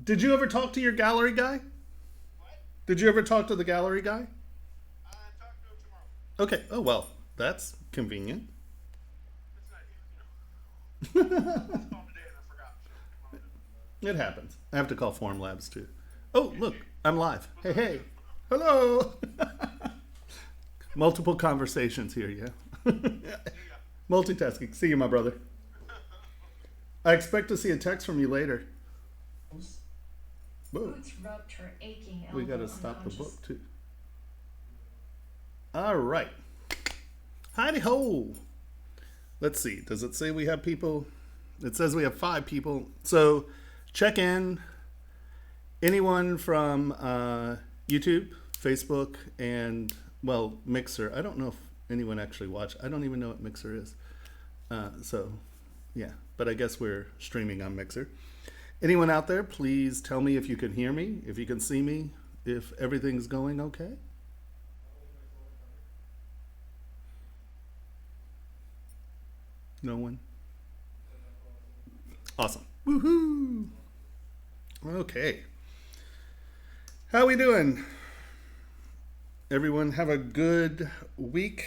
Did you ever talk to your gallery guy? What? Did you ever talk to the gallery guy? Talk to him tomorrow. Okay. Oh, well, that's convenient. It's not, called today and I forgot. So tomorrow. It happens. I have to call Form Labs too. Oh, look, I'm live. Hey, What's up, hey. dude? Hello. Multiple conversations here, yeah. Yeah. Multitasking. See you, my brother. I expect to see a text from you later. Whoa. Boots rubbed her aching elbow We got to stop the unconscious. book too. All right. Howdy ho. Let's see. Does it say we have people? It says we have 5 people. So check in. Anyone from YouTube, Facebook, and, well, Mixer. I don't know if anyone actually watched. I don't even know what Mixer is. So, yeah. But I guess we're streaming on Mixer. Anyone out there, please tell me if you can hear me, if you can see me, if everything's going okay. No one? Awesome. Woohoo! Okay. How we doing? Everyone have a good week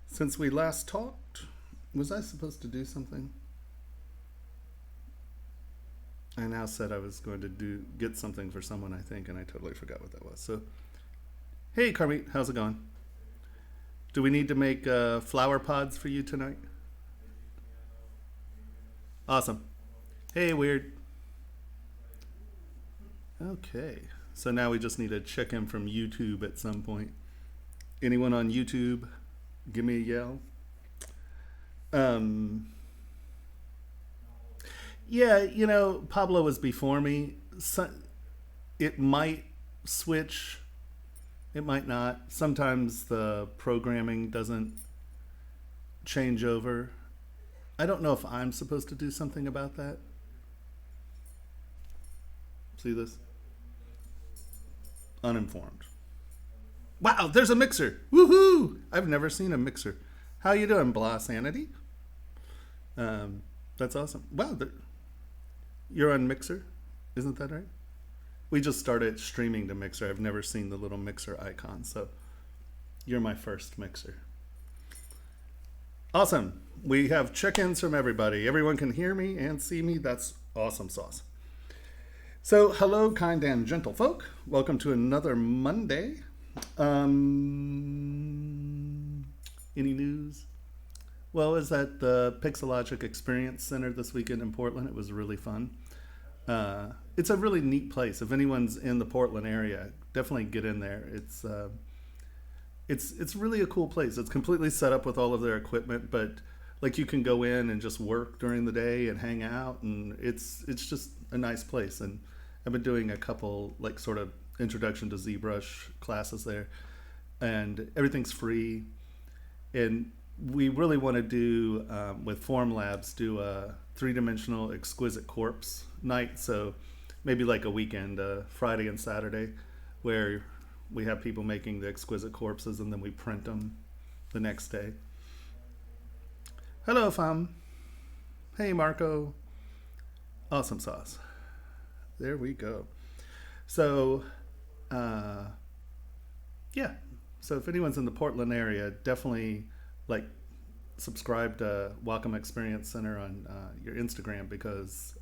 since we last talked? Was I supposed to do something? I now said I was going to get something for someone, I think, and I totally forgot what that was. So, hey, Carmeet, how's it going? Do we need to make flower pods for you tonight? Awesome. Hey, Weird. Okay, so now we just need to check in from YouTube at some point. Anyone on YouTube, give me a yell. Yeah, you know, Pablo was before me. So it might switch. It might not. Sometimes the programming doesn't change over. I don't know if I'm supposed to do something about that. See this? Uninformed. Wow, there's a mixer. Woohoo! I've never seen a mixer. How you doing, Blah Sanity? That's awesome. Wow, you're on Mixer, isn't that right? We just started streaming to Mixer. I've never seen the little Mixer icon, so you're my first Mixer. Awesome. We have check-ins from everybody. Everyone can hear me and see me. That's awesome sauce. So, hello, kind and gentle folk. Welcome to another Monday. Any news? Well, I was at the Pixologic Experience Center this weekend in Portland. It was really fun. It's a really neat place. If anyone's in the Portland area, definitely get in there. It's really a cool place. It's completely set up with all of their equipment, but like you can go in and just work during the day and hang out, and it's just a nice place. And I've been doing a couple like sort of introduction to ZBrush classes there, and everything's free. And we really want to do with Form Labs do a 3-dimensional exquisite corpse night. So maybe like a weekend, Friday and Saturday, where we have people making the exquisite corpses and then we print them the next day. Hello, Fam. Hey, Marco. Awesome sauce. There we go. So, yeah. So if anyone's in the Portland area, definitely like subscribe to Welcome Experience Center on your Instagram because,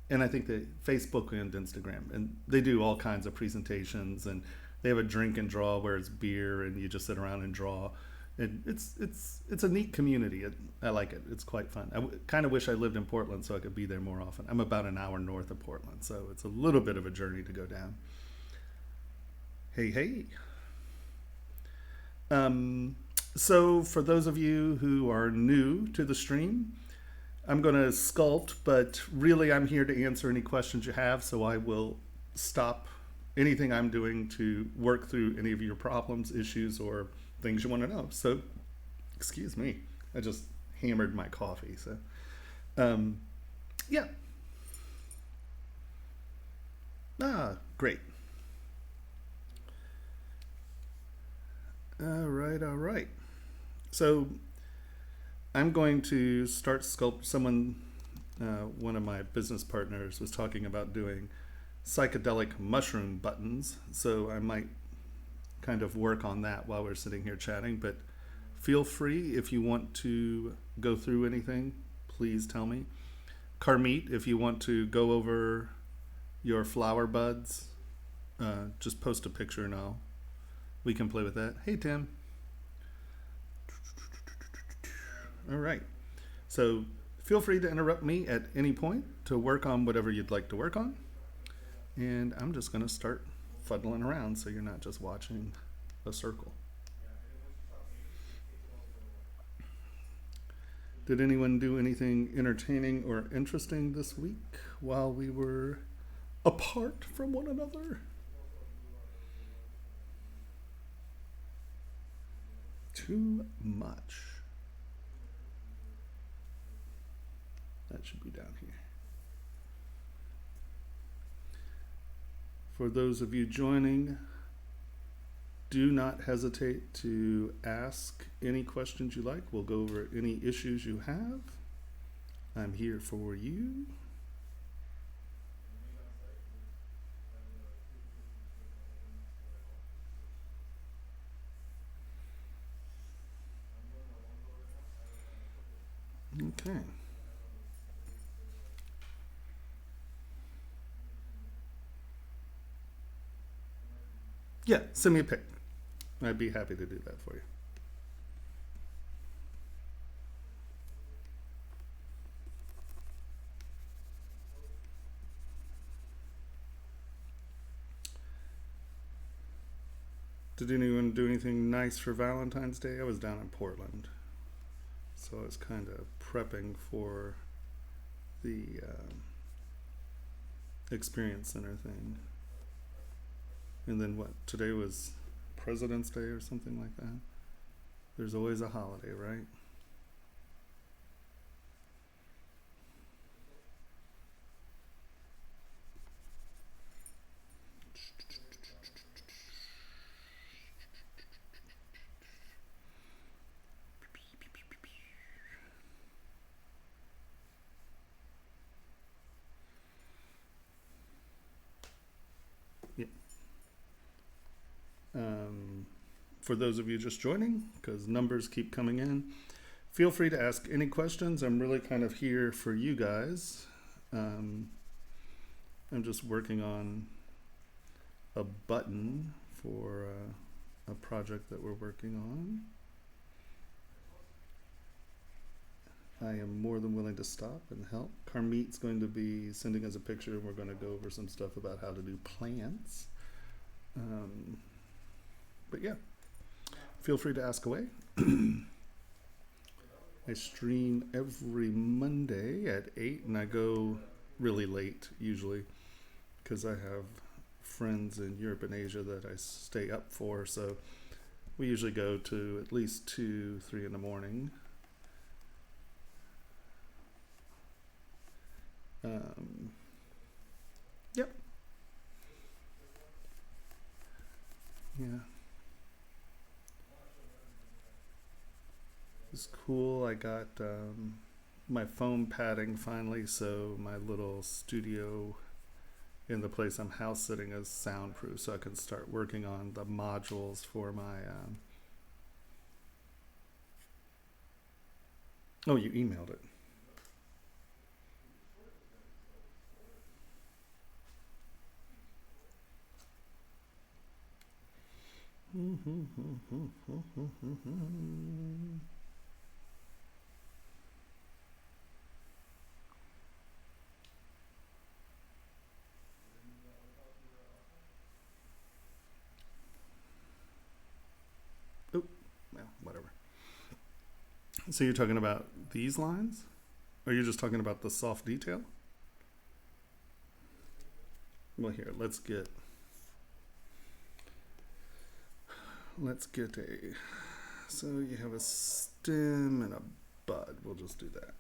and I think that Facebook and Instagram, and they do all kinds of presentations, and they have a drink and draw where it's beer and you just sit around and draw. And it's a neat community. I like it. It's quite fun. I kind of wish I lived in Portland so I could be there more often. I'm about an hour north of Portland, so it's a little bit of a journey to go down. Hey, hey. So for those of you who are new to the stream, I'm going to sculpt, but really I'm here to answer any questions you have, so I will stop anything I'm doing to work through any of your problems, issues, or things you want to know. So, excuse me, I just hammered my coffee. So, yeah. Great. All right. So, I'm going to start sculpt. Someone one of my business partners was talking about doing psychedelic mushroom buttons, so I might kind of work on that while we're sitting here chatting. But feel free if you want to go through anything, please tell me. Carmeet, if you want to go over your flower buds, just post a picture and we can play with that. Hey Tim. All right, so feel free to interrupt me at any point to work on whatever you'd like to work on, and I'm just going to start fuddling around so you're not just watching a circle. Did anyone do anything entertaining or interesting this week while we were apart from one another? Too much. That should be down here. For those of you joining, do not hesitate to ask any questions you like. We'll go over any issues you have. I'm here for you. Okay. Yeah, send me a pic. I'd be happy to do that for you. Did anyone do anything nice for Valentine's Day? I was down in Portland, so I was kind of prepping for the Experience Center thing. And then what? Today was President's Day or something like that. There's always a holiday, right? For those of you just joining, because numbers keep coming in, feel free to ask any questions. I'm really kind of here for you guys. I'm just working on a button for a project that we're working on. I am more than willing to stop and help. Carmeet's going to be sending us a picture, and we're going to go over some stuff about how to do plants. But yeah, feel free to ask away. I stream every Monday at 8, and I go really late usually because I have friends in Europe and Asia that I stay up for, so we usually go to at least 2, 3 in the morning. Yep. Yeah. It's cool. I got my foam padding finally, so my little studio in the place I'm house sitting is soundproof, so I can start working on the modules for my oh, you emailed it. Oh, well, whatever. So you're talking about these lines? Or you're just talking about the soft detail? Well, here, let's get a, so you have a stem and a bud. We'll just do that.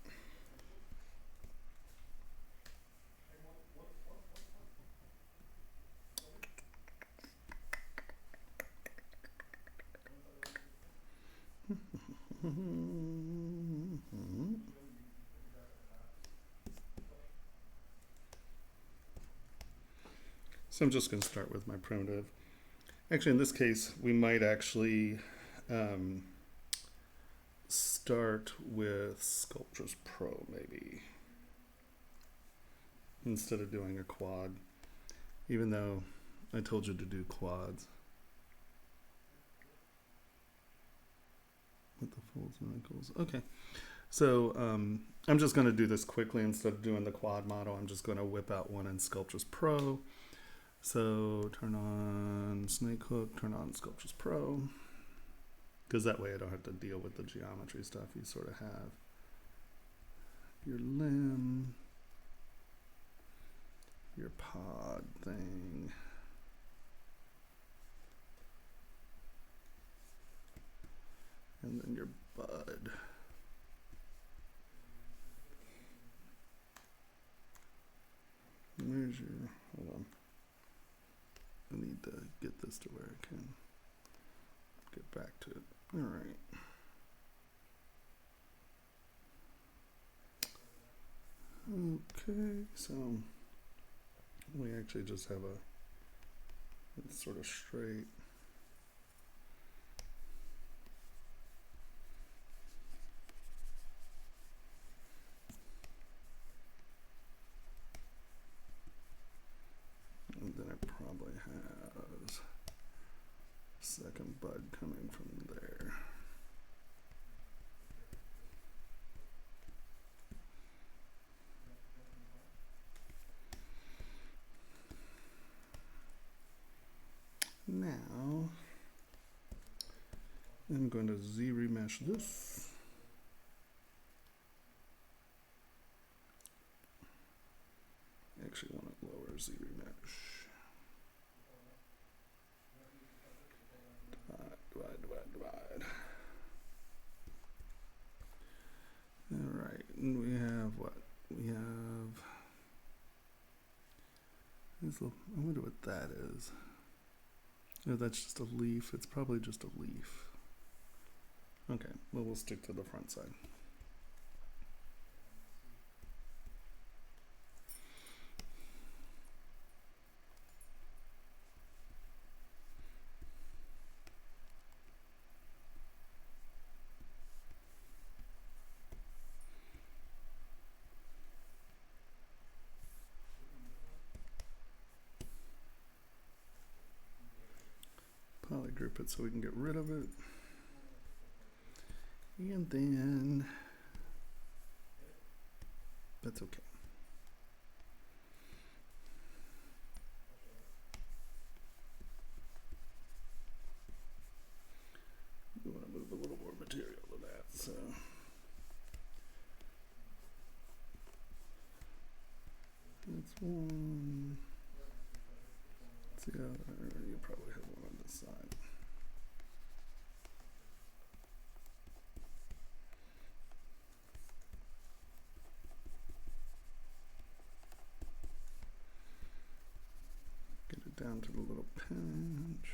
So I'm just going to start with my primitive. Actually, in this case, we might actually start with Sculptris Pro, maybe, instead of doing a quad, even though I told you to do quads. With the folds and wrinkles. Okay, so I'm just going to do this quickly. Instead of doing the quad model, I'm just going to whip out one in Sculptris Pro. So turn on Snake Hook, turn on Sculptris Pro, because that way I don't have to deal with the geometry stuff. You sort of have your limb, your pod thing, and then your bud. Where's your, hold on. I need to get this to where I can get back to it. All right. Okay, so we actually just have it's sort of straight. And then it probably has second bud coming from there. Now I'm going to Z-remesh this. I actually want to lower Z-remesh. Divide. All right, and we have what? We have this little, I wonder what that is. No, that's just a leaf. It's probably just a leaf. Okay, well, we'll stick to the front side. Polygroup it so we can get rid of it. And then that's okay. We want to move a little more material to that, so that's one. Let's see, you probably have one on this side. Get it down to the little pinch.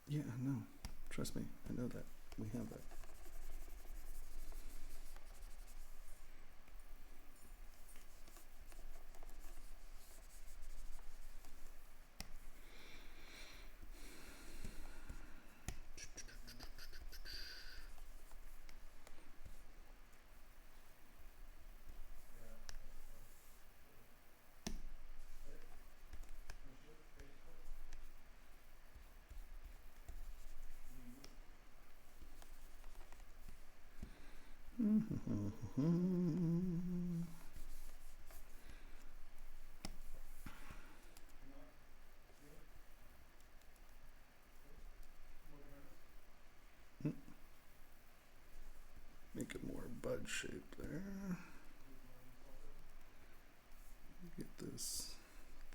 Yeah, no, trust me, I know that. We have that. Make it more bud shape there. Get this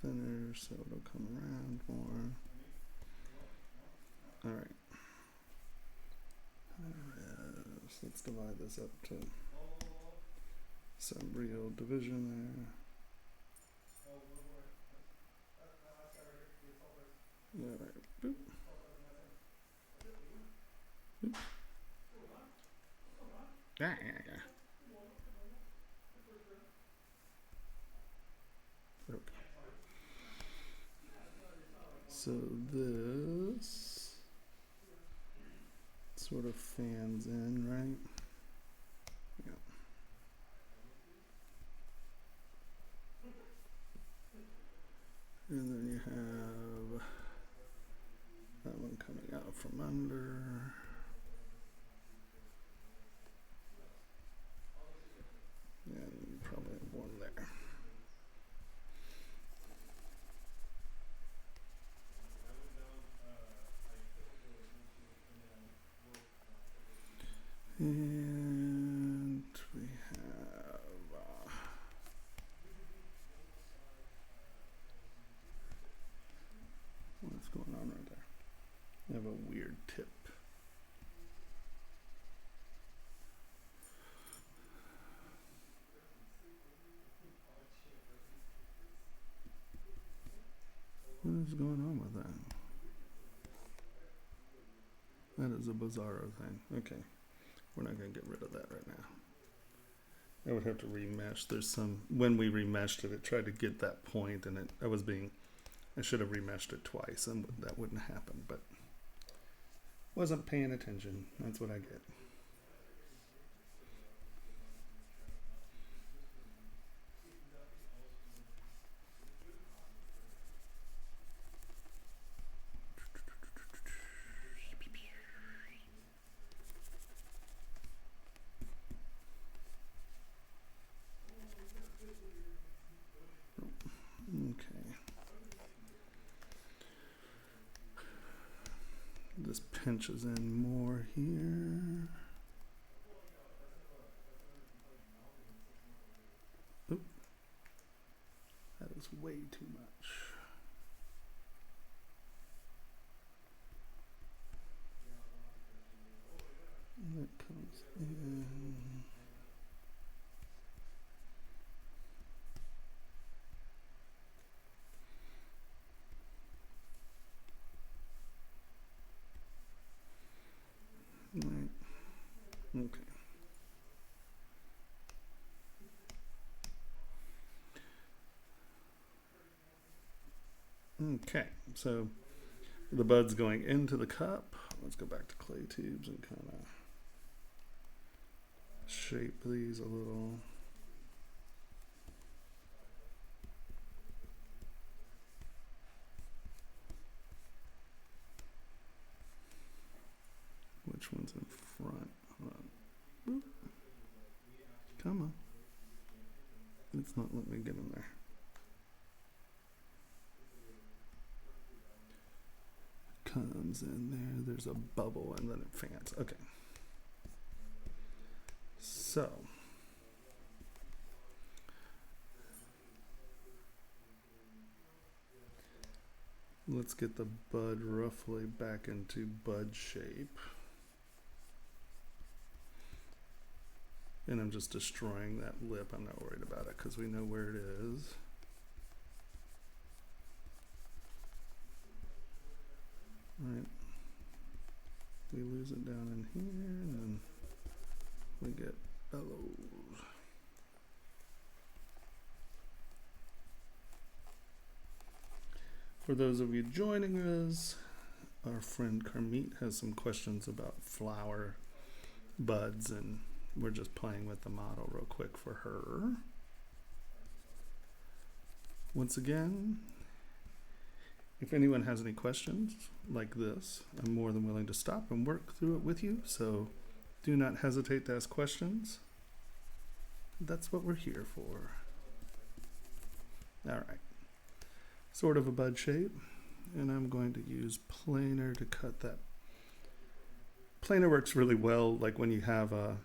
thinner so it'll come around more. All right. Let's divide this up to some real division there. All right. Boop. Boop. Okay. So this sort of fans in, right? Yeah. And then you have that one coming out from under. And you probably have one there. And we have what's going on right there? I have a weird tip. What is going on with that? That is a bizarro thing. Okay, we're not going to get rid of that right now. I would have to remesh. There's some, when we remeshed it, it tried to get that point, and I should have remeshed it twice, and that wouldn't happen, but wasn't paying attention. That's what I get. Okay. This pinches in more here. Oop. That is way too much. And that comes in. Right. Okay. Okay, so the bud's going into the cup. Let's go back to clay tubes and kind of shape these a little. Which one's in front? Hold on. Boop. Come on. It's not letting me get in there. Comes in there. There's a bubble and then it fans. Okay. So. Let's get the bud roughly back into bud shape. And I'm just destroying that lip. I'm not worried about it because we know where it is. Right. We lose it down in here and then we get bellows. For those of you joining us, our friend Carmit has some questions about flower buds, and we're just playing with the model real quick for her. Once again, if anyone has any questions like this, I'm more than willing to stop and work through it with you, so do not hesitate to ask questions. That's what we're here for. All right. Sort of a bud shape, and I'm going to use planer to cut that. Planer works really well like when you have a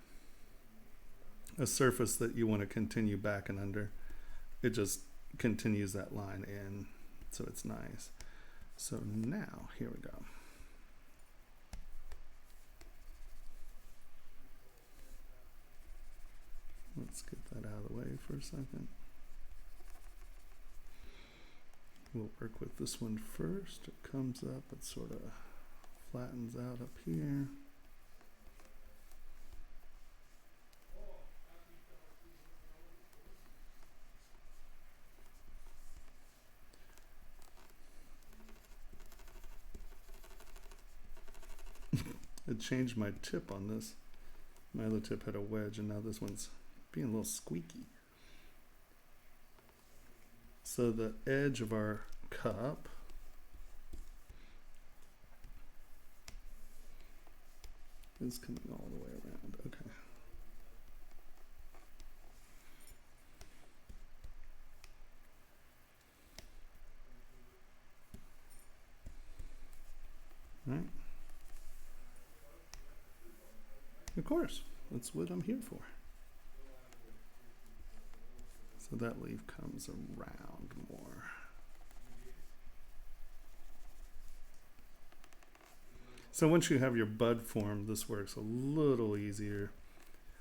surface that you want to continue back and under. It just continues that line in, so it's nice. So now, here we go. Let's get that out of the way for a second. We'll work with this one first. It comes up, it sort of flattens out up here. changed my tip on this. My other tip had a wedge, and now this one's being a little squeaky. So the edge of our cup is coming all the way around. Okay. All right. Of course, that's what I'm here for. So that leaf comes around more. So once you have your bud formed, this works a little easier.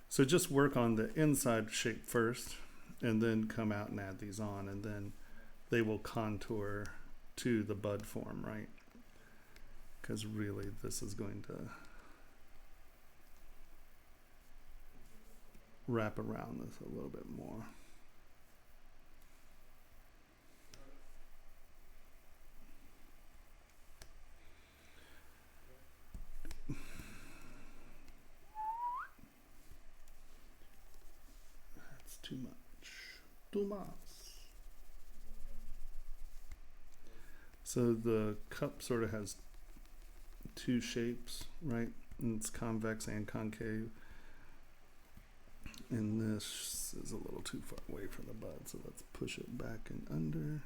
So just work on the inside shape first, and then come out and add these on, and then they will contour to the bud form, right? Because really this is going to wrap around this a little bit more. That's too much. Too much. So the cup sort of has two shapes, right? And it's convex and concave. And this is a little too far away from the bud, so let's push it back and under.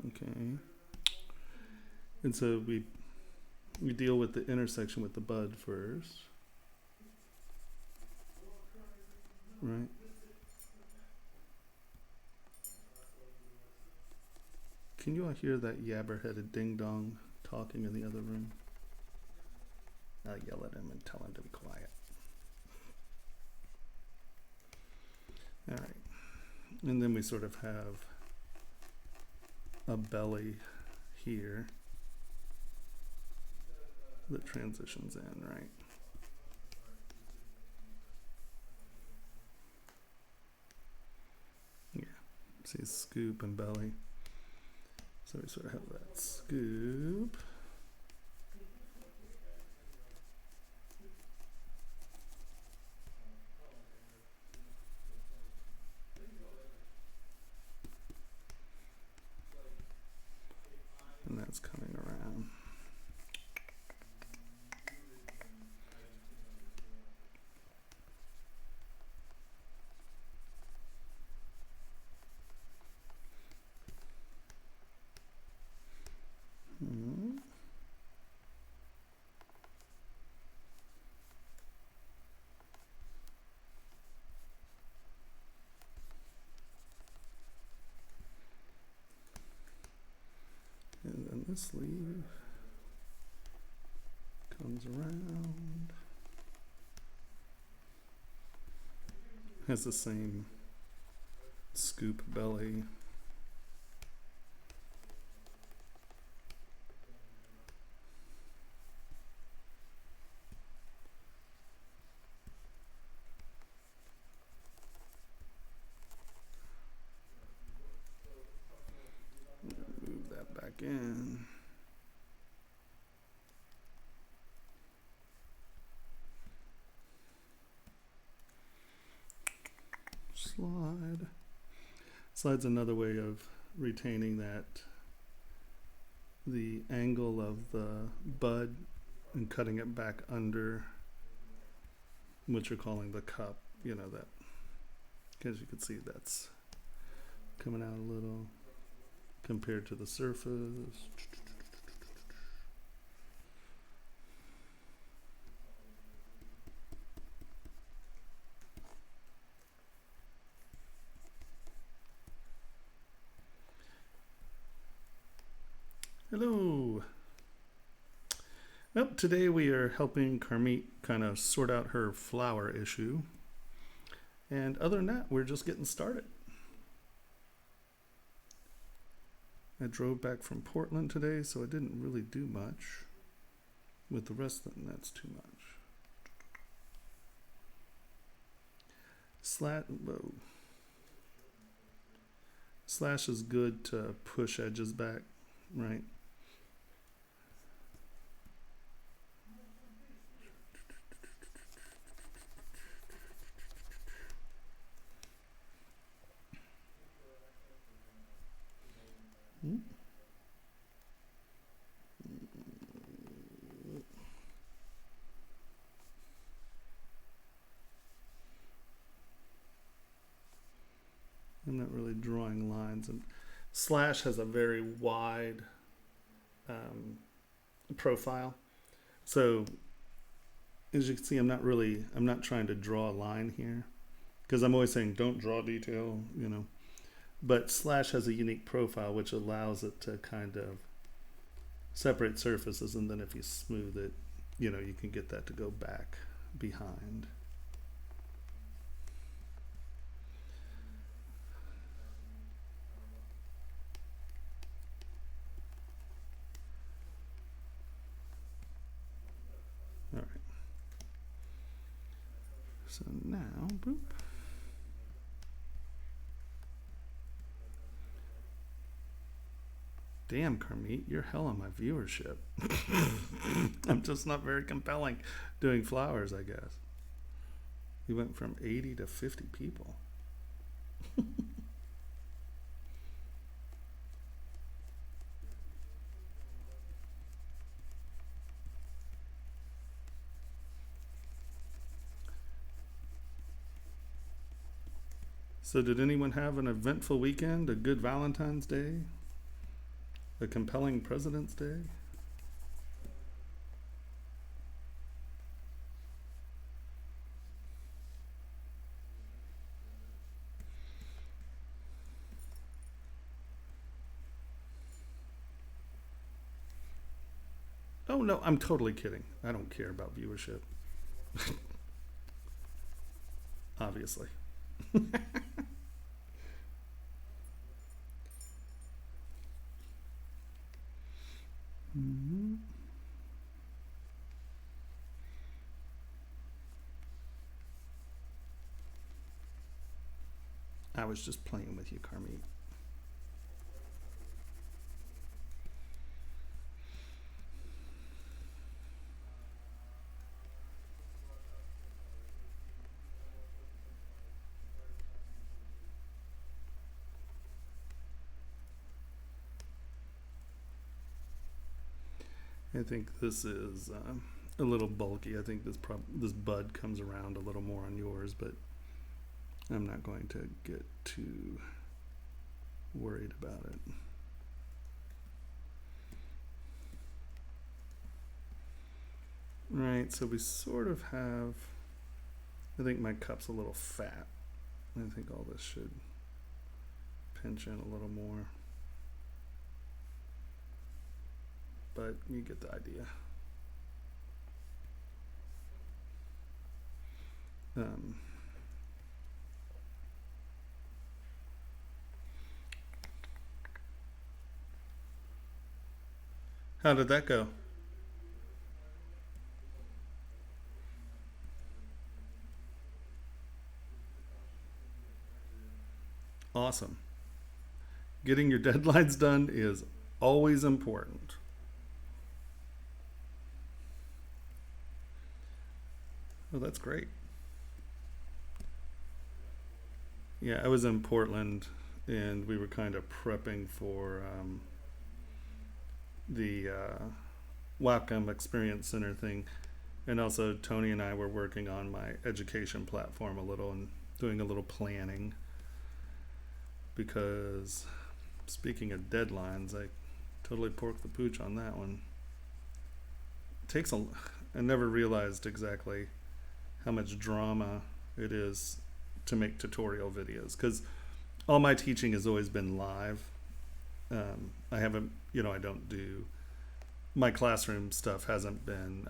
Okay. And so we deal with the intersection with the bud first. Right? Can you all hear that yabber-headed ding-dong talking in the other room? I'll yell at him and tell him to be quiet. All right. And then we sort of have a belly here that transitions in, right? Yeah. See, scoop and belly. So we sort of have that scoop. And that's coming around. And then this leaf comes around. Has the same scoop belly. Move that back in. Slide. Slide's another way of retaining that, the angle of the bud, and cutting it back under what you're calling the cup, you know, that, because you can see that's coming out a little compared to the surface. Hello. Well, today we are helping Carmit kind of sort out her flower issue. And other than that, we're just getting started. I drove back from Portland today, so I didn't really do much. With the rest of them, that's too much. Whoa. Slash is good to push edges back, right? I'm not really drawing lines, and Slash has a very wide profile. So as you can see, I'm not trying to draw a line here, because I'm always saying don't draw detail, you know. But Slash has a unique profile which allows it to kind of separate surfaces, and then if you smooth it, you know, you can get that to go back behind. All right. So now, boop. Damn, Carmeet, you're hell on my viewership. I'm just not very compelling doing flowers, I guess. We went from 80 to 50 people. So did anyone have an eventful weekend? A good Valentine's Day? A compelling President's Day? Oh no, I'm totally kidding. I don't care about viewership. Obviously. Mm-hmm. I was just playing with you, Carmeet. I think this is a little bulky. I think this bud comes around a little more on yours, but I'm not going to get too worried about it. Right, so we sort of have, I think my cup's a little fat. I think all this should pinch in a little more. But you get the idea. How did that go? Awesome. Getting your deadlines done is always important. Oh, that's great. Yeah, I was in Portland and we were kind of prepping for the Wacom Experience Center thing. And also Tony and I were working on my education platform a little and doing a little planning. Because speaking of deadlines, I totally porked the pooch on that one. I never realized exactly how much drama it is to make tutorial videos, because all my teaching has always been live. I haven't, I don't do, my classroom stuff hasn't been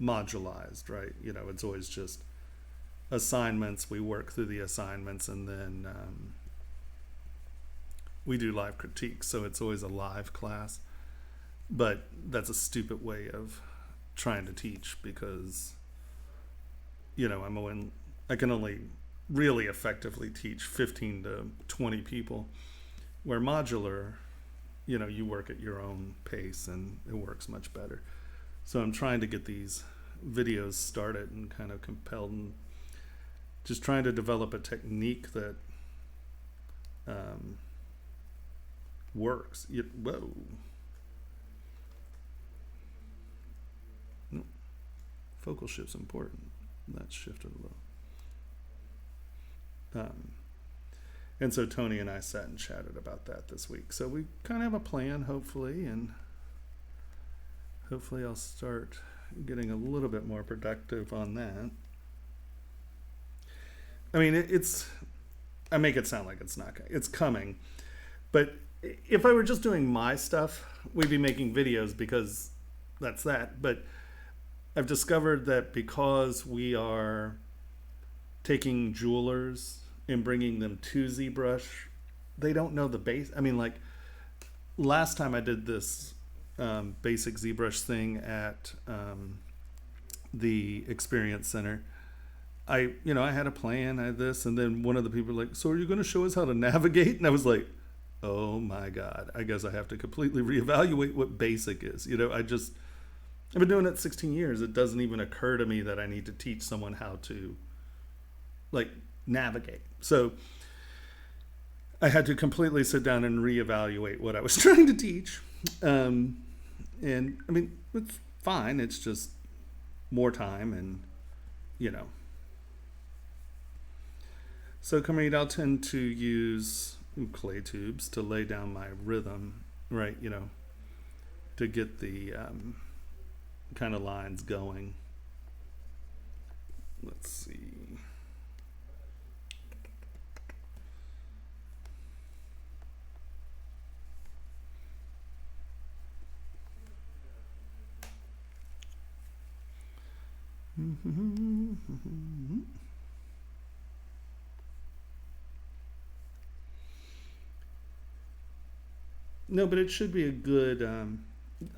modularized, right? It's always just assignments. We work through the assignments and then we do live critiques. So it's always a live class, but that's a stupid way of trying to teach because I can only really effectively teach 15 to 20 people, where modular, you work at your own pace and it works much better. So I'm trying to get these videos started and kind of compelled, and just trying to develop a technique that works. Whoa. No. Focal shift's important. That's shifted a little. And so Tony and I sat and chatted about that this week. So we kind of have a plan, hopefully, and hopefully I'll start getting a little bit more productive on that. I mean, I make it sound like it's coming, but if I were just doing my stuff, we'd be making videos because that's that. But I've discovered that because we are taking jewelers and bringing them to ZBrush, they don't know the base. I mean, like last time I did this basic ZBrush thing at the Experience Center, I had a plan, I had this, and then one of the people were like, so are you going to show us how to navigate? And I was like, oh my God, I guess I have to completely reevaluate what basic is. I've been doing it 16 years. It doesn't even occur to me that I need to teach someone how to navigate. So I had to completely sit down and reevaluate what I was trying to teach. And I mean, it's fine. It's just more time and, So I'll tend to use clay tubes to lay down my rhythm, right? To get the kind of lines going. Let's see. No, but it should be a good.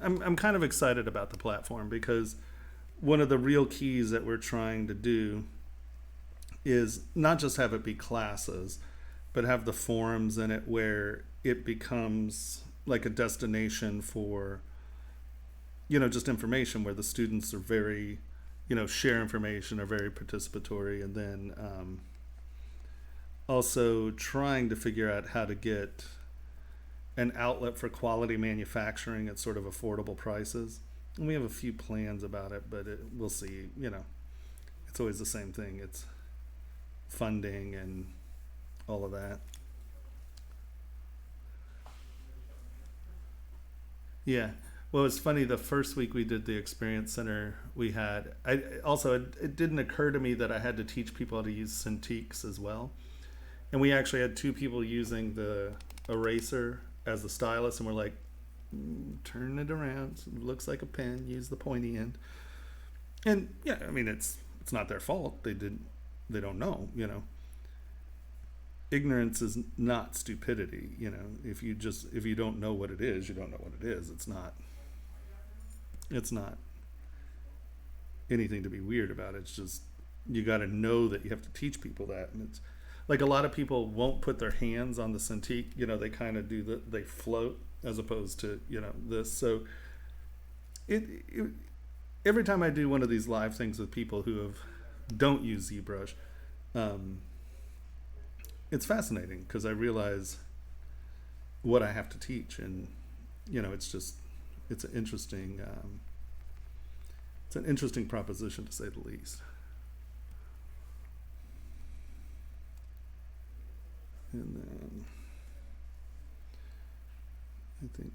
I'm kind of excited about the platform because one of the real keys that we're trying to do is not just have it be classes, but have the forums in it where it becomes like a destination for, just information, where the students are very, share information, are very participatory, and then also trying to figure out how to get an outlet for quality manufacturing at sort of affordable prices. And we have a few plans about it, but we'll see. It's always the same thing. It's funding and all of that. Yeah. Well, it's funny. The first week we did the Experience Center, it didn't occur to me that I had to teach people how to use Cintiqs as well. And we actually had two people using the eraser as the stylus, and we're like, turn it around. It looks like a pen. Use the pointy end. And yeah, I mean, it's not their fault. They don't know. Ignorance is not stupidity. If you don't know what it is, you don't know what it is. It's not anything to be weird about. It's just you got to know that you have to teach people that, and it's like a lot of people won't put their hands on the Cintiq. They kind of do they float as opposed to this. So every time I do one of these live things with people who don't use ZBrush, it's fascinating because I realize what I have to teach, and it's an interesting proposition, to say the least. And then I think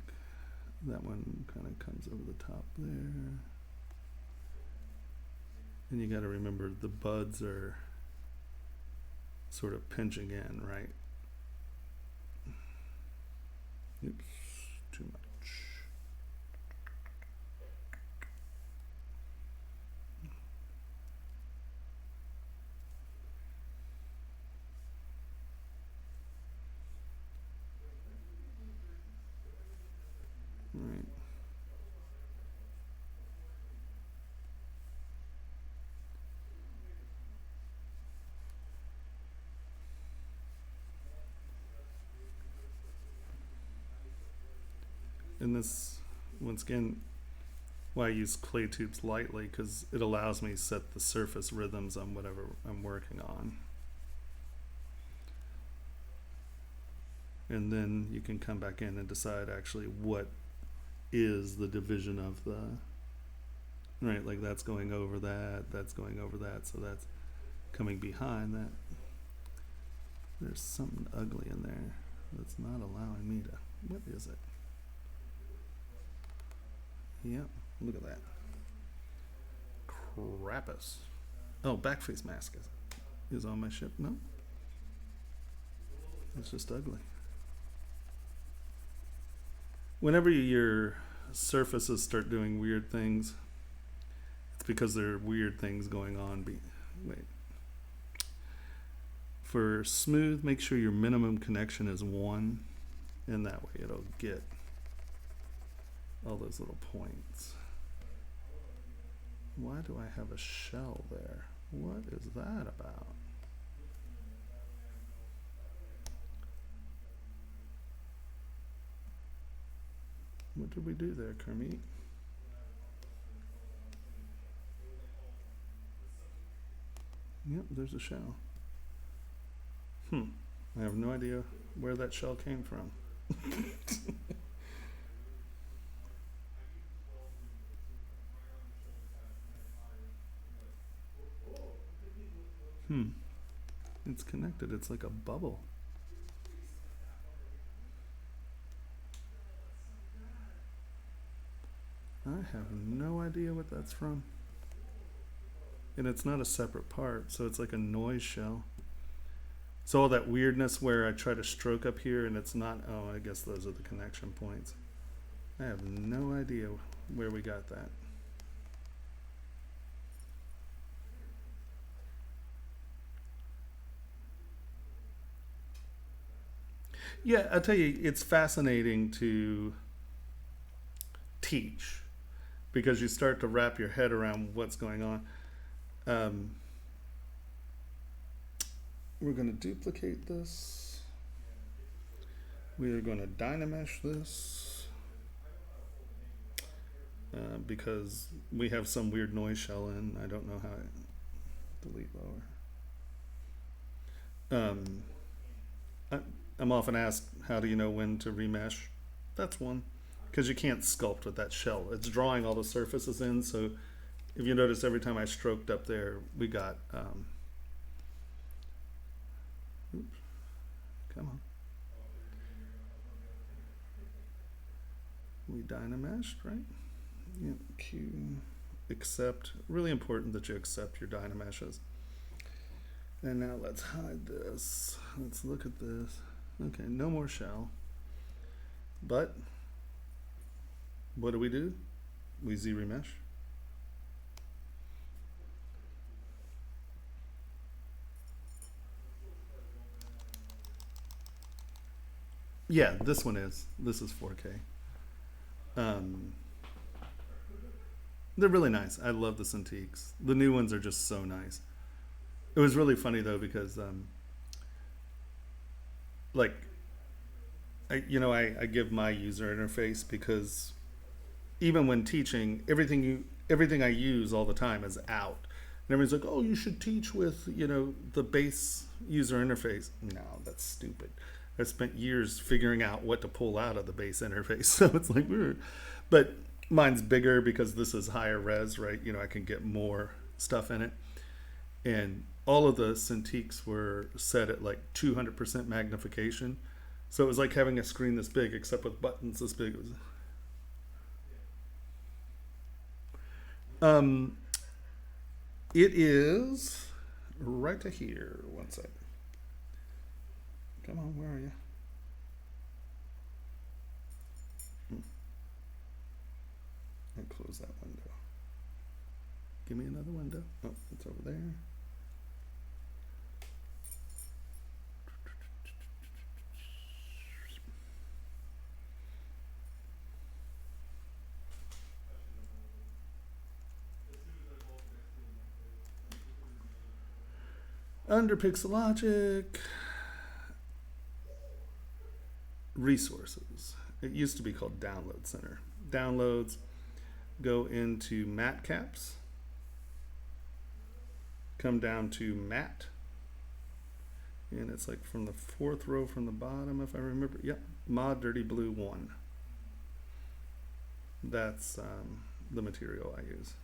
that one kind of comes over the top there. And you got to remember the buds are sort of pinching in, right? Oops, too much. Right. And this, once again, why I use clay tubes lightly, because it allows me to set the surface rhythms on whatever I'm working on. And then you can come back in and decide actually what is the division of the, right, like that's going over that, that's going over that, so that's coming behind that. There's something ugly in there that's not allowing me to, what is it? Yep, look at that. Crappus. Oh, backface mask is on my ship. No, it's just ugly. Whenever your surfaces start doing weird things, it's because there are weird things going on. Wait. For smooth, make sure your minimum connection is 1, and that way it'll get all those little points. Why do I have a shell there? What is that about? What did we do there, Kermit? Yep, there's a shell. I have no idea where that shell came from. It's connected. It's like a bubble. I have no idea what that's from. And it's not a separate part, so it's like a noise shell. So all that weirdness where I try to stroke up here and it's not, oh, I guess those are the connection points. I have no idea where we got that. Yeah, I'll tell you, it's fascinating to teach because you start to wrap your head around what's going on. We're going to duplicate this. We are going to Dynamesh this because we have some weird noise shell in. I don't know how to delete lower. I'm often asked, how do you know when to remesh? That's one, because you can't sculpt with that shell. It's drawing all the surfaces in, so if you notice every time I stroked up there, we got, oops, come on. We Dynameshed, right? Yep, Q, accept. Really important that you accept your Dynameshes. And now let's hide this. Let's look at this. Okay, no more shell. But what do? We Z-remesh. Yeah, this one is. This is 4K. They're really nice. I love the Cintiqs. The new ones are just so nice. It was really funny though because like I give my user interface because even when teaching, everything I use all the time is out. And everyone's like, oh, you should teach with, the base user interface. No, that's stupid. I spent years figuring out what to pull out of the base interface. So it's like, weird. But mine's bigger because this is higher res, right? I can get more stuff in it. And all of the Cintiqs were set at like 200% magnification. So it was like having a screen this big, except with buttons this big. It is right to here. One second. Come on, where are you? I'll close that window. Give me another window. Oh, it's over there. Under Pixologic, resources, it used to be called Download Center. Downloads, go into matte caps, come down to matte, and it's like from the 4th row from the bottom, if I remember. Yep, Mod Dirty Blue 1. That's the material I use.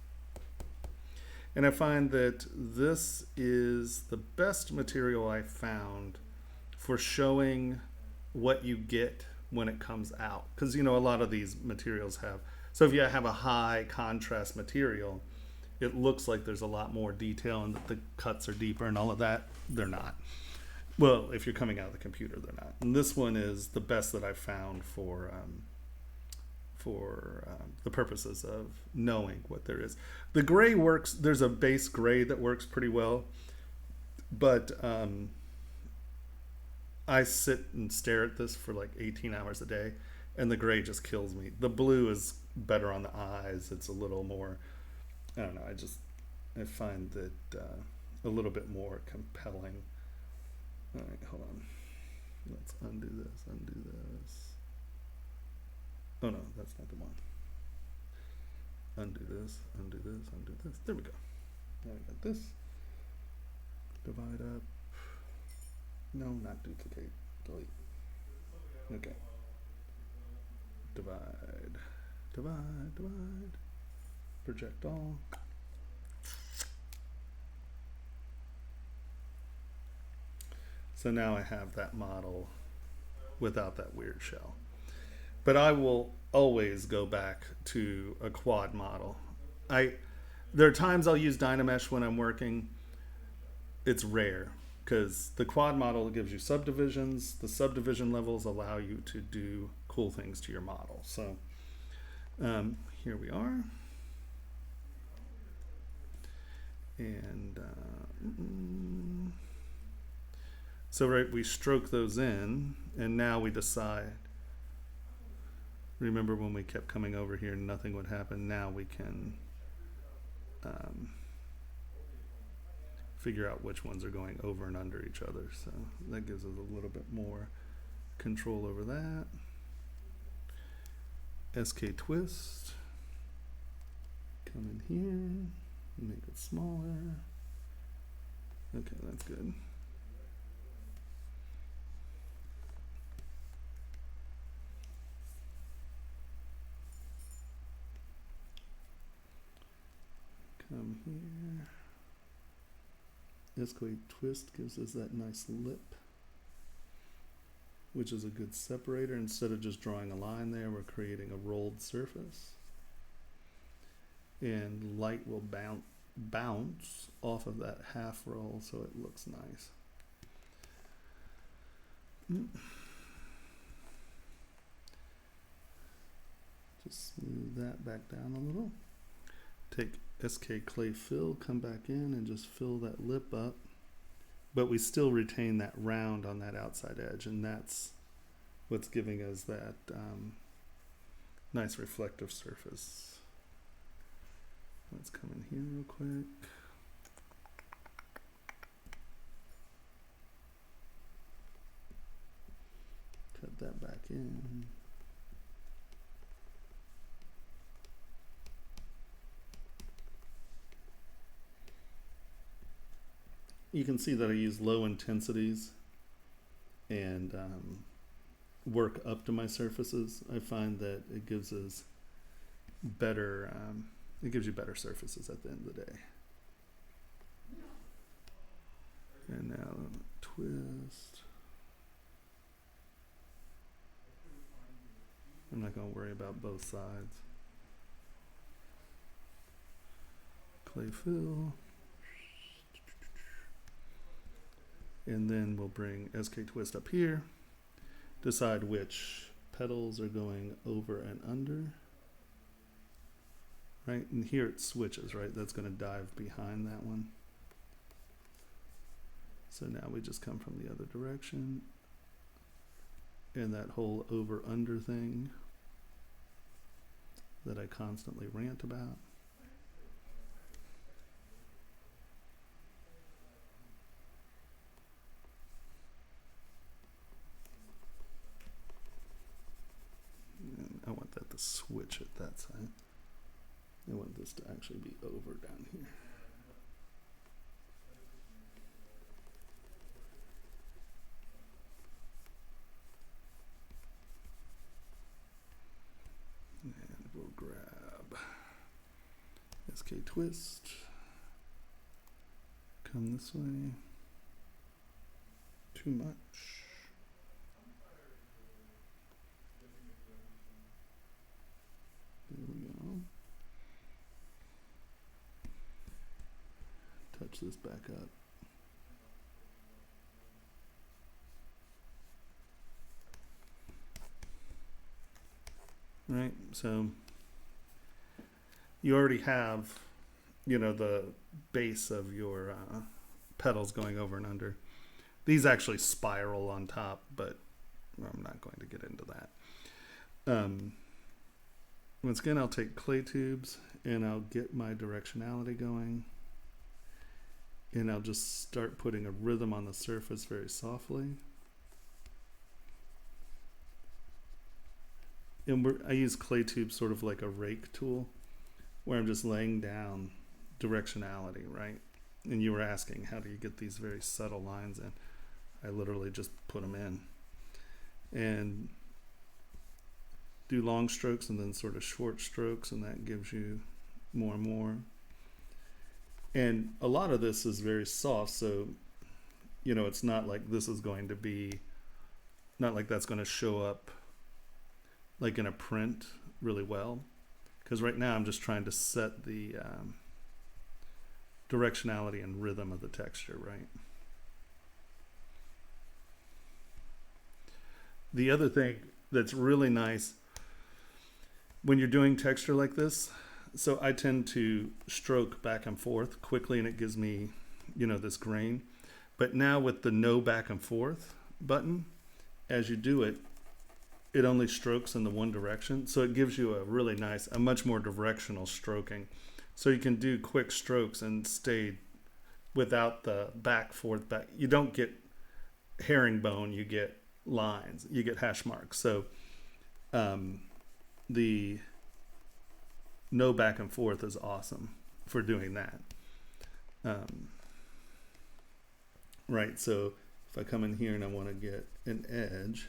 And I find that this is the best material I found for showing what you get when it comes out. Because, you know, a lot of these materials have, so if you have a high contrast material, it looks like there's a lot more detail and that the cuts are deeper and all of that. They're not. Well, if you're coming out of the computer, they're not. And this one is the best that I've found for the purposes of knowing what there is. The gray works, there's a base gray that works pretty well, but I sit and stare at this for like 18 hours a day, and the gray just kills me. The blue is better on the eyes. It's a little more, I don't know, I find that a little bit more compelling. All right, hold on. Let's undo this. Oh no, that's not the one. Undo this. There we go. Now we got this. Divide up. No, not duplicate. Delete. Okay. Divide. Project all. So now I have that model without that weird shell. But I will always go back to a quad model. There are times I'll use Dynamesh when I'm working. It's rare because the quad model gives you subdivisions. The subdivision levels allow you to do cool things to your model. So here we are. And so right, we stroke those in, and now we decide. Remember when we kept coming over here and nothing would happen? Now we can figure out which ones are going over and under each other. So that gives us a little bit more control over that. SK twist. Come in here, make it smaller. Okay, that's good. Come here. SK twist gives us that nice lip, which is a good separator. Instead of just drawing a line there, we're creating a rolled surface. And light will bounce off of that half roll so it looks nice. Just smooth that back down a little. Take SK clay fill, come back in and just fill that lip up, but we still retain that round on that outside edge, and that's what's giving us that nice reflective surface. Let's come in here real quick. Cut that back in. You can see that I use low intensities and work up to my surfaces. I find that it gives us better, it gives you better surfaces at the end of the day. And now twist. I'm not going to worry about both sides. Clay fill. And then we'll bring SK twist up here. Decide which petals are going over and under. Right, and here it switches, right? That's going to dive behind that one. So now we just come from the other direction. And that whole over-under thing that I constantly rant about. to switch it that side. I want this to actually be over down here. And we'll grab SK twist. Come this way. Too much. There we go. Touch this back up. Right, so you already have, you know, the base of your petals going over and under. These actually spiral on top, but I'm not going to get into that. Once again, I'll take clay tubes and I'll get my directionality going. And I'll just start putting a rhythm on the surface very softly. And I use clay tubes sort of like a rake tool, where I'm just laying down directionality, right? And you were asking, how do you get these very subtle lines in? I literally just put them in. And do long strokes and then sort of short strokes, and that gives you more and more. And a lot of this is very soft, so, you know, it's not like this is going to be, not like that's going to show up like in a print really well. Because right now I'm just trying to set the directionality and rhythm of the texture, right? The other thing that's really nice when you're doing texture like this, so I tend to stroke back and forth quickly and it gives me, you know, this grain. But now with the no back and forth button, as you do it, it only strokes in the one direction. So it gives you a really nice, a much more directional stroking. So you can do quick strokes and stay without the back, forth, back. You don't get herringbone, you get lines, you get hash marks. So the no back and forth is awesome for doing that. Right, so if I come in here and I want to get an edge,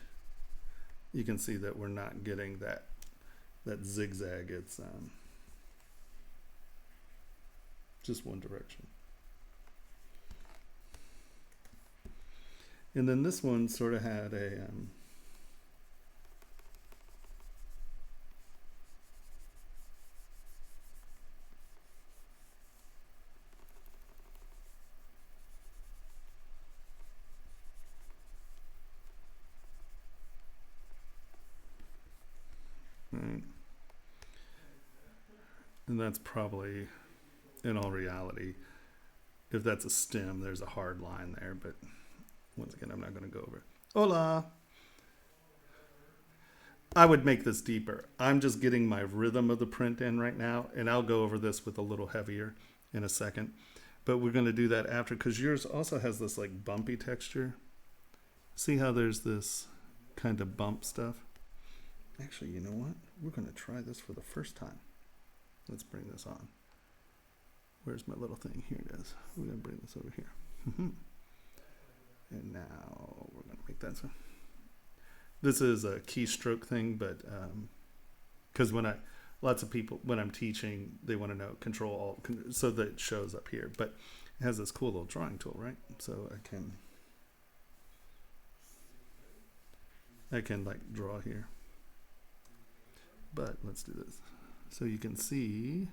you can see that we're not getting that zigzag. It's just one direction. And then this one sort of had a right. And that's probably, in all reality, if that's a stem, there's a hard line there, but once again, I'm not going to go over it. Hola! I would make this deeper. I'm just getting my rhythm of the print in right now, and I'll go over this with a little heavier in a second. But we're going to do that after, because yours also has this like bumpy texture. See how there's this kind of bump stuff? Actually, you know what? We're going to try this for the first time. Let's bring this on. Where's my little thing? Here it is. We're going to bring this over here. And now we're going to make that so. This is a keystroke thing, but because lots of people, when I'm teaching, they want to know Control Alt, so that it shows up here. But it has this cool little drawing tool, right? So I can like draw here. But let's do this. So you can see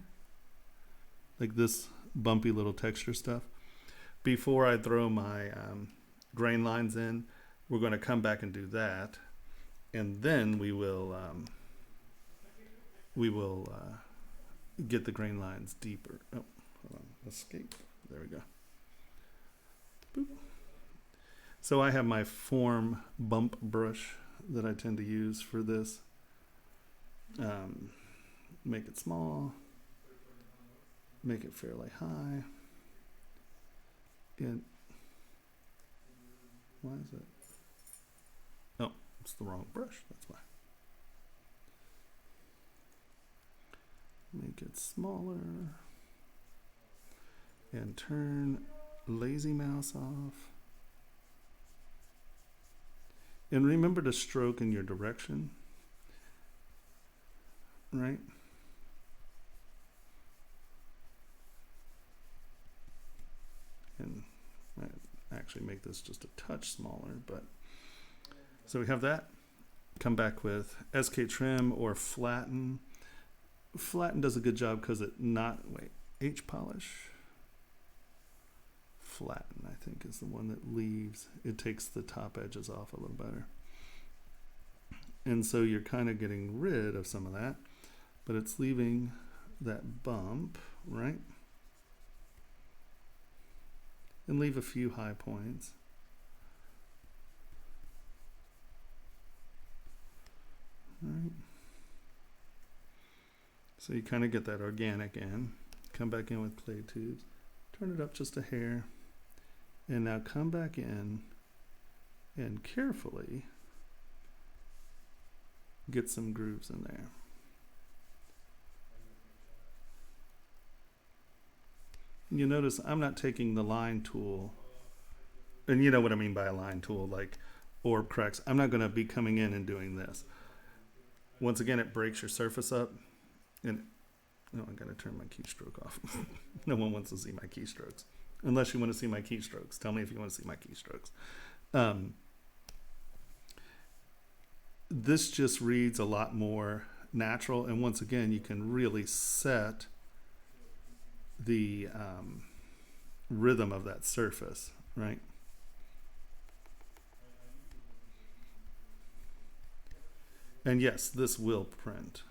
like this bumpy little texture stuff. Before I throw my grain lines in, we're going to come back and do that. And then we will get the grain lines deeper. Oh, hold on. Escape. There we go. Boop. So I have my form bump brush that I tend to use for this. Make it small, make it fairly high, and why is it? Oh, it's the wrong brush, that's why. make it smaller, and turn lazy mouse off. And remember to stroke in your direction, right? And I actually make this just a touch smaller, but so we have that. Come back with SK trim or flatten. Flatten does a good job because H polish. Flatten, I think, is the one that leaves. It takes the top edges off a little better. And so you're kind of getting rid of some of that, but it's leaving that bump, right? And leave a few high points. Right. So you kind of get that organic in. Come back in with clay tubes. Turn it up just a hair. And now come back in and carefully get some grooves in there. You notice I'm not taking the line tool, and you know what I mean by a line tool, like orb cracks. I'm not going to be coming in and doing this. Once again, it breaks your surface up. And no, I got to turn my keystroke off. No one wants to see my keystrokes. Unless you want to see my keystrokes. Tell me if you want to see my keystrokes. This just reads a lot more natural. And once again, you can really set the rhythm of that surface, right? And yes, this will print.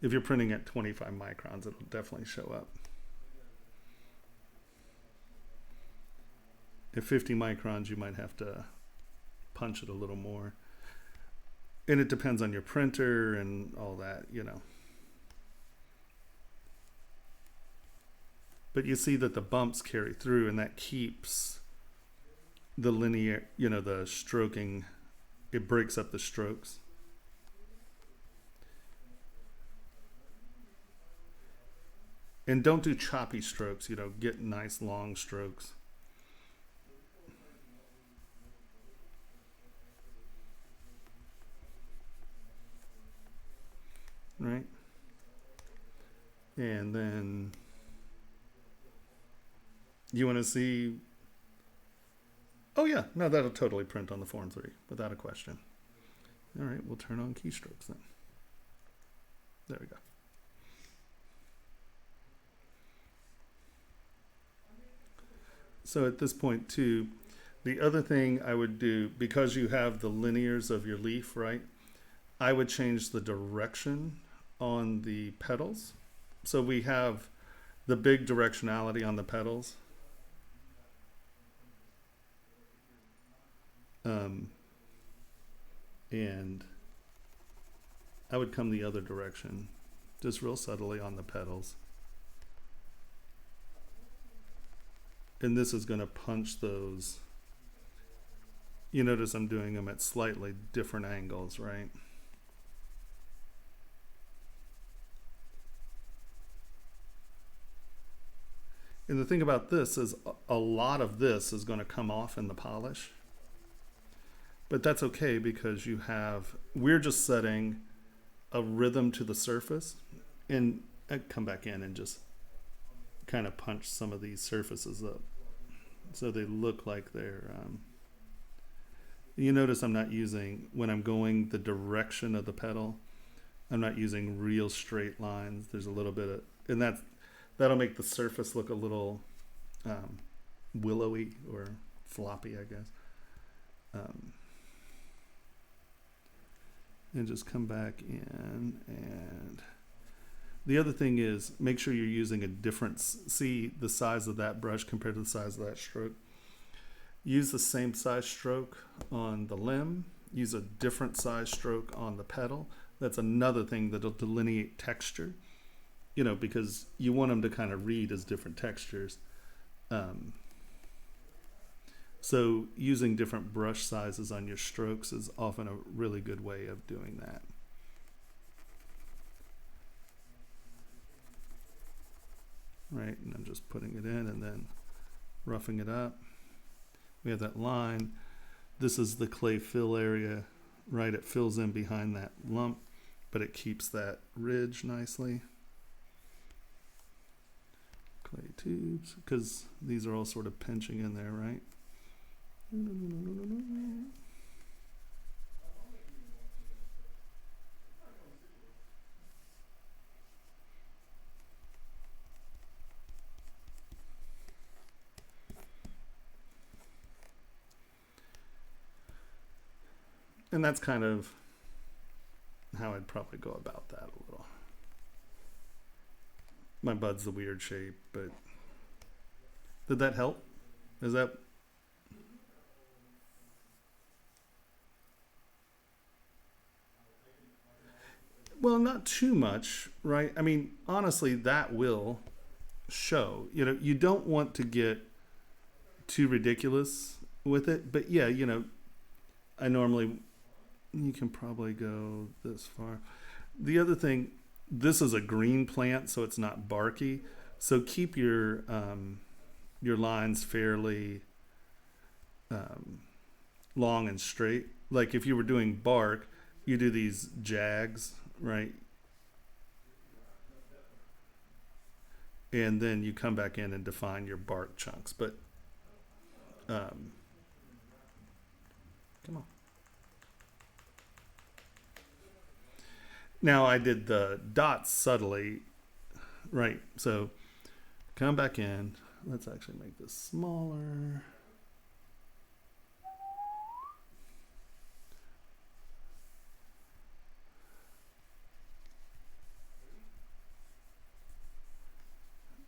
If you're printing at 25 microns, it'll definitely show up. At 50 microns, you might have to punch it a little more. And it depends on your printer and all that, you know. But you see that the bumps carry through, and that keeps the linear, you know, the stroking, it breaks up the strokes. And don't do choppy strokes, you know, get nice long strokes. Right? And then you want to see, oh yeah, no, that'll totally print on the Form 3 without a question. All right, we'll turn on keystrokes then. There we go. So at this point too, the other thing I would do, because you have the linears of your leaf, right? I would change the direction on the petals. So we have the big directionality on the petals. And I would come the other direction, just real subtly on the petals. And this is going to punch those. You notice I'm doing them at slightly different angles, right? And the thing about this is a lot of this is going to come off in the polish. But that's okay because we're just setting a rhythm to the surface. And I come back in and just kind of punch some of these surfaces up so they look like they're you notice I'm not using, when I'm going the direction of the petal, I'm not using real straight lines. There's a little bit of, and that'll make the surface look a little willowy or floppy, I guess. And just come back in, and the other thing is make sure you're using a different, see the size of that brush compared to the size of that stroke. Use the same size stroke on the limb, use a different size stroke on the petal. That's another thing that'll delineate texture, you know, because you want them to kind of read as different textures. So using different brush sizes on your strokes is often a really good way of doing that. right? And I'm just putting it in and then roughing it up. We have that line. This is the clay fill area, right? It fills in behind that lump, but it keeps that ridge nicely. Clay tubes, because these are all sort of pinching in there, right? And that's kind of how I'd probably go about that a little. My bud's the weird shape, but did that help? Is that? Well, not too much, right? I mean, honestly, that will show. You know, you don't want to get too ridiculous with it, but yeah, you know, I normally, you can probably go this far. The other thing, this is a green plant, so it's not barky. So keep your lines fairly long and straight. Like if you were doing bark, you do these jags, right? And then you come back in and define your bark chunks. But come on. Now I did the dots subtly, right? So come back in. Let's actually make this smaller.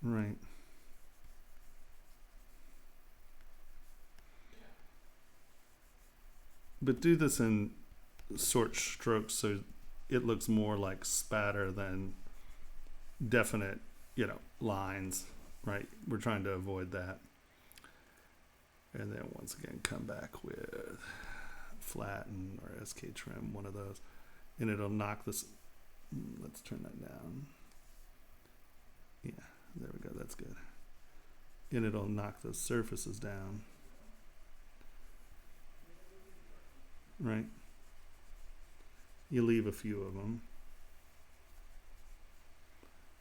Right. But do this in short strokes so it looks more like spatter than definite, you know, lines, right? We're trying to avoid that. And then once again, come back with flatten or SK trim, one of those. And it'll knock this, let's turn that down. Yeah, there we go, that's good. And it'll knock those surfaces down. Right? You leave a few of them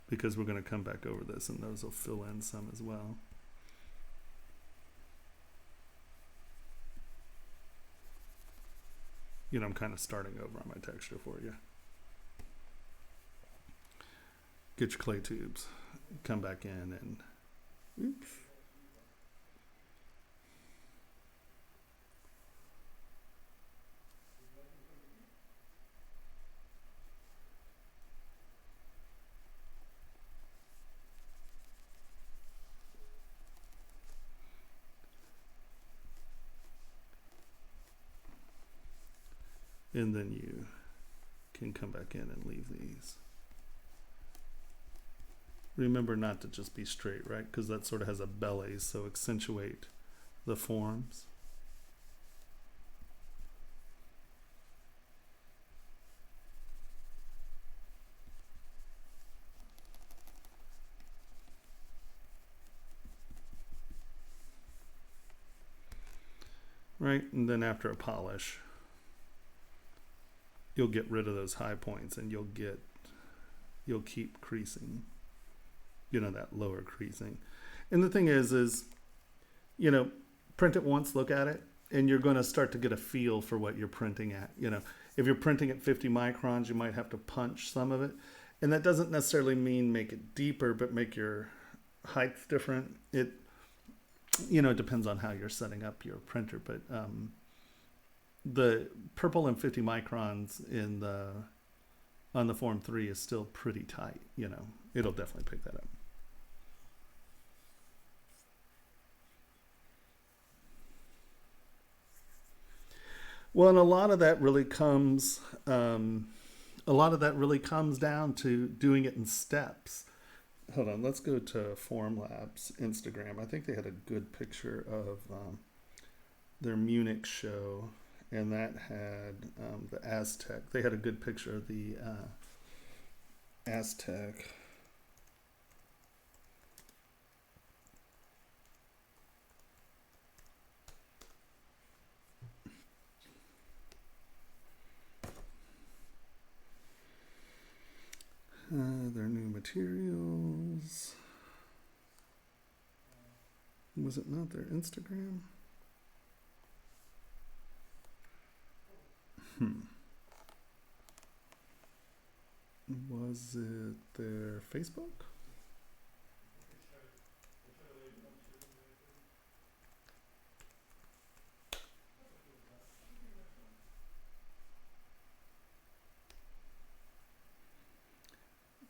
because we're going to come back over this and those will fill in some as well. You know, I'm kind of starting over on my texture for you. Get your clay tubes, come back in and oops. And then you can come back in and leave these. Remember not to just be straight, right? Because that sort of has a belly, so accentuate the forms. Right, and then after a polish, you'll get rid of those high points and you'll keep creasing, you know, that lower creasing. And the thing is, you know, print it once, look at it, and you're going to start to get a feel for what you're printing at. You know, if you're printing at 50 microns, you might have to punch some of it. And that doesn't necessarily mean make it deeper, but make your heights different. It, you know, it depends on how you're setting up your printer, but the purple and 50 microns on the Form 3 is still pretty tight. You know, it'll definitely pick that up. Well, and a lot of that really comes down to doing it in steps. Hold on, let's go to Formlabs Instagram. I think they had a good picture of their Munich show, and that had the Aztec. They had a good picture of the Aztec. materials. Was it not their Instagram? Was it their Facebook?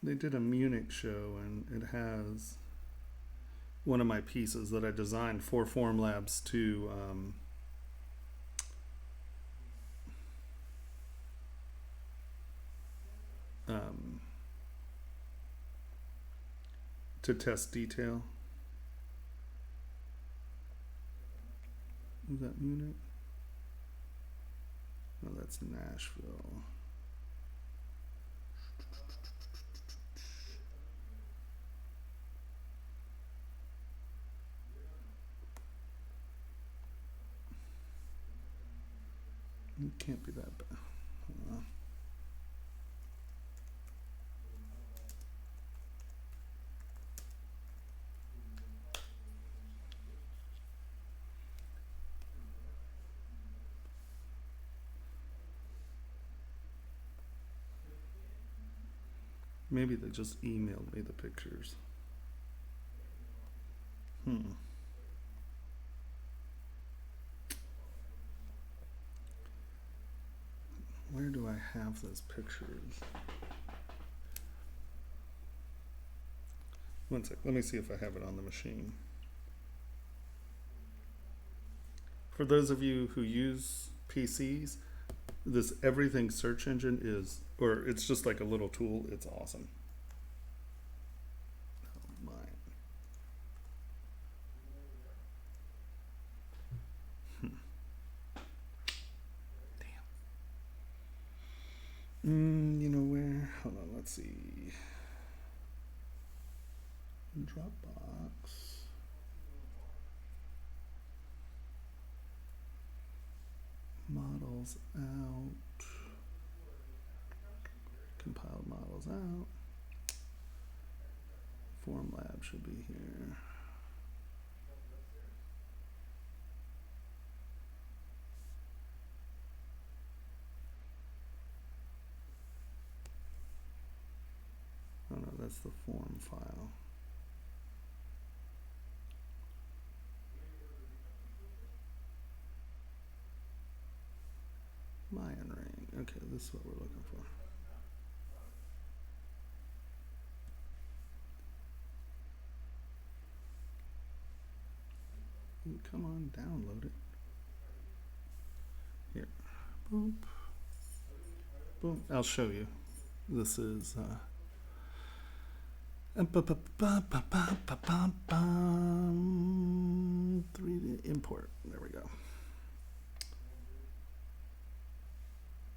They did a Munich show, and it has one of my pieces that I designed for Formlabs to test detail. Is that Munich? No, that's Nashville. It can't be that bad. Maybe they just emailed me the pictures. Where do I have those pictures? One sec, let me see if I have it on the machine. For those of you who use PCs, this everything search engine is, or it's just like a little tool, it's awesome. Oh my. You know where? Hold on, let's see. Dropbox. Models out. Compiled models out. Formlab should be here. Oh no, that's the form file. Mayan ring. Okay, this is what we're looking for. Come on, download it. Here. Boop. Boom. I'll show you. This is 3D import. There we go.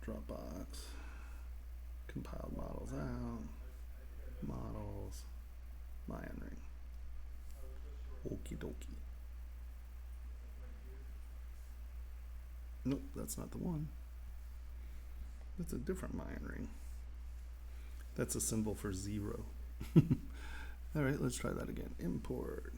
Dropbox. Compiled models out. Models. Mayan ring. Okie dokie. Nope, that's not the one. That's a different Mayan ring. That's a symbol for 0. All right, let's try that again. Import.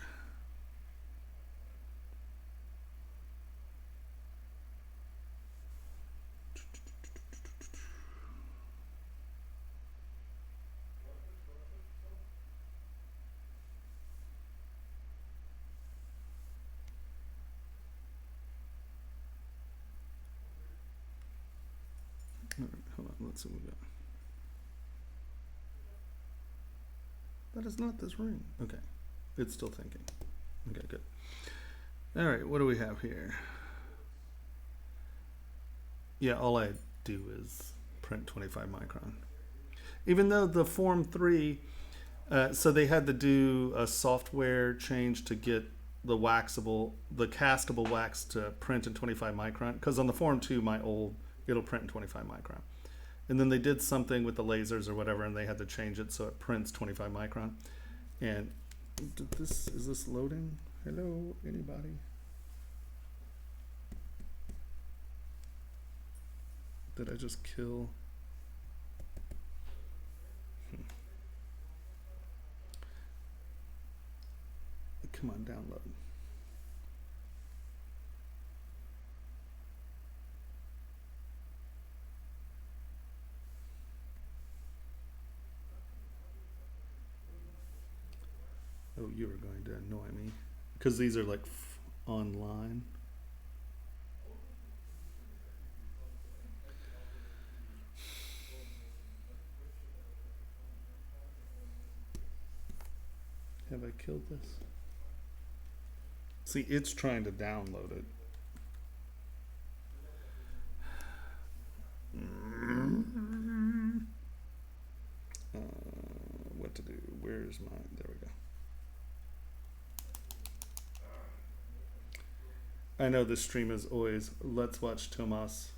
All right, hold on, let's see what we got. That is not this ring. Okay, it's still thinking. Okay, good. All right, what do we have here? Yeah, all I do is print 25 micron. Even though the Form 3, so they had to do a software change to get the castable wax to print in 25 micron. Because on the Form 2, my old, it'll print in 25 micron. And then they did something with the lasers or whatever, and they had to change it so it prints 25 micron. And is this loading? Hello, anybody? Did I just kill? Come on, download. Oh, you are going to annoy me. Because these are like online. Have I killed this? See, it's trying to download it. What to do? Where's my... There we go. I know this stream is always, let's watch Tomas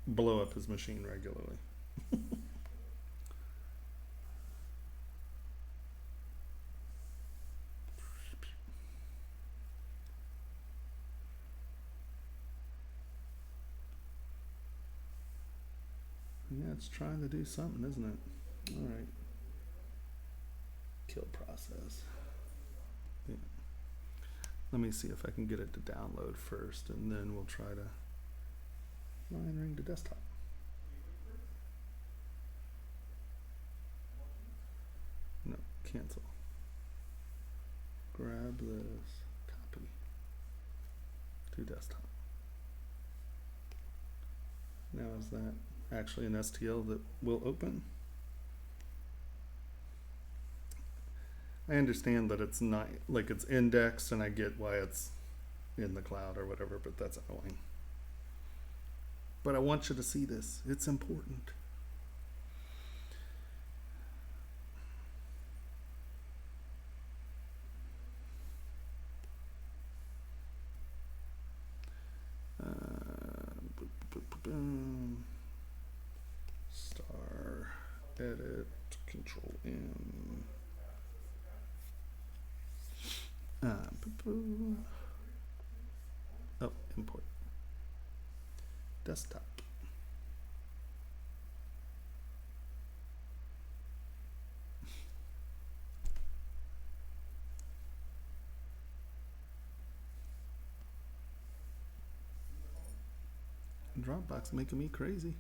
blow up his machine regularly. Yeah, it's trying to do something, isn't it? All right. Kill process. Yeah. Let me see if I can get it to download first, and then we'll try to line ring to desktop. No, cancel. Grab this, copy to desktop. Now is that actually an STL that will open? I understand that it's not, like it's indexed, and I get why it's in the cloud or whatever, but that's annoying. But I want you to see this. It's important. Star, edit, Control M. Oh, import. Desktop. Dropbox making me crazy.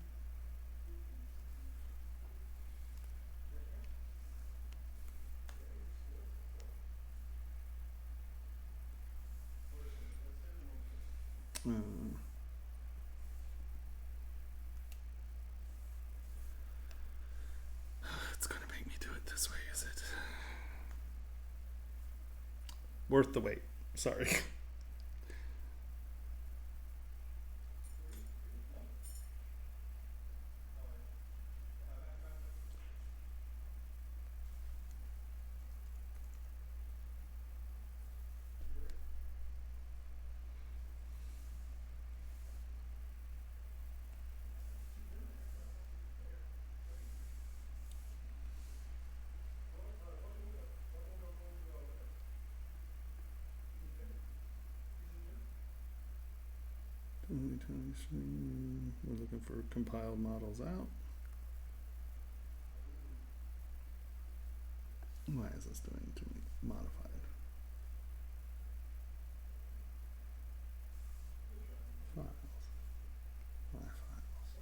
It's gonna make me do it this way, is it? Worth the wait. Sorry. We're looking for compiled models out. Why is this doing to me? Modified. Files. My files.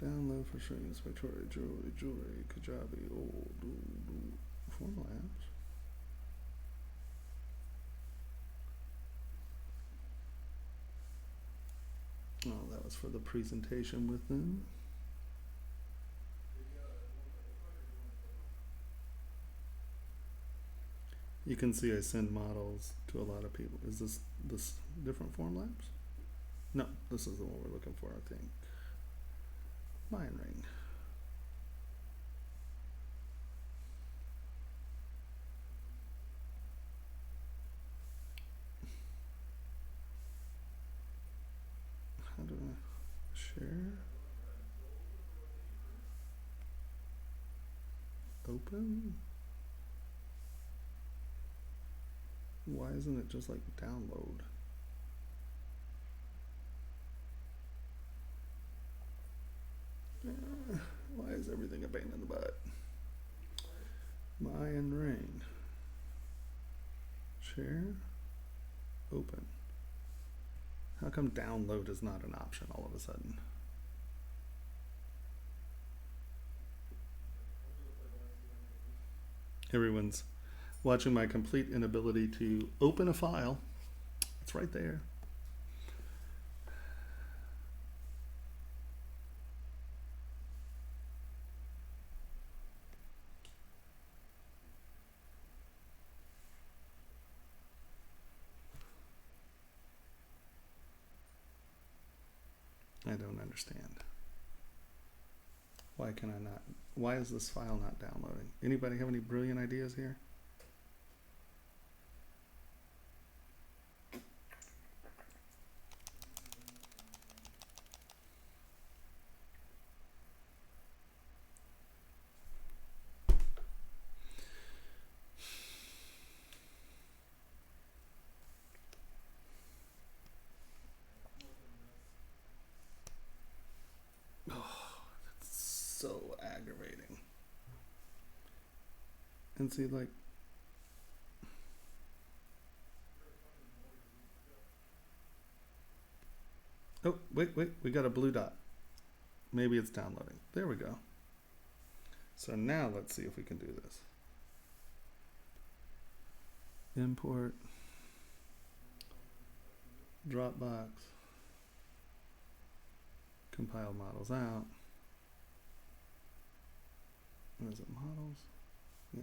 Download for shrinking spectral jewelry, Kajabi, Formlabs. Oh, that was for the presentation with them. You can see I send models to a lot of people. Is this different Formlabs? No, this is the one we're looking for, I think. Line ring. How do I share? Open? Why isn't it just like download? Why is everything a pain in the butt? Mayan ring. Share. Open. How come download is not an option all of a sudden? Everyone's watching my complete inability to open a file. It's right there. I don't understand. Why can I not? Why is this file not downloading? Anybody have any brilliant ideas here? So aggravating. And see, like, oh, wait, we got a blue dot. Maybe it's downloading. There we go. So now let's see if we can do this. Import, Dropbox, compile models out. What is it, models? Yeah.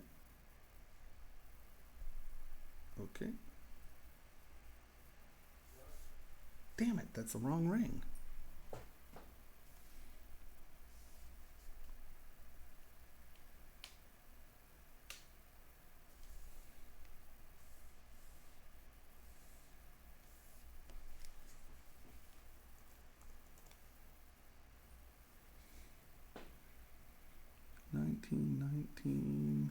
Okay. Damn it, that's the wrong ring. $19.19.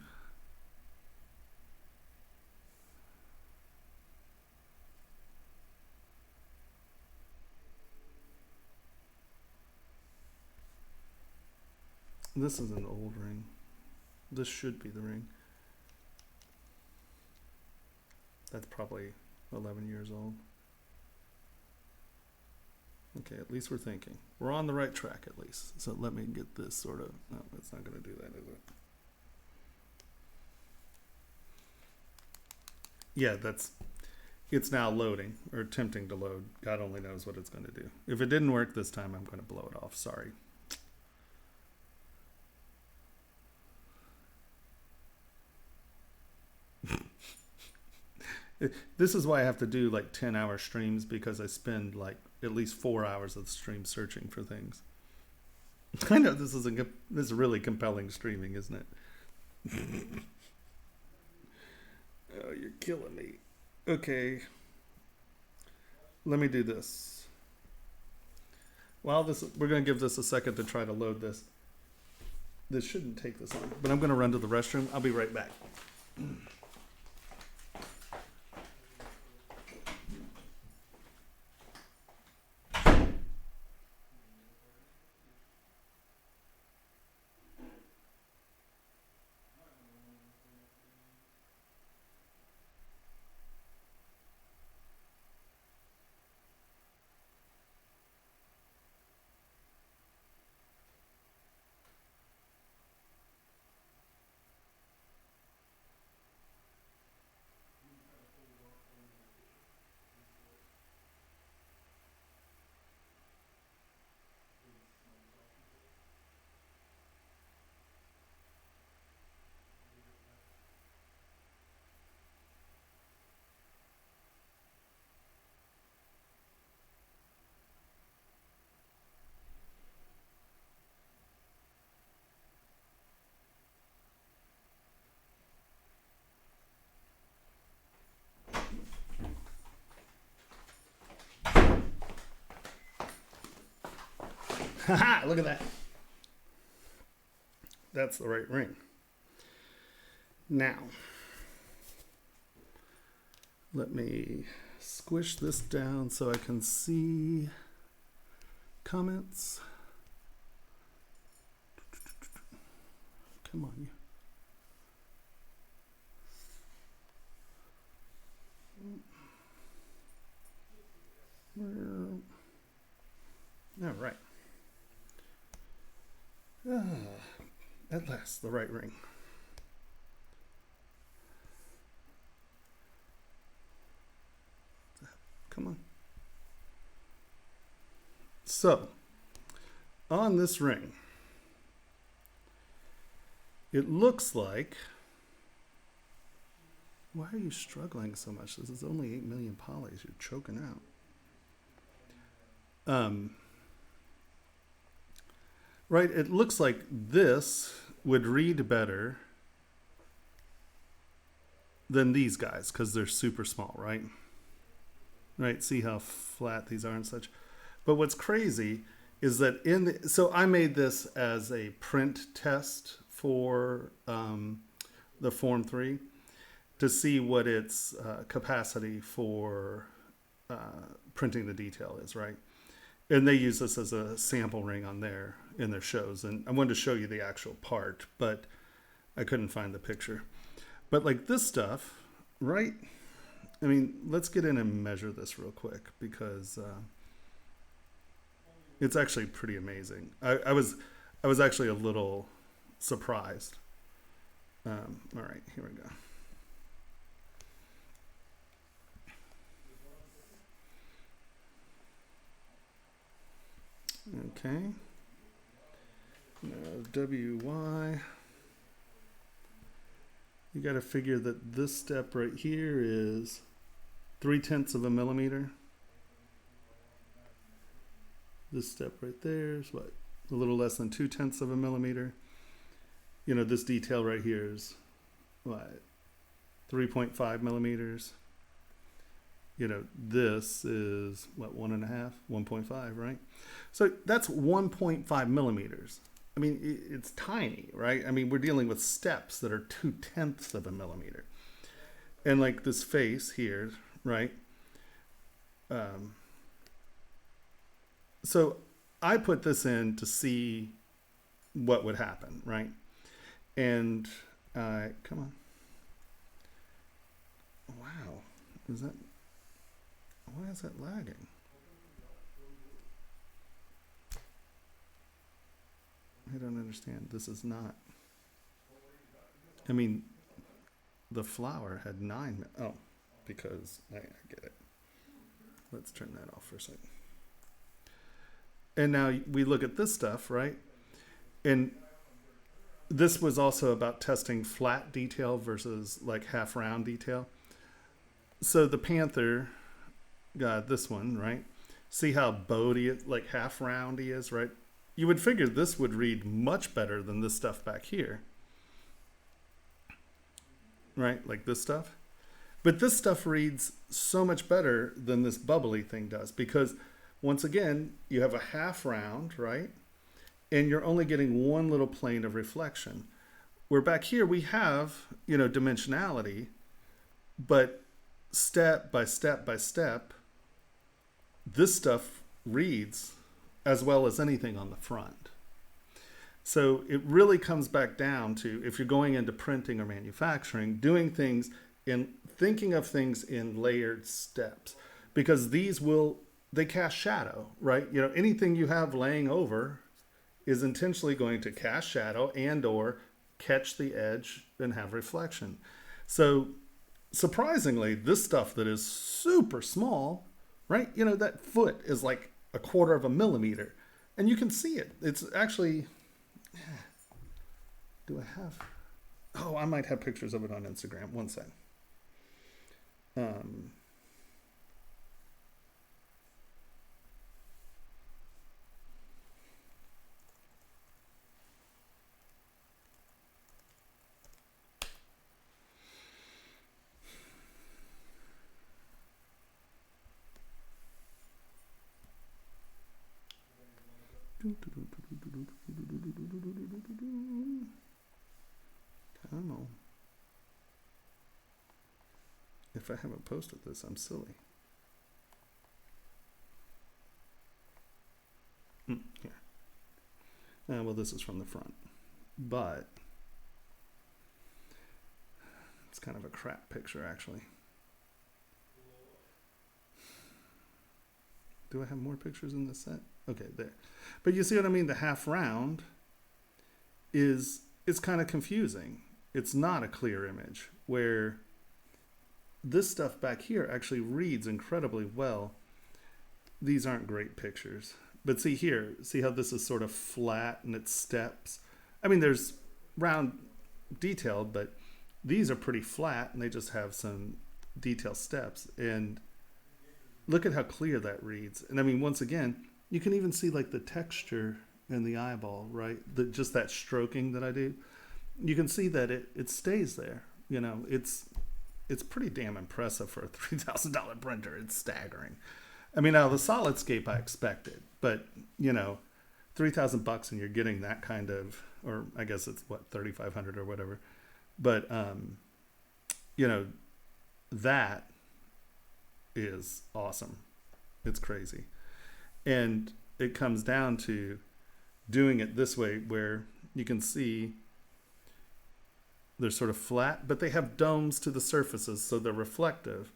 This is an old ring. This should be the ring. That's probably 11 years old. Okay, at least we're thinking. We're on the right track at least. So let me get this sort of, no, it's not going to do that, is it? Yeah, it's now loading or attempting to load. God only knows what it's going to do. If it didn't work this time, I'm going to blow it off. Sorry. This is why I have to do like 10-hour streams, because I spend like at least 4 hours of the stream searching for things. I know this is really compelling streaming, isn't it? Oh, you're killing me. Okay. Let me do this. While we're going to give this a second to try to load this. This shouldn't take this long, but I'm going to run to the restroom. I'll be right back. Haha, look at that. That's the right ring. Now, let me squish this down so I can see comments. Come on, you. All right. At last, the right ring. Come on. So, on this ring, it looks like, why are you struggling so much? This is only 8 million polys. You're choking out. Right, it looks like this would read better than these guys because they're super small, right? Right, see how flat these are and such. But what's crazy is that so I made this as a print test for the Form 3 to see what its capacity for printing the detail is, right? And they use this as a sample ring on in their shows. And I wanted to show you the actual part, but I couldn't find the picture. But like this stuff, right? I mean, let's get in and measure this real quick because it's actually pretty amazing. I was actually a little surprised. All right, here we go. Okay. Now WY. You got to figure that this step right here is 0.3 of a millimeter. This step right there is what? A little less than 0.2 of a millimeter. You know, this detail right here is what? 3.5 millimeters. You know, this is what, 1.5, 1.5, right? So that's 1.5 millimeters. I mean, it's tiny, right? I mean, we're dealing with steps that are 0.2 of a millimeter. And like this face here, right? So I put this in to see what would happen, right? And come on. Wow, why is that lagging? I don't understand. This is not. I mean, the flower had 9. Oh, because I get it. Let's turn that off for a second. And now we look at this stuff, right? And this was also about testing flat detail versus like half round detail. So the Panther got this one, right? See how bowedy, like half round he is, right? You would figure this would read much better than this stuff back here. Right? Like this stuff. But this stuff reads so much better than this bubbly thing does because once again, you have a half round, right? And you're only getting one little plane of reflection. Where back here we have, you know, dimensionality, but step by step by step, this stuff reads as well as anything on the front. So it really comes back down to, if you're going into printing or manufacturing, doing things in, thinking of things in layered steps, because they cast shadow, right? You know, anything you have laying over is intentionally going to cast shadow and or catch the edge and have reflection. So surprisingly, this stuff that is super small, right? You know, that foot is like 1/4 of a millimeter and you can see it. It's actually, do I have, oh, I might have pictures of it on Instagram. One second. Come on. If I haven't posted this, I'm silly. Here. Well, this is from the front, but it's kind of a crap picture, actually. Do I have more pictures in this set? Okay, there. But you see what I mean? The half round is kind of confusing. It's not a clear image, where this stuff back here actually reads incredibly well. These aren't great pictures. But see here, see how this is sort of flat and it steps? I mean, there's round detailed, but these are pretty flat and they just have some detail steps. And look at how clear that reads. And I mean, once again, you can even see like the texture in the eyeball, right? Just that stroking that I do. You can see that it stays there. You know, it's pretty damn impressive for a $3,000 printer. It's staggering. I mean, now the SolidScape I expected, but you know, $3,000 and you're getting that kind of, or I guess it's what, 3,500 or whatever. But you know, that is awesome. It's crazy. And it comes down to doing it this way, where you can see they're sort of flat, but they have domes to the surfaces, so they're reflective,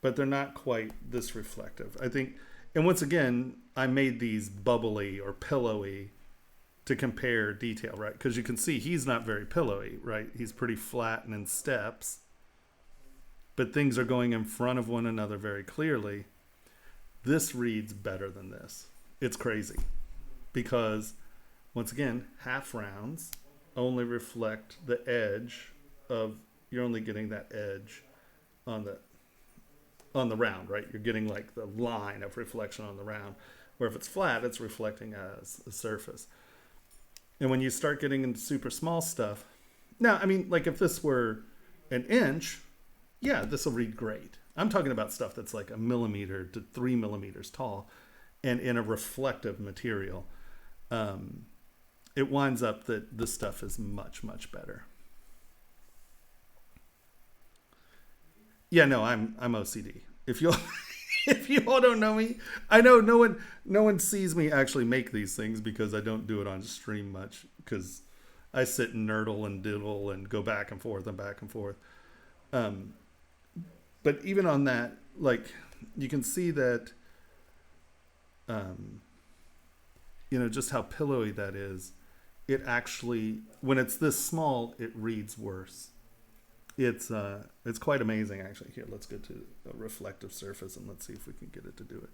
but they're not quite this reflective, I think. And once again, I made these bubbly or pillowy to compare detail, right? Because you can see he's not very pillowy, right? He's pretty flat and in steps, but things are going in front of one another very clearly. This reads better than this. It's crazy because, once again, half rounds only reflect the edge of, you're only getting that edge on the round, right? You're getting like the line of reflection on the round, where if it's flat, it's reflecting as a surface. And when you start getting into super small stuff, now, I mean, like if this were an inch, yeah, this will read great. I'm talking about stuff that's like 1 millimeter to 3 millimeters tall and in a reflective material. It winds up that this stuff is much, much better. Yeah, no, I'm OCD. If you if you all don't know me, I know no one sees me actually make these things because I don't do it on stream much, because I sit and nerdle and diddle and go back and forth and back and forth. But even on that, like, you can see that, you know, just how pillowy that is. It actually, when it's this small, it reads worse. It's quite amazing, actually. Here, let's go to a reflective surface and let's see if we can get it to do it.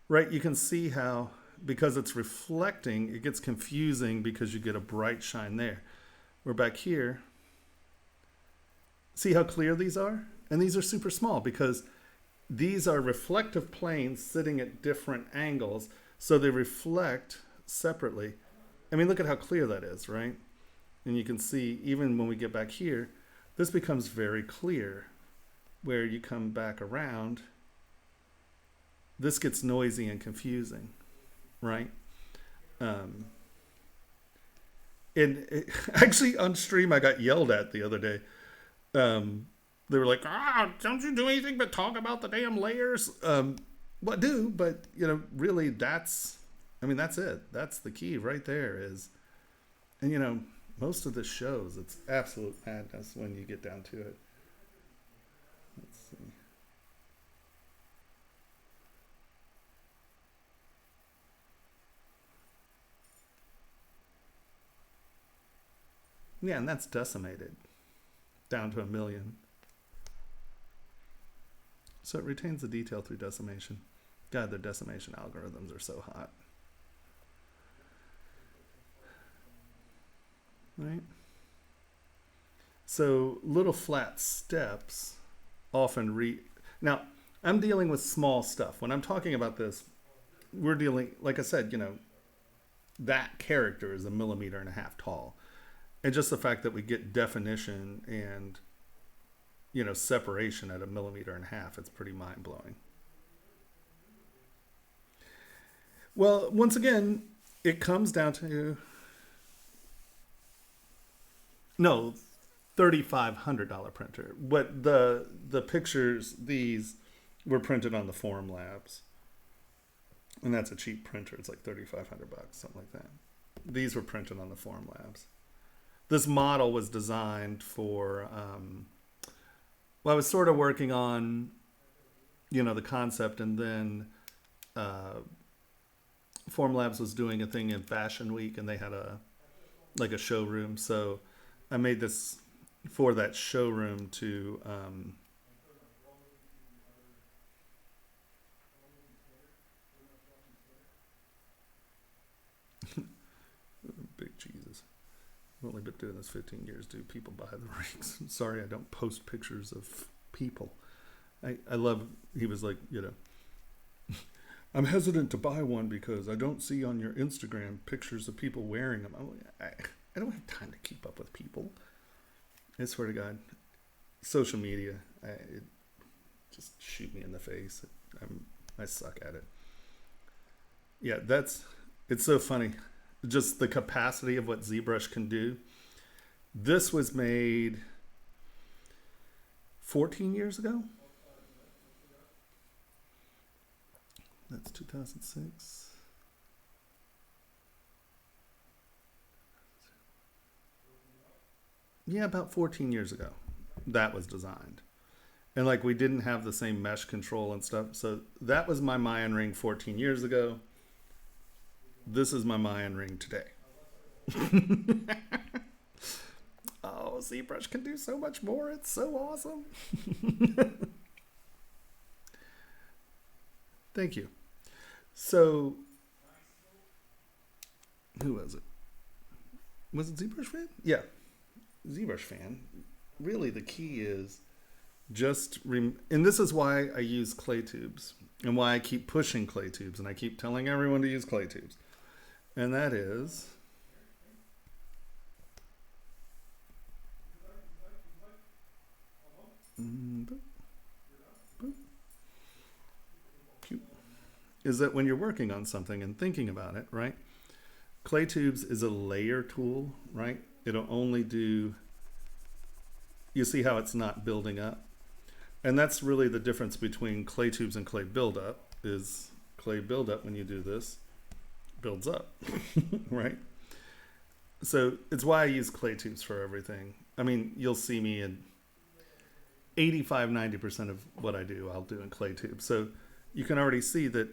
Right, you can see how, because it's reflecting, it gets confusing because you get a bright shine there. We're back here. See how clear these are? And these are super small because these are reflective planes sitting at different angles, so they reflect separately. I mean, look at how clear that is, right? And you can see, even when we get back here, this becomes very clear. Where you come back around, this gets noisy and confusing, right? And actually on stream, I got yelled at the other day. They were like, don't you do anything but talk about the damn layers? Well, I do, but, you know, really that's it. That's the key right there is, and, you know, most of this shows, it's absolute madness when you get down to it. Let's see. Yeah, and that's decimated down to 1 million. So it retains the detail through decimation. God, their decimation algorithms are so hot. Right? So little flat steps often now, I'm dealing with small stuff. When I'm talking about this, we're dealing, like I said, you know, that character is 1.5 millimeters tall. And just the fact that we get definition and, you know, separation at 1.5 millimeters, it's pretty mind-blowing. Well, once again, it comes down to, no, $3,500 printer. But the pictures, these were printed on the Forum Labs. And that's a cheap printer. It's like $3,500, something like that. These were printed on the Forum Labs. This model was designed for, well, I was sort of working on, you know, the concept, and then Formlabs was doing a thing in Fashion Week, and they had a showroom. So I made this for that showroom to big Jesus. I've only been doing this 15 years. Do people buy the rings? Sorry, I don't post pictures of people. I love, he was like, I'm hesitant to buy one because I don't see on your Instagram pictures of people wearing them. I don't have time to keep up with people. I swear to God, social media, it just shoot me in the face. I suck at it. Yeah, it's so funny. Just the capacity of what ZBrush can do. This was made 14 years ago. That's 2006. Yeah, about 14 years ago. That was designed. And like we didn't have the same mesh control and stuff. So that was my Mayan ring 14 years ago. This is my Mayan ring today. Oh, ZBrush can do so much more. It's so awesome. Thank you. So, who was it? Was it ZBrush fan? Yeah, ZBrush fan. Really, the key is just, and this is why I use clay tubes and why I keep pushing clay tubes and I keep telling everyone to use clay tubes. And that is, is that when you're working on something and thinking about it, right? Clay tubes is a layer tool, right? It'll only do, you see how it's not building up? And that's really the difference between clay tubes and clay buildup, is clay buildup, when you do this, builds up, right? So it's why I use clay tubes for everything. I mean, you'll see me in 85-90% of what I do, I'll do in clay tubes. So you can already see that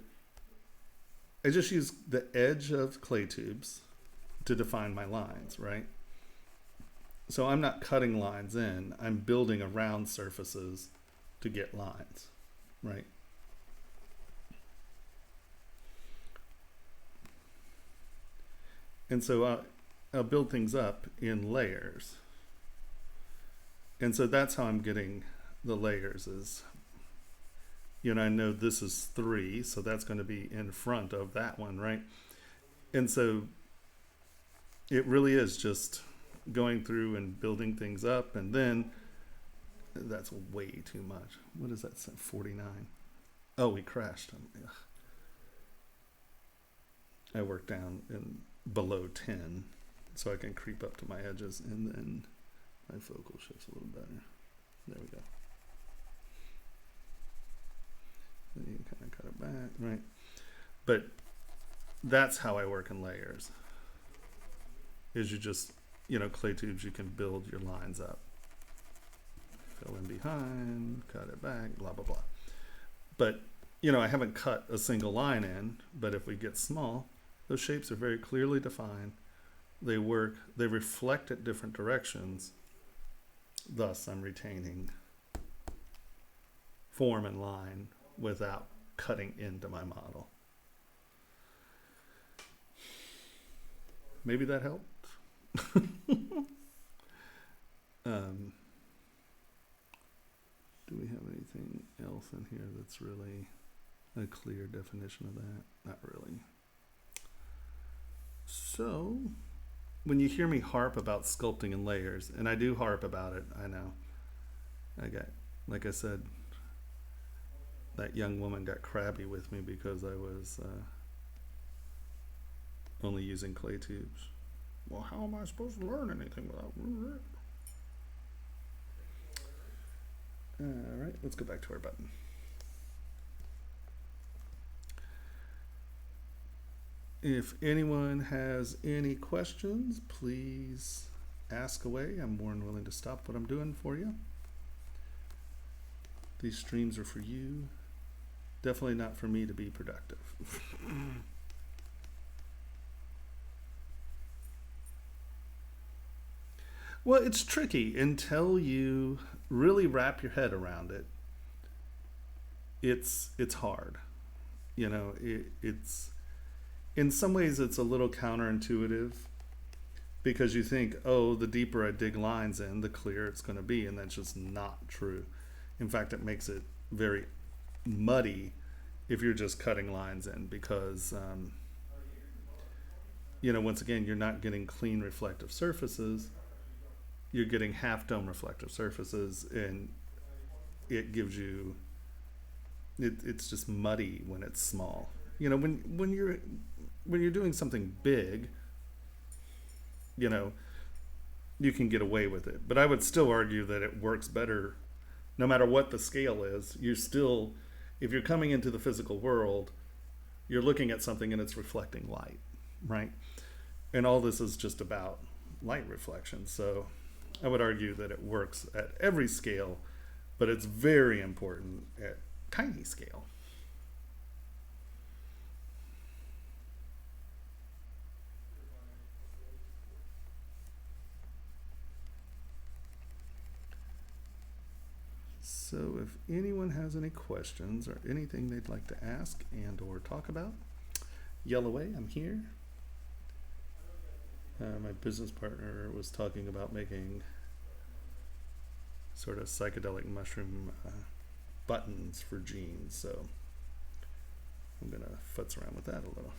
I just use the edge of clay tubes to define my lines, right? So I'm not cutting lines in, I'm building around surfaces to get lines, right? And so I'll build things up in layers. And so that's how I'm getting the layers is, I know this is 3, so that's going to be in front of that one, right? And so it really is just going through and building things up, and then that's way too much. What is that? 49. Oh, we crashed. I work down in below 10 so I can creep up to my edges, and then my focal shifts a little better. There we go. Then you kind of cut it back, right? But that's how I work in layers. Is you just, clay tubes, you can build your lines up. Fill in behind, cut it back, blah, blah, blah. But, I haven't cut a single line in, but if we get small, those shapes are very clearly defined. They work, they reflect at different directions. Thus, I'm retaining form and line without cutting into my model. Maybe that helped. Do we have anything else in here that's really a clear definition of that? Not really. So, when you hear me harp about sculpting and layers, and I do harp about it, I know. Like I said, that young woman got crabby with me because I was only using clay tubes. Well, how am I supposed to learn anything without... Alright, let's go back to our button. If anyone has any questions, please ask away. I'm more than willing to stop what I'm doing for you. These streams are for you. Definitely not for me to be productive. Well, it's tricky until you really wrap your head around it. It's hard. You know, it's in some ways it's a little counterintuitive because you think, oh, the deeper I dig lines in, the clearer it's going to be, and that's just not true. In fact, it makes it very muddy if you're just cutting lines in because, you know, once again, you're not getting clean reflective surfaces. You're getting half dome reflective surfaces, and it gives you, it's just muddy when it's small. You know, when you're doing something big, you know, you can get away with it. But I would still argue that it works better no matter what the scale is. You're still, if you're coming into the physical world, you're looking at something and it's reflecting light, right? And all this is just about light reflection. So I would argue that it works at every scale, but it's very important at tiny scale. So if anyone has any questions or anything they'd like to ask and or talk about, yell away, I'm here. My business partner was talking about making sort of psychedelic mushroom buttons for jeans, so I'm gonna futz around with that a little.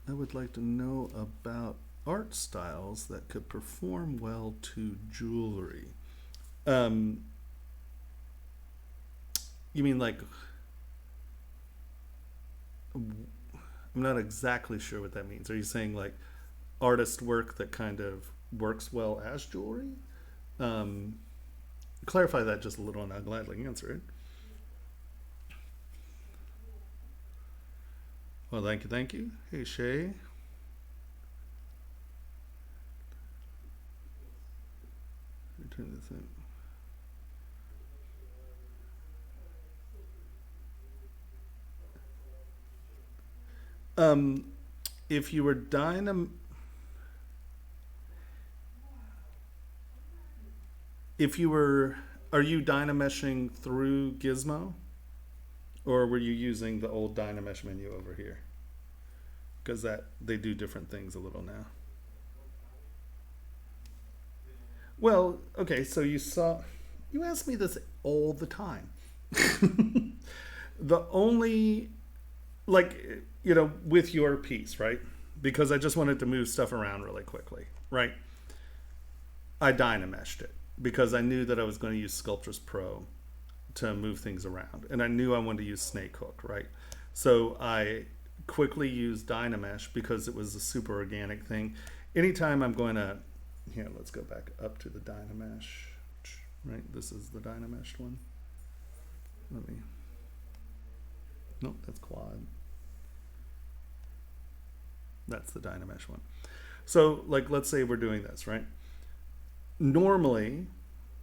I would like to know about art styles that could perform well to jewelry. You mean like, I'm not exactly sure what that means. Are you saying like artist work that kind of works well as jewelry? Clarify that just a little and I'll gladly answer it. Well, thank you, thank you. Hey, Shay. Turn this in. If you were are you Dynameshing through Gizmo? Or were you using the old Dynamesh menu over here? Because they do different things a little now. Well, okay, so you ask me this all the time. The only, like, you know, with your piece, right? Because I just wanted to move stuff around really quickly, right? I Dynameshed it because I knew that I was going to use Sculptress Pro to move things around, and I knew I wanted to use snake hook, right? So I quickly used Dynamesh because it was a super organic thing. Anytime I'm going to, here, let's go back up to the Dynamesh, right? This is the Dynameshed one. Nope, that's quad. That's the Dynamesh one. So like, let's say we're doing this, right? Normally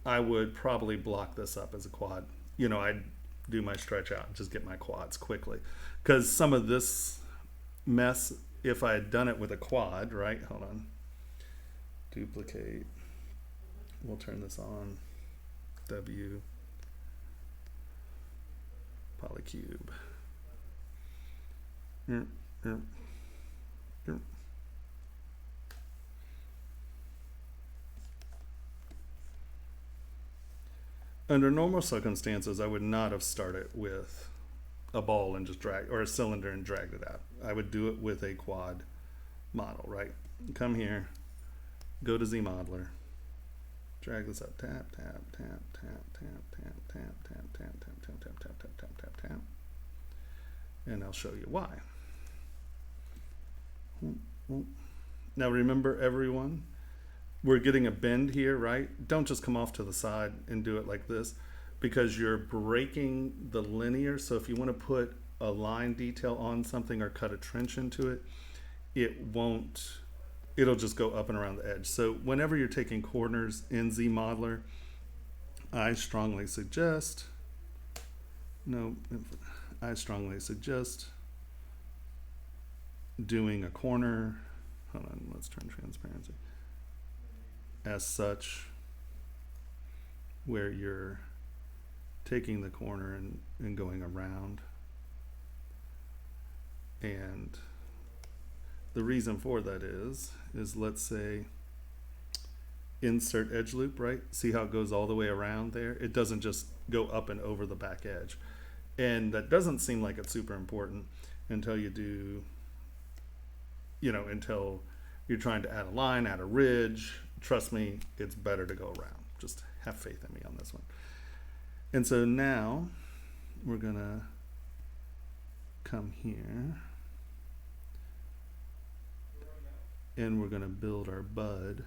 I would probably block this up as a quad. You know, I'd do my stretch out and just get my quads quickly. Because some of this mess, if I had done it with a quad, right? Hold on. Duplicate. We'll turn this on. W. Polycube. Under normal circumstances, I would not have started with a ball and just or a cylinder and dragged it out. I would do it with a quad model, right? Come here, go to ZModeler, drag this up, tap, tap, tap, tap, tap, tap, tap, tap, tap, tap, tap, tap, tap, tap, tap, tap, tap, and I'll show you why. Now remember, everyone, we're getting a bend here, right? Don't just come off to the side and do it like this because you're breaking the linear. So if you want to put a line detail on something or cut a trench into it, it won't it'll just go up and around the edge. So whenever you're taking corners in ZModeler, I strongly suggest, doing a corner, hold on, let's turn transparency, as such, where you're taking the corner and going around. And the reason for that is let's say insert edge loop, right? See how it goes all the way around there? It doesn't just go up and over the back edge. And that doesn't seem like it's super important until you do, until you're trying to add a line, add a ridge. Trust me, it's better to go around. Just have faith in me on this one. And so now we're gonna come here and we're gonna build our bud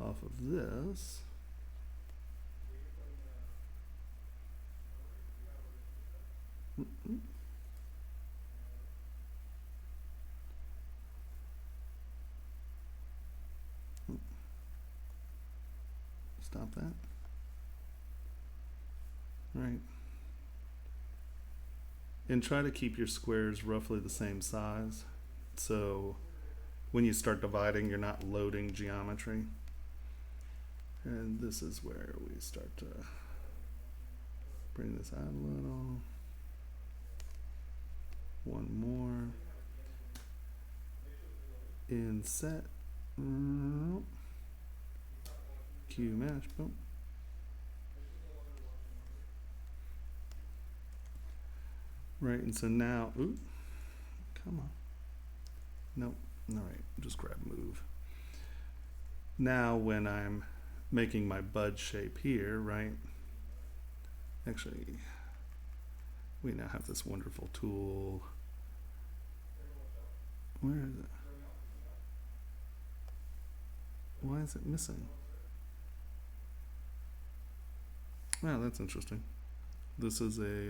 off of this. Stop that. Right. And try to keep your squares roughly the same size. So when you start dividing, you're not loading geometry. And this is where we start to bring this out a little. One more. Inset. Q mesh. Boom. Right, and so now, ooh, come on. Nope. All right, just grab move. Now when I'm making my bud shape here, right? Actually, we now have this wonderful tool. Where is it? Why is it missing? Wow, that's interesting. This is a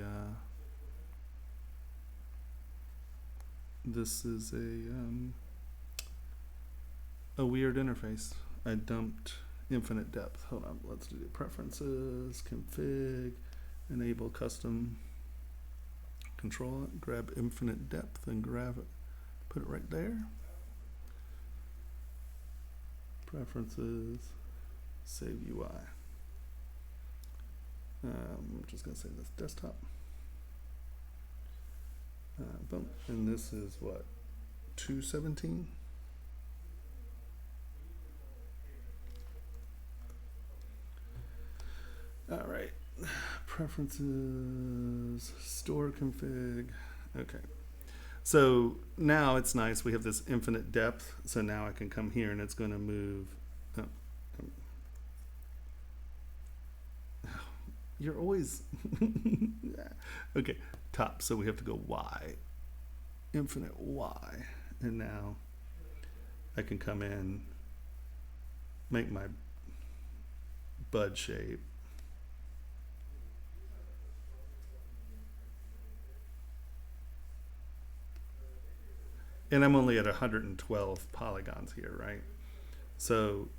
weird interface. I dumped infinite depth. Hold on, let's do preferences, config, enable custom, control it, grab infinite depth and grab it, put it right there. Preferences, save UI. I'm just gonna say this desktop. Boom, and this is what, 217? All right, preferences, store config. Okay, so now it's nice. We have this infinite depth. So now I can come here and it's going to move. Oh, you're always okay. Top. So we have to go Y, infinite Y, and now I can come in, make my bud shape. And I'm only at 112 polygons here, right? So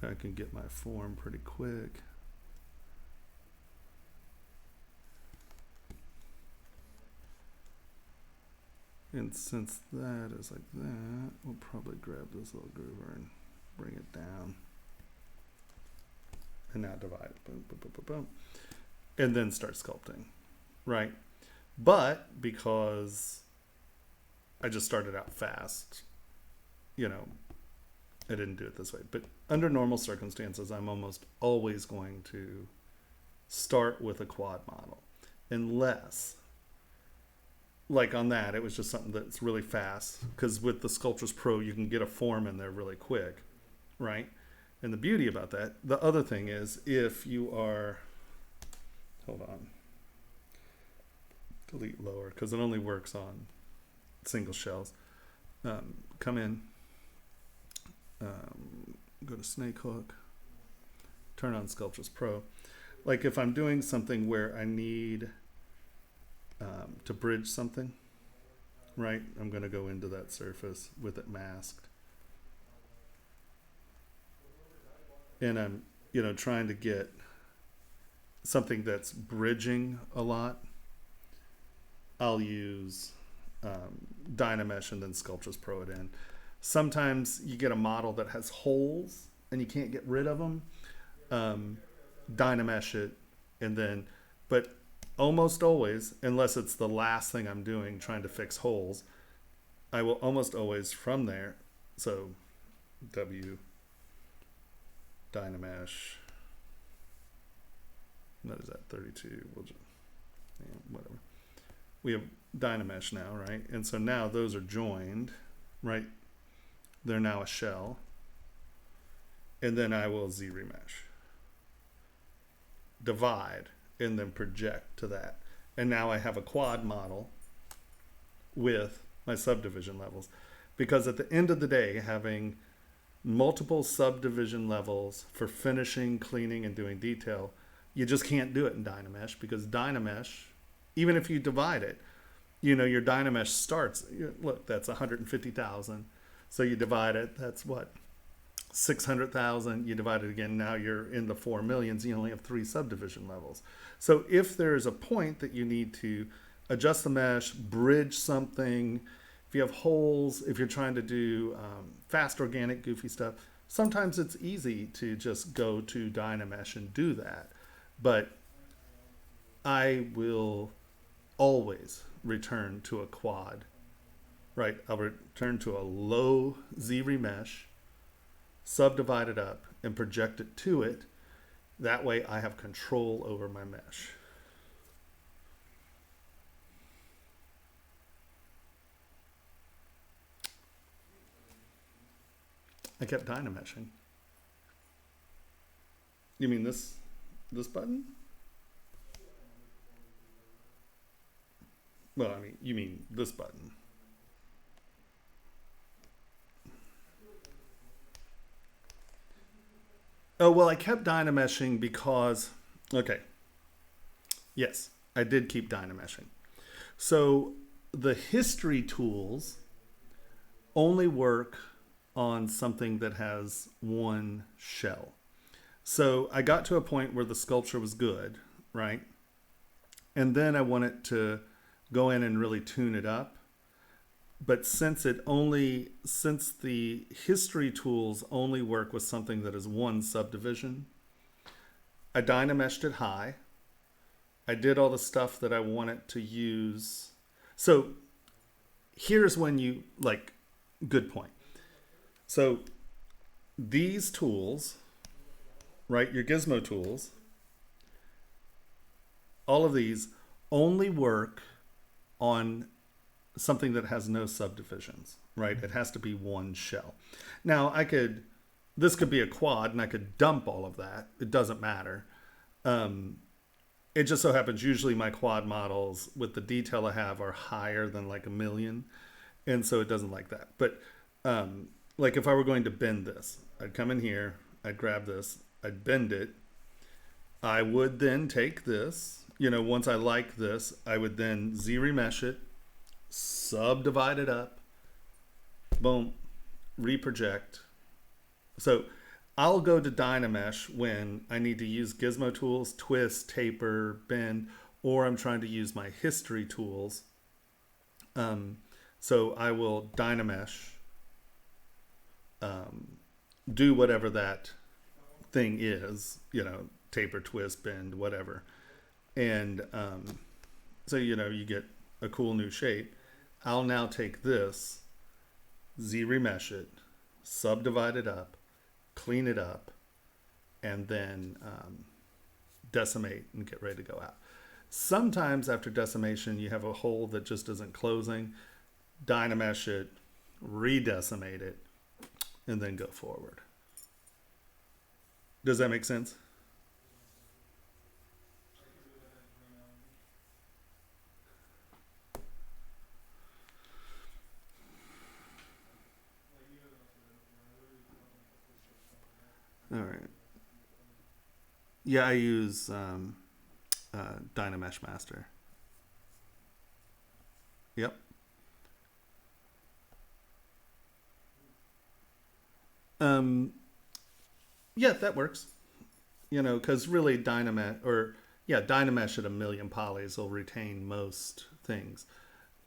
I can get my form pretty quick. And since that is like that, we'll probably grab this little groover and bring it down. And now divide it. Boom, boom, boom, boom, boom. And then start sculpting, right? But because I just started out fast, I didn't do it this way. But under normal circumstances, I'm almost always going to start with a quad model. Unless, like on that, it was just something that's really fast. Because with the Sculptris Pro, you can get a form in there really quick, right? And the beauty about that, the other thing is, if you are... Hold on. Delete lower, because it only works on single shells. Come in. Go to snake hook. Turn on Sculptris Pro. Like if I'm doing something where I need to bridge something, right? I'm going to go into that surface with it masked. And I'm, trying to get something that's bridging a lot. I'll use Dynamesh and then Sculptris Pro it in. Sometimes you get a model that has holes and you can't get rid of them. Dynamesh it, and then, but almost always, unless it's the last thing I'm doing, trying to fix holes, I will almost always from there. So W Dynamesh. What is that? 32. We'll just, whatever. We have Dynamesh now, right? And so now those are joined, right? They're now a shell. And then I will ZRemesh. Divide and then project to that. And now I have a quad model with my subdivision levels. Because at the end of the day, having multiple subdivision levels for finishing, cleaning, and doing detail, you just can't do it in Dynamesh, because Dynamesh, even if you divide it, your Dynamesh starts, look, that's 150,000. So you divide it, that's what? 600,000. You divide it again, now you're in the 4 millions. You only have 3 subdivision levels. So if there's a point that you need to adjust the mesh, bridge something, if you have holes, if you're trying to do fast, organic, goofy stuff, sometimes it's easy to just go to Dynamesh and do that. But I will always return to a quad, right? I'll return to a low ZRemesh, subdivide it up, and project it to it. That way I have control over my mesh. I kept Dynameshing. You mean this button? Well, I mean, you mean this button. Oh, well, I kept Dynameshing because, okay, yes, I did keep Dynameshing. So the history tools only work on something that has one shell. So I got to a point where the sculpture was good, right? And then I wanted to go in and really tune it up. But since the history tools only work with something that is one subdivision, I Dynameshed it high. I did all the stuff that I wanted to use. So here's when you, good point. So these tools, right, your gizmo tools, all of these only work on something that has no subdivisions, right? It has to be one shell. Now this could be a quad and I could dump all of that. It doesn't matter. It just so happens usually my quad models with the detail I have are higher than like 1 million. And so it doesn't like that. But like if I were going to bend this, I'd come in here, I'd grab this, I'd bend it. I would then take this, once I like this, I would then ZRemesh it, subdivide it up, boom, reproject. So I'll go to Dynamesh when I need to use gizmo tools, twist, taper, bend, or I'm trying to use my history tools. So I will Dynamesh, do whatever that thing is, taper, twist, bend, whatever. And so, you get a cool new shape. I'll now take this, ZRemesh it, subdivide it up, clean it up, and then decimate and get ready to go out. Sometimes after decimation, you have a hole that just isn't closing. Dynamesh it, redecimate it, and then go forward. Does that make sense? All right. Yeah, I use Dynamesh Master. Yep. Yeah, that works. You know, because really Dynamesh at a million polys will retain most things.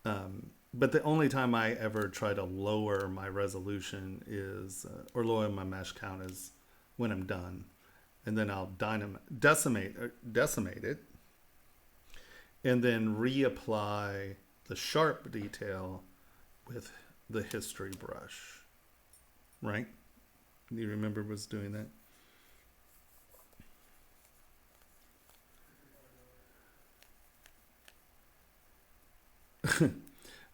But the only time I ever try to lower my resolution is, or lower my mesh count is when I'm done. And then I'll decimate it, and then reapply the sharp detail with the history brush. Right? Do you remember was doing that?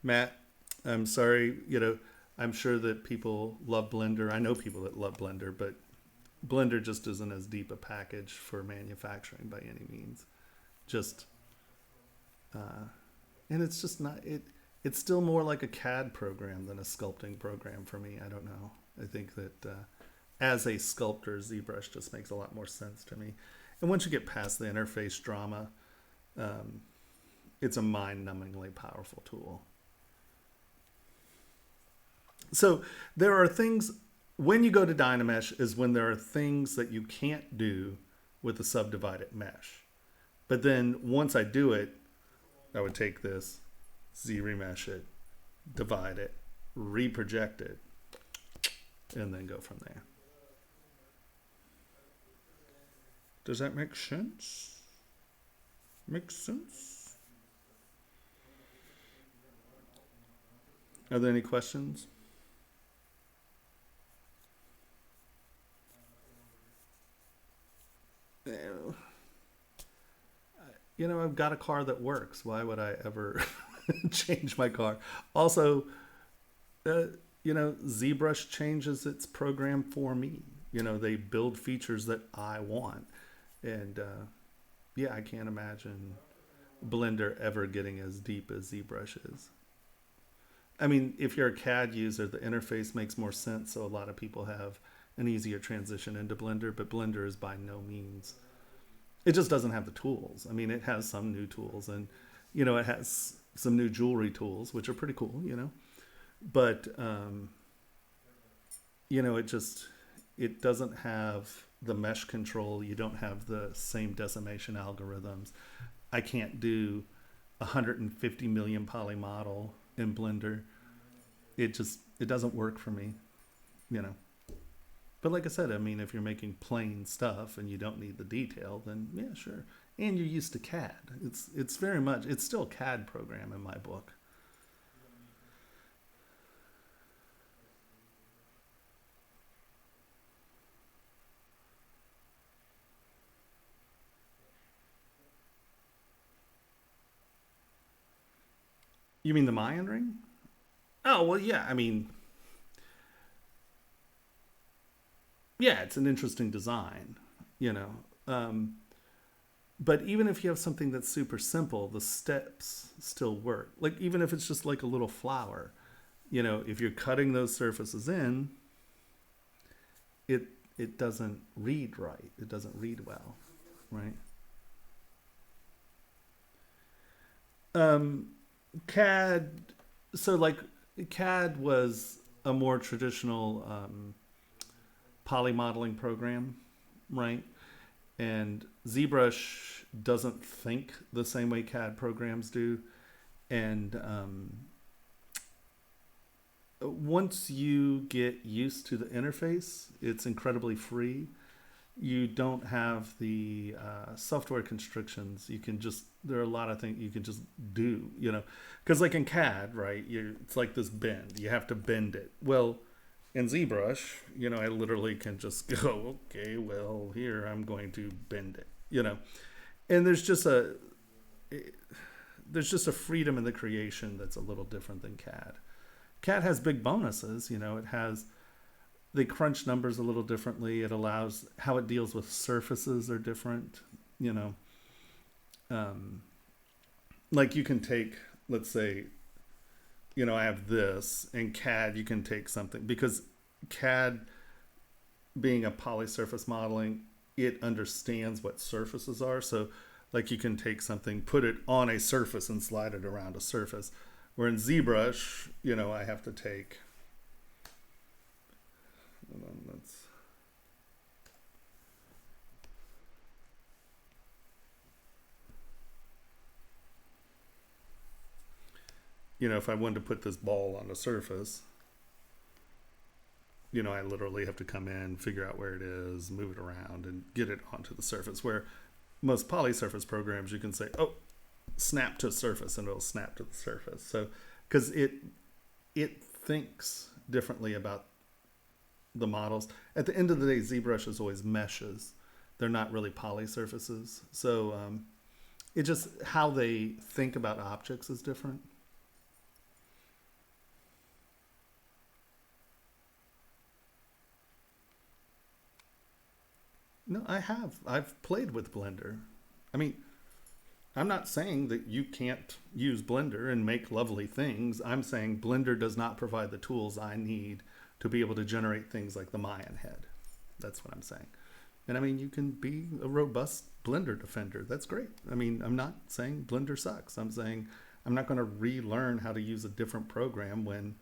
Matt, I'm sorry, I'm sure that people love Blender. I know people that love Blender, but Blender just isn't as deep a package for manufacturing by any means. Just, and it's just not, it's still more like a CAD program than a sculpting program for me. I don't know. I think that as a sculptor, ZBrush just makes a lot more sense to me. And once you get past the interface drama, it's a mind-numbingly powerful tool. So there are things, when you go to Dynamesh is when there are things that you can't do with a subdivided mesh. But then once I do it, I would take this, Z-remesh it, divide it, reproject it, and then go from there. Does that make sense? Makes sense? Are there any questions? I've got a car that works. Why would I ever change my car? Also, ZBrush changes its program for me. They build features that I want. And I can't imagine Blender ever getting as deep as ZBrush is. I mean, if you're a CAD user, the interface makes more sense, so a lot of people have an easier transition into Blender, but Blender is by no means, it just doesn't have the tools. I mean, it has some new tools, and it has some new jewelry tools, which are pretty cool, but it doesn't have the mesh control. You don't have the same decimation algorithms. I can't do 150 million poly model in Blender. It doesn't work for me, But like I said, I mean, if you're making plain stuff and you don't need the detail, then yeah, sure. And you're used to CAD. It's very much, it's still a CAD program in my book. You mean the Mayan ring? Oh, well, yeah, I mean, yeah, it's an interesting design, but even if you have something that's super simple, the steps still work. Like, even if it's just like a little flower, if you're cutting those surfaces in, it doesn't read right. It doesn't read well, right? CAD, so like CAD was a more traditional poly modeling program, right? And ZBrush doesn't think the same way CAD programs do. And once you get used to the interface, it's incredibly free. You don't have the software constrictions. There are a lot of things you can just do, because like in CAD, right, it's like this bend. You have to bend it. Well, in ZBrush, I literally can just go, okay, well, here I'm going to bend it, and there's just a freedom in the creation that's a little different than CAD. CAD has big bonuses, they crunch numbers a little differently. It allows, how it deals with surfaces are different, like you can take, let's say, I have this, in CAD you can take something, because CAD, being a polysurface modeling, it understands what surfaces are. So like you can take something, put it on a surface and slide it around a surface. Where in ZBrush, you know, I have to take, hold on, let's, you know, if I wanted to put this ball on the surface, you know, I literally have to come in, figure out where it is, move it around, and get it onto the surface. Where most polysurface programs, you can say, oh, snap to surface, and it'll snap to the surface. So, because it thinks differently about the models. At the end of the day, ZBrush is always meshes. They're not really poly surfaces. So it just, how they think about objects is different. No, I've played with Blender. I mean, I'm not saying that you can't use Blender and make lovely things. I'm saying Blender does not provide the tools I need to be able to generate things like the Mayan head. That's what I'm saying. And I mean, you can be a robust Blender defender. That's great. I mean, I'm not saying Blender sucks. I'm saying I'm not going to relearn how to use a different program when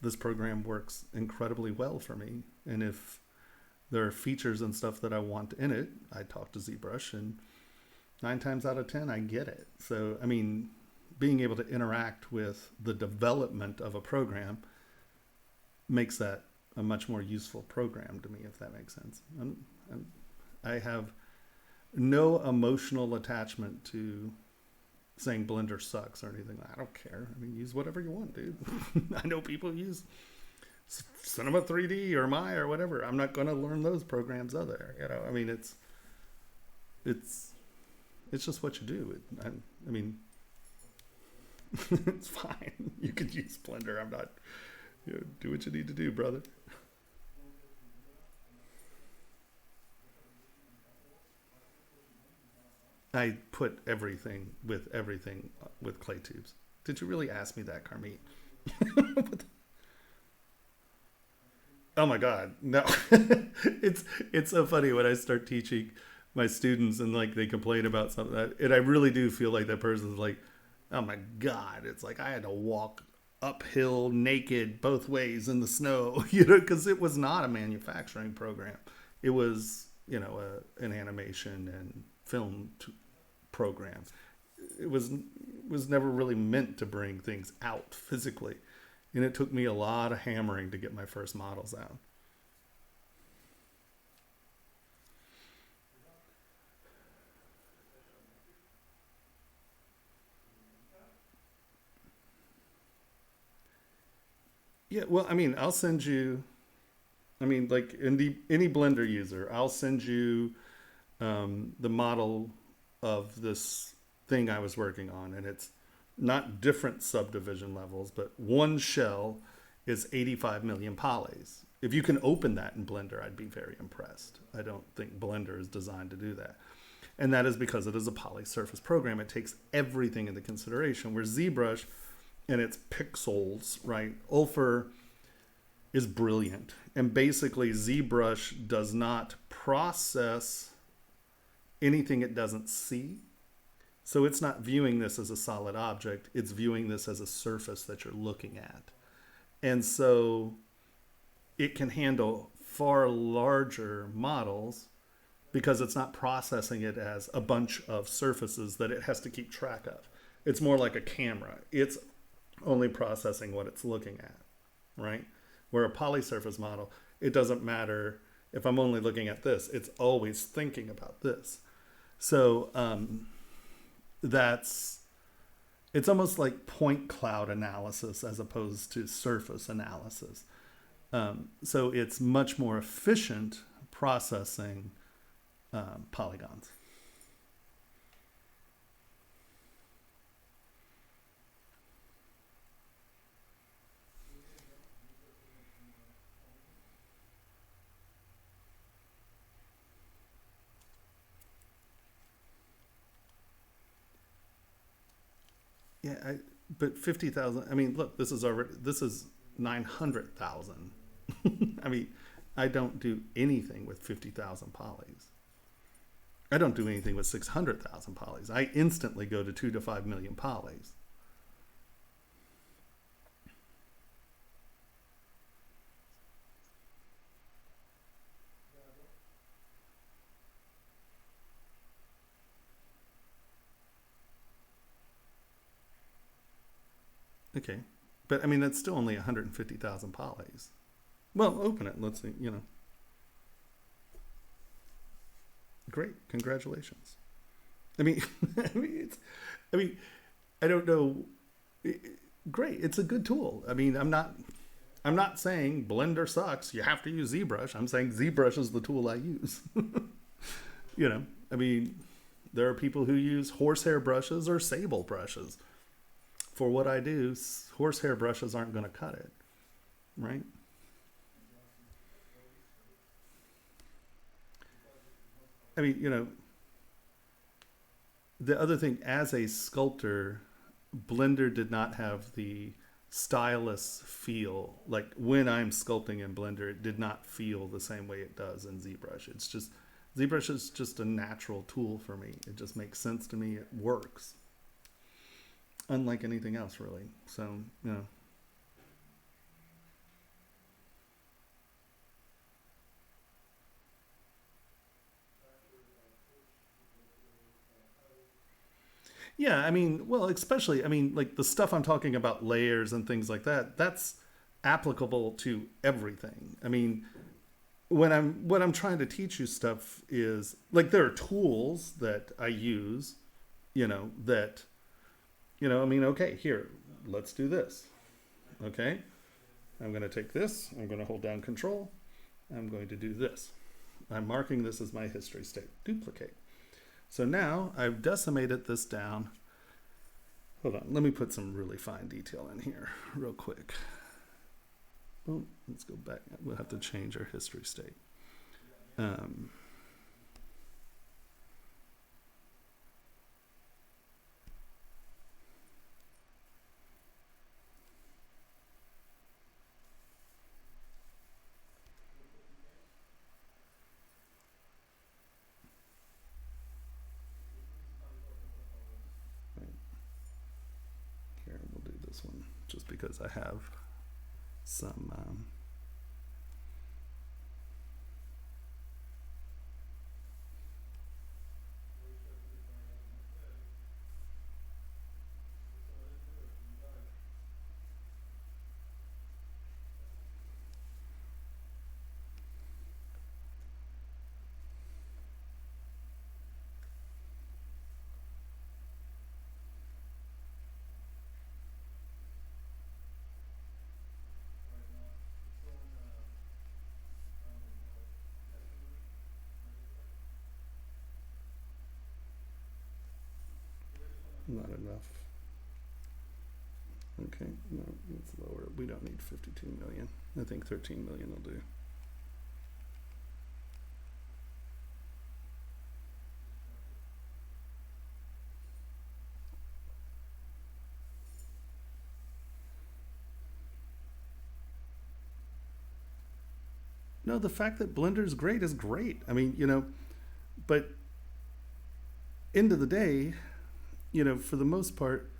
this program works incredibly well for me. And if there are features and stuff that I want in it, I talk to ZBrush, and 9 times out of 10, I get it. So, I mean, being able to interact with the development of a program makes that a much more useful program to me, if that makes sense. I have no emotional attachment to saying Blender sucks or anything. I don't care. I mean, use whatever you want, dude. I know people use Cinema 3D or Maya or whatever. I'm not going to learn those programs either. You know, I mean, it's just what you do. I mean, it's fine. You can use Blender. I'm not, you know, do what you need to do, brother. I put everything with clay tubes. Did you really ask me that, Carmit? Oh my God, no. it's so funny when I start teaching my students and like they complain about something and I really do feel like that person's like, oh my God, it's like I had to walk uphill naked both ways in the snow, you know, because it was not a manufacturing program. It was, you know, an animation and film program. It was never really meant to bring things out physically. And it took me a lot of hammering to get my first models out. Yeah, well, I mean, I'll send you, I mean, like any Blender user, I'll send you the model of this thing I was working on, and it's not different subdivision levels, but one shell is 85 million polys. If you can open that in Blender, I'd be very impressed. I don't think Blender is designed to do that. And that is because it is a poly surface program. It takes everything into consideration, where ZBrush and its pixels, right? Ulfer is brilliant. And basically ZBrush does not process anything it doesn't see. So it's not viewing this as a solid object. It's viewing this as a surface that you're looking at. And so it can handle far larger models because it's not processing it as a bunch of surfaces that it has to keep track of. It's more like a camera. It's only processing what it's looking at, right? Where a polysurface model, it doesn't matter if I'm only looking at this. It's always thinking about this. So, it's almost like point cloud analysis as opposed to surface analysis. So it's much more efficient processing polygons. Yeah, but 50,000. I mean, look, this is 900,000. I mean, I don't do anything with 50,000 polys. I don't do anything with 600,000 polys. I instantly go to 2 to 5 million polys. Okay. But I mean, that's still only 150,000 polys. Well, open it. Let's see, you know. Great. Congratulations. I mean, I mean, I don't know. Great. It's a good tool. I mean, I'm not saying Blender sucks. You have to use ZBrush. I'm saying ZBrush is the tool I use. You know, I mean, there are people who use horsehair brushes or sable brushes. For what I do, horsehair brushes aren't going to cut it, right? I mean, you know, the other thing, as a sculptor, Blender did not have the stylus feel. Like when I'm sculpting in Blender, it did not feel the same way it does in ZBrush. It's just, ZBrush is just a natural tool for me. It just makes sense to me. It works. Unlike anything else, really. So, you know. Yeah, I mean, well, especially, I mean, like the stuff I'm talking about, layers and things like that, that's applicable to everything. I mean, what I'm trying to teach you stuff is like there are tools that I use, you know, that, you know, I mean, okay, here, let's do this. Okay, I'm going to take this, I'm going to hold down control, I'm going to do this. I'm marking this as my history state. Duplicate. So now I've decimated this down. Hold on, let me put some really fine detail in here real quick. Oh, let's go back. We'll have to change our history state. Here, we'll do this one just because I have some not enough. Okay, no, let's lower it. We don't need 52 million. I think 13 million will do. No, the fact that Blender's great is great. I mean, you know, but end of the day, you know, for the most part,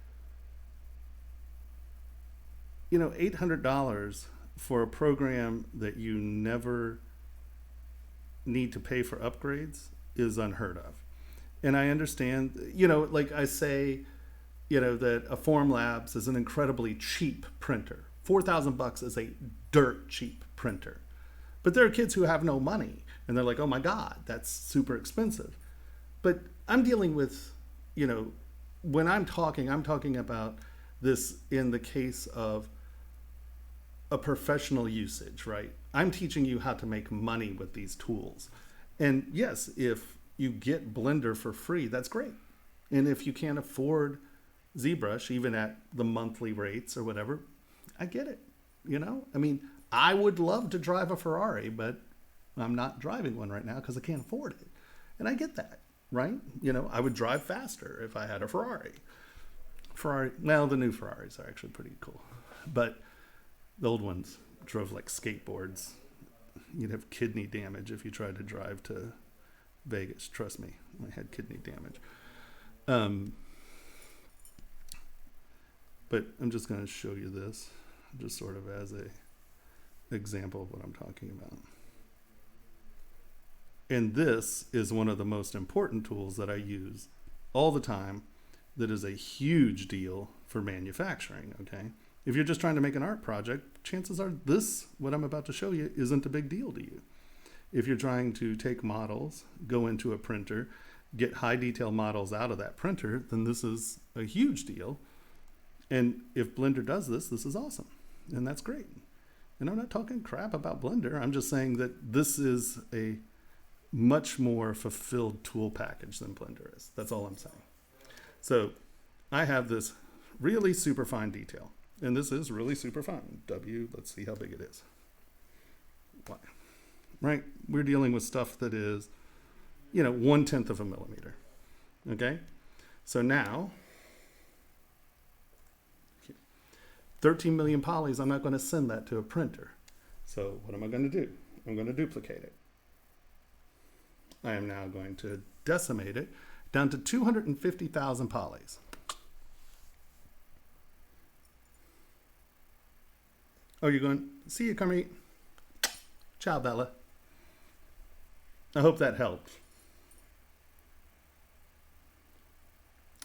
you know, $800 for a program that you never need to pay for upgrades is unheard of. And I understand, you know, like I say, you know, that a Formlabs is an incredibly cheap printer. $4,000 is a dirt cheap printer. But there are kids who have no money and they're like, oh my God, that's super expensive. But I'm dealing with, you know, when I'm talking about this in the case of a professional usage, right? I'm teaching you how to make money with these tools. And yes, if you get Blender for free, that's great. And if you can't afford ZBrush, even at the monthly rates or whatever, I get it. You know, I mean, I would love to drive a Ferrari, but I'm not driving one right now because I can't afford it. And I get that, right? You know, I would drive faster if I had a Ferrari. Well, the new Ferraris are actually pretty cool. But the old ones drove like skateboards. You'd have kidney damage if you tried to drive to Vegas. Trust me, I had kidney damage. But I'm just going to show you this, just sort of as a example of what I'm talking about. And this is one of the most important tools that I use all the time that is a huge deal for manufacturing, okay? If you're just trying to make an art project, chances are this, what I'm about to show you, isn't a big deal to you. If you're trying to take models, go into a printer, get high detail models out of that printer, then this is a huge deal. And if Blender does this, this is awesome. And that's great. And I'm not talking crap about Blender. I'm just saying that this is a much more fulfilled tool package than Blender is. That's all I'm saying. So I have this really super fine detail. And this is really super fine. Let's see how big it is. Y. Right? We're dealing with stuff that is, 1/10 of a millimeter. Okay? So now, 13 million polys, I'm not going to send that to a printer. So what am I going to do? I'm going to duplicate it. I am now going to decimate it down to 250,000 polys. Oh, you're going, see you, Carmit. Ciao, Bella. I hope that helps.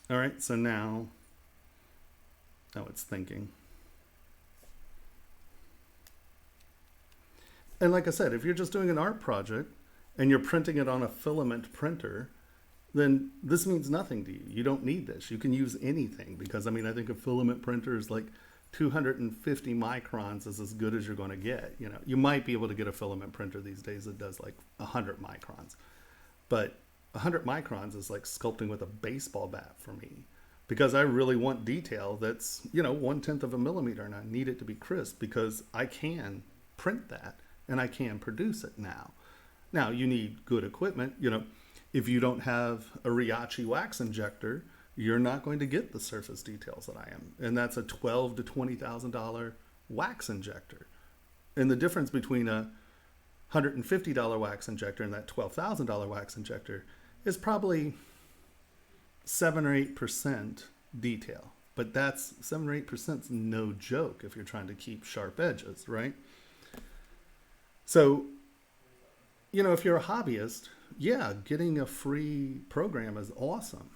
All right, so now, it's thinking. And like I said, if you're just doing an art project and you're printing it on a filament printer, then this means nothing to you. You don't need this. You can use anything because, I think a filament printer is like 250 microns is as good as you're going to get. You might be able to get a filament printer these days that does like 100 microns. But 100 microns is like sculpting with a baseball bat for me because I really want detail that's, 1/10 of a millimeter and I need it to be crisp because I can print that and I can produce it now. Now, you need good equipment. If you don't have a Riachi wax injector, you're not going to get the surface details that I am. And that's a $12,000 to $20,000 wax injector. And the difference between a $150 wax injector and that $12,000 wax injector is probably 7 or 8% detail. But that's 7 or 8% is no joke if you're trying to keep sharp edges, right? So, if you're a hobbyist, yeah, getting a free program is awesome,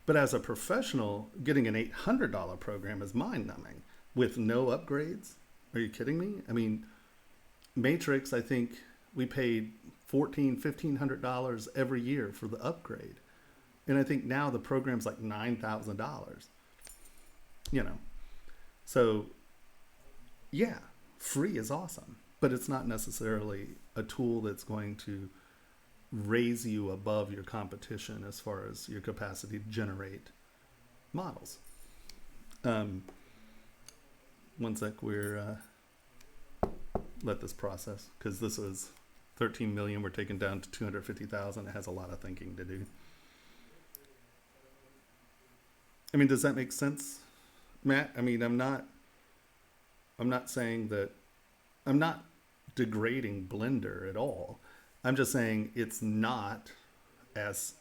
But as a professional, getting an $800 program is mind-numbing with no upgrades. Are you kidding me? Matrix, I think we paid $1,400, $1,500 every year for the upgrade. And I think now the program's like $9,000. So yeah, free is awesome, but it's not necessarily a tool that's going to raise you above your competition as far as your capacity to generate models. One sec, we're let this process because this was 13 million. We're taking down to 250,000. It has a lot of thinking to do. Does that make sense, Matt? I'm not saying that, I'm not degrading Blender at all. I'm just saying it's not as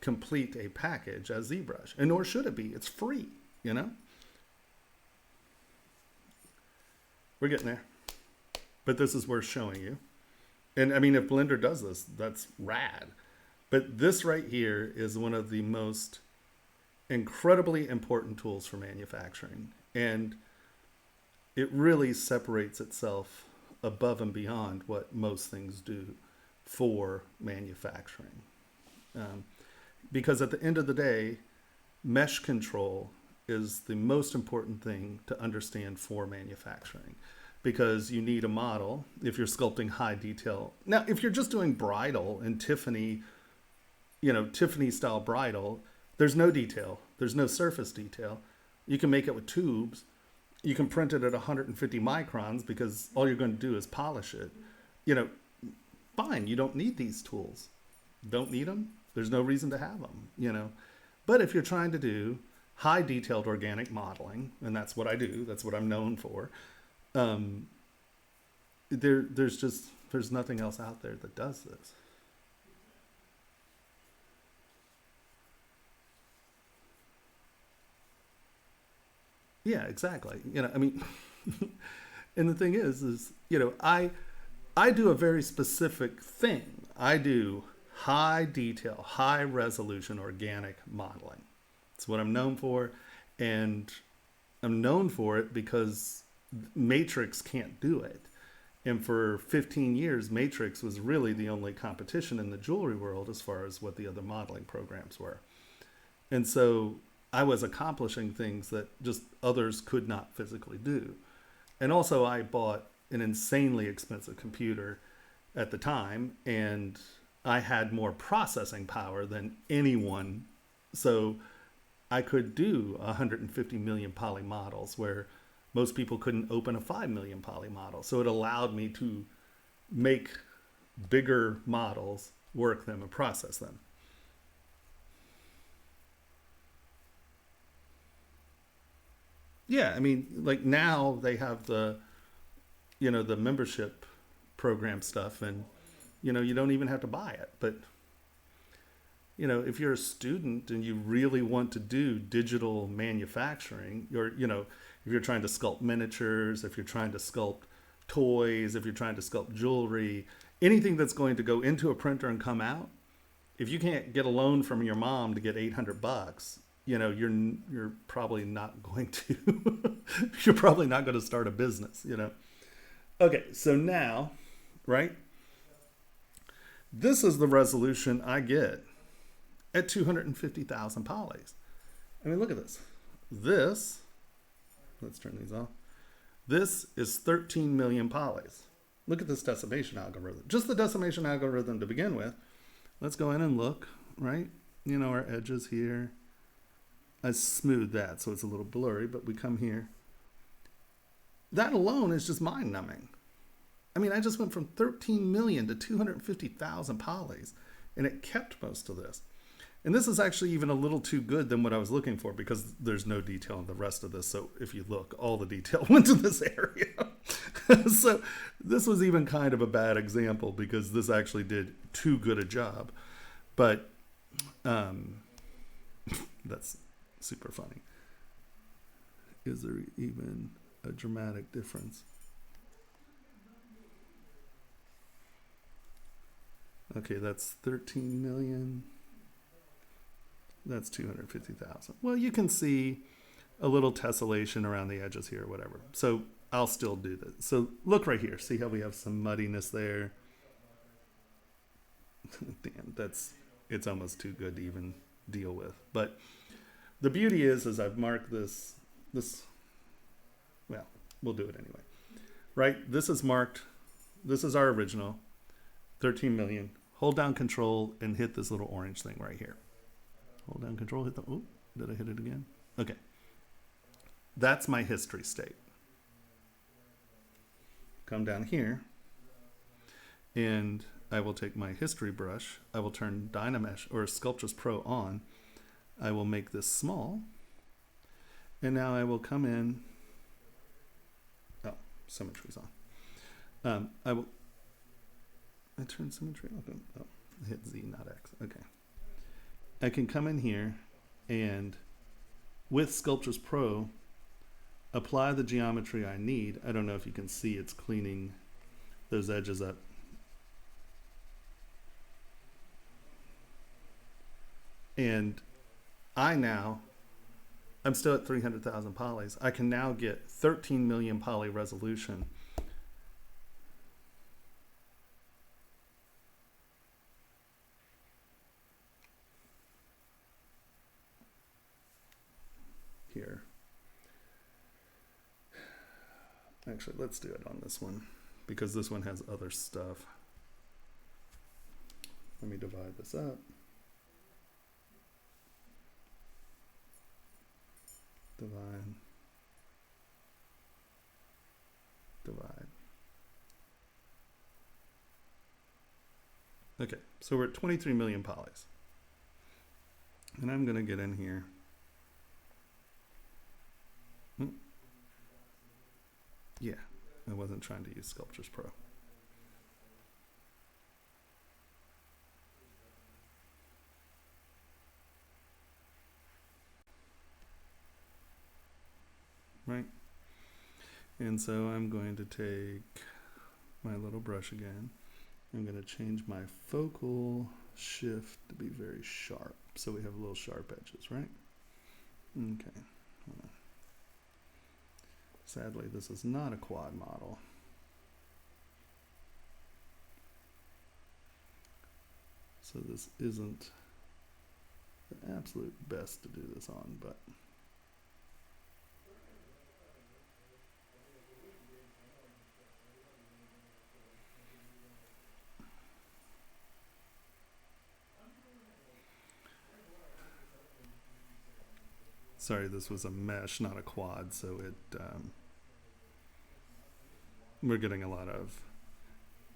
complete a package as ZBrush, and nor should it be. It's free, We're getting there. But this is worth showing you. And if Blender does this, that's rad. But this right here is one of the most incredibly important tools for manufacturing. And it really separates itself above and beyond what most things do for manufacturing. Because at the end of the day, mesh control is the most important thing to understand for manufacturing. Because you need a model if you're sculpting high detail. Now, if you're just doing bridal and Tiffany, Tiffany style bridal, there's no detail. There's no surface detail. You can make it with tubes. You can print it at 150 microns because all you're going to do is polish it. Fine, you don't need these tools. Don't need them. There's no reason to have them, But if you're trying to do high detailed organic modeling, and that's what I do, that's what I'm known for, there's nothing else out there that does this. Yeah, exactly. And the thing is, I do a very specific thing. I do high detail, high resolution organic modeling. It's what I'm known for. And I'm known for it because Matrix can't do it. And for 15 years, Matrix was really the only competition in the jewelry world as far as what the other modeling programs were. And so I was accomplishing things that just others could not physically do. And also, I bought an insanely expensive computer at the time, and I had more processing power than anyone. So I could do 150 million poly models where most people couldn't open a 5 million poly model. So it allowed me to make bigger models, work them, and process them. Yeah, I mean, like now they have the, the membership program stuff, and, you don't even have to buy it. But, if you're a student and you really want to do digital manufacturing, if you're trying to sculpt miniatures, if you're trying to sculpt toys, if you're trying to sculpt jewelry, anything that's going to go into a printer and come out, if you can't get a loan from your mom to get $800, you're probably not going to, you're probably not going to start a business, Okay, so now, right? This is the resolution I get at 250,000 polys. I mean, look at this. Let's turn these off. This is 13 million polys. Look at this decimation algorithm. Just the decimation algorithm to begin with. Let's go in and look, right? Our edges here. I smooth that so it's a little blurry, but we come here. That alone is just mind-numbing. I mean, I just went from 13 million to 250,000 polys, and it kept most of this. And this is actually even a little too good than what I was looking for because there's no detail in the rest of this. So if you look, all the detail went to this area. So this was even kind of a bad example because this actually did too good a job. But that's super funny. Is there even a dramatic difference? Okay, that's 13 million. That's 250,000. Well, you can see a little tessellation around the edges here or whatever. So I'll still do that. So look right here. See how we have some muddiness there? Damn, it's almost too good to even deal with. But the beauty is I've marked this, well, we'll do it anyway. Right? This is marked. This is our original, 13 million. Hold down Control and hit this little orange thing right here. Hold down Control, hit the, oh, did I hit it again? Okay. That's my history state. Come down here, and I will take my history brush. I will turn Dynamesh or Sculptris Pro on. I will make this small, and now I will come in. Oh, symmetry's on. I turn symmetry on. Oh, I hit Z, not X. Okay. I can come in here and with Sculptris Pro apply the geometry I need. I don't know if you can see it's cleaning those edges up. And I'm still at 300,000 polys. I can now get 13 million poly resolution. Here. Actually, let's do it on this one because this one has other stuff. Let me divide this up. Divide. Divide. Okay, so we're at 23 million polys. And I'm going to get in here. Yeah, I wasn't trying to use Sculptris Pro. Right? And so I'm going to take my little brush again. I'm going to change my focal shift to be very sharp. So we have little sharp edges, right? Okay. Hold on. Sadly, this is not a quad model. So this isn't the absolute best to do this on, but sorry, this was a mesh, not a quad, so it we're getting a lot of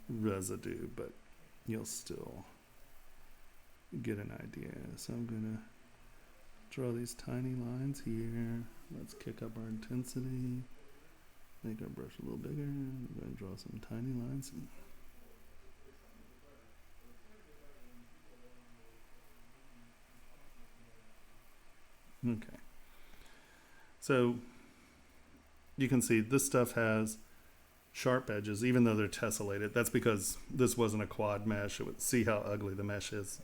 residue, but you'll still get an idea. So I'm gonna draw these tiny lines here. Let's kick up our intensity, make our brush a little bigger. I'm gonna draw some tiny lines. Okay. So you can see this stuff has sharp edges, even though they're tessellated. That's because this wasn't a quad mesh. It would see how ugly the mesh is.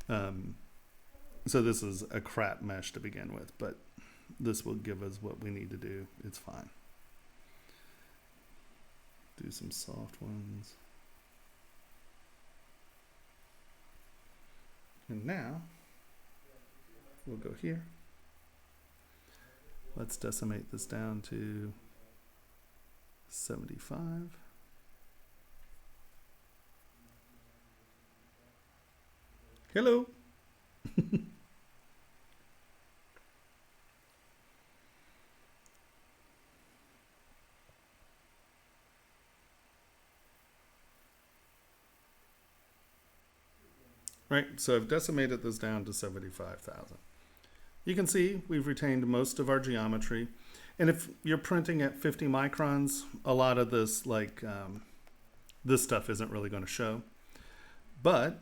So this is a crap mesh to begin with, but this will give us what we need to do. It's fine. Do some soft ones. And now we'll go here. Let's decimate this down to 75. Hello. Right, so I've decimated this down to 75,000. You can see we've retained most of our geometry. And if you're printing at 50 microns, a lot of this, like this stuff isn't really going to show. But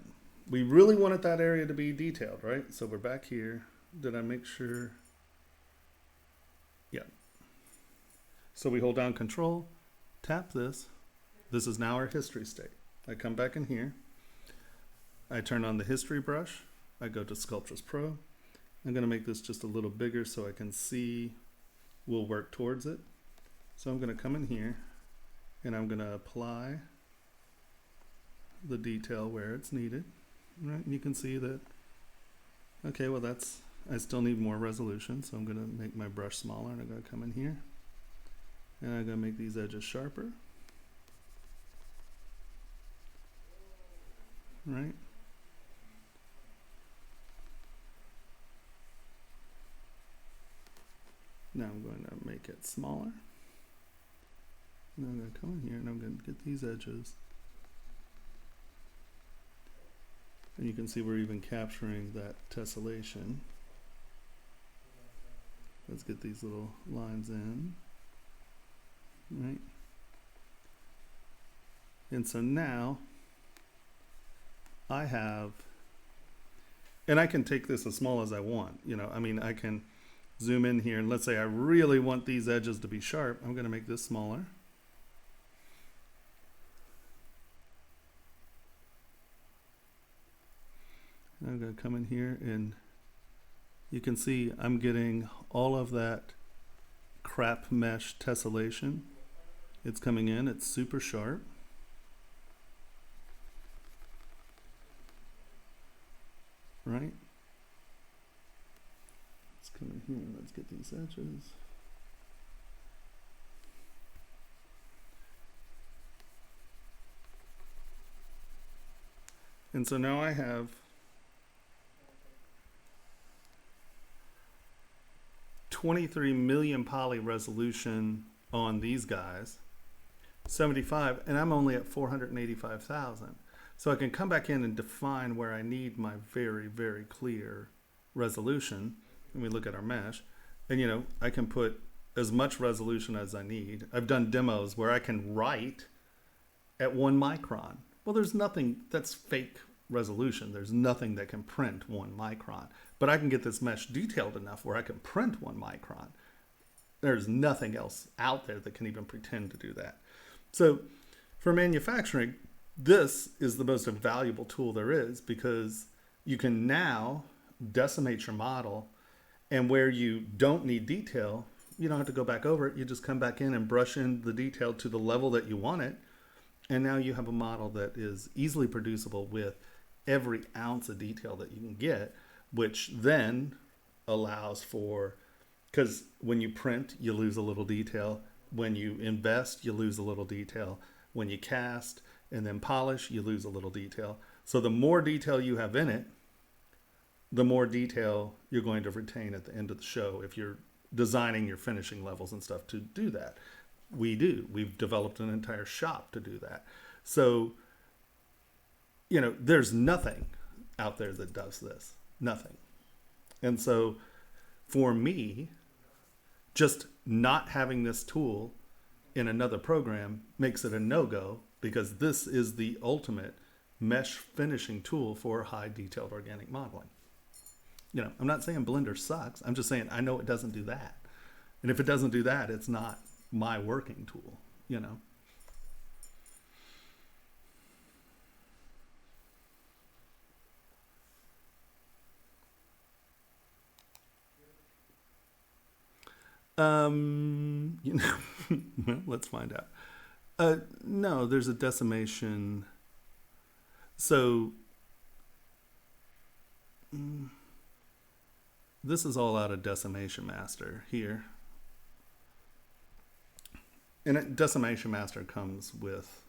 we really wanted that area to be detailed, right? So we're back here. Did I make sure? Yeah. So we hold down Control, tap this. This is now our history state. I come back in here. I turn on the history brush. I go to Sculptris Pro. I'm going to make this just a little bigger so I can see we'll work towards it. So I'm going to come in here and I'm going to apply the detail where it's needed. Right? And you can see that, okay, well I still need more resolution, so I'm going to make my brush smaller and I'm going to come in here and I'm going to make these edges sharper. Right? Now I'm going to make it smaller. And I'm going to come in here and I'm going to get these edges. And you can see we're even capturing that tessellation. Let's get these little lines in. Right? And so now I have, and I can take this as small as I want. You know, I mean, I can zoom in here and let's say I really want these edges to be sharp. I'm going to make this smaller. And I'm going to come in here and you can see I'm getting all of that crap mesh tessellation. It's coming in, it's super sharp. Right? Let's come in here and let's get these edges. And so now I have $23 million poly resolution on these guys, 75, and I'm only at 485,000. So I can come back in and define where I need my very, very clear resolution. And we look at our mesh, and you know, I can put as much resolution as I need. I've done demos where I can write at 1 micron. Well, there's nothing, that's fake resolution. There's nothing that can print 1 micron. But I can get this mesh detailed enough where I can print 1 micron. There's nothing else out there that can even pretend to do that. So for manufacturing, this is the most valuable tool there is because you can now decimate your model, and where you don't need detail, you don't have to go back over it. You just come back in and brush in the detail to the level that you want it. And now you have a model that is easily producible with every ounce of detail that you can get, which then allows for, because when you print, you lose a little detail. When you invest, you lose a little detail. When you cast and then polish, you lose a little detail. So the more detail you have in it, the more detail you're going to retain at the end of the show if you're designing your finishing levels and stuff to do that. We've developed an entire shop to do that. So, there's nothing out there that does this. Nothing. And so for me, just not having this tool in another program makes it a no-go, because this is the ultimate mesh finishing tool for high detailed organic modeling. I'm not saying Blender sucks. I'm just saying I know it doesn't do that. And if it doesn't do that, it's not my working tool, well, let's find out. No, there's a decimation. So this is all out of Decimation Master here. And Decimation Master comes with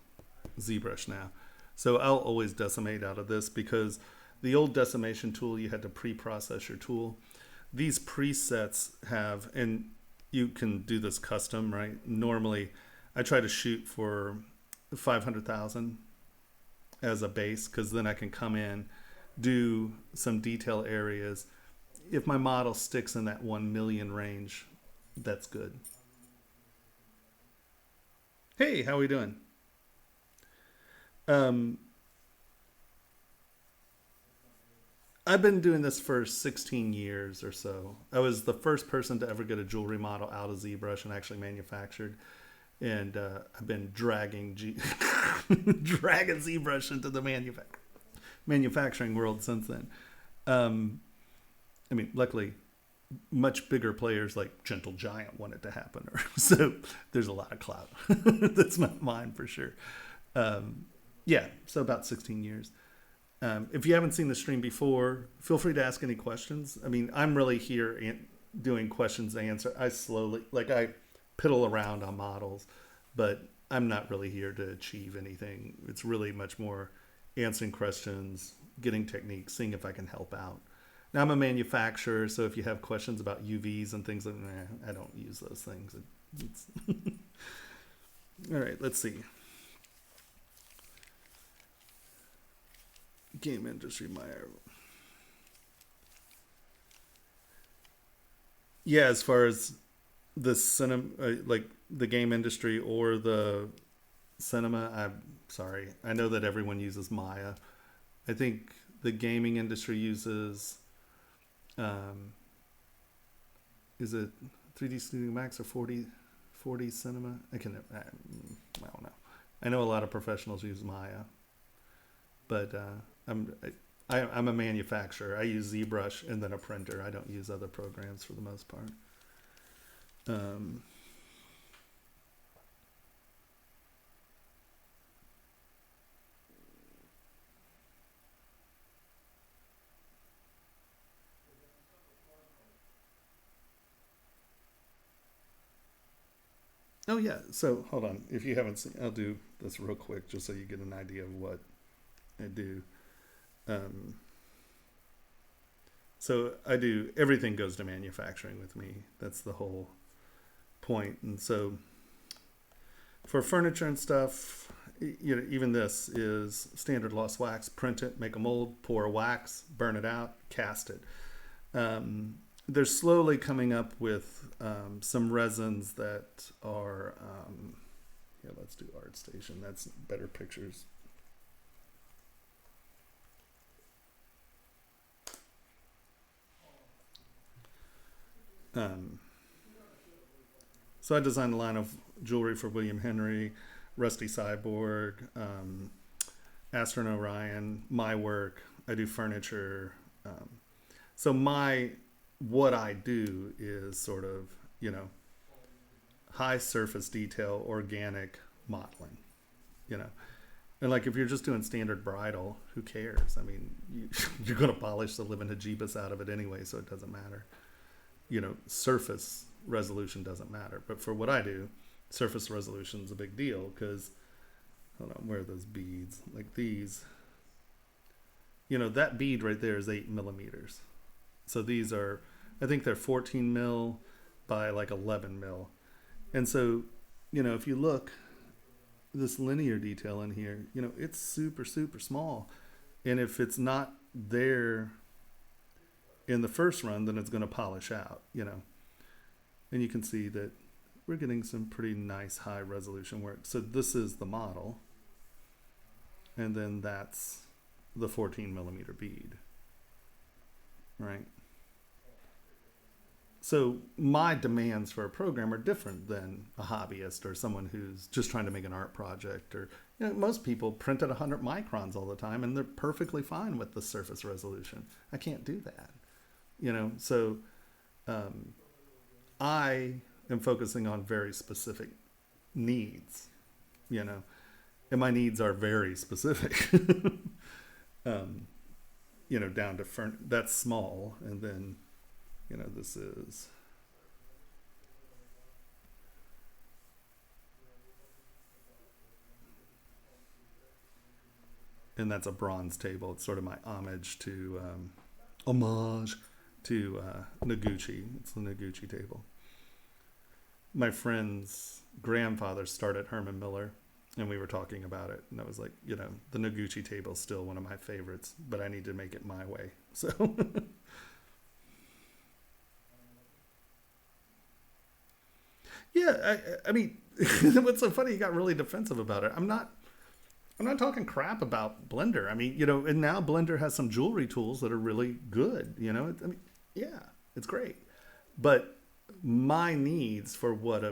ZBrush now. So I'll always decimate out of this, because the old decimation tool, you had to pre-process your tool. These presets have, and you can do this custom, right? Normally, I try to shoot for 500,000 as a base, because then I can come in, do some detail areas. If my model sticks in that 1 million range, that's good. Hey, how are we doing? I've been doing this for 16 years or so. I was the first person to ever get a jewelry model out of ZBrush and actually manufactured. And I've been dragging dragging ZBrush into the manufacturing world since then. Luckily, much bigger players like Gentle Giant want it to happen. So there's a lot of clout. That's not mine for sure. So about 16 years. If you haven't seen the stream before, feel free to ask any questions. I'm really here doing questions and answer. I piddle around on models, but I'm not really here to achieve anything. It's really much more answering questions, getting techniques, seeing if I can help out. Now, I'm a manufacturer, so if you have questions about UVs and things, I don't use those things. All right, let's see. Game industry, yeah, as far as the cinema, like the game industry or the cinema, I'm sorry. I know that everyone uses Maya. I think the gaming industry uses, is it 3D Studio Max or 4D Cinema? I don't know. I know a lot of professionals use Maya, but I'm a manufacturer. I use ZBrush and then a printer. I don't use other programs for the most part. Oh yeah, so hold on. If you haven't seen, I'll do this real quick just so you get an idea of what I do. So I do, everything goes to manufacturing with me. That's the whole point. And so for furniture and stuff, even this is standard lost wax. Print it, make a mold, pour wax, burn it out, cast it. They're slowly coming up with some resins that are, let's do ArtStation. That's better pictures. So I designed a line of jewelry for William Henry, Rusty Cyborg, Astor and Orion, my work. I do furniture. So what I do is sort of, high surface detail, organic modeling, you know. And like if you're just doing standard bridal, who cares? I mean, you're going to polish the living hajibas out of it anyway, so it doesn't matter. You know, surface resolution doesn't matter. But for what I do, surface resolution is a big deal because, hold on, where are those beads? Like these, you know, that bead right there is 8 millimeters. So these are, I think they're 14 mil by like 11 mil. And so, you know, if you look, this linear detail in here, you know, it's super, super small. And if it's not there in the first run, then it's going to polish out, you know. And you can see that we're getting some pretty nice high resolution work. So this is the model. And then that's the 14 millimeter bead, right? So my demands for a program are different than a hobbyist or someone who's just trying to make an art project. Or, you know, most people print at 100 microns all the time and they're perfectly fine with the surface resolution. I can't do that, you know. So I am focusing on very specific needs, you know, and my needs are very specific. You know, down to that's small, and then, you know, this is, and that's a bronze table. It's sort of my homage to Noguchi. It's the Noguchi table. My friend's grandfather started Herman Miller, and we were talking about it, and I was like, you know, the Noguchi table is still one of my favorites, but I need to make it my way. So yeah, I mean, what's so funny, you got really defensive about it. I'm not talking crap about Blender. I mean, you know, and now Blender has some jewelry tools that are really good, you know. I mean, yeah, it's great. But my needs for what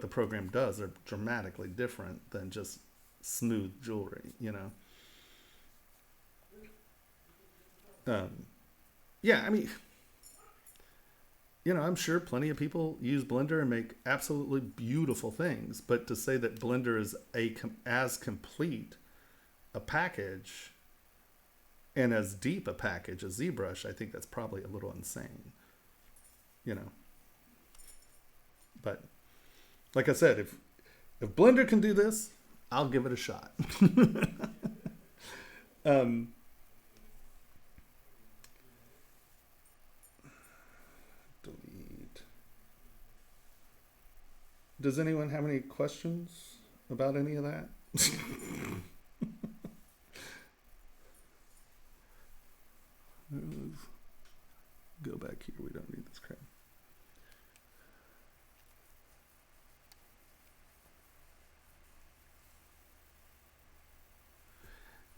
the program does are dramatically different than just smooth jewelry, you know. Yeah, I mean, you know, I'm sure plenty of people use Blender and make absolutely beautiful things, but to say that Blender is as complete a package and as deep a package as ZBrush, I think that's probably a little insane, you know. But like I said, if Blender can do this, I'll give it a shot. Delete. Does anyone have any questions about any of that? Go back here. We don't need this crap.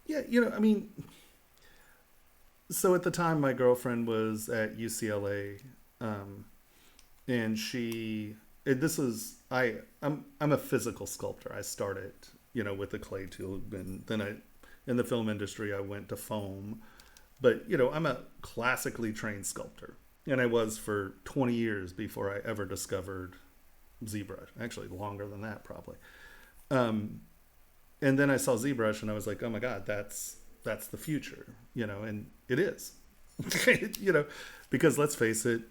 Yeah, you know, I mean, so at the time my girlfriend was at UCLA, and I'm a physical sculptor. I started, you know, with the clay tube, and then in the film industry I went to foam. But, you know, I'm a classically trained sculptor, and I was for 20 years before I ever discovered ZBrush. Actually, longer than that probably. And then I saw ZBrush and I was like, oh my God, that's the future, you know, and it is, you know, because let's face it,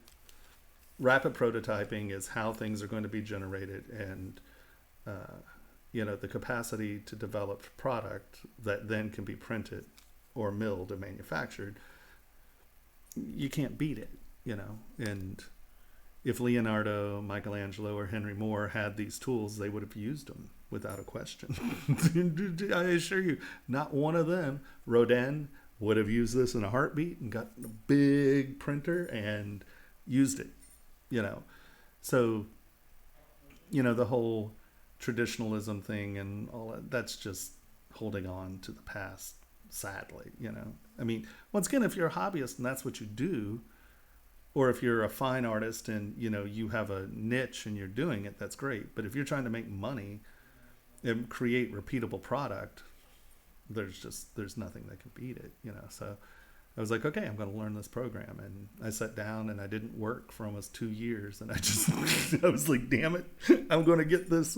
rapid prototyping is how things are going to be generated, and, you know, the capacity to develop product that then can be printed or milled and manufactured, you can't beat it, you know. And if Leonardo, Michelangelo, or Henry Moore had these tools, they would have used them without a question. I assure you, not one of them, Rodin, would have used this in a heartbeat and got a big printer and used it, you know. So, you know, the whole traditionalism thing and all that, that's just holding on to the past, sadly, you know. I mean, once again, if you're a hobbyist and that's what you do, or if you're a fine artist and, you know, you have a niche and you're doing it, that's great. But if you're trying to make money and create repeatable product, there's nothing that can beat it, you know. So I was like, okay, I'm going to learn this program. And I sat down and I didn't work for almost 2 years. And I just, I was like, damn it, I'm going to get this.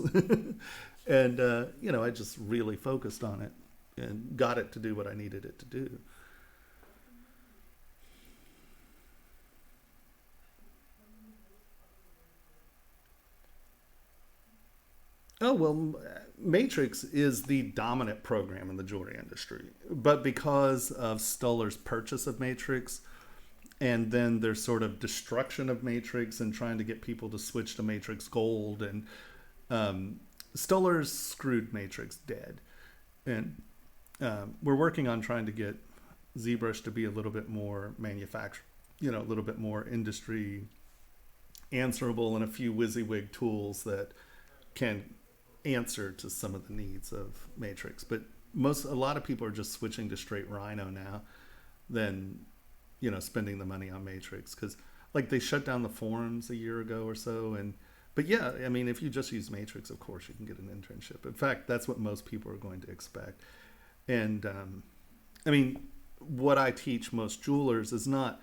And, I just really focused on it and got it to do what I needed it to do. Oh, well, Matrix is the dominant program in the jewelry industry. But because of Stoller's purchase of Matrix and then their sort of destruction of Matrix and trying to get people to switch to Matrix Gold, and Stoller's screwed Matrix dead. And we're working on trying to get ZBrush to be a little bit more manufactured, a little bit more industry answerable, and a few WYSIWYG tools that can answer to some of the needs of Matrix. But a lot of people are just switching to straight Rhino now than spending the money on Matrix, because like they shut down the forums a year ago or so. But yeah, I mean, if you just use Matrix, of course you can get an internship. In fact, that's what most people are going to expect. And I mean, what I teach most jewelers is not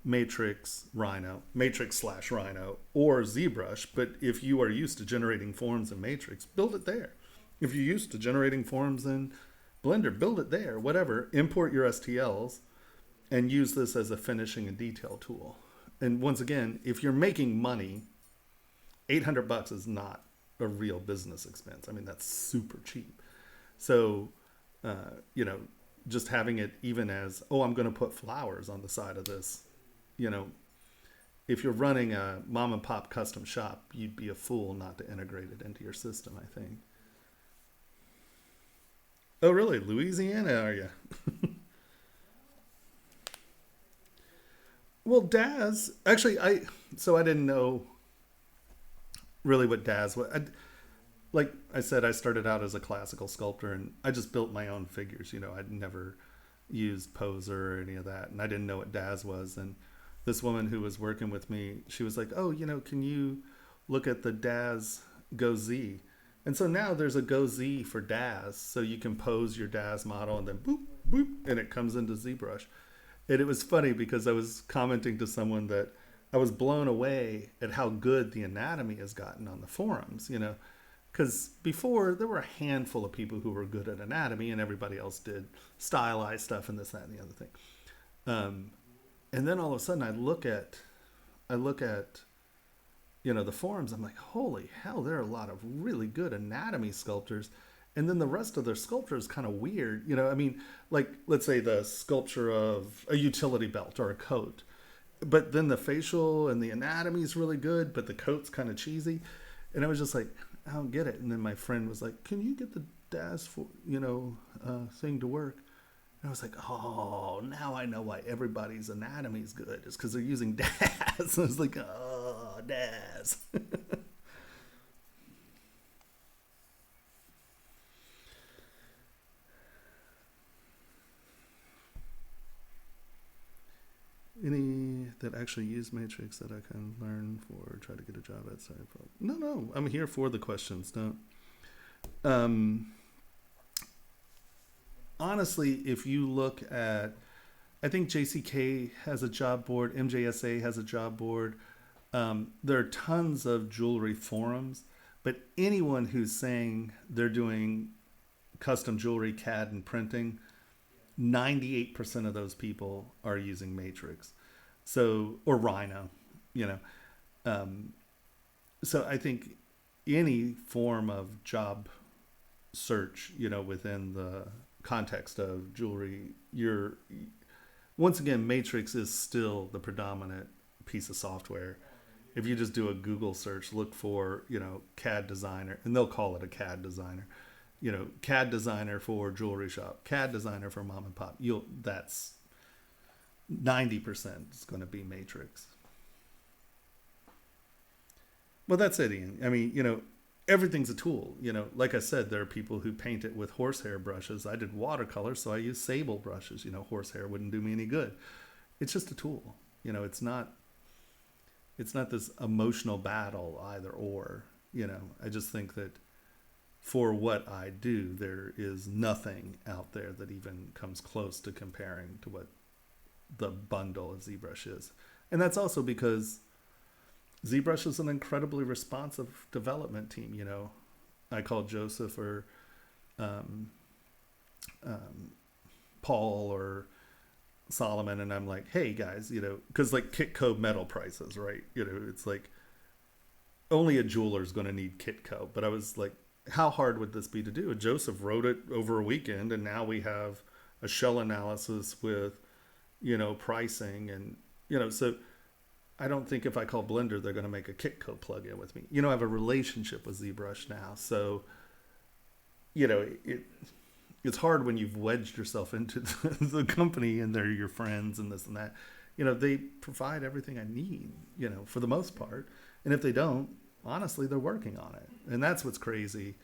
Matrix Rhino, Matrix/Rhino, or ZBrush. But if you are used to generating forms in Matrix, build it there. If you're used to generating forms in Blender, build it there. Whatever, import your STLs and use this as a finishing and detail tool. And once again, if you're making money, $800 is not a real business expense. I mean, that's super cheap. So, just having it even as, oh, I'm going to put flowers on the side of this, if you're running a mom and pop custom shop, you'd be a fool not to integrate it into your system, I think. Oh, really? Louisiana, are you? Well, Daz, actually, I didn't know really what Daz was. Like I said, I started out as a classical sculptor, and I just built my own figures. I'd never used Poser or any of that, and I didn't know what Daz was. And this woman who was working with me, she was like, oh, can you look at the Daz Go Z? And so now there's a Go Z for Daz, so you can pose your Daz model and then boop, boop, and it comes into ZBrush. And it was funny because I was commenting to someone that I was blown away at how good the anatomy has gotten on the forums, because before there were a handful of people who were good at anatomy and everybody else did stylized stuff and this, that, and the other thing. And then all of a sudden I look at the forums. I'm like, holy hell, there are a lot of really good anatomy sculptors. And then the rest of their sculpture is kind of weird. I mean, like, let's say the sculpture of a utility belt or a coat. But then the facial and the anatomy is really good, but the coat's kind of cheesy. And I was just like, I don't get it. And then my friend was like, can you get the Daz thing to work? And I was like, oh, now I know why everybody's anatomy is good. It's because they're using Daz. I was like, oh, Daz. Any that actually use Matrix that I can learn for, try to get a job at? Sorry, no, I'm here for the questions. Don't. Honestly, if you look at, I think JCK has a job board, MJSA has a job board. There are tons of jewelry forums, but anyone who's saying they're doing custom jewelry, CAD, and printing, 98% of those people are using Matrix, or Rhino, so I think any form of job search, within the context of jewelry, once again, Matrix is still the predominant piece of software. If you just do a Google search, look for, CAD designer, and they'll call it a CAD designer. CAD designer for jewelry shop, CAD designer for mom and pop. That's 90% is going to be Matrix. Well, that's it, Ian. I mean, everything's a tool. Like I said, there are people who paint it with horsehair brushes. I did watercolor, so I use sable brushes. Horsehair wouldn't do me any good. It's just a tool. It's not this emotional battle either or. I just think that for what I do, there is nothing out there that even comes close to comparing to what the bundle of ZBrush is. And that's also because ZBrush is an incredibly responsive development team. You know, I called Joseph or Paul or Solomon, and I'm like, hey guys, you know, because like Kitco metal prices, right? You know, it's like only a jeweler's going to need Kitco. But I was like, how hard would this be to do? And Joseph wrote it over a weekend, and now we have a shell analysis with, you know, pricing, and you know, so I don't think if I call Blender, they're going to make a Kitco plugin with me. You know, I have a relationship with ZBrush now, so you know, it's hard when you've wedged yourself into the company and they're your friends and this and that. You know, they provide everything I need, you know, for the most part. And if they don't, honestly, they're working on it. And that's what's crazy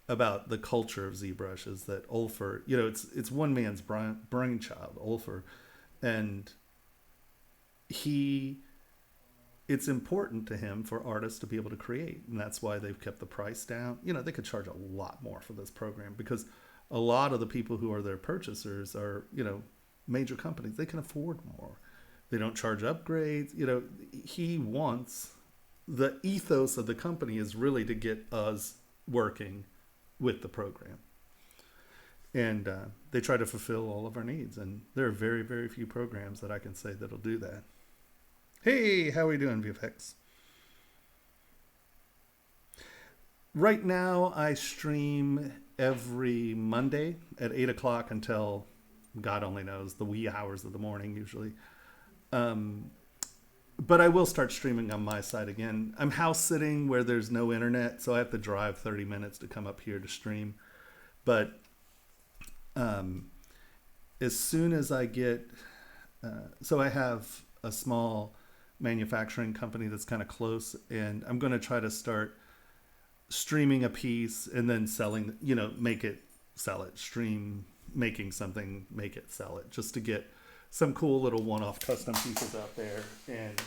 about the culture of ZBrush is that Ulfer, you know, it's one man's brainchild, Ulfer. And it's important to him for artists to be able to create. And that's why they've kept the price down. You know, they could charge a lot more for this program because a lot of the people who are their purchasers are, you know, major companies. They can afford more. They don't charge upgrades. You know, he wants, the ethos of the company is really to get us working with the program. And they try to fulfill all of our needs. And there are very, very few programs that I can say that'll do that. Hey, how are we doing, VFX? Right now, I stream every Monday at 8 o'clock until God only knows, the wee hours of the morning usually. But I will start streaming on my side again. I'm house sitting where there's no internet, so I have to drive 30 minutes to come up here to stream. But as soon as I get... so I have a small manufacturing company that's kind of close, and I'm going to try to start streaming a piece and then selling, you know, make it, sell it, stream making something, make it, sell it, just to get some cool little one-off custom pieces out there, and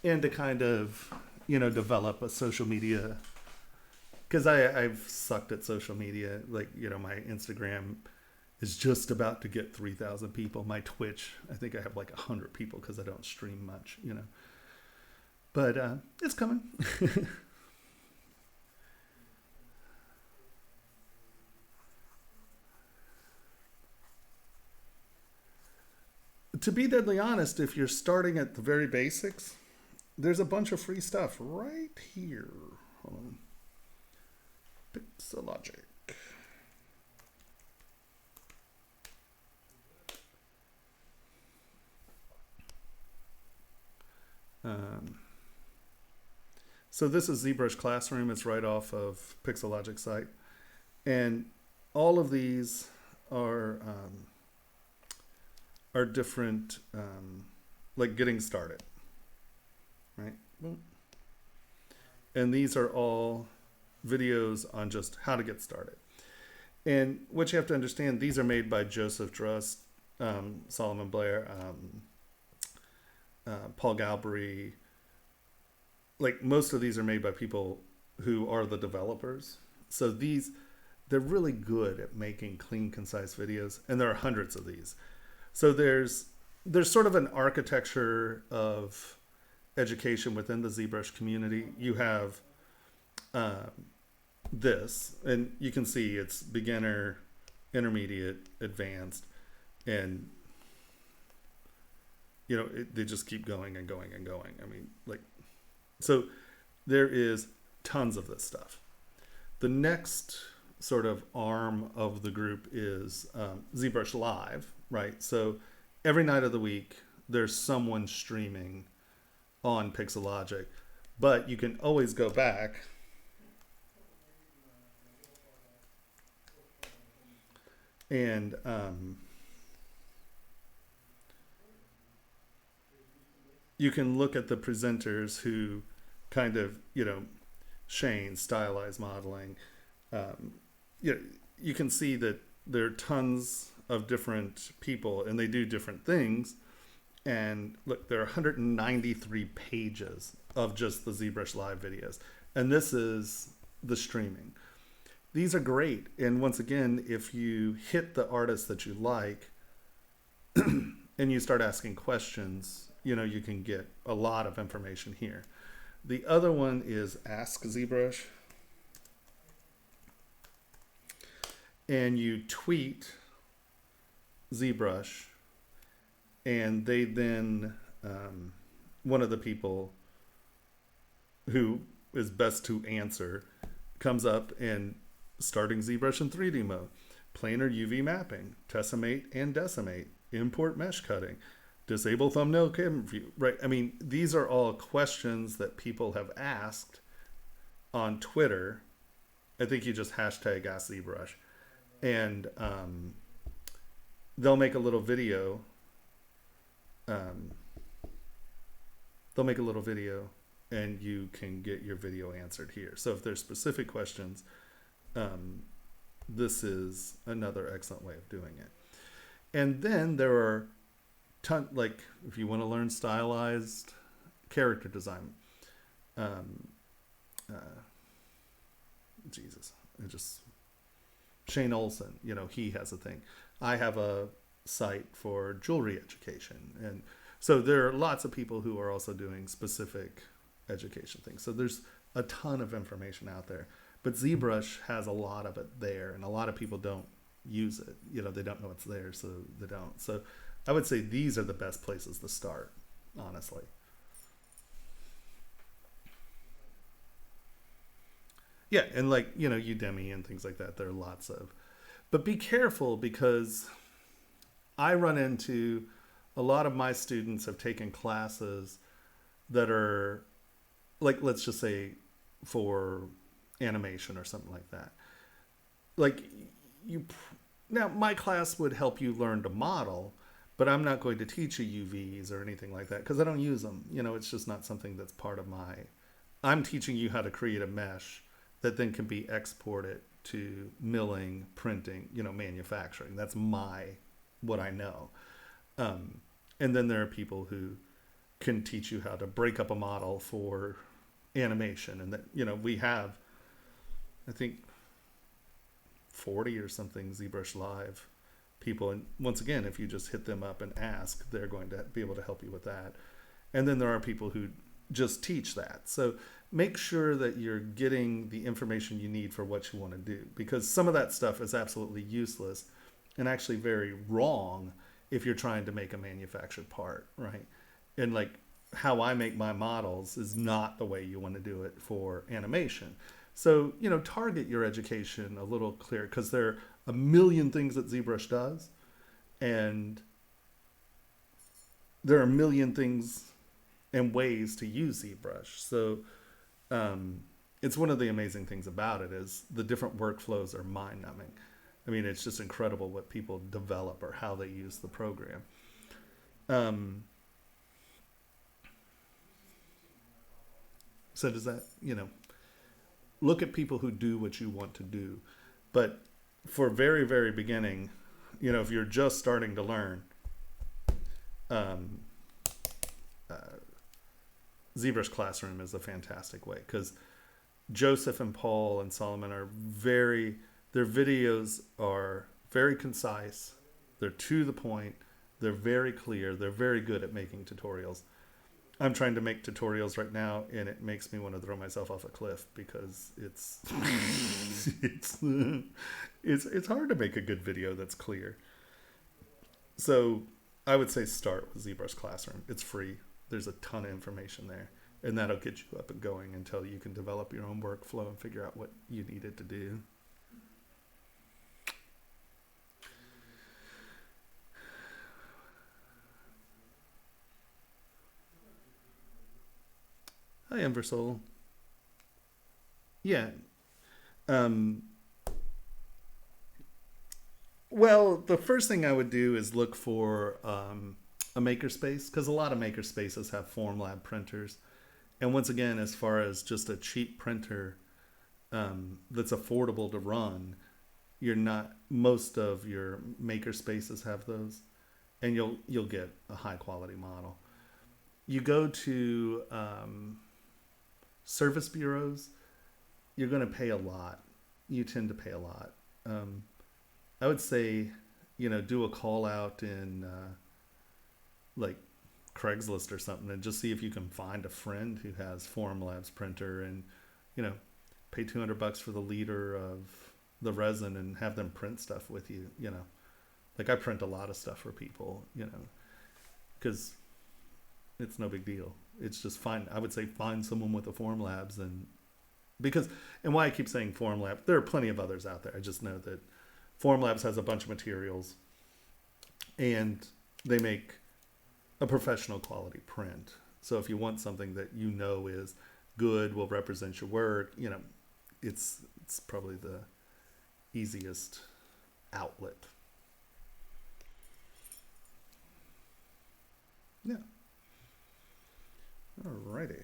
and to kind of, you know, develop a social media, because I've sucked at social media. Like, you know, my Instagram is just about to get 3,000 people. My Twitch, I think I have like 100 people because I don't stream much, you know. But it's coming. To be deadly honest, if you're starting at the very basics, there's a bunch of free stuff right here. Hold on. Pixologic. So this is ZBrush Classroom. It's right off of Pixologic site. And all of these are different, like getting started, right? And these are all videos on just how to get started. And what you have to understand, these are made by Joseph Drust, Solomon Blair, Paul Galbraith. Like most of these are made by people who are the developers. So they're really good at making clean, concise videos. And there are hundreds of these. So there's sort of an architecture of education within the ZBrush community. You have this, and you can see it's beginner, intermediate, advanced, and you know, they just keep going and going and going. I mean, like, so there is tons of this stuff. The next sort of arm of the group is ZBrush Live, right? So every night of the week, there's someone streaming on Pixologic, but you can always go back and you can look at the presenters who kind of, you know, Shane, stylized modeling. You know, you can see that there are tons of different people and they do different things. And look, there are 193 pages of just the ZBrush Live videos. And this is the streaming. these are great. And once again, if you hit the artist that you like and you start asking questions, you can get a lot of information here. The other one is Ask ZBrush. And you tweet ZBrush, and they then, one of the people who is best to answer comes up and starting ZBrush in 3D mode, planar UV mapping, tessellate and decimate, import mesh cutting, disable thumbnail camera view, right? I mean, these are all questions that people have asked on Twitter. I think you just hashtag Ask ZBrush, and they'll make a little video. And you can get your video answered here. So if there's specific questions, this is another excellent way of doing it. And then there are like if you want to learn stylized character design, Shane Olson, he has a thing. I have a site for jewelry education, and so there are lots of people who are also doing specific education things. So there's a ton of information out there, but ZBrush has a lot of it there, and a lot of people don't use it. They don't know it's there, so they don't. So I would say these are the best places to start, honestly. Yeah, and like, Udemy and things like that, there are lots of. But be careful, because I run into a lot of my students have taken classes that are, like, let's just say for animation or something like that. Like, now my class would help you learn to model, but I'm not going to teach you UVs or anything like that because I don't use them. It's just not something that's part of I'm teaching you how to create a mesh that then can be exported to milling, printing, manufacturing. That's what I know. And then there are people who can teach you how to break up a model for animation. And that, we have, I think, 40 or something ZBrush Live people. And once again, if you just hit them up and ask, they're going to be able to help you with that. And then there are people who just teach that. So make sure that you're getting the information you need for what you want to do, because some of that stuff is absolutely useless and actually very wrong if you're trying to make a manufactured part, right? And like how I make my models is not the way you want to do it for animation. So, target your education a little clear, because there are a million things that ZBrush does, and there are a million things and ways to use ZBrush. So it's one of the amazing things about it is the different workflows are mind-numbing. I mean, it's just incredible what people develop or how they use the program. So does that, look at people who do what you want to do. But for very, very beginning, if you're just starting to learn, ZBrush Classroom is a fantastic way, because Joseph and Paul and Solomon their videos are very concise, they're to the point, they're very clear, they're very good at making tutorials. I'm trying to make tutorials right now, and it makes me want to throw myself off a cliff, because it's it's hard to make a good video that's clear. So I would say start with ZBrush Classroom. It's free. There's a ton of information there, and that'll get you up and going until you can develop your own workflow and figure out what you needed to do. Hi, Embersoul. Yeah. Well, the first thing I would do is look for a makerspace, because a lot of makerspaces have Formlab printers. And once again, as far as just a cheap printer that's affordable to run, most of your makerspaces have those, and you'll get a high quality model. You go to service bureaus, you're going to pay a lot, you tend to pay a lot. I would say, do a call out in like Craigslist or something, and just see if you can find a friend who has Formlabs printer, and pay $200 for the liter of the resin and have them print stuff with you. Like I print a lot of stuff for people, because it's no big deal. It's just fine. I would say find someone with a Formlabs, and why I keep saying Formlabs, there are plenty of others out there. I just know that Formlabs has a bunch of materials, and they make a professional quality print. So if you want something that is good, will represent your work, it's probably the easiest outlet. Yeah. Alrighty.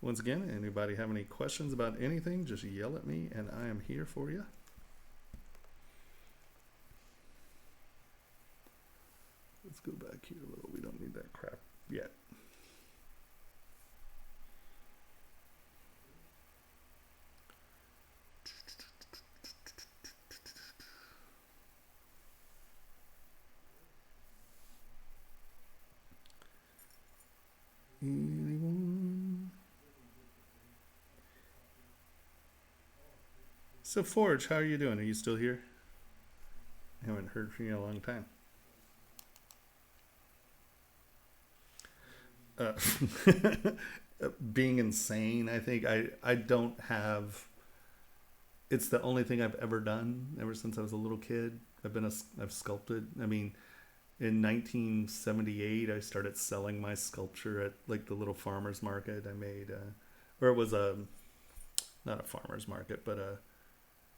Once again, anybody have any questions about anything, just yell at me and I am here for you. Let's go back here a little. We don't need that crap yet. Anyone? So Forge, how are you doing? Are you still here? I haven't heard from you in a long time. Being insane, I think I don't have, it's the only thing I've ever done ever since I was a little kid. I've sculpted. I mean, in 1978 I started selling my sculpture at like the little farmers market. I made or it was not a farmers market, but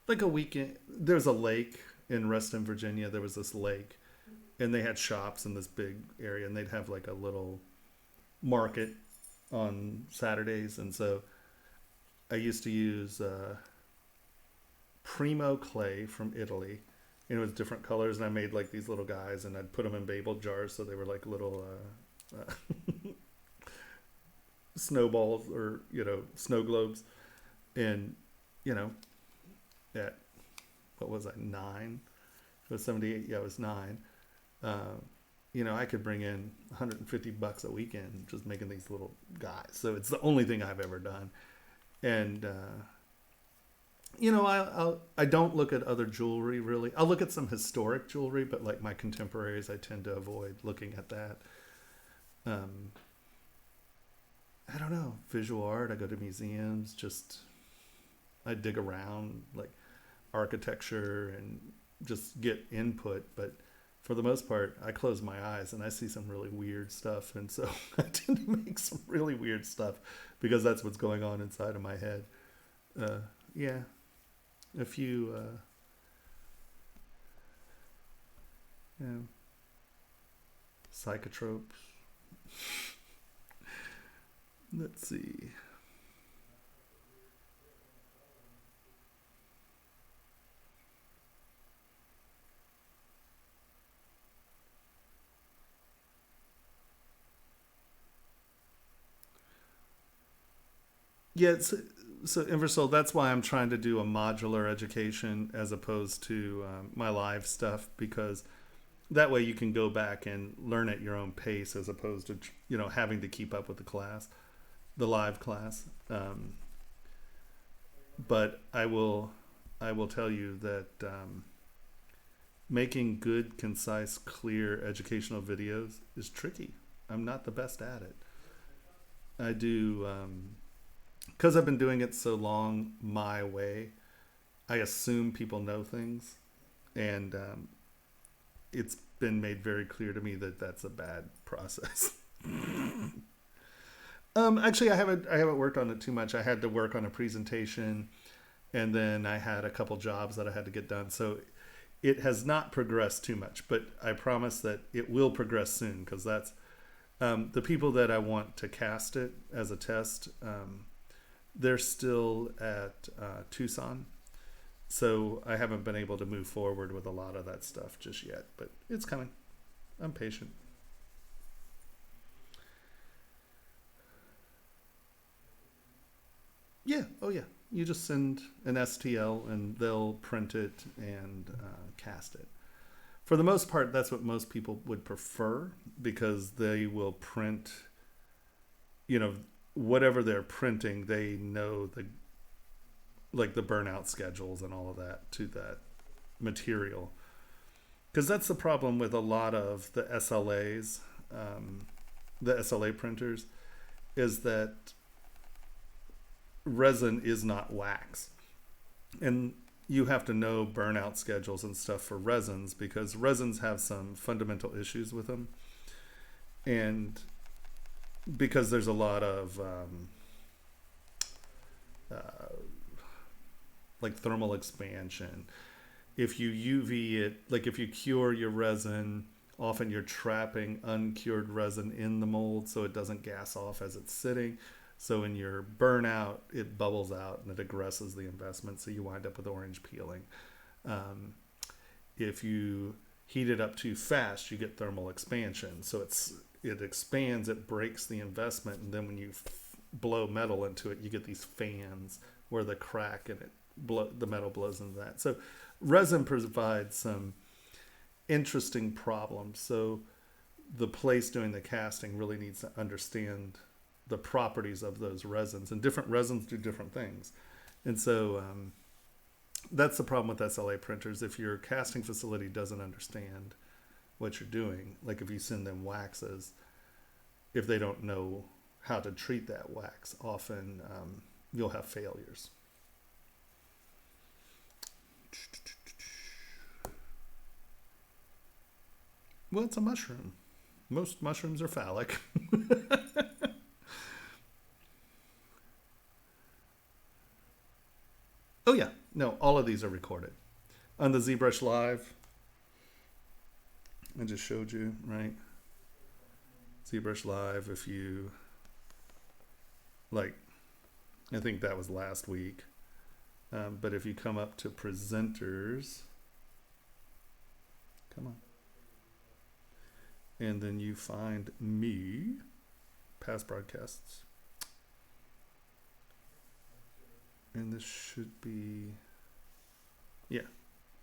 like a weekend. There's a lake in Reston, Virginia. There was this lake, and they had shops in this big area, and they'd have like a little market on Saturdays. And so I used to use Primo clay from Italy, and it was different colors, and I made like these little guys, and I'd put them in Babel jars, so they were like little snowballs, or snow globes. And at what was I, 9? It was 78. Yeah, it was 9. I could bring in $150 a weekend just making these little guys. So it's the only thing I've ever done. And, I don't look at other jewelry really. I'll look at some historic jewelry, but like my contemporaries, I tend to avoid looking at that. I don't know, visual art. I go to museums, I dig around like architecture and just get input, but for the most part, I close my eyes and I see some really weird stuff. And so I tend to make some really weird stuff because that's what's going on inside of my head. Yeah. A few, psychotropes. Let's see. Yeah, so Inversol, that's why I'm trying to do a modular education as opposed to my live stuff, because that way you can go back and learn at your own pace as opposed to having to keep up with the live class. But I will tell you that making good, concise, clear educational videos is tricky. I'm not the best at it. I do. Because I've been doing it so long my way, I assume people know things, and it's been made very clear to me that that's a bad process. Actually, I haven't worked on it too much. I had to work on a presentation, and then I had a couple jobs that I had to get done. So it has not progressed too much, but I promise that it will progress soon, because that's the people that I want to cast it as a test. They're still at Tucson, so I haven't been able to move forward with a lot of that stuff just yet, but it's coming. I'm patient. Yeah. Oh yeah. you just send an STL and they'll print it and cast it. For the most part, that's what most people would prefer, because they will print, whatever they're printing, they know the burnout schedules and all of that to that material. Because that's the problem with a lot of the SLAs, the SLA printers, is that resin is not wax. And you have to know burnout schedules and stuff for resins, because resins have some fundamental issues with them. And because there's a lot of thermal expansion. If you UV it, if you cure your resin, often you're trapping uncured resin in the mold so it doesn't gas off as it's sitting. So in your burnout, it bubbles out and it aggresses the investment, so you wind up with orange peeling. If you heat it up too fast, you get thermal expansion. So it expands, it breaks the investment, and then when you blow metal into it, you get these fans where the crack and the metal blows into that. So resin provides some interesting problems. So the place doing the casting really needs to understand the properties of those resins, and different resins do different things. And so that's the problem with SLA printers. If your casting facility doesn't understand what you're doing, like if you send them waxes, if they don't know how to treat that wax, often you'll have failures. Well, it's a mushroom. Most mushrooms are phallic. Oh yeah, no, all of these are recorded. On the ZBrush Live, I just showed you, right? ZBrush Live, if you, I think that was last week. But if you come up to presenters, come on. And then you find me, past broadcasts. And this should be, yeah.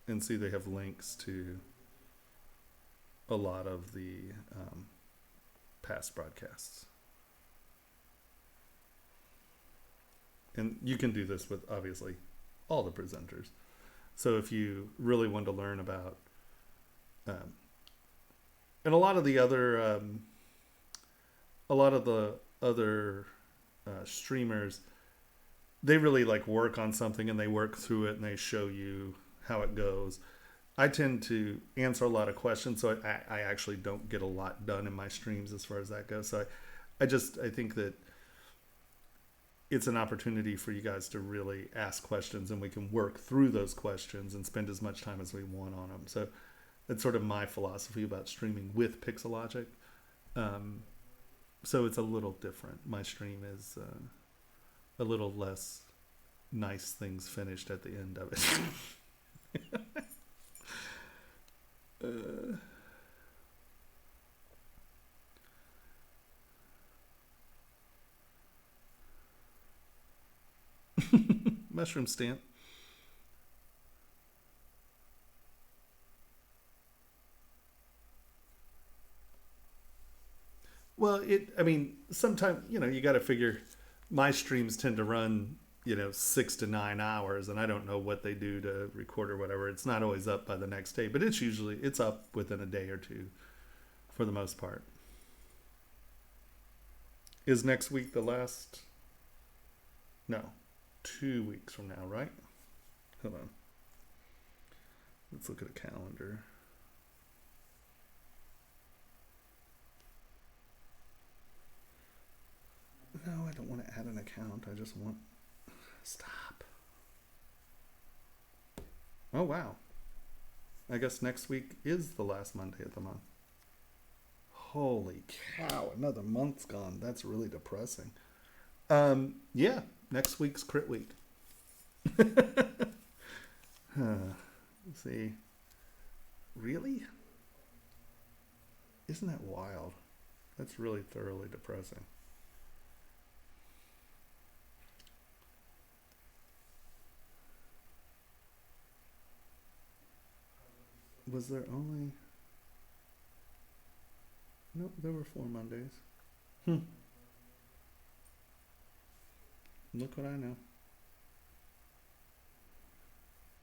And see, they have links to a lot of the past broadcasts. And you can do this with, obviously, all the presenters. So if you really want to learn about, and a lot of the other streamers, they really work on something and they work through it and they show you how it goes. I tend to answer a lot of questions, so I actually don't get a lot done in my streams as far as that goes. So I think that it's an opportunity for you guys to really ask questions, and we can work through those questions and spend as much time as we want on them. So that's sort of my philosophy about streaming with Pixologic. So it's a little different. My stream is a little less nice things finished at the end of it. Mushroom stamp. Well, sometimes, you got to figure my streams tend to run, 6 to 9 hours, and I don't know what they do to record or whatever. It's not always up by the next day, but it's up within a day or two for the most part. Is next week the last? No, 2 weeks from now, right? Hold on. Let's look at a calendar. No, I don't want to add an account. I just want... Stop. Oh, wow. I guess next week is the last Monday of the month. Holy cow, another month's gone. That's really depressing. Yeah, next week's Crit Week. Let's see. Really? Isn't that wild? That's really thoroughly depressing. was there only? Nope, there were 4 Mondays. Look what I know.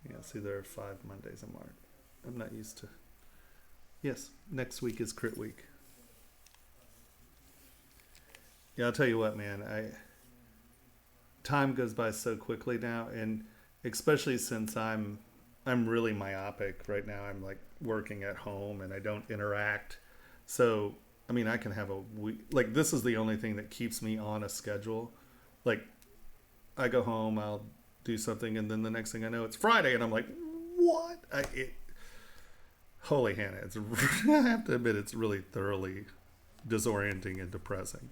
Yeah, see, there are 5 Mondays in March. I'm not used to. Yes, next week is crit week. Yeah, I'll tell you what, man. Time goes by so quickly now, and especially since I'm really myopic right now. I'm like working at home and I don't interact. So, I mean, I can have a week. Like, this is the only thing that keeps me on a schedule. Like, I go home, I'll do something, and then the next thing I know, it's Friday, and I'm like, what? Holy Hannah, it's I have to admit, it's really thoroughly disorienting and depressing.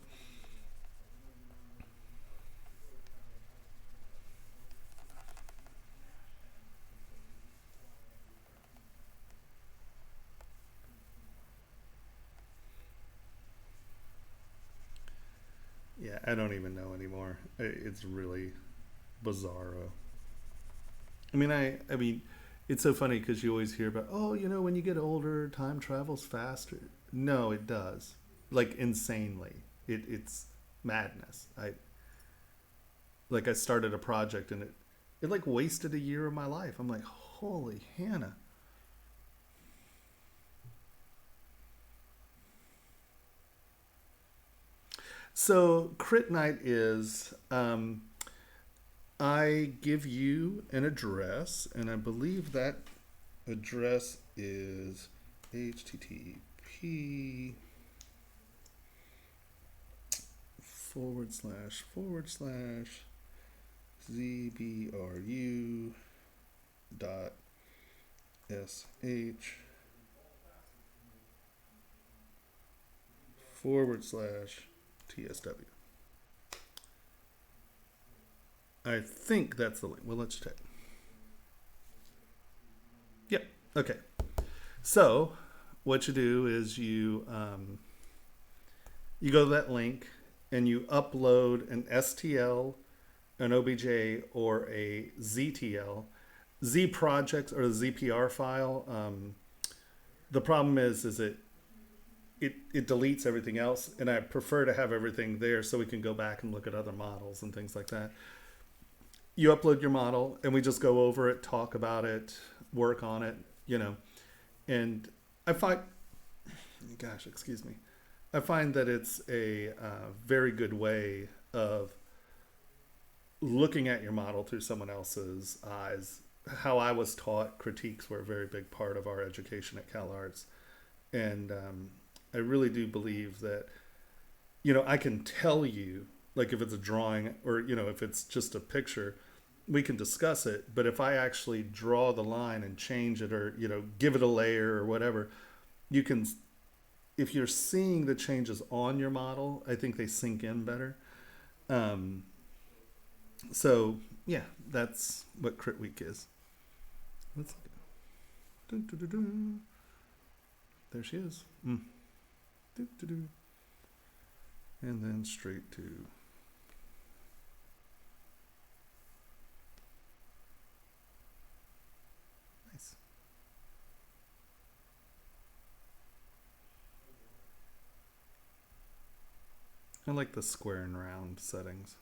Yeah, I don't even know anymore. It's really bizarro. I mean, it's so funny because you always hear about, oh, when you get older, time travels faster. No, it does, like insanely. It's madness. I started a project and it like wasted a year of my life. I'm like, holy Hannah. So crit night is I give you an address, and I believe that address is http / ZBRU dot sh / TSW. I think that's the link. Well, let's check. Yep. Okay. So what you do is you go to that link and you upload an STL, an OBJ, or a ZTL. Z projects or the ZPR file. The problem is it deletes everything else, and I prefer to have everything there so we can go back and look at other models and things like that. You upload your model, and we just go over it, talk about it, work on it, and I find, gosh, excuse me, I find that it's a very good way of looking at your model through someone else's eyes. How I was taught, critiques were a very big part of our education at CalArts, and I really do believe that, I can tell you, like if it's a drawing or, if it's just a picture, we can discuss it. But if I actually draw the line and change it or, give it a layer or whatever, you can, if you're seeing the changes on your model, I think they sink in better. So, yeah, that's what Crit Week is. Let's go. Dun, dun, dun, dun. There she is. And then straight to nice. I like the square and round settings.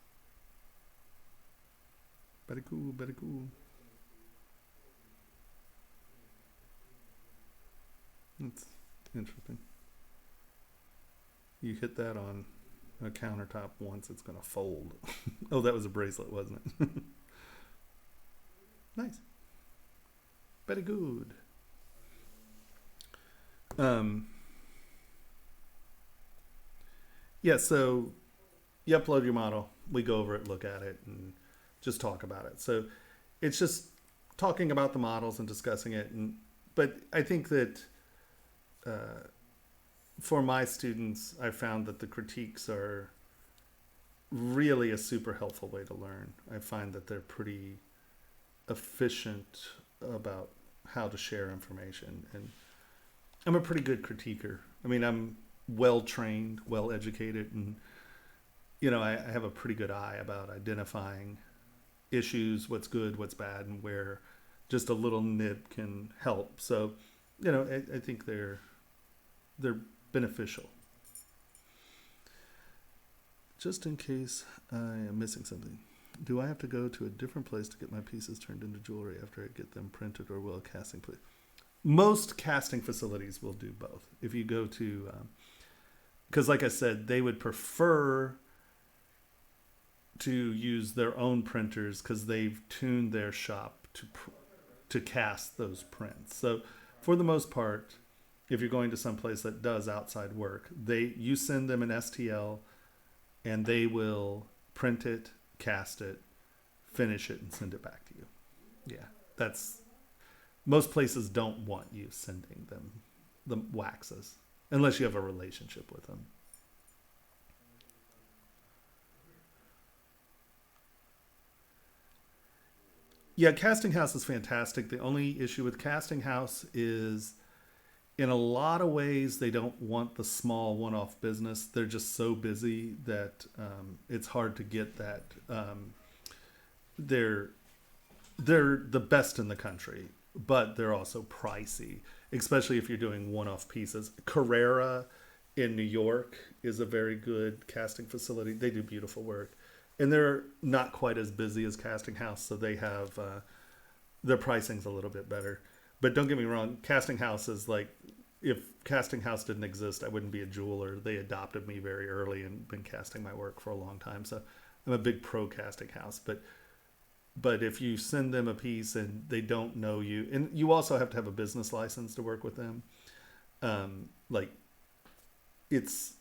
Very cool, very cool. That's interesting. You hit that on a countertop once, it's going to fold. Oh, that was a bracelet, wasn't it? Nice. Very good. Yeah, so you upload your model. We go over it, look at it, and just talk about it. So it's just talking about the models and discussing it. But I think that for my students, I found that the critiques are really a super helpful way to learn. I find that they're pretty efficient about how to share information. And I'm a pretty good critiquer. I mean, I'm well trained, well educated, and I have a pretty good eye about identifying issues, what's good, what's bad, and where just a little nib can help. So I think they're beneficial. Just in case I am missing something, do I have to go to a different place to get my pieces turned into jewelry after I get them printed, or will a casting place? Most casting facilities will do both. If you go to, because like I said, they would prefer to use their own printers because they've tuned their shop to cast those prints. So for the most part, if you're going to some place that does outside work, you send them an STL and they will print it, cast it, finish it, and send it back to you. Yeah, most places don't want you sending them the waxes unless you have a relationship with them. Yeah, Casting House is fantastic. The only issue with Casting House is, in a lot of ways, they don't want the small one-off business. They're just so busy that it's hard to get that. They're the best in the country, but they're also pricey, especially if you're doing one-off pieces. Carrera in New York is a very good casting facility. They do beautiful work. And they're not quite as busy as Casting House, so they have their pricing's a little bit better. But don't get me wrong, Casting House is like, if Casting House didn't exist, I wouldn't be a jeweler. They adopted me very early and been casting my work for a long time. So I'm a big pro Casting House. But if you send them a piece and they don't know you, and you also have to have a business license to work with them,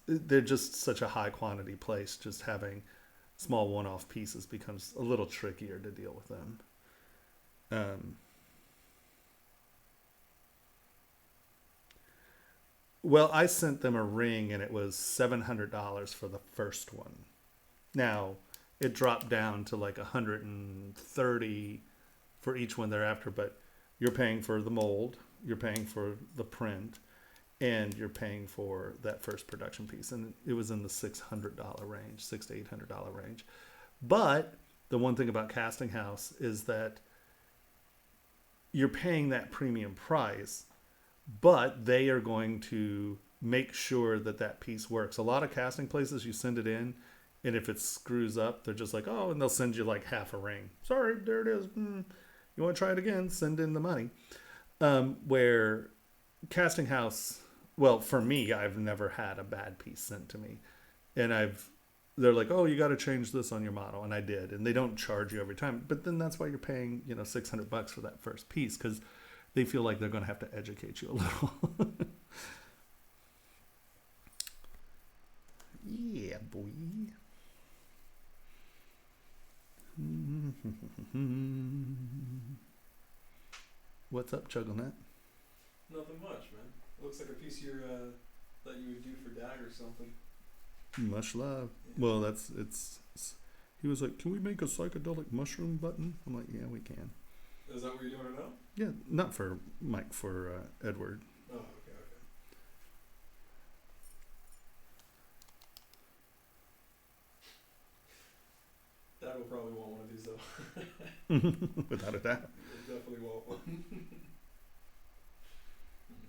they're just such a high quantity place. Just having small one-off pieces becomes a little trickier to deal with them. Well, I sent them a ring and it was $700 for the first one. Now, it dropped down to like $130 for each one thereafter, but you're paying for the mold, you're paying for the print, and you're paying for that first production piece. And it was in the $600 range, $600 to $800 range. But the one thing about Casting House is that you're paying that premium price, but they are going to make sure that that piece works. A lot of casting places, you send it in, and if it screws up, they're just like, oh, and they'll send you like half a ring. Sorry, there it is. You want to try it again? Send in the money. Where Casting House, well, for me, I've never had a bad piece sent to me. And they're like, oh, you got to change this on your model. And I did. And they don't charge you every time. But then that's why you're paying, $600 for that first piece, because they feel like they're going to have to educate you a little. Yeah, boy. What's up, Chugglenut? Nothing much, man. It looks like a piece that you would do for Dag or something. Much love. Well, it's. He was like, "Can we make a psychedelic mushroom button?" I'm like, "Yeah, we can." Is that what you're doing it now? Yeah, not for Mike, for Edward. Oh, okay. Dad will probably want one of these though. Without a doubt. He'll definitely want one.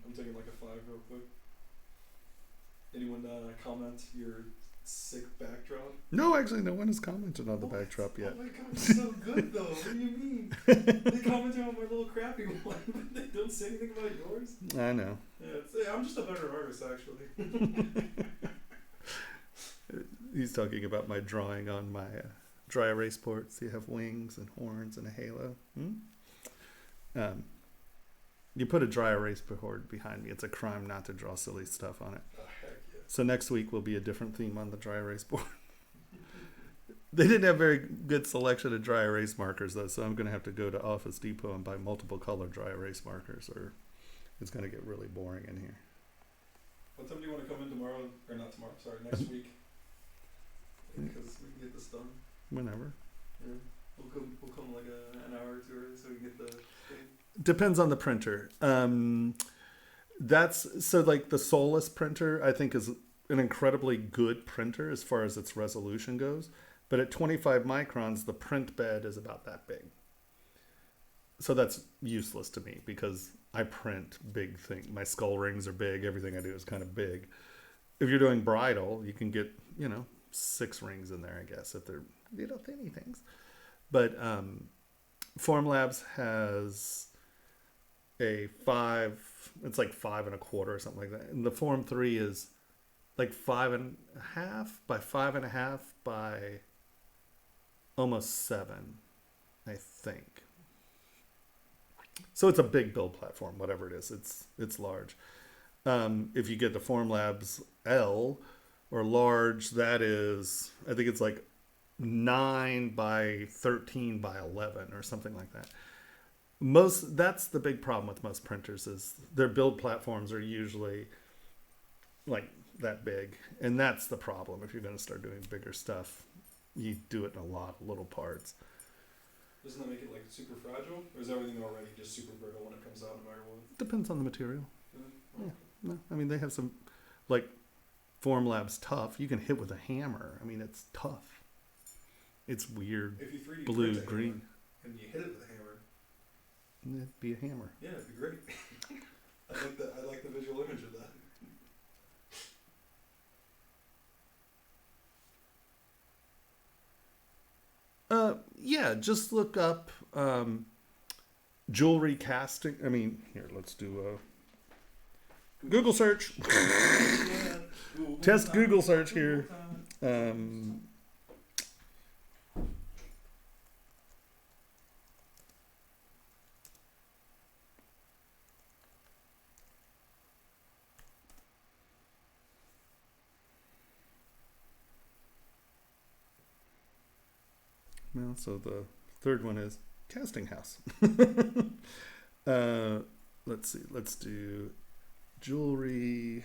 I'm taking like a 5 real quick. Anyone comment your sick backdrop? No, actually, no one has commented on the backdrop yet. Oh my god, it's so good though. What do you mean? They commented on my little crappy one, but they don't say anything about yours. I know. Yeah, I'm just a better artist, actually. He's talking about my drawing on my dry erase boards. You have wings and horns and a halo. You put a dry erase board behind me. It's a crime not to draw silly stuff on it. Oh, heck yeah. So next week will be a different theme on the dry erase board. They didn't have very good selection of dry erase markers though, so I'm going to have to go to Office Depot and buy multiple color dry erase markers, or it's going to get really boring in here. What time do you want to come in tomorrow? Or not tomorrow, sorry, next week. Because we can get this done. Whenever. Yeah. We'll come like an hour or two early so we can get the thing. Depends on the printer. That's so like the Solus printer, I think, is an incredibly good printer as far as its resolution goes. But at 25 microns, the print bed is about that big. So so that's useless to me because I print big things. My skull rings are big. Everything I do is kind of big. If you're doing bridal, you can get, 6 rings in there, I guess, if they're little thinny things. But Formlabs has a 5, it's like 5.25 or something like that. And the Form 3 is like 5.5 by 5.5 by almost 7, I think. So it's a big build platform, whatever it is. It's large. If you get the Formlabs L or large, that is, I think it's like 9 by 13 by 11 or something like that. That's the big problem with most printers is their build platforms are usually like that big. And that's the problem. If you're going to start doing bigger stuff, you do it in a lot of little parts. Doesn't that make it like super fragile? Or is everything already just super brittle when it comes out no matter what? Depends on the material. Yeah. Yeah. No, I mean, they have some, like, Formlabs tough. You can hit with a hammer. I mean, it's tough. It's weird. If you 3D blue, print a green. hammer and you hit it with a hammer, It'd be a hammer. yeah, it'd be great. I like the visual image of that. Yeah, just look up jewelry casting. I mean, here, let's do a Google search. Test Google search here. Well, so the third one is casting house. Let's see. Let's do jewelry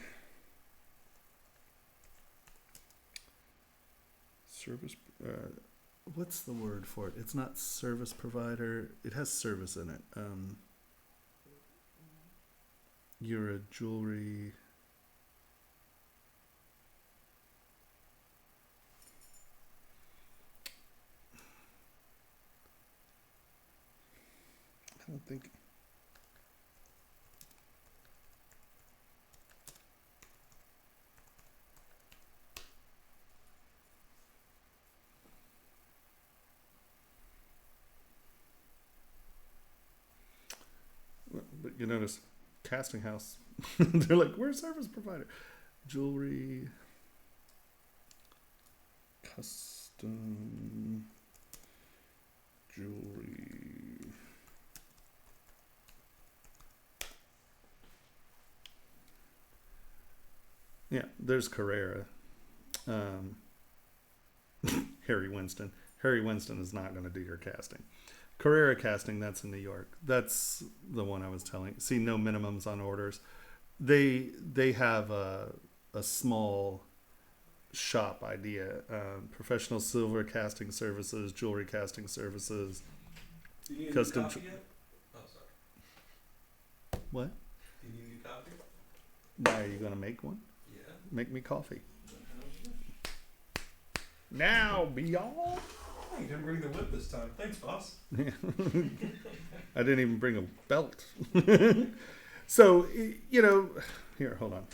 service. What's the word for it? It's not service provider. It has service in it. You're a jewelry. I don't think. But you notice casting house. They're like, we're a service provider. Jewelry. Custom. Jewelry. Yeah, there's Carrera. Harry Winston. Harry Winston is not going to do your casting. Carrera Casting, that's in New York. That's the one I was telling. See, no minimums on orders. They have a small shop idea. Professional silver casting services, jewelry casting services. Do you need Custom a new copy yet? Oh, sorry. What? Do you need a new copy? Why are you going to make one? Yeah. Make me coffee. Now, beyond. Oh, you didn't bring the whip this time. Thanks, boss. I didn't even bring a belt. So, here, hold on.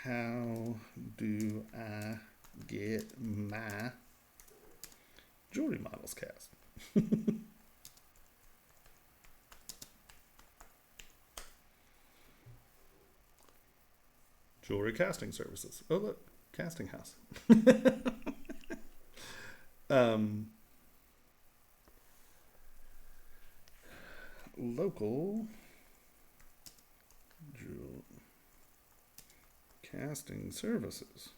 How do I get my jewelry models cast? Jewelry casting services. Oh, look, casting house. Local casting services.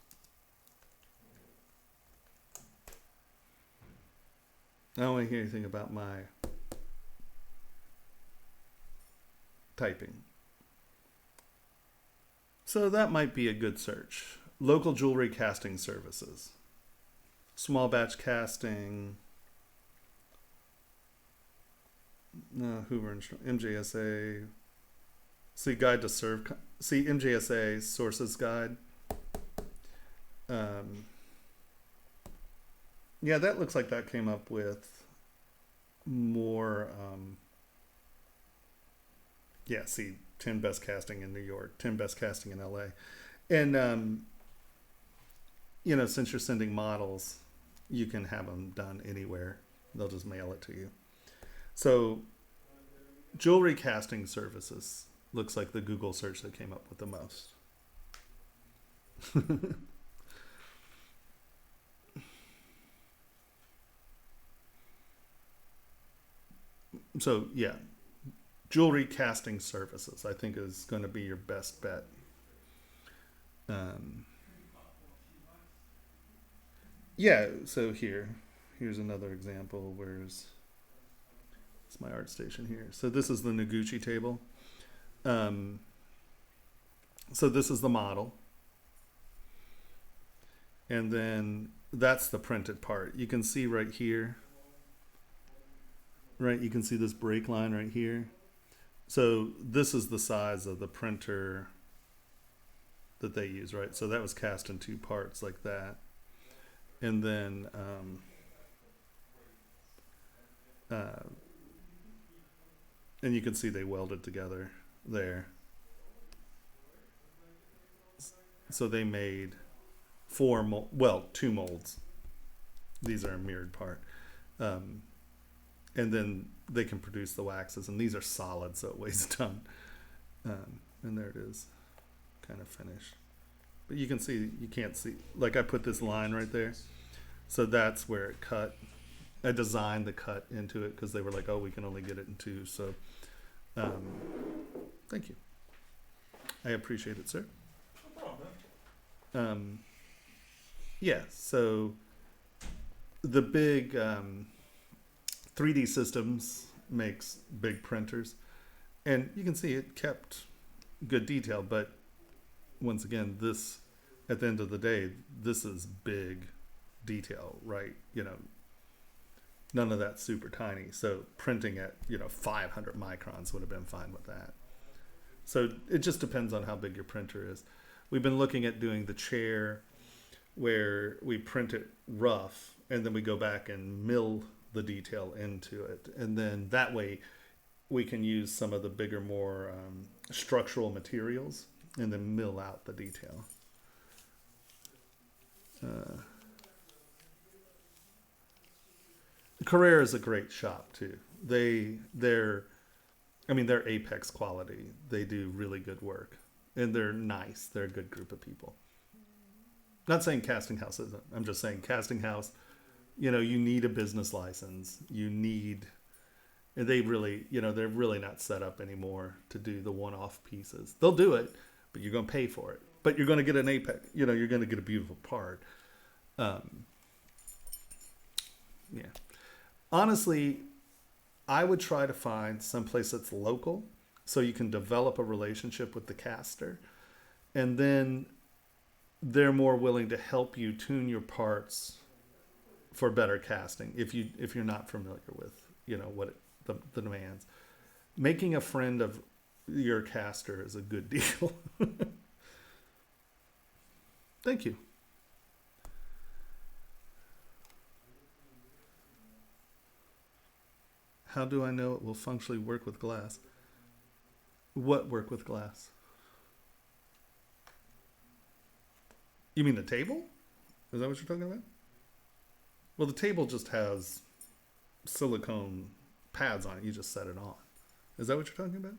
I don't want to hear anything about my typing. So that might be a good search. Local jewelry casting services. Small batch casting. No, Hoover and MJSA. See guide to serve. See MJSA sources guide. Yeah, that looks like that came up with more Yeah, see, 10 best casting in New York, 10 best casting in LA. And, you know, since you're sending models, you can have them done anywhere. They'll just mail it to you. So, jewelry casting services looks like the Google search that came up with the most. So, yeah, jewelry casting services, I think, is going to be your best bet. Yeah, so here's another example. It's my art station here. So this is the Noguchi table. So this is the model. And then that's the printed part. You can see right here, right? You can see this break line right here. So this is the size of the printer that they use, right? So that was cast in 2 parts like that. And then and you can see they welded together there. So they made 2 molds. These are a mirrored part. And then they can produce the waxes, and these are solid, so it weighs a ton. And there it is, kind of finished. But you can see, you can't see, like I put this line right there. So that's where it cut. I designed the cut into it because they were like, oh, we can only get it in 2. So thank you. I appreciate it, sir. No problem. Yeah, so the big 3D Systems makes big printers. And you can see it kept good detail, but once again, this, at the end of the day, this is big detail, right? You know, none of that's super tiny. So printing at, 500 microns would have been fine with that. So it just depends on how big your printer is. We've been looking at doing the chair where we print it rough and then we go back and mill the detail into it. And then that way we can use some of the bigger, more structural materials and then mill out the detail. Carrera is a great shop too. They're Apex quality. They do really good work, and they're nice. They're a good group of people. Not saying Casting House isn't. I'm just saying Casting House. You need a business license. And they really, they're really not set up anymore to do the one-off pieces. They'll do it, but you're going to pay for it. But you're going to get an Apex. You're going to get a beautiful part. Yeah. Honestly, I would try to find someplace that's local so you can develop a relationship with the caster, and then they're more willing to help you tune your parts for better casting if you're not familiar with what the demands. Making a friend of your caster is a good deal. Thank you. How do I know it will functionally work with glass? What work with glass? You mean the table? Is that what you're talking about? Well, the table just has silicone pads on it. You just set it on. Is that what you're talking about?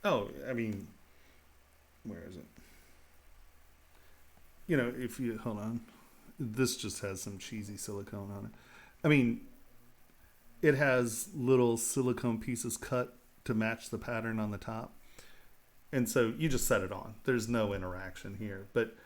Oh, I mean, where is it? If you, hold on. This just has some cheesy silicone on it. I mean, it has little silicone pieces cut to match the pattern on the top. And so you just set it on. There's no interaction here. But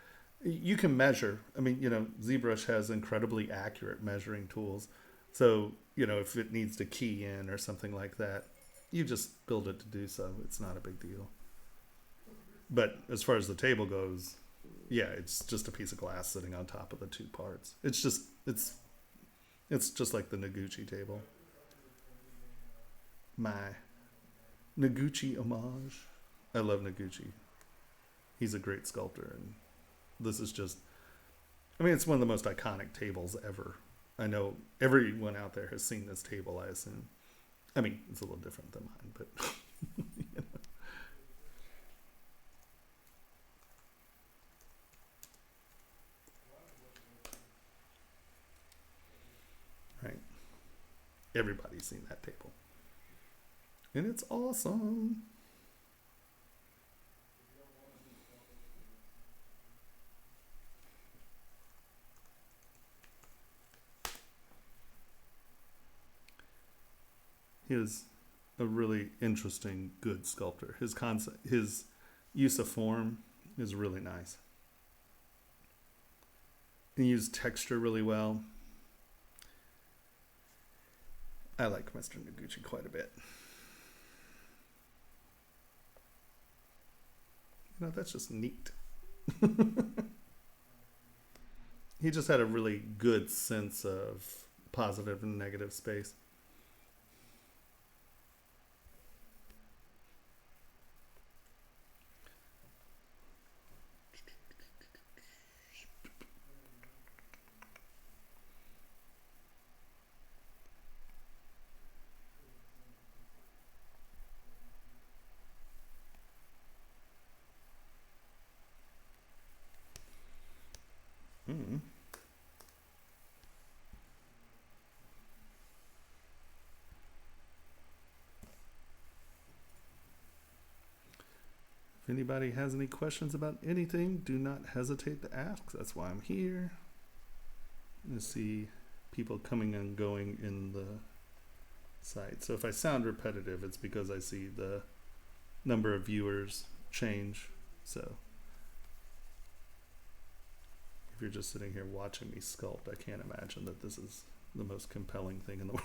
you can measure. I mean, ZBrush has incredibly accurate measuring tools. So, if it needs to key in or something like that, you just build it to do so. It's not a big deal. But as far as the table goes, yeah, it's just a piece of glass sitting on top of the 2 parts. It's just like the Noguchi table. My Noguchi homage. I love Noguchi. He's a great sculptor, and this is just, I mean, it's one of the most iconic tables ever. I know everyone out there has seen this table, I assume. I mean, it's a little different than mine, but you know. Right. Everybody's seen that table. And it's awesome. He is a really interesting, good sculptor. His concept, his use of form is really nice. He used texture really well. I like Mr. Noguchi quite a bit. You know, that's just neat. He just had a really good sense of positive and negative space. Hmm. If anybody has any questions about anything, do not hesitate to ask. That's why I'm here. You see people coming and going in the site. So if I sound repetitive, it's because I see the number of viewers change. So if you're just sitting here watching me sculpt, I can't imagine that this is the most compelling thing in the world.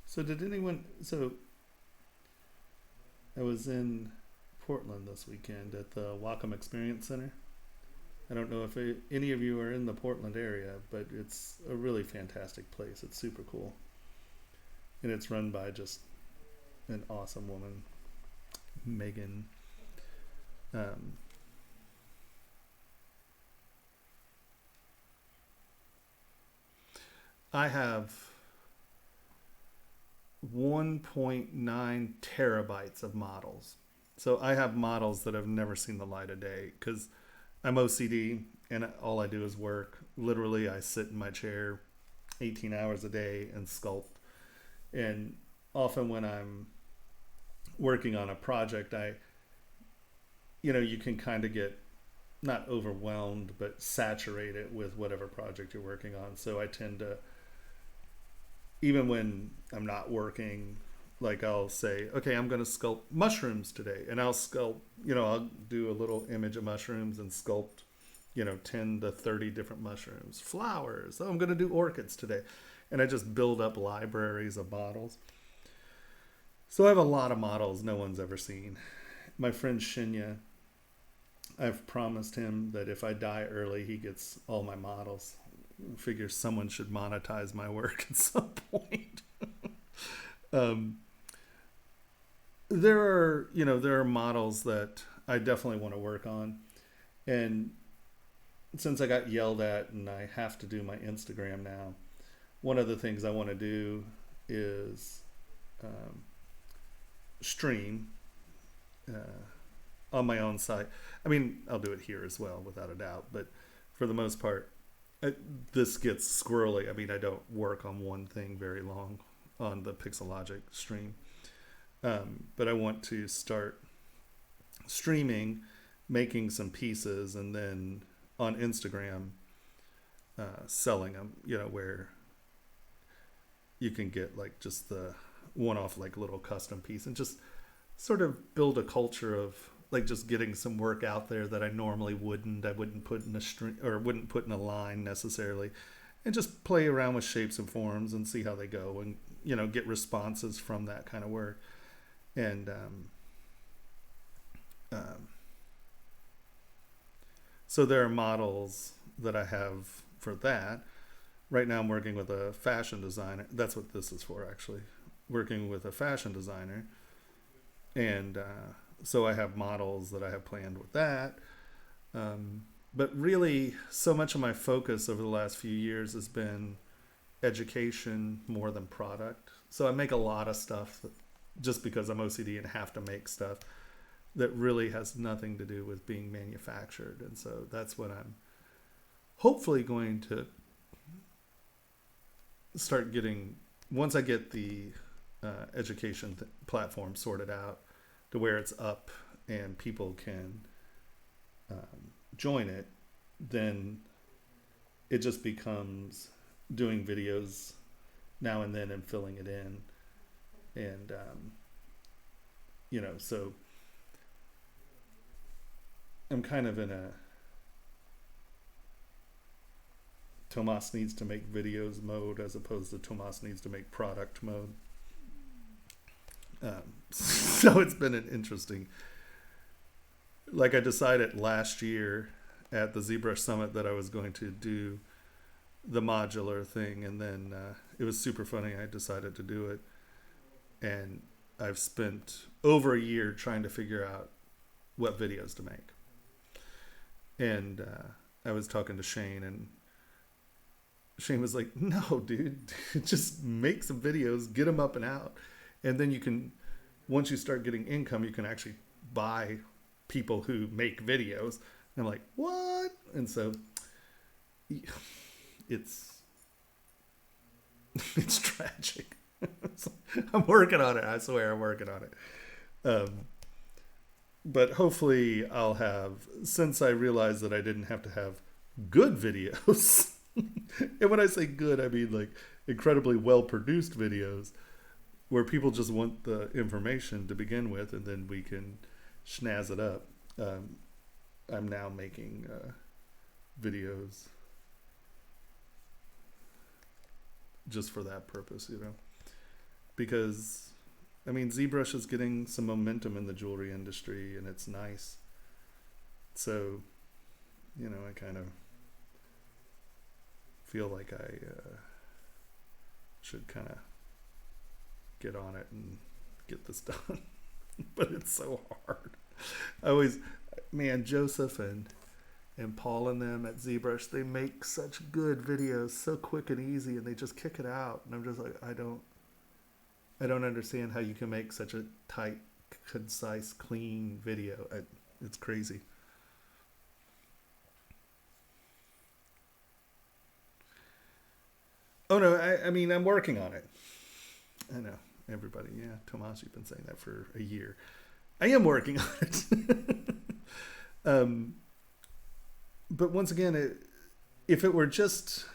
So did anyone, so I was in Portland this weekend at the Wacom Experience Center. I don't know if any of you are in the Portland area, but it's a really fantastic place. It's super cool. And it's run by just an awesome woman, Megan. I have 1.9 terabytes of models. So I have models that have never seen the light of day because I'm OCD and all I do is work. Literally, I sit in my chair 18 hours a day and sculpt. And often when I'm working on a project, you can kind of get not overwhelmed, but saturated with whatever project you're working on. So I tend to, even when I'm not working, like I'll say, okay, I'm going to sculpt mushrooms today. And I'll sculpt, I'll do a little image of mushrooms and sculpt, 10 to 30 different mushrooms. Flowers. Oh, I'm going to do orchids today. And I just build up libraries of models. So I have a lot of models no one's ever seen. My friend Shinya, I've promised him that if I die early, he gets all my models. Figure someone should monetize my work at some point. There are models that I definitely want to work on, and since I got yelled at and I have to do my Instagram now, one of the things I want to do is stream on my own site. I mean, I'll do it here as well, without a doubt, but for the most part, this gets squirrely. I mean, I don't work on one thing very long on the Pixologic stream. But I want to start streaming making some pieces and then on Instagram selling them, where you can get like just the one-off like little custom piece and just sort of build a culture of like just getting some work out there that I normally wouldn't. I wouldn't put in a string or wouldn't put in a line necessarily, and just play around with shapes and forms and see how they go, and get responses from that kind of work. And so there are models that I have for that. Right now I'm working with a fashion designer. That's what this is for, actually. Working with a fashion designer. And so I have models that I have planned with that. But really, so much of my focus over the last few years has been education more than product. So I make a lot of stuff that, just because I'm OCD and have to make stuff that really has nothing to do with being manufactured. And so that's what I'm hopefully going to start getting, once I get the education platform sorted out to where it's up and people can join it, then it just becomes doing videos now and then and filling it in. And, so I'm kind of in a Tomas needs to make videos mode as opposed to Tomas needs to make product mode. So it's been an interesting, like I decided last year at the ZBrush Summit that I was going to do the modular thing, and then it was super funny. I decided to do it, and I've spent over a year trying to figure out what videos to make. And I was talking to Shane, and Shane was like, no, dude, just make some videos, get them up and out. And then you can, once you start getting income, you can actually buy people who make videos. And I'm like, what? And so it's tragic. I'm working on it. I swear I'm working on it. But hopefully I'll have, since I realized that I didn't have to have good videos. And when I say good, I mean like incredibly well-produced videos where people just want the information to begin with, and then we can snazz it up. I'm now making videos just for that purpose, because I mean, ZBrush is getting some momentum in the jewelry industry, and it's nice. So, I kind of feel like I should kind of get on it and get this done. But it's so hard. I always, man, Joseph and Paul and them at ZBrush, they make such good videos, so quick and easy, and they just kick it out. And I'm just like, I don't understand how you can make such a tight, concise, clean video. It's crazy. Oh no, I mean, I'm working on it. I know, everybody, yeah, Tomas, you've been saying that for a year. I am working on it. But once again, if it were just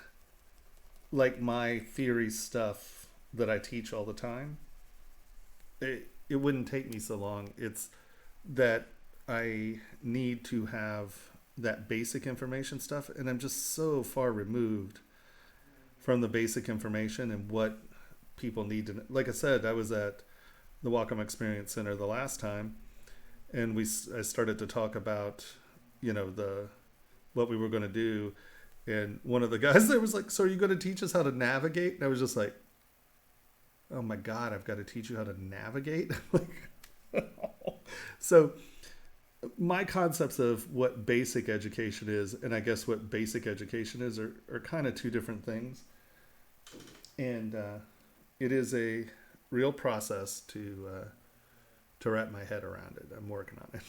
like my theory stuff that I teach all the time, it wouldn't take me so long. It's that I need to have that basic information stuff, and I'm just so far removed from the basic information and what people need to know. Like I said, I was at the Wacom Experience Center the last time, and I started to talk about what we were going to do, and one of the guys there was like, so are you going to teach us how to navigate? And I was just like, oh my God, I've got to teach you how to navigate? So my concepts of what basic education is, and I guess what basic education is, are kind of two different things. And it is a real process to wrap my head around it. I'm working on it.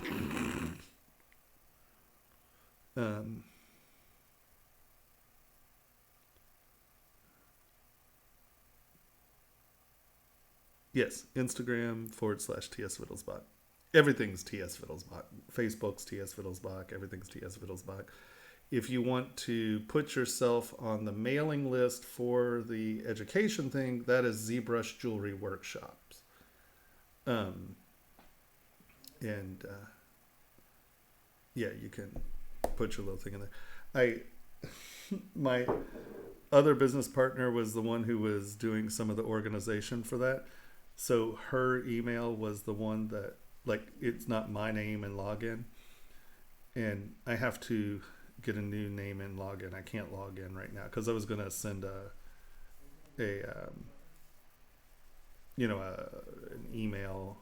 Yes, Instagram /TS Wittelsbach. everything's TS Wittelsbach. Facebook's TS Wittelsbach. Everything's TS Wittelsbach. If you want to put yourself on the mailing list for the education thing, that is ZBrush Jewelry Workshops. Yeah, you can put your little thing in there. My other business partner was the one who was doing some of the organization for that. So her email was the one that, like, it's not my name and login. And I have to get a new name and login. I can't log in right now because I was going to send an email,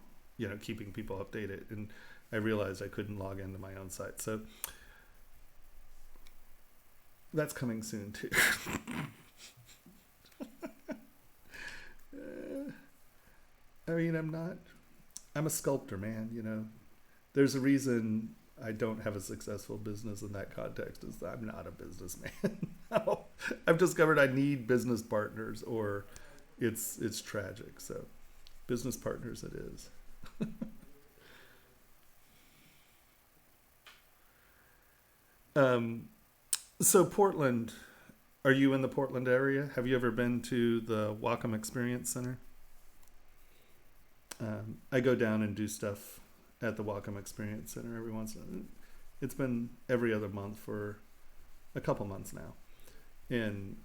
keeping people updated. And I realized I couldn't log into my own site. So that's coming soon too. I mean, I'm a sculptor, man, There's a reason I don't have a successful business in that context, is that I'm not a businessman. I've discovered I need business partners, or it's tragic. So business partners it is. So Portland, are you in the Portland area? Have you ever been to the Wacom Experience Center? I go down and do stuff at the Wacom Experience Center every once in a while. It's been every other month for a couple months now. And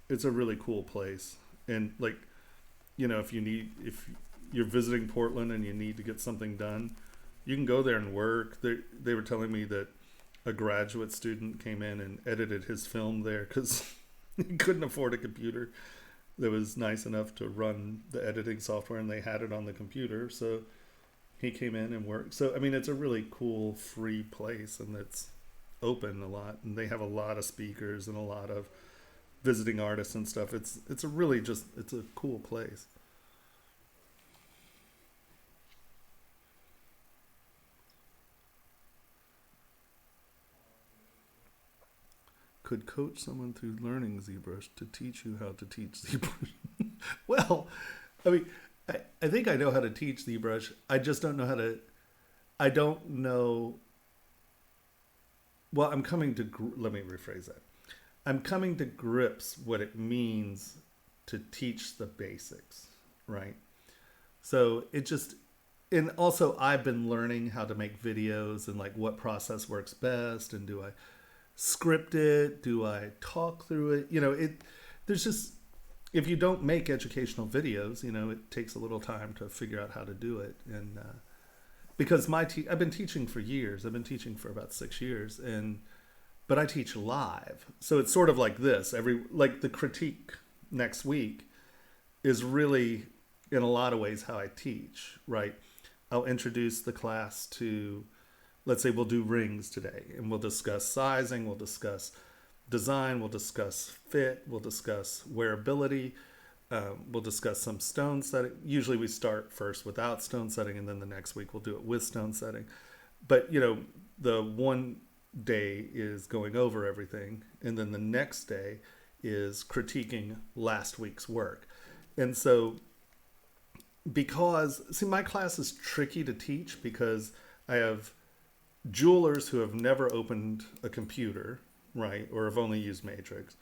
it's a really cool place. And if you're visiting Portland and you need to get something done, you can go there and work. They were telling me that a graduate student came in and edited his film there because he couldn't afford a computer that was nice enough to run the editing software, and they had it on the computer. So he came in and worked. So, I mean, it's a really cool, free place, and it's open a lot. And they have a lot of speakers and a lot of visiting artists and stuff. It's a cool place. Could coach someone through learning ZBrush to teach you how to teach ZBrush. Well, I mean, I think I know how to teach ZBrush. I just don't know how to. I don't know. Well, let me rephrase that. I'm coming to grips what it means to teach the basics, right? So and also I've been learning how to make videos and like what process works best, and do I script it? Do I talk through it? There's just, if you don't make educational videos, it takes a little time to figure out how to do it. And because I've been teaching for years. I've been teaching for about 6 years, but I teach live. So it's sort of like this. The critique next week is really, in a lot of ways, how I teach, right? I'll introduce the class to, let's say we'll do rings today, and we'll discuss sizing, we'll discuss design, we'll discuss fit, we'll discuss wearability, we'll discuss some stone setting. Usually we start first without stone setting, and then the next week we'll do it with stone setting. But, the one day is going over everything, and then the next day is critiquing last week's work. And so, my class is tricky to teach because I have jewelers who have never opened a computer, right, or have only used Matrix,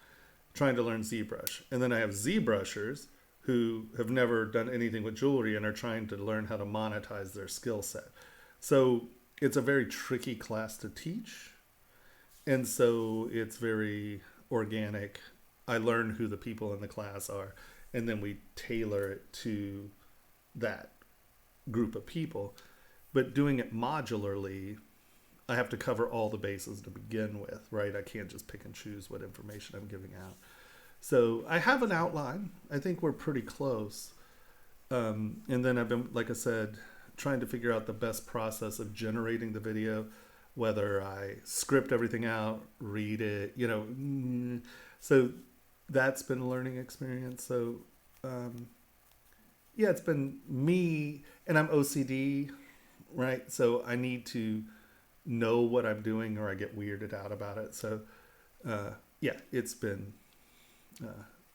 trying to learn ZBrush. And then I have ZBrushers who have never done anything with jewelry and are trying to learn how to monetize their skill set. So it's a very tricky class to teach. And so it's very organic. I learn who the people in the class are, and then we tailor it to that group of people. But doing it modularly, I have to cover all the bases to begin with, right? I can't just pick and choose what information I'm giving out. So I have an outline. I think we're pretty close. And then I've been, like I said, trying to figure out the best process of generating the video, whether I script everything out, read it, So that's been a learning experience. So, it's been me, and I'm OCD, right? So I need to know what I'm doing, or I get weirded out about it. So, it's been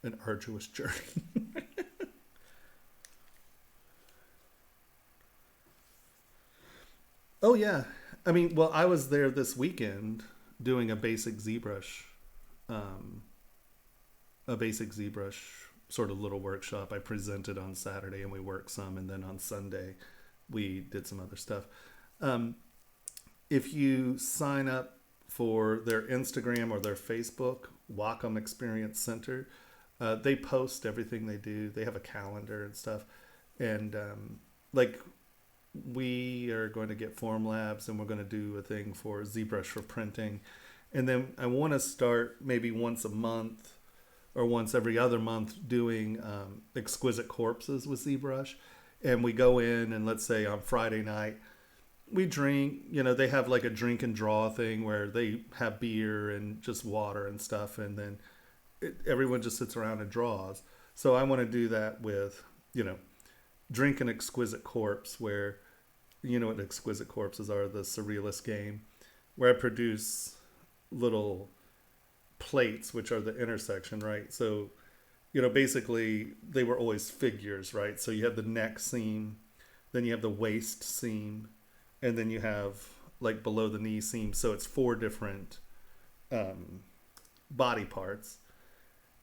an arduous journey. Oh yeah, I mean, well, I was there this weekend doing um, a basic ZBrush sort of little workshop. I presented on Saturday and we worked some, and then on Sunday we did some other stuff. Um, if you sign up for their Instagram or their Facebook, Wacom Experience Center, they post everything they do. They have a calendar and stuff, and like we are going to get Form Labs, and we're going to do a thing for ZBrush for printing, and then I want to start maybe once a month or once every other month doing exquisite corpses with ZBrush. And we go in, and let's say on Friday night we drink, they have like a drink and draw thing where they have beer and just water and stuff, and then everyone just sits around and draws. So I want to do that with, drink an exquisite corpse, where what exquisite corpses are, the surrealist game, where I produce little plates, which are the intersection, right? So, basically they were always figures, right? So you have the neck seam, then you have the waist seam, and then you have like below the knee seam. So it's four different body parts,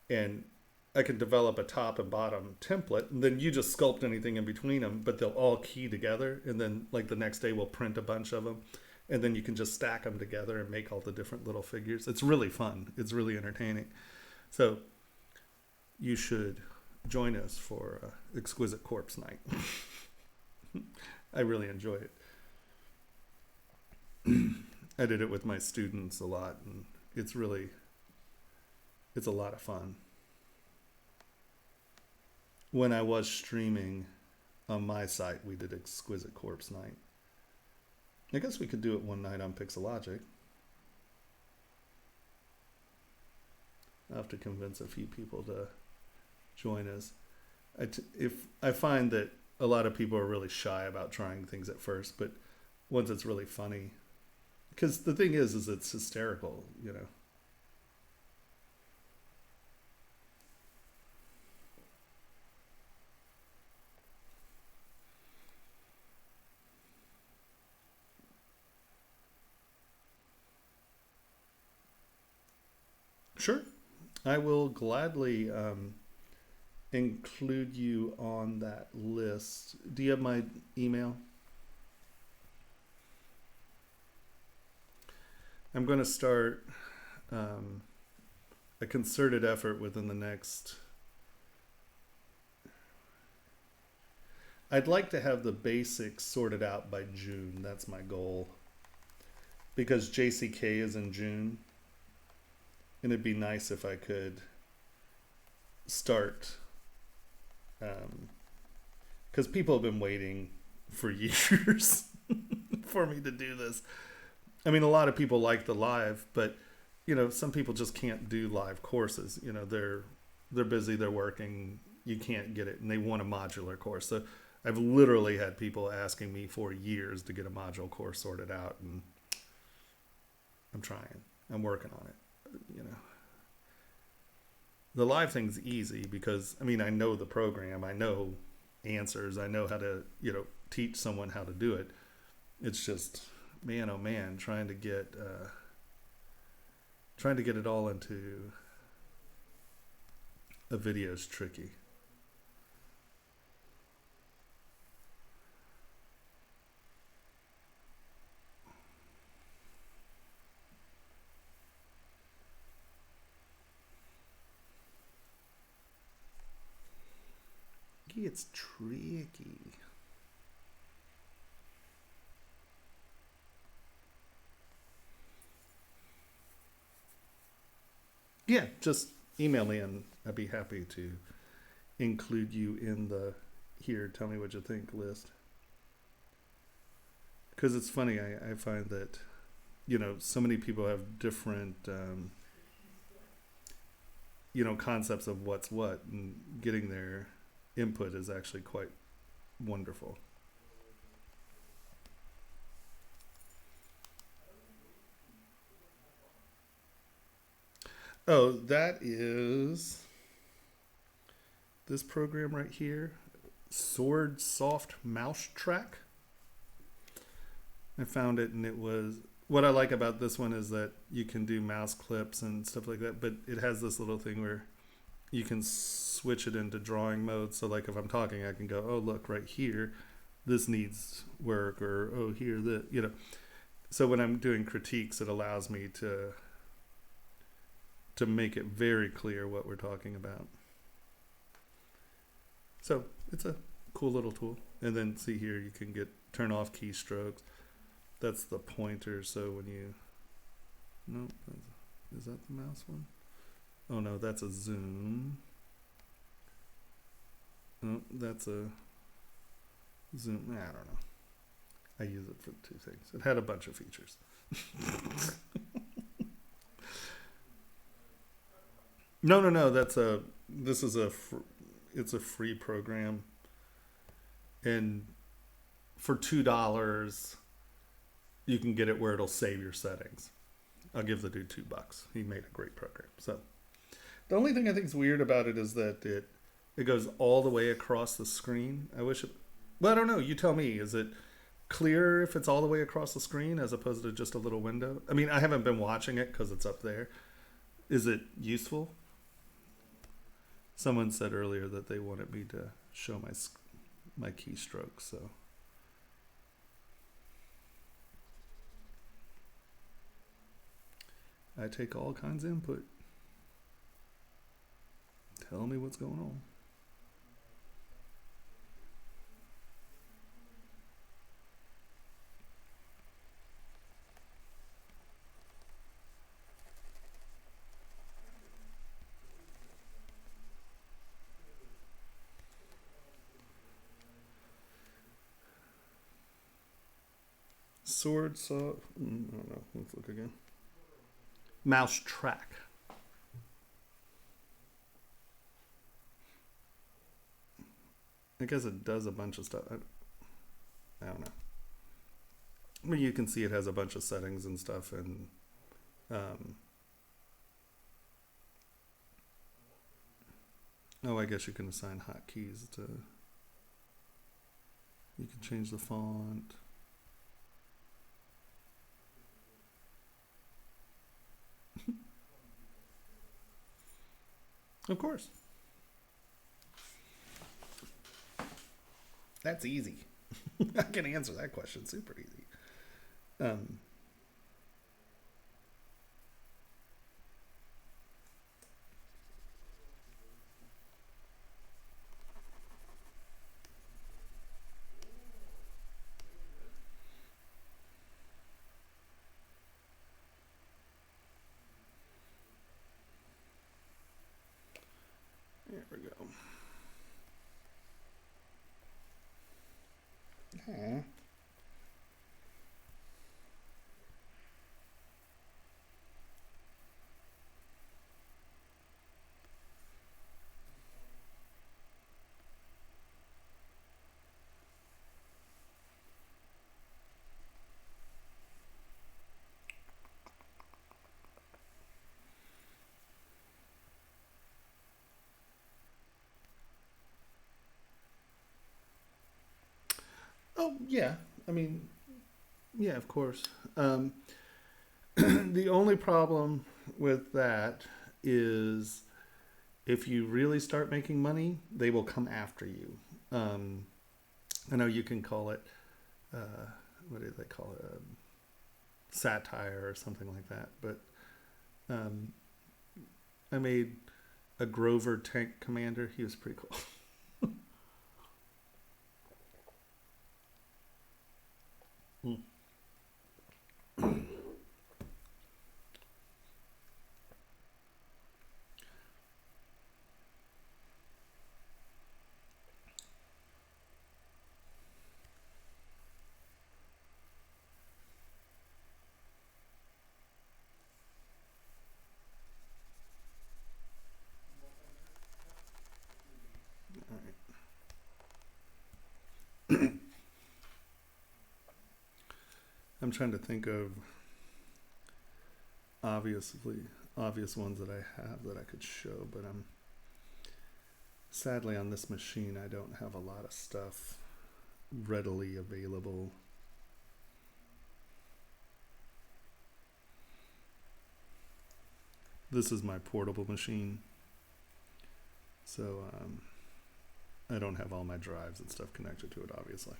and I can develop a top and bottom template, and then you just sculpt anything in between them, but they'll all key together. And then like the next day we'll print a bunch of them, and then you can just stack them together and make all the different little figures. It's really fun. It's really entertaining. So you should join us for Exquisite Corpse Night. I really enjoy it. I did it with my students a lot, and it's a lot of fun. When I was streaming on my site, we did Exquisite Corpse Night. I guess we could do it one night on Pixologic. I'll have to convince a few people to join us. If I find that a lot of people are really shy about trying things at first, but once it's really funny, because the thing is it's hysterical, Sure. I will gladly include you on that list. Do you have my email? I'm going to start a concerted effort within the next... I'd like to have the basics sorted out by June. That's my goal. Because JCK is in June. And it'd be nice if I could start, because people have been waiting for years for me to do this. I mean, a lot of people like the live, but some people just can't do live courses. They're busy, they're working, you can't get it, and they want a modular course. So I've literally had people asking me for years to get a module course sorted out, and I'm trying. I'm working on it. The live thing's easy because I know the program, I know answers, I know how to teach someone how to do it. It's just, man, oh man, trying to get it all into a video is tricky. It's tricky. Yeah, just email me and I'd be happy to include you in the here, tell me what you think list. Because it's funny, I find that, so many people have different, concepts of what's what, and getting their input is actually quite wonderful. Oh, that is this program right here, Sword Soft Mouse Track. I found it, and it was, what I like about this one is that you can do mouse clips and stuff like that, but it has this little thing where you can switch it into drawing mode. So like if I'm talking, I can go, oh, look right here, this needs work, or oh, here, the, you know. So when I'm doing critiques, it allows me to make it very clear what we're talking about. So it's a cool little tool. And then see here, you can turn off keystrokes. That's the pointer. So when you, no, is that the mouse one? Oh no, that's a zoom. Oh, that's a zoom. I don't know. I use it for two things. It had a bunch of features. No. It's a free program, and for $2, you can get it where it'll save your settings. I'll give the dude $2. He made a great program. So the only thing I think is weird about it is that it goes all the way across the screen. I wish it. Well, I don't know. You tell me. Is it clearer if it's all the way across the screen as opposed to just a little window? I mean, I haven't been watching it because it's up there. Is it useful? Someone said earlier that they wanted me to show my keystrokes, so. I take all kinds of input. Tell me what's going on. Sword saw. I don't know. Let's look again. Mouse track. I guess it does a bunch of stuff. I don't know. I mean, you can see it has a bunch of settings and stuff, and oh, I guess you can assign hotkeys to. You can change the font. Of course. That's easy. I can answer that question super easy. There we go. Huh. Oh, yeah. I mean, yeah, of course. The only problem with that is if you really start making money, they will come after you. I know you can call it, what do they call it? Satire or something like that. But I made a Grover tank commander. He was pretty cool. I'm trying to think of obvious ones that I have that I could show, but sadly on this machine I don't have a lot of stuff readily available. this is my portable machine. So I don't have all my drives and stuff connected to it, obviously.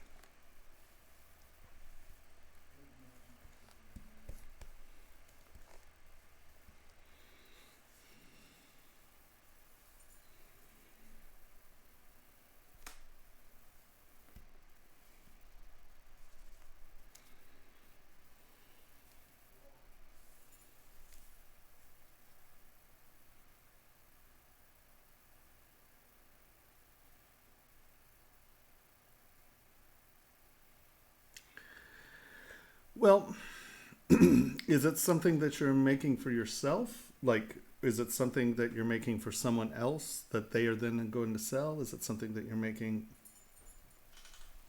Well, is it something that you're making for yourself? Like, is it something that you're making for someone else that they are then going to sell? Is it something that you're making?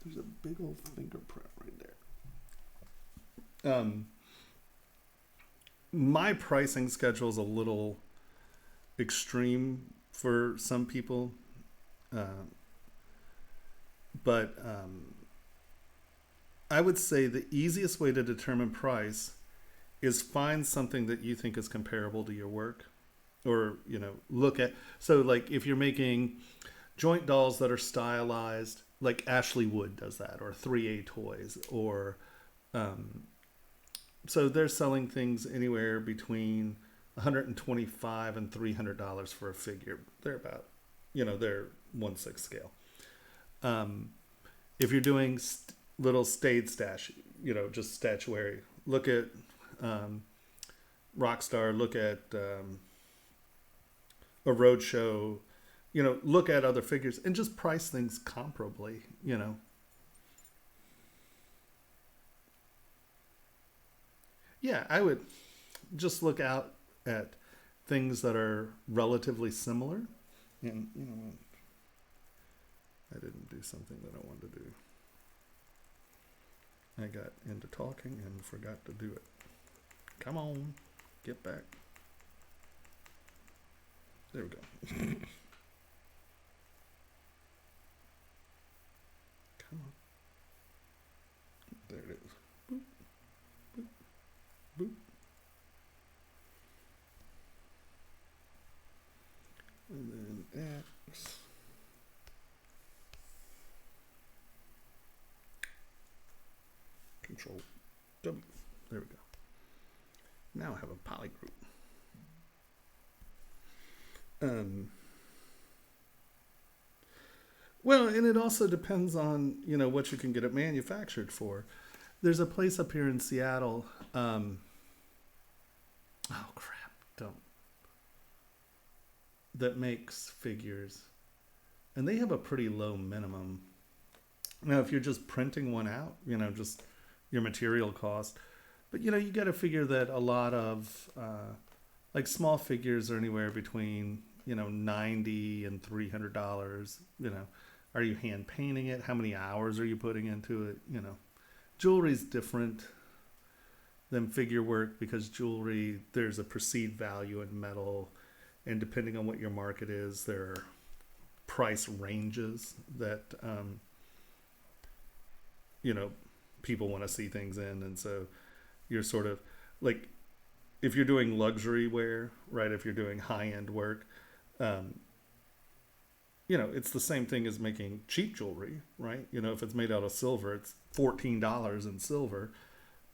There's a big old fingerprint right there. My pricing schedule is a little extreme for some people, but I would say the easiest way to determine price is find something that you think is comparable to your work, or look at. So like if you're making joint dolls that are stylized, like Ashley Wood does that, or 3A Toys, or so they're selling things anywhere between $125 and $300 for a figure. They're about, they're 1/6 scale. If you're doing little stayed stash, just statuary, look at Rockstar, look at a roadshow, look at other figures and just price things comparably, Yeah, I would just look out at things that are relatively similar. And I didn't do something that I wanted to do. I got into talking and forgot to do it. Come on, get back. There we go. Come on. There it is. Boop, boop, boop. And then X. Control W. There we go. Now I have a poly group. Well, and it also depends on, what you can get it manufactured for. There's a place up here in Seattle. Oh, crap. Don't. That makes figures. And they have a pretty low minimum. Now, if you're just printing one out, just your material cost. But, you got to figure that a lot of, like small figures are anywhere between, $90 and $300, Are you hand painting it? How many hours are you putting into it? Jewelry's different than figure work because jewelry, there's a perceived value in metal. And depending on what your market is, there are price ranges that, people want to see things in. And so you're sort of like, if you're doing luxury wear, right? If you're doing high-end work, it's the same thing as making cheap jewelry, right? If it's made out of silver, it's $14 in silver.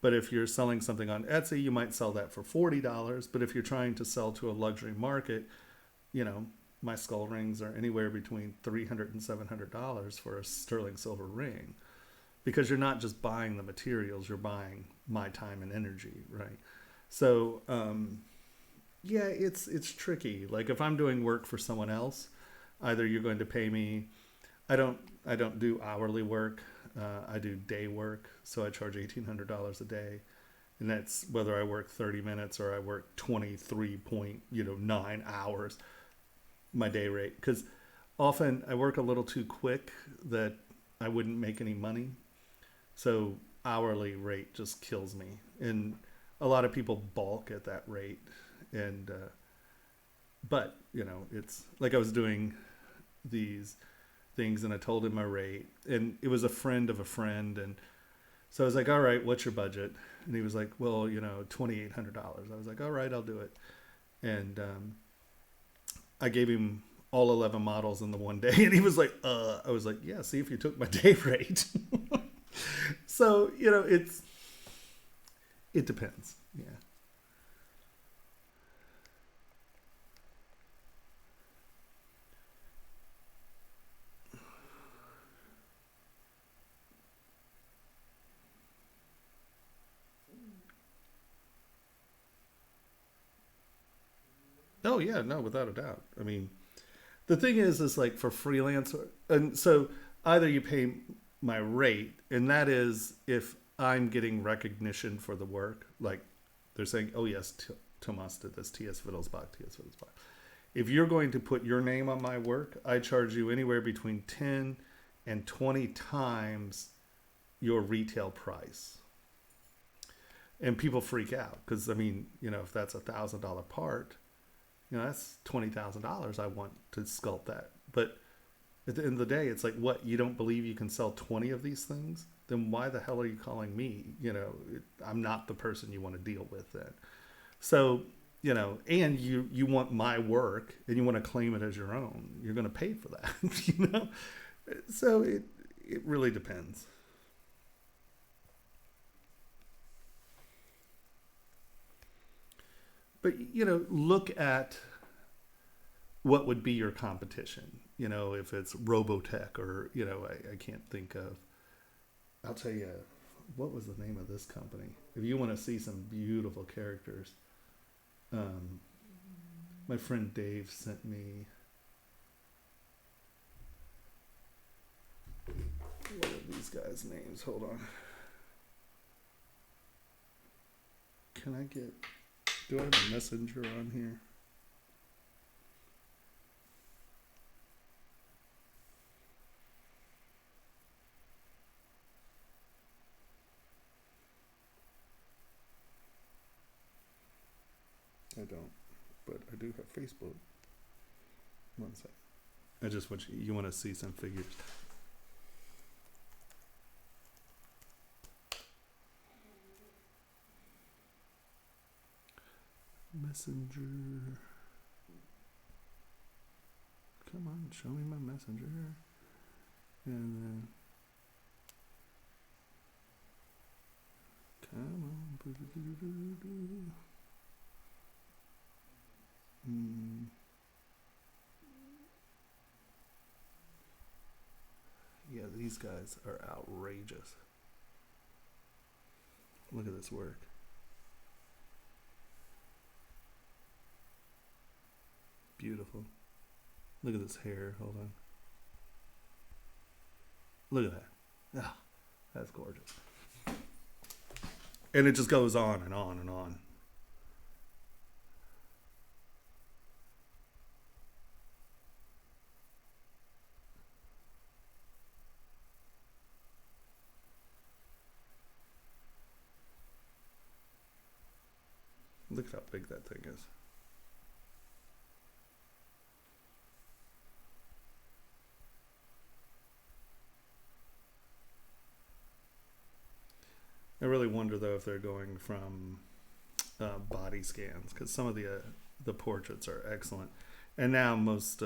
But if you're selling something on Etsy, you might sell that for $40. But if you're trying to sell to a luxury market, my skull rings are anywhere between $300 and $700 for a sterling silver ring. Because you're not just buying the materials, you're buying my time and energy, right? So, yeah, it's tricky. Like if I'm doing work for someone else, either you're going to pay me. I don't do hourly work. I do day work, so I charge $1,800 a day, and that's whether I work 30 minutes or I work 23.9 hours. My day rate, because often I work a little too quick that I wouldn't make any money, so hourly rate just kills me. And a lot of people balk at that rate, and but it's like I was doing these things and I told him my rate, and it was a friend of a friend, and so I was like, all right, what's your budget? And he was like, well, $2,800. I was like, all right, I'll do it. And I gave him all 11 models in the one day, and he was like, I was like, yeah, see if you took my day rate. So, you know, it depends. Yeah. Oh yeah, no, without a doubt. I mean, the thing is like for freelance, and so either you pay my rate, and that is if I'm getting recognition for the work, like they're saying, oh yes, Tomas did this, T.S. Wittelsbach, T.S. Wittelsbach. If you're going to put your name on my work, I charge you anywhere between 10 and 20 times your retail price. And people freak out because, I mean, you know, if that's $1,000 part, you know, that's $20,000 I want to sculpt that. But at the end of the day, it's like, what, you don't believe you can sell 20 of these things? Then why the hell are you calling me? You know, I'm not the person you want to deal with then. So, you know, and you want my work and you want to claim it as your own. You're going to pay for that, you know? So it really depends. But, you know, look at what would be your competition. You know, if it's Robotech or, you know, I can't think of. I'll tell you, what was the name of this company? If you want to see some beautiful characters, my friend Dave sent me. What are these guys' names? Hold on. Can I get... Do I have a messenger on here? I don't, but I do have Facebook. One sec. I just want you want to see some figures. Messenger. Come on, show me my messenger. And then, come on. Yeah, these guys are outrageous. Look at this work. Beautiful. Look at this hair. Hold on. Look at that. Ah, that's gorgeous. And it just goes on and on and on. Look at how big that thing is. I really wonder though if they're going from body scans, because some of the portraits are excellent, and now most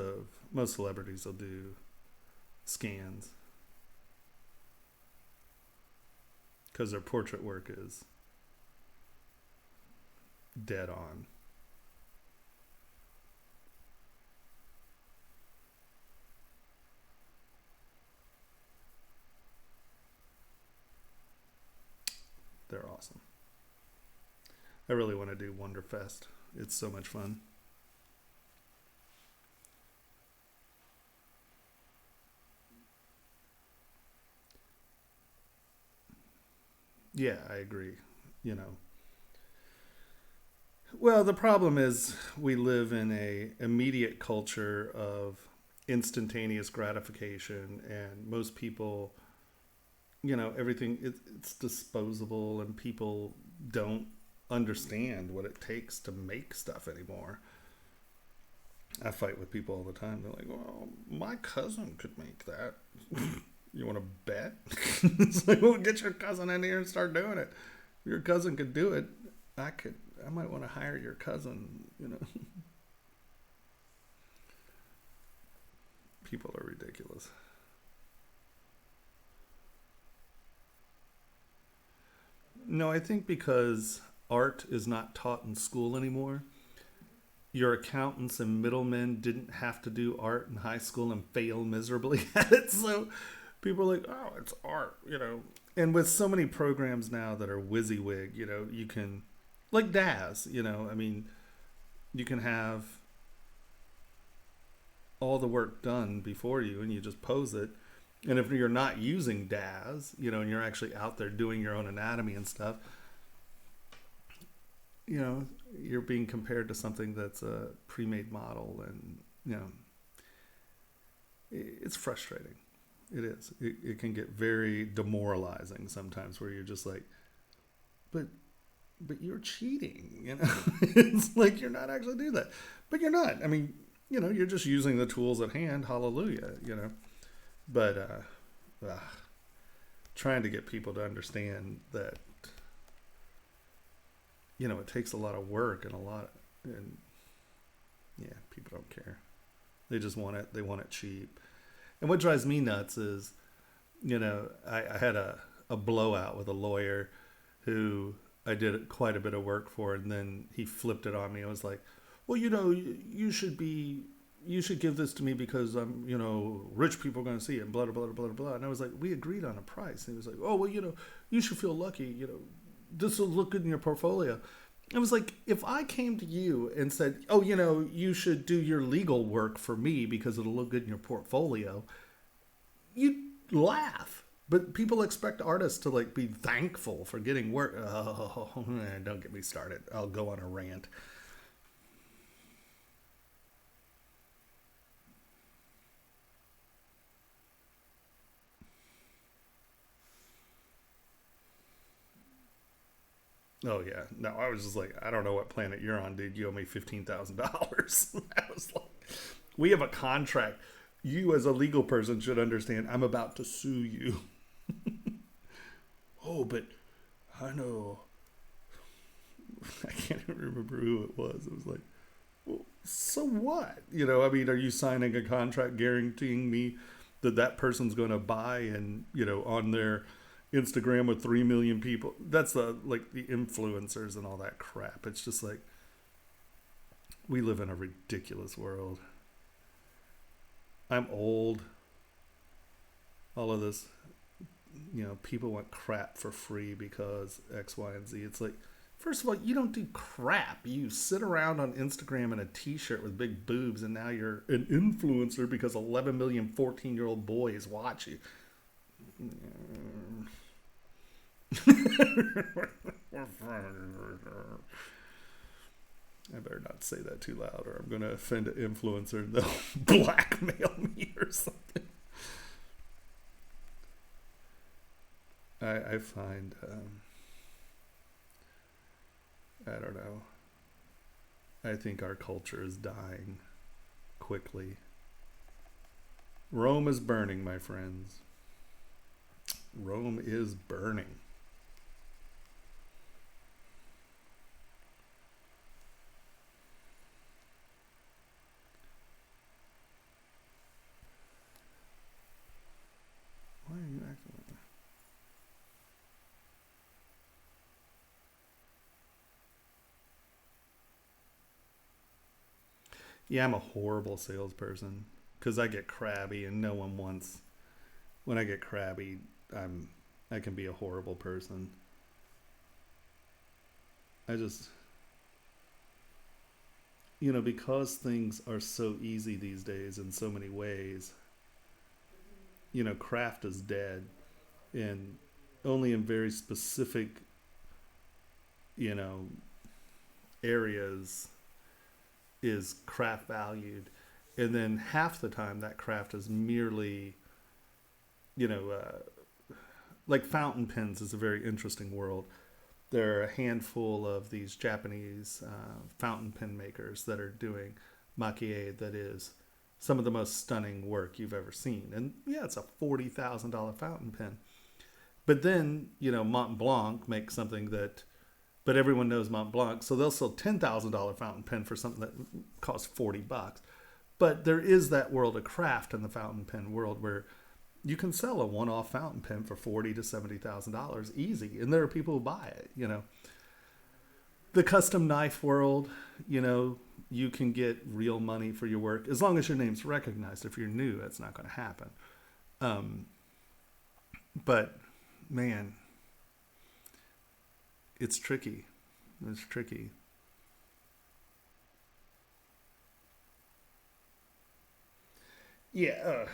celebrities will do scans because their portrait work is dead on. They're awesome. I really want to do Wonderfest. It's so much fun. Yeah, I agree. You know. Well, the problem is we live in a immediate culture of instantaneous gratification, and most people, you know, everything it's disposable, and people don't understand what it takes to make stuff anymore. I fight with people all the time. They're like, well, my cousin could make that. You want to bet? It's like, well, get your cousin in here and start doing it. If your cousin could do it, I I might want to hire your cousin, you know. People are ridiculous. No, I think because art is not taught in school anymore, your accountants and middlemen didn't have to do art in high school and fail miserably at it. So people are like, oh, it's art, you know. And with so many programs now that are WYSIWYG, you know, you can, like DAZ, you know, I mean, you can have all the work done before you and you just pose it. And if you're not using DAZ, you know, and you're actually out there doing your own anatomy and stuff, you know, you're being compared to something that's a pre-made model, and, you know, it's frustrating. It is. It can get very demoralizing sometimes, where you're just like, but you're cheating, you know. It's like you're not actually doing that, but you're not. I mean, you know, you're just using the tools at hand. Hallelujah, you know. But trying to get people to understand that, you know, it takes a lot of work and yeah, people don't care. They just want it. They want it cheap. And what drives me nuts is, you know, I had a blowout with a lawyer who I did quite a bit of work for, and then he flipped it on me. I was like, well, you know, you should give this to me because I'm, you know, rich people are going to see it, blah, blah, blah, blah, blah. And I was like, we agreed on a price. And he was like, oh, well, you know, you should feel lucky, you know, this will look good in your portfolio. I was like, if I came to you and said, oh, you know, you should do your legal work for me because it'll look good in your portfolio, you'd laugh. But people expect artists to like be thankful for getting work. Oh, don't get me started. I'll go on a rant. Oh yeah, no, I was just like, I don't know what planet you're on, dude. You owe me $15,000. I was like, we have a contract. You, as a legal person, should understand. I'm about to sue you. Oh, but I know. I can't even remember who it was. It was like, well, so what? You know, I mean, are you signing a contract guaranteeing me that that person's going to buy and, you know, on their Instagram with 3 million people? That's the influencers and all that crap. It's just like, we live in a ridiculous world. I'm old. All of this, you know, people want crap for free because X, Y, and Z. It's like, first of all, you don't do crap. You sit around on Instagram in a t-shirt with big boobs, and now you're an influencer because 11 million 14-year-old boys watch you. I better not say that too loud, or I'm going to offend an influencer and they'll blackmail me or something. I find, I don't know. I think our culture is dying quickly. Rome is burning, my friends. Rome is burning. Why are you acting like that? Yeah, I'm a horrible salesperson because I get crabby and no one wants. When I get crabby, I can be a horrible person. I just, you know, because things are so easy these days in so many ways, you know, craft is dead, and only in very specific, you know, areas is craft valued. And then half the time that craft is merely, you know, like fountain pens is a very interesting world. There are a handful of these Japanese fountain pen makers that are doing makie that is some of the most stunning work you've ever seen. And yeah, it's a $40,000 fountain pen. But then, you know, Mont Blanc makes something that but everyone knows Mont Blanc, so they'll sell $10,000 fountain pen for something that costs $40. But there is that world of craft in the fountain pen world where you can sell a one-off fountain pen for $40,000 to $70,000 easy, and there are people who buy it. You know, the custom knife world, you know, you can get real money for your work as long as your name's recognized. If you're new, that's not going to happen. But man, it's tricky. It's tricky. Yeah.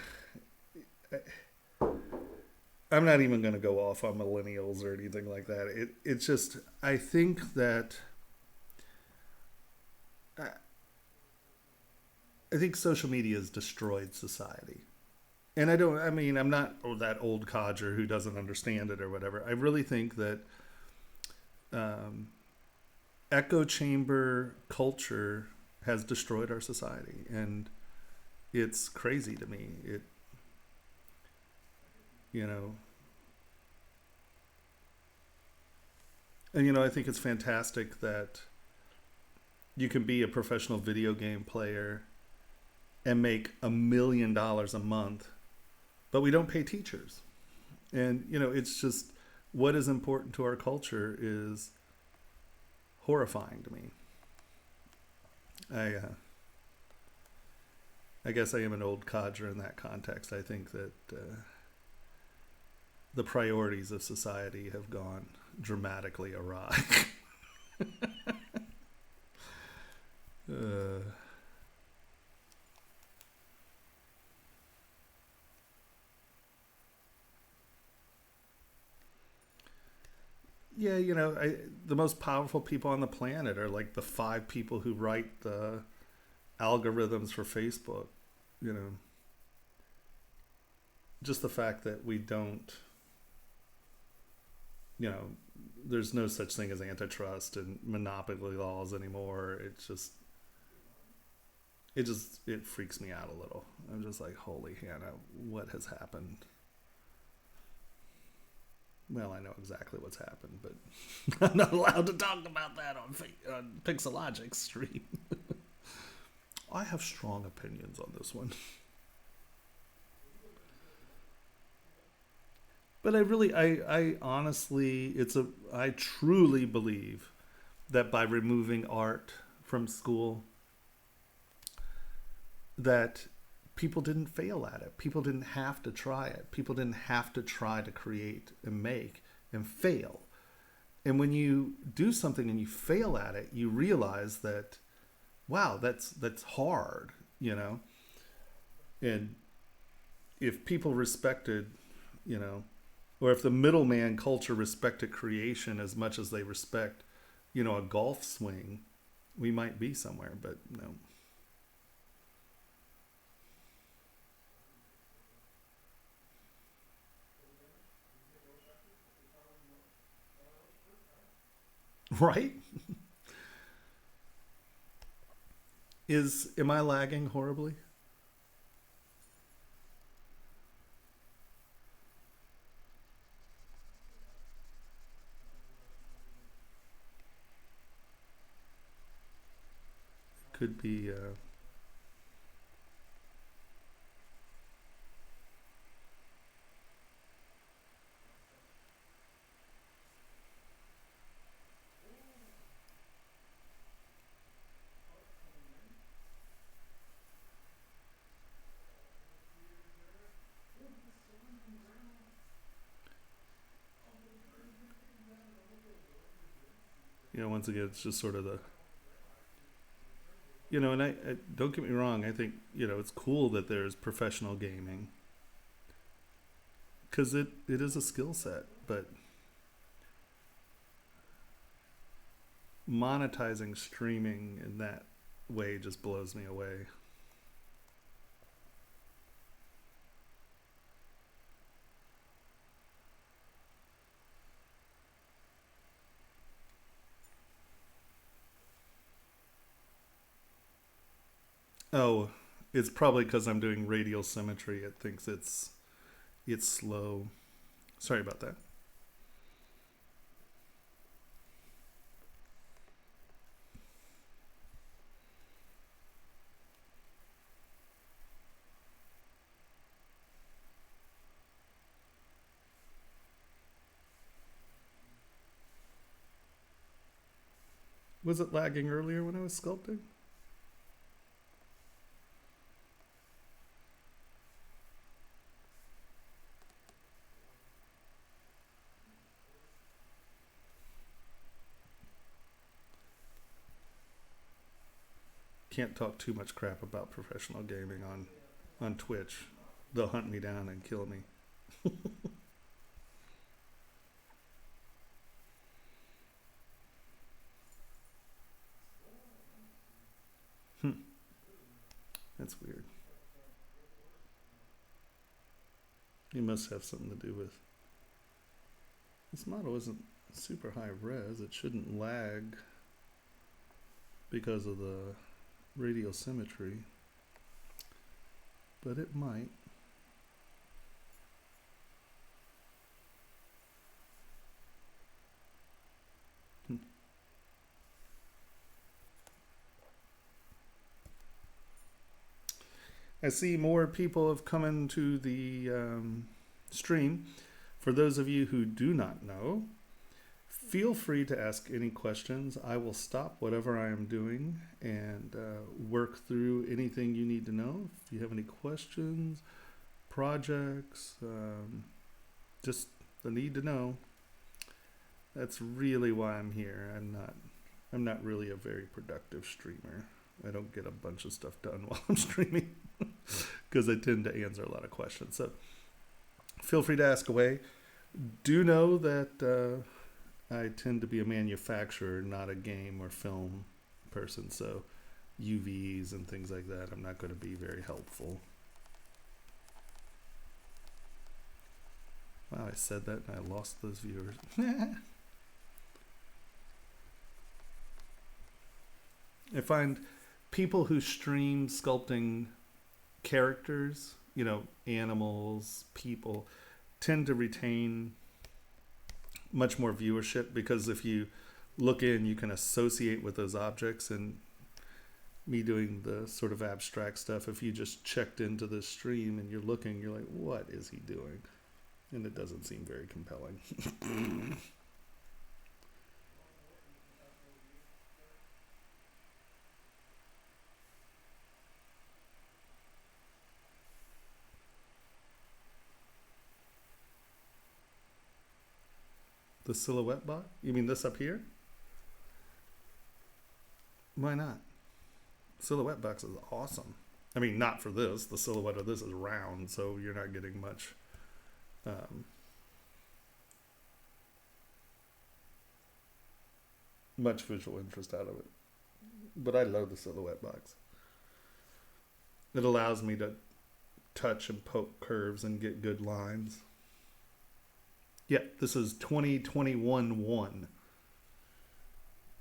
I'm not even going to go off on millennials or anything like that. It's just, I think that, I think social media has destroyed society. And I'm not that old codger who doesn't understand it or whatever. I really think that echo chamber culture has destroyed our society. And it's crazy to me. And I think it's fantastic that you can be a professional video game player and make $1 million a month, but we don't pay teachers. And, it's just what is important to our culture is horrifying to me. I guess I am an old codger in that context. I think that the priorities of society have gone dramatically awry. Yeah, the most powerful people on the planet are like the 5 people who write the algorithms for Facebook. Just the fact that we don't, there's no such thing as antitrust and monopoly laws anymore. It freaks me out a little. I'm just like, holy Hannah, what has happened? Well, I know exactly what's happened, but I'm not allowed to talk about that on Pixologic stream. I have strong opinions on this one. But I honestly, I truly believe that by removing art from school, that people didn't fail at it. People didn't have to try it. People didn't have to try to create and make and fail. And when you do something and you fail at it, you realize that, wow, that's hard, And if people respected, or if the middleman culture respected creation as much as they respect, a golf swing, we might be somewhere, but no. Right? Am I lagging horribly? Could be once again, it's just sort of and I don't get me wrong, I think, it's cool that there's professional gaming because it is a skill set, but monetizing streaming in that way just blows me away. Oh, it's probably because I'm doing radial symmetry. It thinks it's slow. Sorry about that. Was it lagging earlier when I was sculpting? Can't talk too much crap about professional gaming on Twitch. They'll hunt me down and kill me. That's weird. It must have something to do with this model isn't super high res. It shouldn't lag because of the radial symmetry, but it might. I see more people have come into the stream. For those of you who do not know, feel free to ask any questions. I will stop whatever I am doing and work through anything you need to know. If you have any questions, projects, just the need to know. That's really why I'm here. I'm not really a very productive streamer. I don't get a bunch of stuff done while I'm streaming because I tend to answer a lot of questions. So feel free to ask away. Do know that I tend to be a manufacturer, not a game or film person. So UVs and things like that, I'm not going to be very helpful. Wow, I said that and I lost those viewers. I find people who stream sculpting characters, you know, animals, people, tend to retain much more viewership because if you look in, you can associate with those objects. And me doing the sort of abstract stuff, if you just checked into the stream and you're looking, you're like, what is he doing? And it doesn't seem very compelling. The silhouette box? You mean this up here? Why not? Silhouette box is awesome. I mean, not for this. The silhouette of this is round, so you're not getting much much visual interest out of it. But I love the silhouette box. It allows me to touch and poke curves and get good lines. Yeah, this is 2021-1.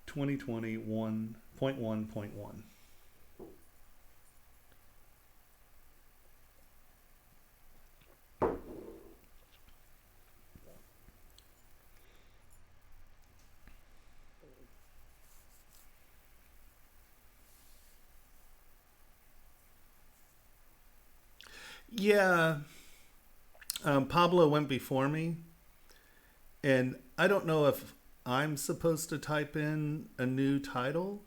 2021.1.1. Yeah, Pablo went before me. And I don't know if I'm supposed to type in a new title.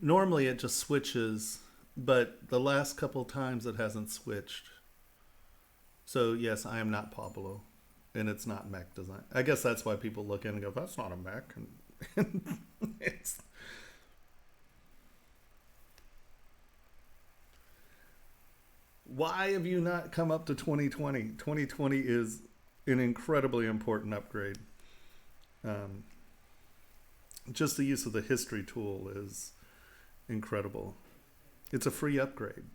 Normally it just switches, but the last couple times it hasn't switched. So yes, I am not Pablo, and it's not mech design. I guess that's why people look in and go, that's not a mech. And it's... Why have you not come up to 2020? 2020 is an incredibly important upgrade. Just the use of the history tool is incredible. It's a free upgrade.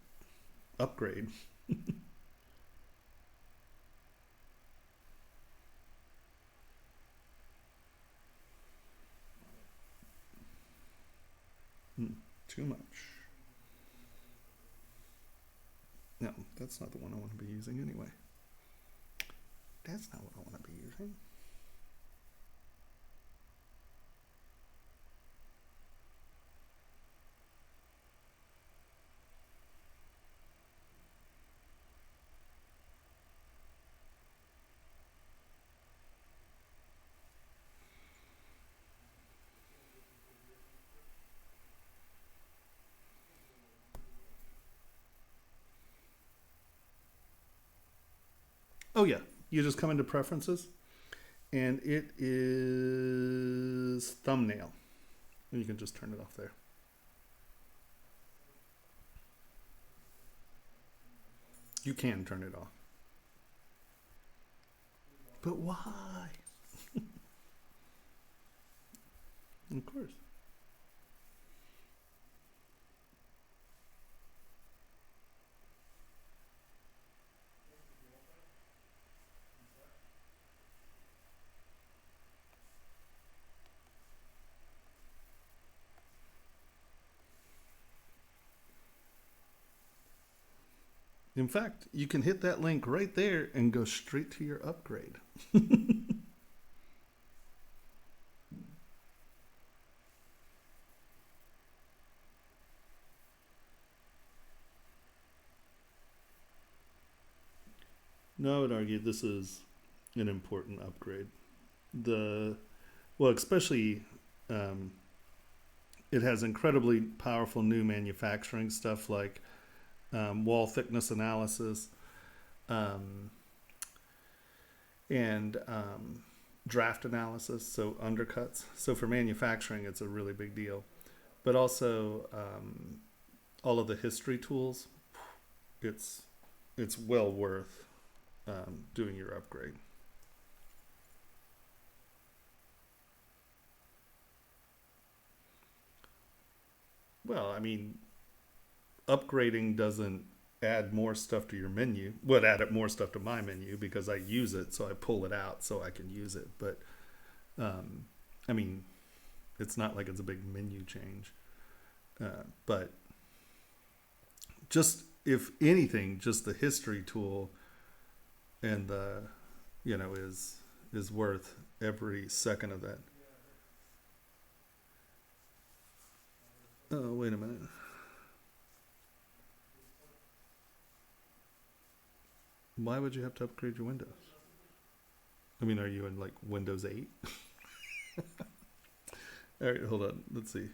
Too much. No, that's not the one I want to be using anyway. That's not what I want to be using. Oh yeah, you just come into preferences, and it is thumbnail. And you can just turn it off there. You can turn it off. But why? Of course. In fact, you can hit that link right there and go straight to your upgrade. No, I would argue this is an important upgrade. Especially it has incredibly powerful new manufacturing stuff like wall thickness analysis and draft analysis, so undercuts. So for manufacturing, it's a really big deal. But also all of the history tools, it's well worth doing your upgrade. Well, I mean, upgrading doesn't add more stuff to your menu. Would add more stuff to my menu because I use it, so I pull it out so I can use it. But I mean, it's not like it's a big menu change. But just if anything, just the history tool and the is worth every second of that. Oh, wait a minute. Why would you have to upgrade your Windows? I mean, are you in like Windows 8? All right, hold on. Let's see.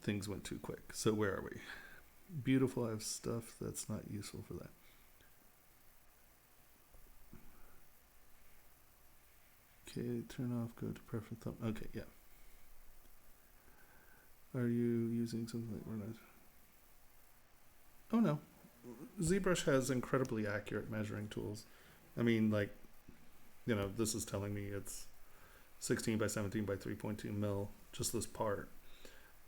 Things went too quick. So where are we? Beautiful. I have stuff that's not useful for that. Okay, turn off, go to preference thumb. Okay, yeah. Are you using something like we're not? Oh no. ZBrush has incredibly accurate measuring tools. I mean, like, this is telling me it's 16 by 17 by 3.2 mil, just this part.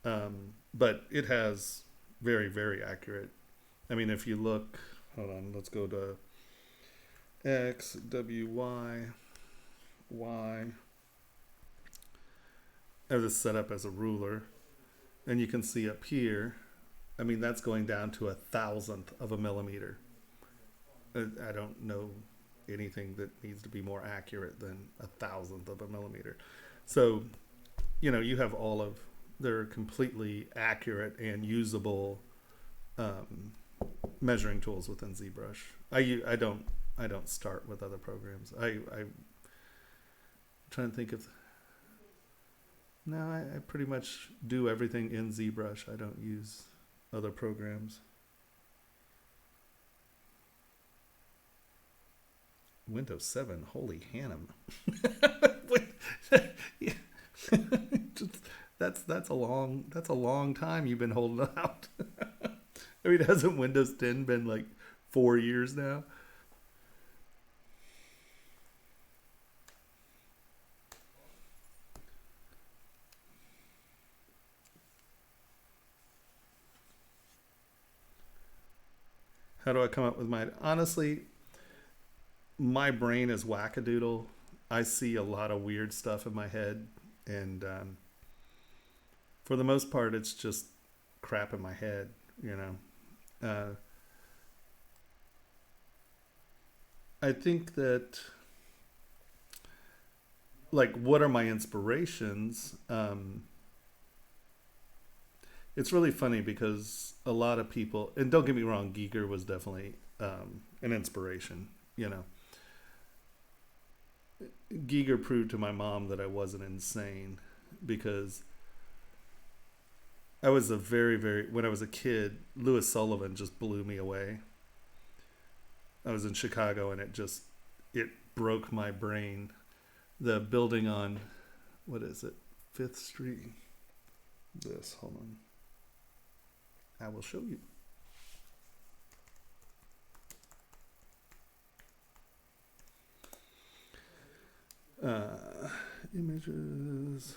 But it has very, very accurate. I mean, if you look, hold on, let's go to X, W, Y. I have this set up as a ruler, and you can see up here, I mean, that's going down to 1/1000th of a millimeter. I don't know anything that needs to be more accurate than 1/1000th of a millimeter. So, you have all of their completely accurate and usable measuring tools within ZBrush. I don't start with other programs. I'm trying to think of. No, I pretty much do everything in ZBrush. I don't use other programs. Windows 7, holy Hannum. That's a long time you've been holding out. I mean, hasn't Windows 10 been like 4 years now? How do I come up with honestly, my brain is wackadoodle. I see a lot of weird stuff in my head, and for the most part, it's just crap in my head, I think that, like, what are my inspirations? It's really funny because a lot of people, and don't get me wrong, Giger was definitely an inspiration, Giger proved to my mom that I wasn't insane because I was a when I was a kid, Louis Sullivan just blew me away. I was in Chicago and it broke my brain. The building on, what is it? 5th Street. Hold on. I will show you. Images.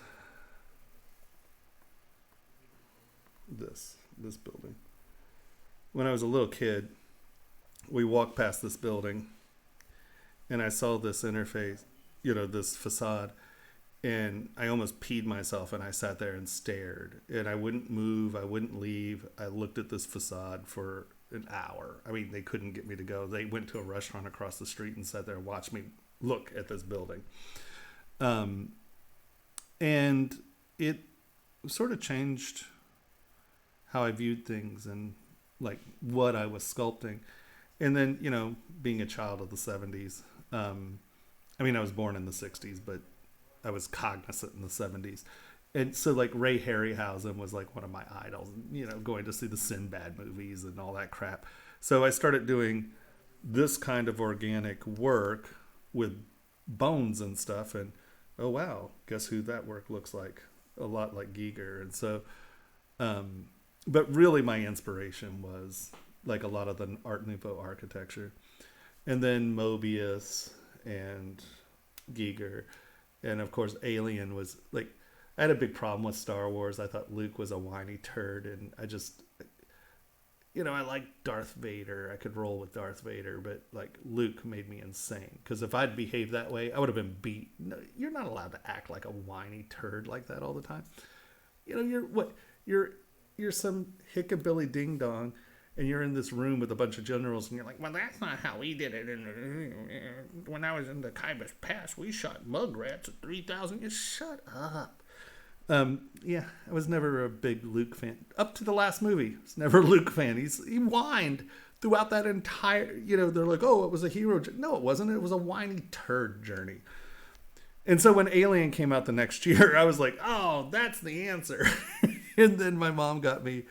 This building. When I was a little kid, we walked past this building and I saw this interface, this facade, and I almost peed myself, and I sat there and stared, and I wouldn't move, I wouldn't leave. I looked at this facade for an hour. I mean, they couldn't get me to go. They went to a restaurant across the street and sat there and watched me look at this building. And it sort of changed how I viewed things and like what I was sculpting. And then, being a child of the 70s, I was born in the 60s, but I was cognizant in the 70s. And so like Ray Harryhausen was like one of my idols, going to see the Sinbad movies and all that crap. So I started doing this kind of organic work with bones and stuff. And oh, wow, guess who that work looks like? A lot like Giger. And so, but really my inspiration was like a lot of the Art Nouveau architecture. And then Mobius and Giger. And of course, Alien was like, I had a big problem with Star Wars. I thought Luke was a whiny turd. And I just, I liked Darth Vader. I could roll with Darth Vader. But like Luke made me insane. Because if I'd behaved that way, I would have been beat. No, you're not allowed to act like a whiny turd like that all the time. You're some hickabilly ding dong, and you're in this room with a bunch of generals, and you're like, well, that's not how we did it. And when I was in the Khyber Pass, we shot mugrats at 3,000. You shut up. Yeah, I was never a big Luke fan. Up to the last movie, I was never a Luke fan. He whined throughout that entire, they're like, oh, it was a hero. No, it wasn't. It was a whiny turd journey. And so when Alien came out the next year, I was like, oh, that's the answer. And then my mom got me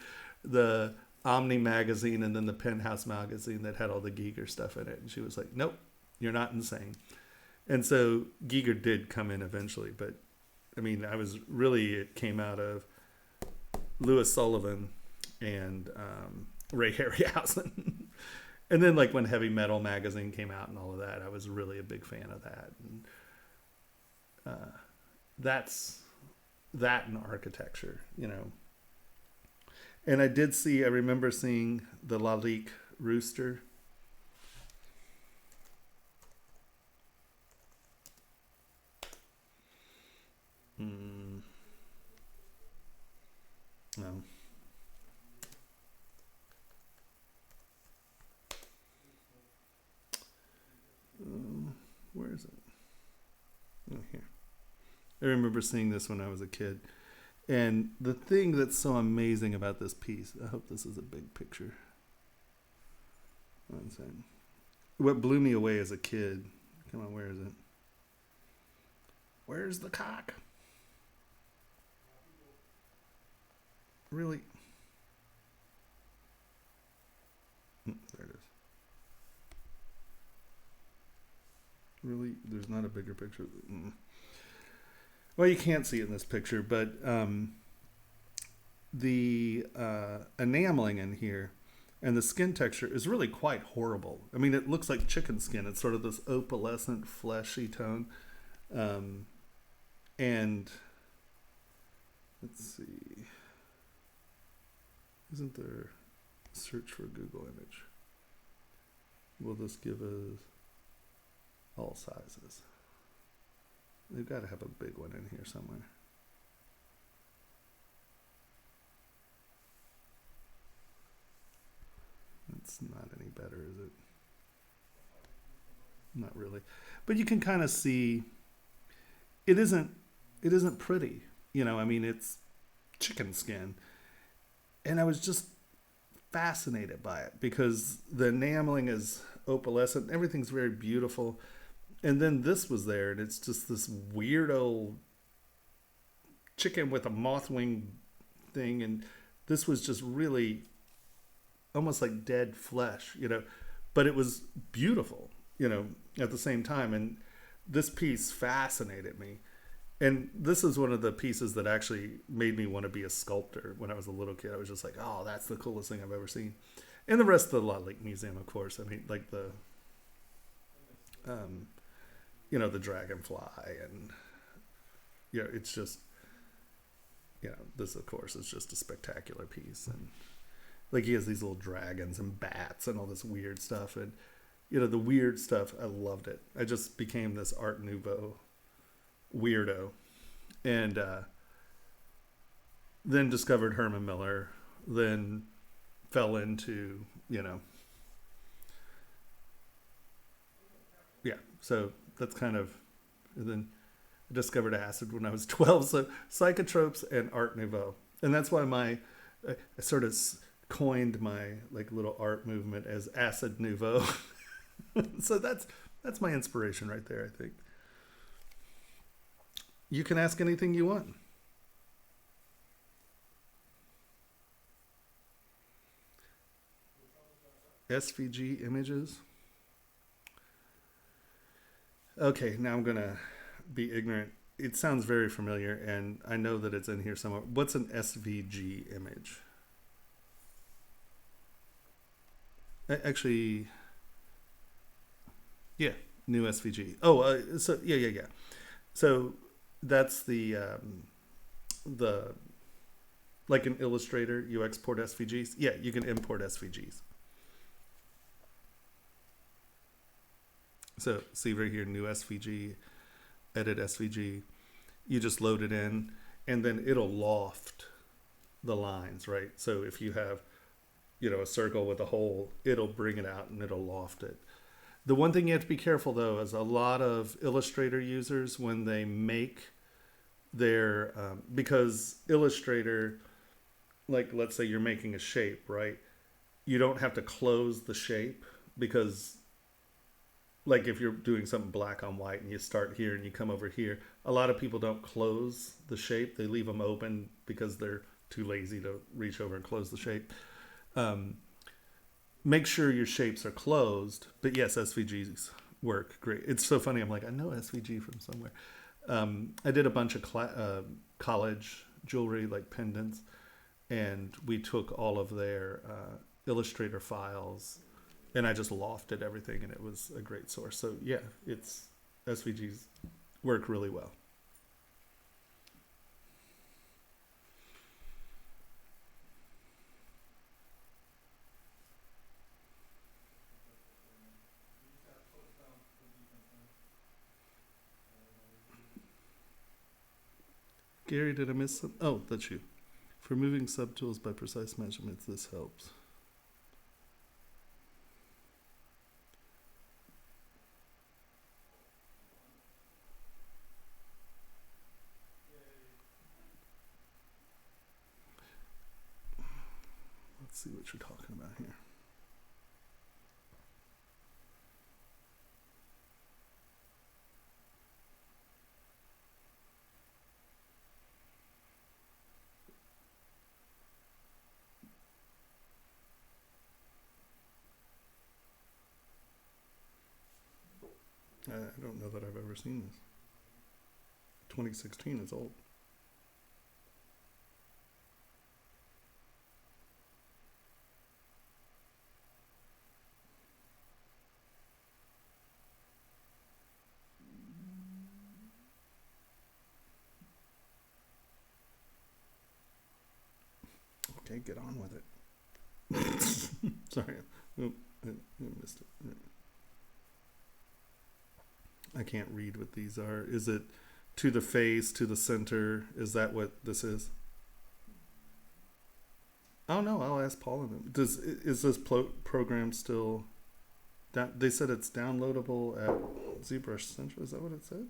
the Omni magazine and then the Penthouse magazine that had all the Giger stuff in it. And she was like, nope, you're not insane. And so Giger did come in eventually. But, it came out of Louis Sullivan and Ray Harryhausen. And then, like, when Heavy Metal magazine came out and all of that, I was really a big fan of that. And that's that in architecture, And I remember seeing the Lalique rooster. No. Where is it? Oh, here. I remember seeing this when I was a kid. And the thing that's so amazing about this piece, I hope this is a big picture. One second. What blew me away as a kid, come on, where is it? Where's the cock? Really? There it is. Really? There's not a bigger picture? Well, you can't see it in this picture, but the enameling in here and the skin texture is really quite horrible. It looks like chicken skin. It's sort of this opalescent, fleshy tone. And let's see. Isn't there search for Google image? Will this give us all sizes? They've got to have a big one in here somewhere. It's not any better, is it? Not really. But you can kind of see it isn't pretty. It's chicken skin. And I was just fascinated by it because the enameling is opalescent. Everything's very beautiful. And then this was there, and it's just this weirdo chicken with a moth wing thing. And this was just really almost like dead flesh, you know, but it was beautiful, you know, at the same time. And this piece fascinated me. And this is one of the pieces that actually made me want to be a sculptor when I was a little kid. I was just like, oh, that's the coolest thing I've ever seen. And the rest of the Lot Lake Museum, of course. I mean, like the, you know, the dragonfly, and, you know, it's just, you know, this, of course, is just a spectacular piece. And like he has these little dragons and bats and all this weird stuff. And, you know, the weird stuff, I loved it. I just became this Art Nouveau weirdo. And then discovered Herman Miller, then fell into, you know, yeah, so that's kind of, and then I discovered acid when I was 12, so psychotropes and Art Nouveau. And that's why I sort of coined my like little art movement as Acid Nouveau. So that's my inspiration right there, I think. You can ask anything you want. SVG images. Okay, now I'm gonna be ignorant. It sounds very familiar, and I know that it's in here somewhere. What's an SVG image? Actually, yeah, new SVG. Oh, so yeah. So that's the like an Illustrator. You export SVGs. Yeah, you can import SVGs. So see right here, new SVG, edit SVG. You just load it in, and then it'll loft the lines, right? So if you have, you know, a circle with a hole, it'll bring it out and it'll loft it. The one thing you have to be careful though is a lot of Illustrator users, when they make their, because Illustrator, like let's say you're making a shape, right? You don't have to close the shape, because like if you're doing something black on white and you start here and you come over here, a lot of people don't close the shape. They leave them open because they're too lazy to reach over and close the shape. Make sure your shapes are closed, but yes, SVGs work great. It's so funny. I'm like, I know SVG from somewhere. I did a bunch of college jewelry, like pendants, and we took all of their Illustrator files, and I just lofted everything, and it was a great source. So yeah, it's SVGs work really well. Gary, did I miss some? Oh, that's you. For moving subtools by precise measurements, this helps. Let's see what you're talking about here. I don't know that I've ever seen this. 2016 is old. Okay, get on with it. Sorry, I missed it. I can't read what these are. Is it to the face, to the center? Is that what this is? Oh no, I'll ask Paul and them. Is this program still? They said it's downloadable at ZBrush Central. Is that what it said?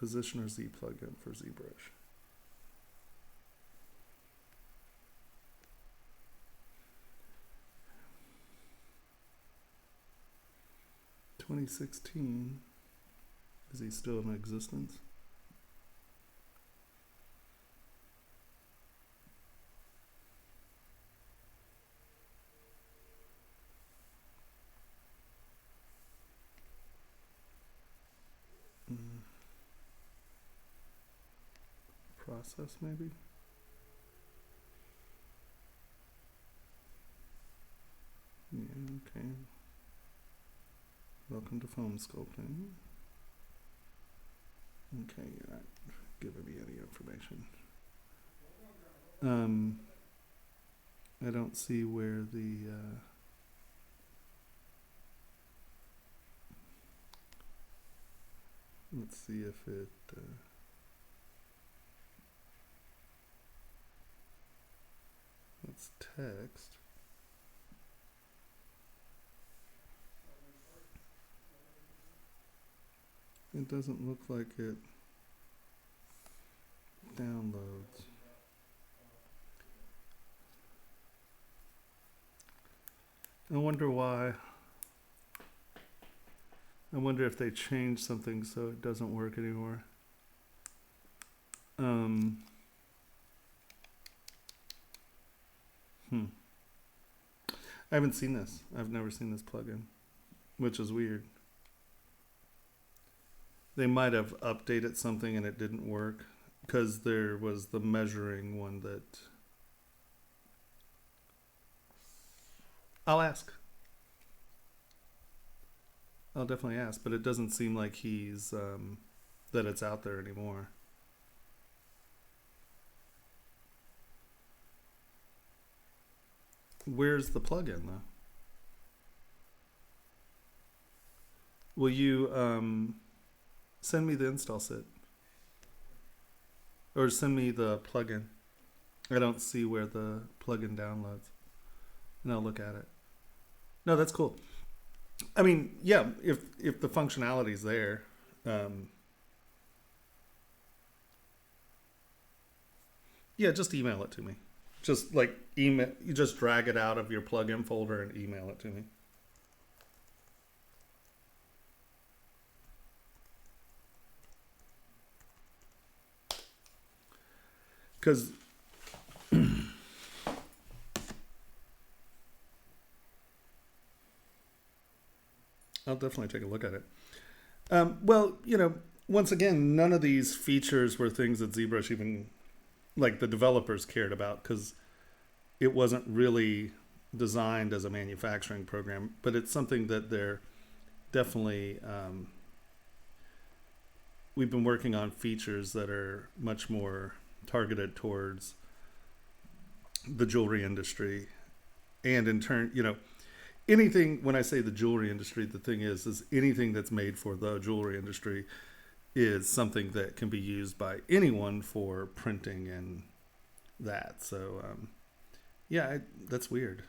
Positioner Z plugin for ZBrush. 2016. Is he still in existence? Process maybe? Yeah, okay. Welcome to foam sculpting. Okay, you're not giving me any information. I don't see where the let's see if it that's text. It doesn't look like it downloads. I wonder why. I wonder if they changed something so it doesn't work anymore. I haven't seen this. I've never seen this plugin, which is weird. They might have updated something and it didn't work, because there was the measuring one that I'll ask. I'll definitely ask, but it doesn't seem like he's that it's out there anymore. Where's the plugin though? Will you send me the install set? Or send me the plugin. I don't see where the plugin downloads. And I'll look at it. No, that's cool. I mean, yeah, if the functionality's there, yeah, just email it to me. Just like email, you just drag it out of your plugin folder and email it to me. Because I'll definitely take a look at it. Well, you know, once again, none of these features were things that ZBrush even, like, the developers cared about, because it wasn't really designed as a manufacturing program, but it's something that they're definitely, we've been working on features that are much more targeted towards the jewelry industry. And in turn, you know, anything, when I say the jewelry industry, the thing is anything that's made for the jewelry industry is something that can be used by anyone for printing and that. So, yeah, that's weird.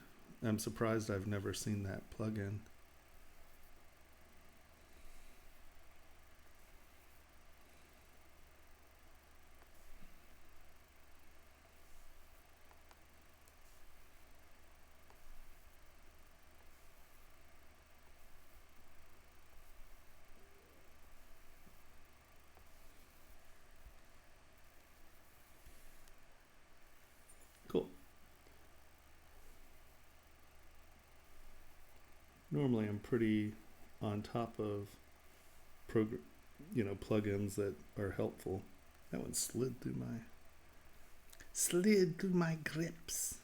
I'm surprised I've never seen that plugin. Cool. Normally I'm pretty on top of plugins that are helpful. That one slid through my grips.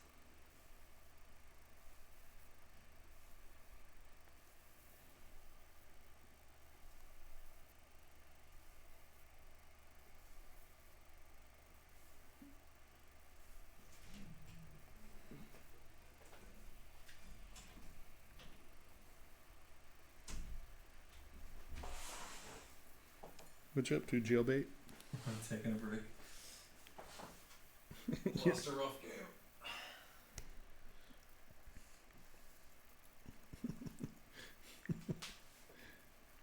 What you up to, jailbait? I'm taking a break. Yeah. Lost a rough game.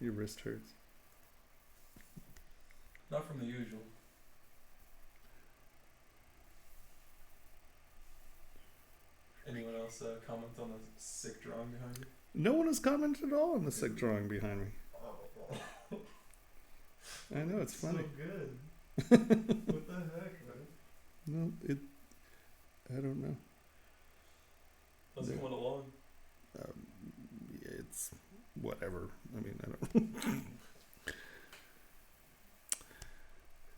Your wrist hurts. Not from the usual. Anyone else comment on the sick drawing behind you? No one has commented at all on the sick drawing behind me. Oh, I know, it's funny. So good. What the heck, man? No, I don't know. How's it Yeah. coming along? It's whatever. I mean, I don't.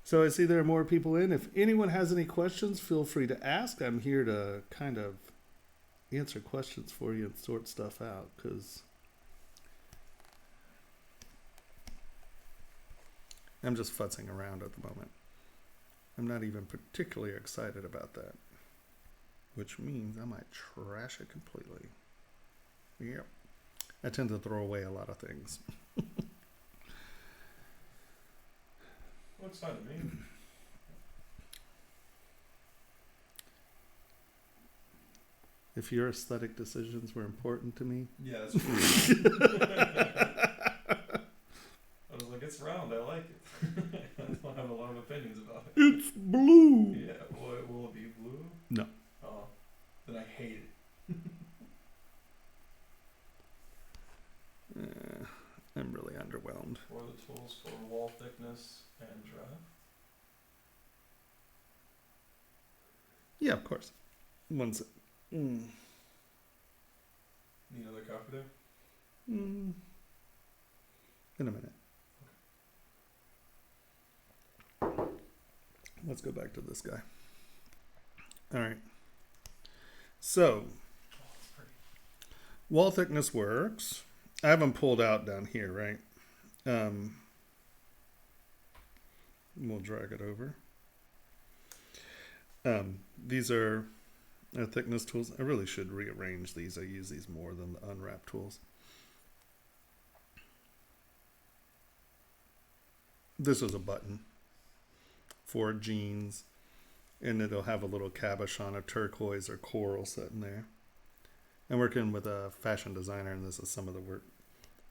So I see there are more people in. If anyone has any questions, feel free to ask. I'm here to kind of answer questions for you and sort stuff out, because I'm just futzing around at the moment. I'm not even particularly excited about that, which means I might trash it completely. Yep. I tend to throw away a lot of things. Looks fine to me. If your aesthetic decisions were important to me, Yeah, that's true. I was like, it's round. I like it. I don't have a lot of opinions about it. it's blue. Yeah, will it be blue? No. Oh, then I hate it. I'm really underwhelmed. What are the tools for wall thickness and draft? Yeah, of course. One sec. Need another copy there? In a minute. Let's go back to this guy. All right. So, Oh, that's pretty. wall thickness works. I have them pulled out down here, right? We'll drag it over. These are thickness tools. I really should rearrange these. I use these more than the unwrap tools. This is a button for jeans, and it'll have a little cabochon of turquoise or coral sitting there. I'm working with a fashion designer, and this is some of the work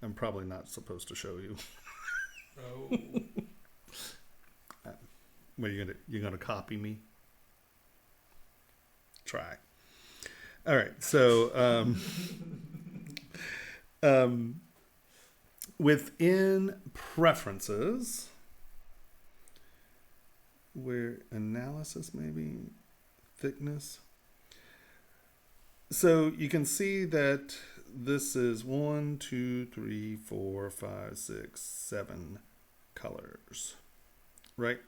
I'm probably not supposed to show you. Oh. What, you're gonna copy me? Try. All right. So within preferences, where analysis, maybe thickness. So you can see that this is 1, 2, 3, 4, 5, 6, 7 colors, right?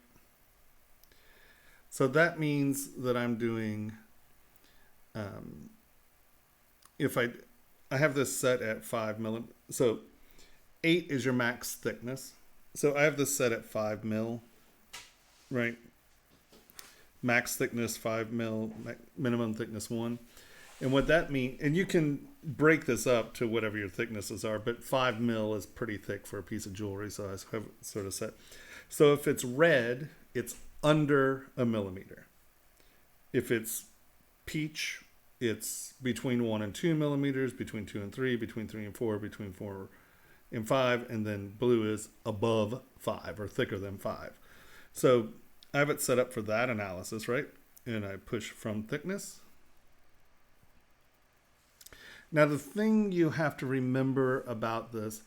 So that means that I'm doing, if I have this set at 5 millimeters, so 8 is your max thickness. So I have this set at 5 mil, right? Max thickness 5 mil, minimum thickness 1. And what that means, and you can break this up to whatever your thicknesses are, but 5 mil is pretty thick for a piece of jewelry, so I have it sort of set. So if it's red, it's under a millimeter. If it's peach, it's between 1 and 2 millimeters, between 2 and 3, between 3 and 4, between 4 and 5, and then blue is above 5 or thicker than 5. So I have it set up for that analysis, right? And I push from thickness. Now, the thing you have to remember about this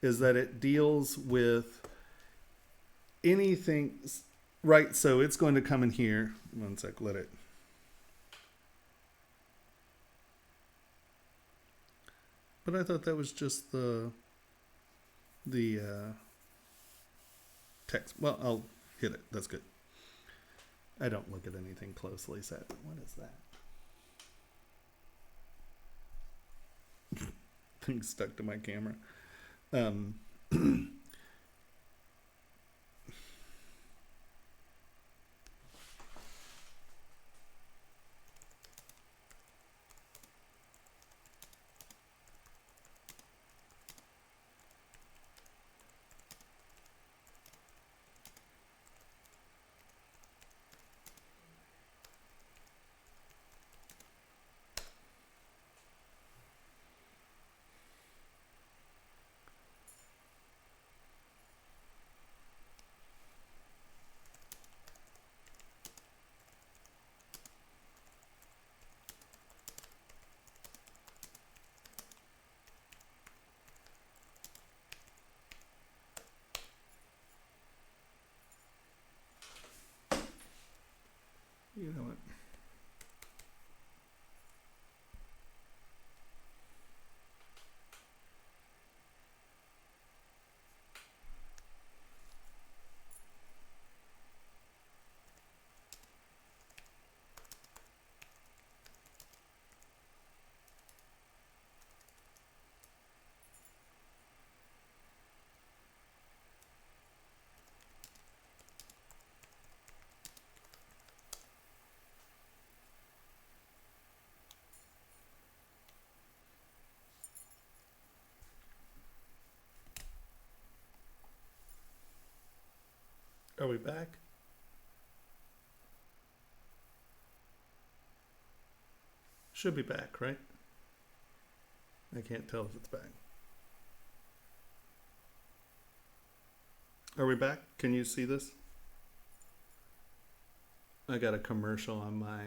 is that it deals with anything, right? So it's going to come in here. One sec, let it. But I thought that was just the text. Well, I'll hit it. That's good. I don't look at anything closely. So what is that? Thing stuck to my camera. You know what? Are we back? Should be back, right? I can't tell if it's back. Are we back? Can you see this? I got a commercial on my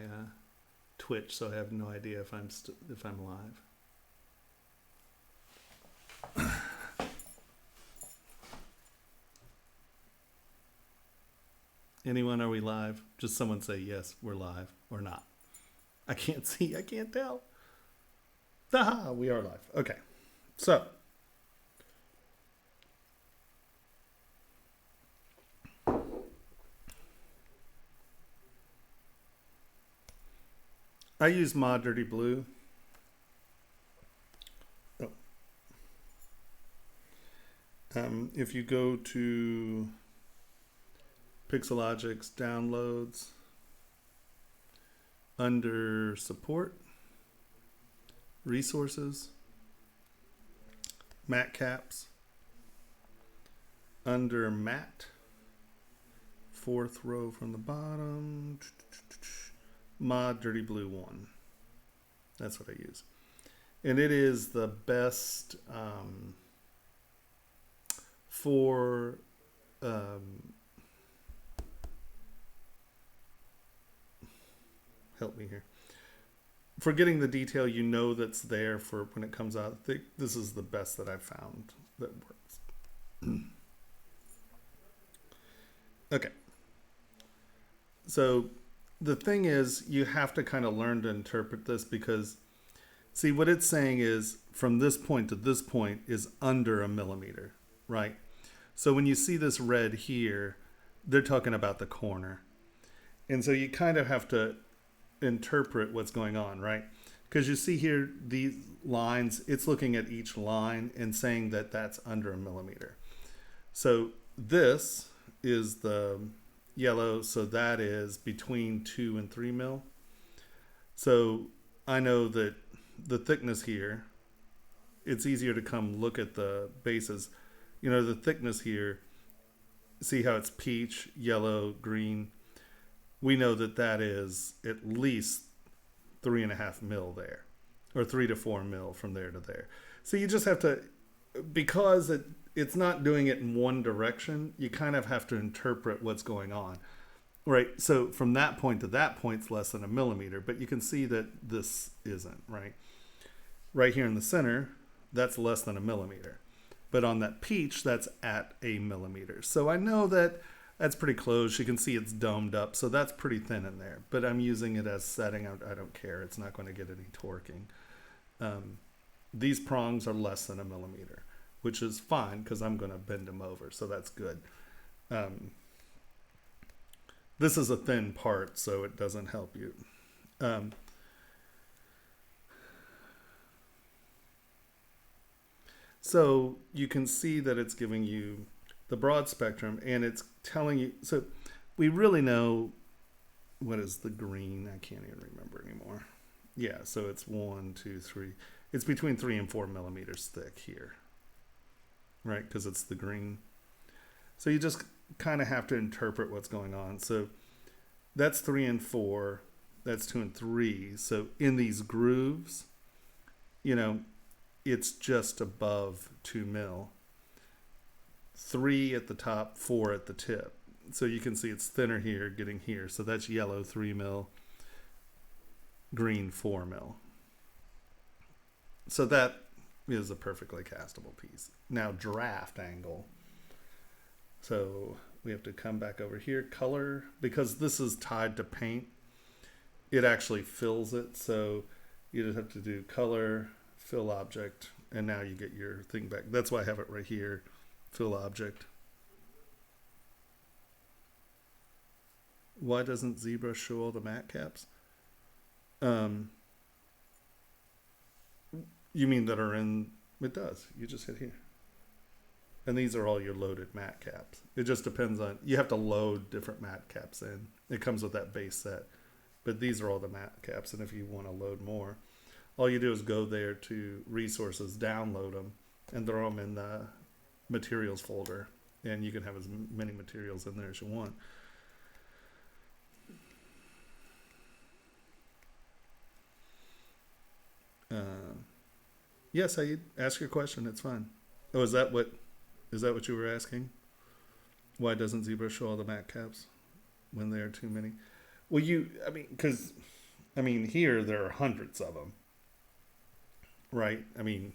Twitch, so I have no idea if I'm live. Anyone, are we live? Just someone say yes, we're live, or not. I can't see, I can't tell. Aha, we are live. Okay, so. I use Mod Dirty Blue. Oh. If you go to Pixologic's downloads, under support, resources, matte caps, under matte, fourth row from the bottom, Mod Dirty Blue 1. That's what I use. And it is the best for help me here. For getting the detail you know that's there for when it comes out. This is the best that I've found that works. Okay. So the thing is, you have to kind of learn to interpret this because, see, what it's saying is from this point to this point is under a millimeter, right? So when you see this red here, they're talking about the corner. And so you kind of have to interpret what's going on, right? Because you see here these lines, it's looking at each line and saying that that's under a millimeter. So this is the yellow, so that is between 2 and 3 mil. So I know that the thickness here, it's easier to come look at the bases. You know, the thickness here, see how it's peach, yellow, green. We know that that is at least 3.5 mil there, or 3 to 4 mil from there to there. So you just have to, because it's not doing it in one direction, you kind of have to interpret what's going on, right? So from that point to that point's less than a millimeter, but you can see that this isn't, right? Right here in the center, that's less than a millimeter. But on that peach, that's at a millimeter. So I know that that's pretty close. You can see it's domed up, so that's pretty thin in there. But I'm using it as setting. I don't care. It's not going to get any torquing. These prongs are less than a millimeter, which is fine because I'm going to bend them over, so that's good. This is a thin part, so it doesn't help you. So you can see that it's giving you the broad spectrum, and it's telling you, so we really know what is the green. I can't even remember anymore. Yeah, so it's 1, 2, 3. It's between 3 and 4 millimeters thick here, right? Because it's the green. So you just kind of have to interpret what's going on. So that's 3 and 4. That's 2 and 3. So in these grooves, you know, it's just above 2 mil. 3 at the top, 4 at the tip. So you can see it's thinner here, getting here. So that's yellow 3 mil, green 4 mil. So that is a perfectly castable piece. Now draft angle. So we have to come back over here, color, because this is tied to paint. it actually fills it. So you just have to do color, fill object, and now you get your thing back. That's why I have it right here, fill object. Why doesn't ZBrush show all the matte caps? You mean that are in, it does. You just hit here. And these are all your loaded matte caps. It just depends on, you have to load different matte caps in. It comes with that base set. But these are all the matte caps, and if you want to load more, all you do is go there to resources, download them, and throw them in the materials folder. And you can have as many materials in there as you want. Yes, I ask your question. It's fine. Oh, is that what you were asking? Why doesn't ZBrush show all the matte caps when there are too many? Well, here there are hundreds of them, right? I mean,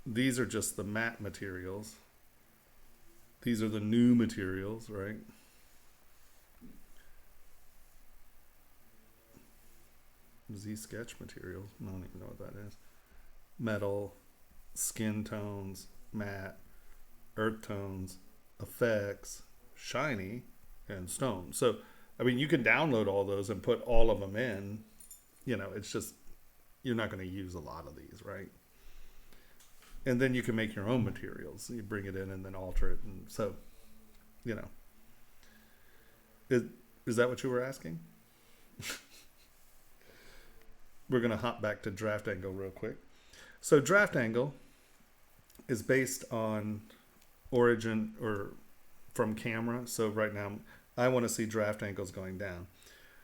these are just the matte materials. These are the new materials, right? Z sketch materials. I don't even know what that is. Metal, skin tones, matte, earth tones, effects, shiny, and stone. So, I mean, you can download all those and put all of them in. You know, it's just, you're not going to use a lot of these, right? And then you can make your own materials. You bring it in and then alter it. And so, you know. Is that what you were asking? We're going to hop back to draft angle real quick. So draft angle is based on origin or from camera. So right now I want to see draft angles going down.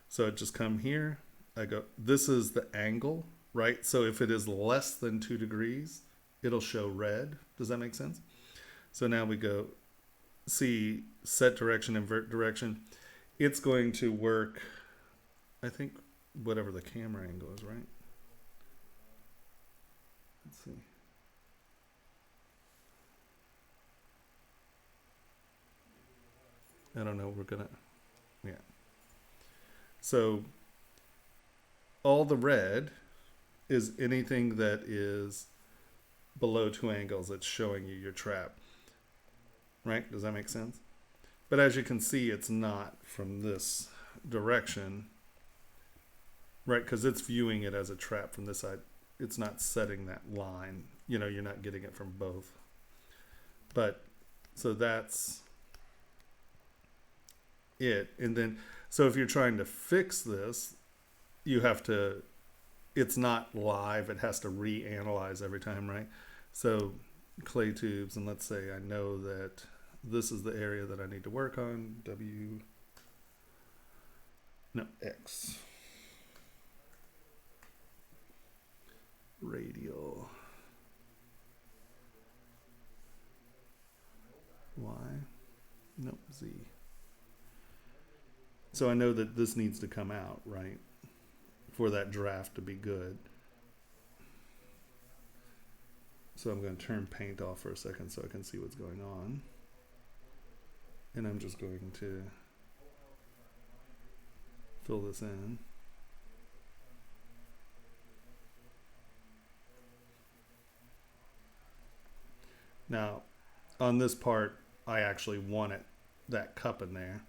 So I just come here. I go, this is the angle, right? So if it is less than 2 degrees, it'll show red. Does that make sense? So now we go see set direction, invert direction. It's going to work, I think, whatever the camera angle is, right? Let's see. I don't know. We're gonna, yeah. So all the red is anything that is below 2 angles that's showing you your trap, right? Does that make sense? But as you can see, it's not from this direction. Right, because it's viewing it as a trap from this side. It's not setting that line. You know, you're not getting it from both. But, so that's it. And then, so if you're trying to fix this, you have to, it's not live. It has to reanalyze every time, right? So clay tubes, and let's say I know that this is the area that I need to work on. X. Radial Y, nope, Z. So I know that this needs to come out, right, for that draft to be good. So I'm going to turn paint off for a second so I can see what's going on. And I'm just going to fill this in. Now, on this part, I actually want that cup in there.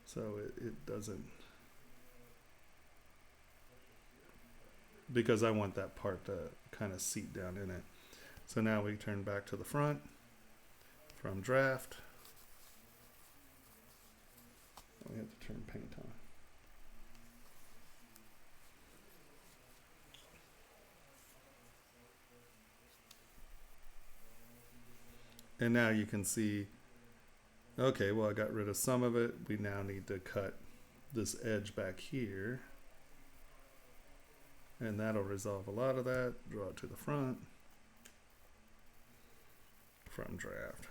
So it doesn't, because I want that part to kind of seat down in it. So now we turn back to the front from draft. We have to turn paint on. And now you can see, okay, well, I got rid of some of it. We now need to cut this edge back here. And that'll resolve a lot of that. Draw it to the front from draft.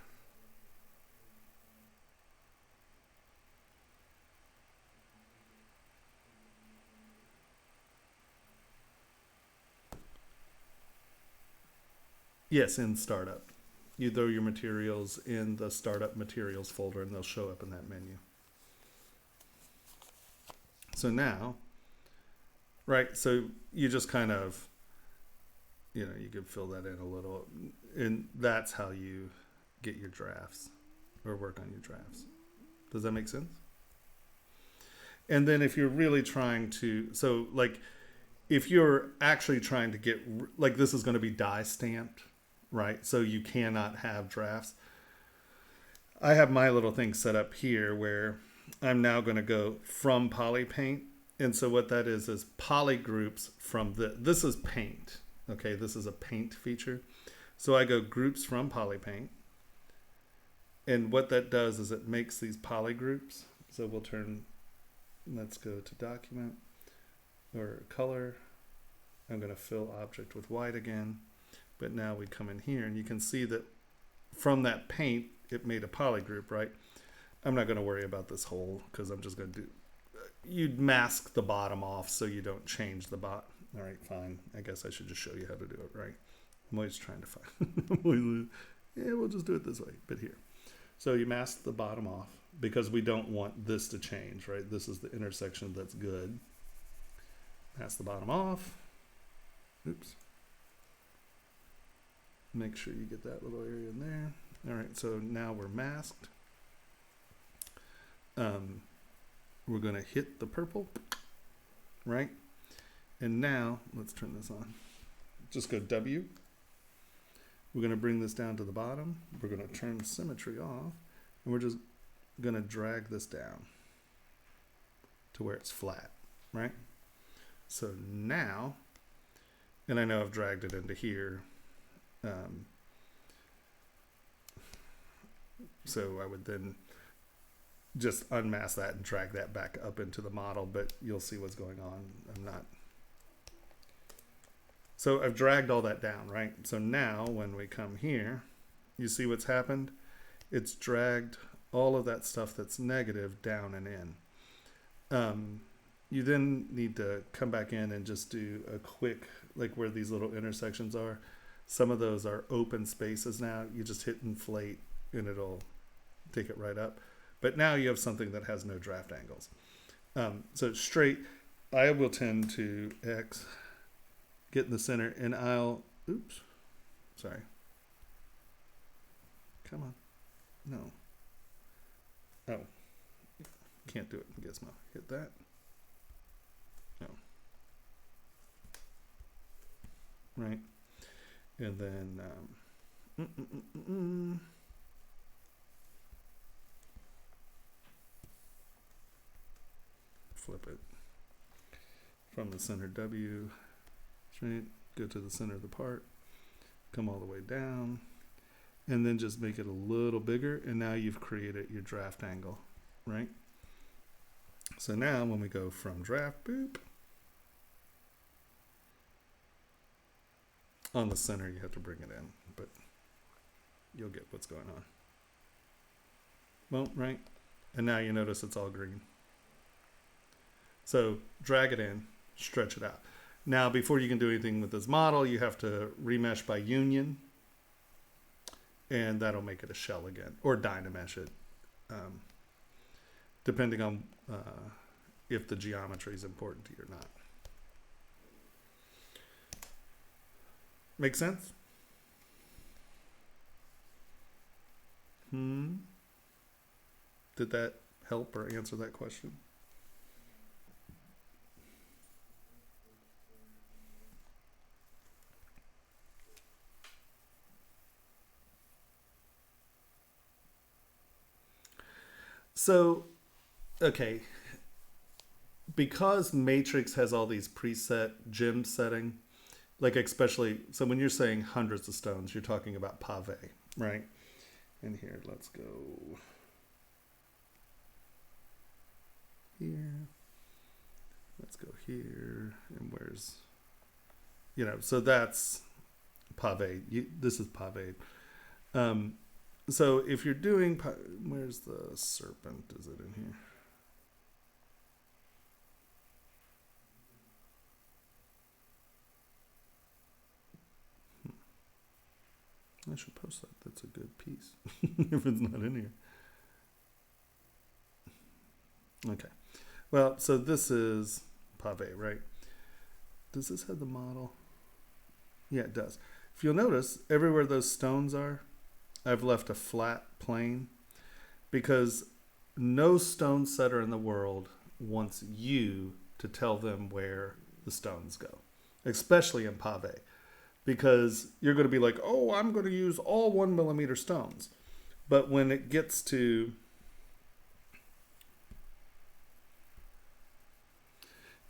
Yes, in startup. You throw your materials in the startup materials folder and they'll show up in that menu. So now, right, so you just kind of, you could fill that in a little, and that's how you get your drafts or work on your drafts. Does that make sense? And then if you're really trying to, so like if you're actually trying to get, like this is going to be die stamped, right? So you cannot have drafts. I have my little thing set up here where I'm now going to go from poly paint. And so what that is poly groups from this is paint. Okay, this is a paint feature. So I go groups from poly paint. And what that does is it makes these poly groups. So we'll let's go to document or color. I'm going to fill object with white again. But now we come in here and you can see that from that paint, it made a poly group, right? I'm not going to worry about this whole because I'm just going to do, you'd mask the bottom off so you don't change the bot. All right, fine. I guess I should just show you how to do it, right? I'm always trying to find, yeah, we'll just do it this way, but here. So you mask the bottom off because we don't want this to change, right? This is the intersection that's good. Mask the bottom off. Oops. Make sure you get that little area in there. All right, so now we're masked. We're going to hit the purple, right? And now, let's turn this on. Just go W. We're going to bring this down to the bottom. We're going to turn symmetry off. And we're just going to drag this down to where it's flat, right? So now, and I know I've dragged it into here. So I would then just unmask that and drag that back up into the model, but you'll see what's going on. So I've dragged all that down, right? So now when we come here, you see what's happened? It's dragged all of that stuff that's negative down and in. You then need to come back in and just do a quick, like where these little intersections are. Some of those are open spaces now. You just hit inflate and it'll take it right up. But now you have something that has no draft angles. So straight, I will tend to X, get in the center, and oops, sorry. Come on. No. Oh, can't do it in Gizmo. Hit that. No. Right. And then, flip it from the center W, straight, go to the center of the part, come all the way down, and then just make it a little bigger, and now you've created your draft angle, right? So now when we go from draft, boop, on the center you have to bring it in, but you'll get what's going on. Well, right, and now you notice it's all green. So drag it in, stretch it out. Now, before you can do anything with this model, you have to remesh by union, and that'll make it a shell again, or dynamesh it, depending on if the geometry is important to you or not. Make sense? Did that help or answer that question? So, okay, because Matrix has all these preset gem setting, like especially, so when you're saying hundreds of stones, you're talking about pave, right? And here, let's go here, let's go here, and where's, so that's pave, this is pave. So if you're doing, where's the serpent? Is it in here? I should post that. That's a good piece. If it's not in here. Okay. Well, so this is pave, right? Does this have the model? Yeah, it does. If you'll notice, everywhere those stones are, I've left a flat plane because no stone setter in the world wants you to tell them where the stones go, especially in pave, because you're going to be like, oh, I'm going to use all 1mm stones. But when it gets to,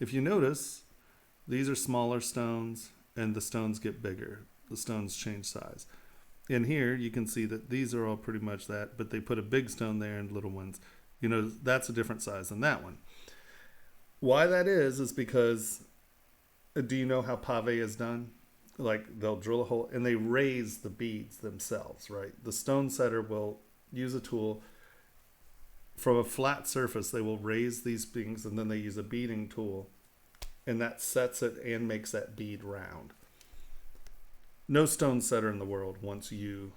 if you notice, these are smaller stones and the stones get bigger. The stones change size. In here, you can see that these are all pretty much that, but they put a big stone there and little ones. You know, that's a different size than that one. Why that is because, do you know how pave is done? Like, they'll drill a hole and they raise the beads themselves, right? The stone setter will use a tool. From a flat surface, they will raise these things and then they use a beading tool, and that sets it and makes that bead round. No stone setter in the world wants you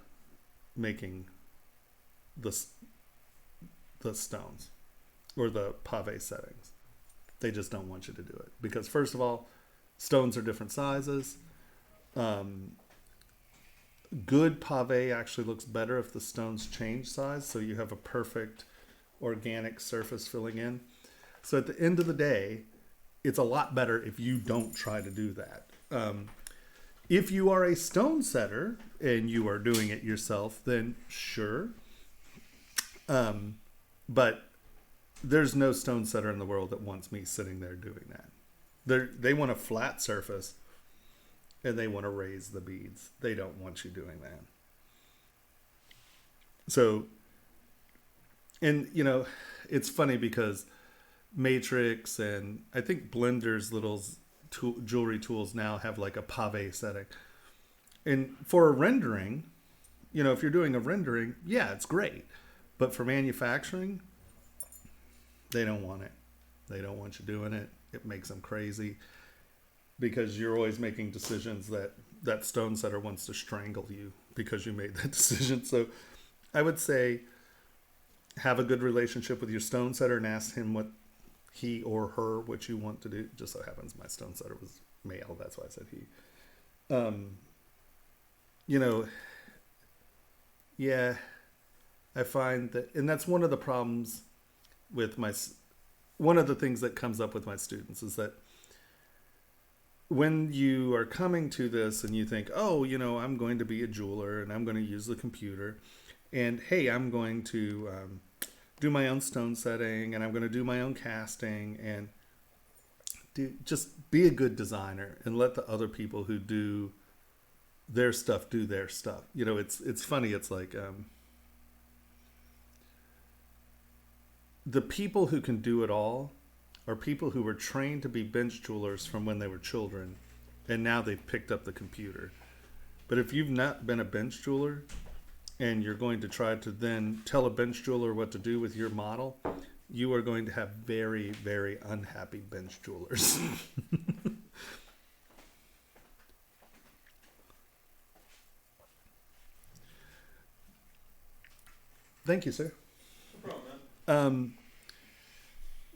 making the stones or the pave settings. They just don't want you to do it because, first of all, stones are different sizes. Good pave actually looks better if the stones change size, so you have a perfect organic surface filling in. So at the end of the day, it's a lot better if you don't try to do that. If you are a stone setter and you are doing it yourself, then sure. But there's no stone setter in the world that wants me sitting there doing that. They want a flat surface and they want to raise the beads. They don't want you doing that. So, and you know, it's funny because Matrix and I think Blender's little jewelry tools now have like a pave setting. And for a rendering, you know, if you're doing a rendering, yeah, it's great. But for manufacturing, they don't want it. They don't want you doing it. It makes them crazy because you're always making decisions that stone setter wants to strangle you because you made that decision. So I would say have a good relationship with your stone setter and ask him what he or her what you want to do. Just so happens my stone setter was male. That's why I said he. You know, yeah, I find that, and that's one of the problems with one of the things that comes up with my students is that when you are coming to this and you think, oh, you know, I'm going to be a jeweler and I'm going to use the computer and hey, I'm going to do my own stone setting and I'm going to do my own casting and just be a good designer and let the other people who do their stuff do their stuff. You know, it's funny. It's like the people who can do it all are people who were trained to be bench jewelers from when they were children, and now they've picked up the computer. But if you've not been a bench jeweler and you're going to try to then tell a bench jeweler what to do with your model, you are going to have very, very unhappy bench jewelers. Thank you, sir. No problem, man.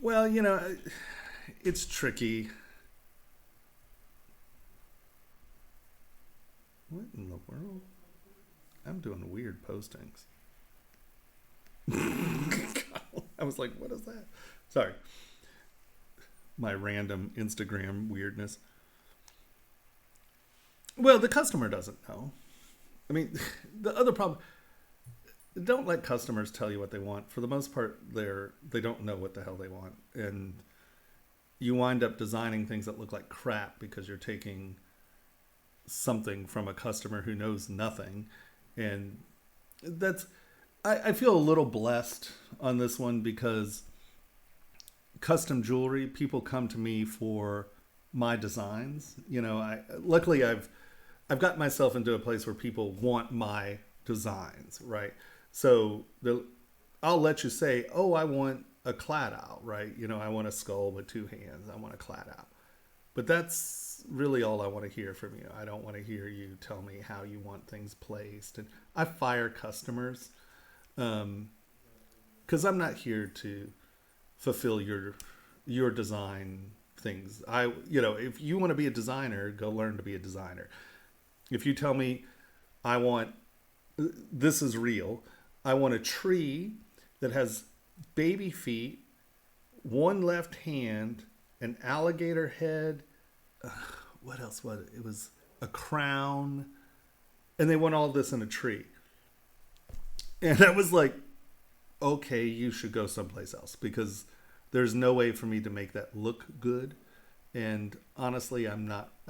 Well, you know, it's tricky. What in the world? I'm doing weird postings. I was like, what is that? Sorry. My random Instagram weirdness. Well, the customer doesn't know. I mean, the other problem, don't let customers tell you what they want. For the most part, they don't know what the hell they want. And you wind up designing things that look like crap because you're taking something from a customer who knows nothing. And that's, I feel a little blessed on this one because custom jewelry, people come to me for my designs. You know, luckily I've got myself into a place where people want my designs, right? So I'll let you say, oh, I want a clad out, right? You know, I want a skull with two hands. I want a clad out. But that's really all I want to hear from you. I don't want to hear you tell me how you want things placed. And I fire customers because I'm not here to fulfill your design things. If you want to be a designer, go learn to be a designer. If you tell me I want, this is real, I want a tree that has baby feet, one left hand, an alligator head, what else was it? It was a crown, and they want all this in a tree. And I was like, okay, you should go someplace else, because there's no way for me to make that look good. And honestly, I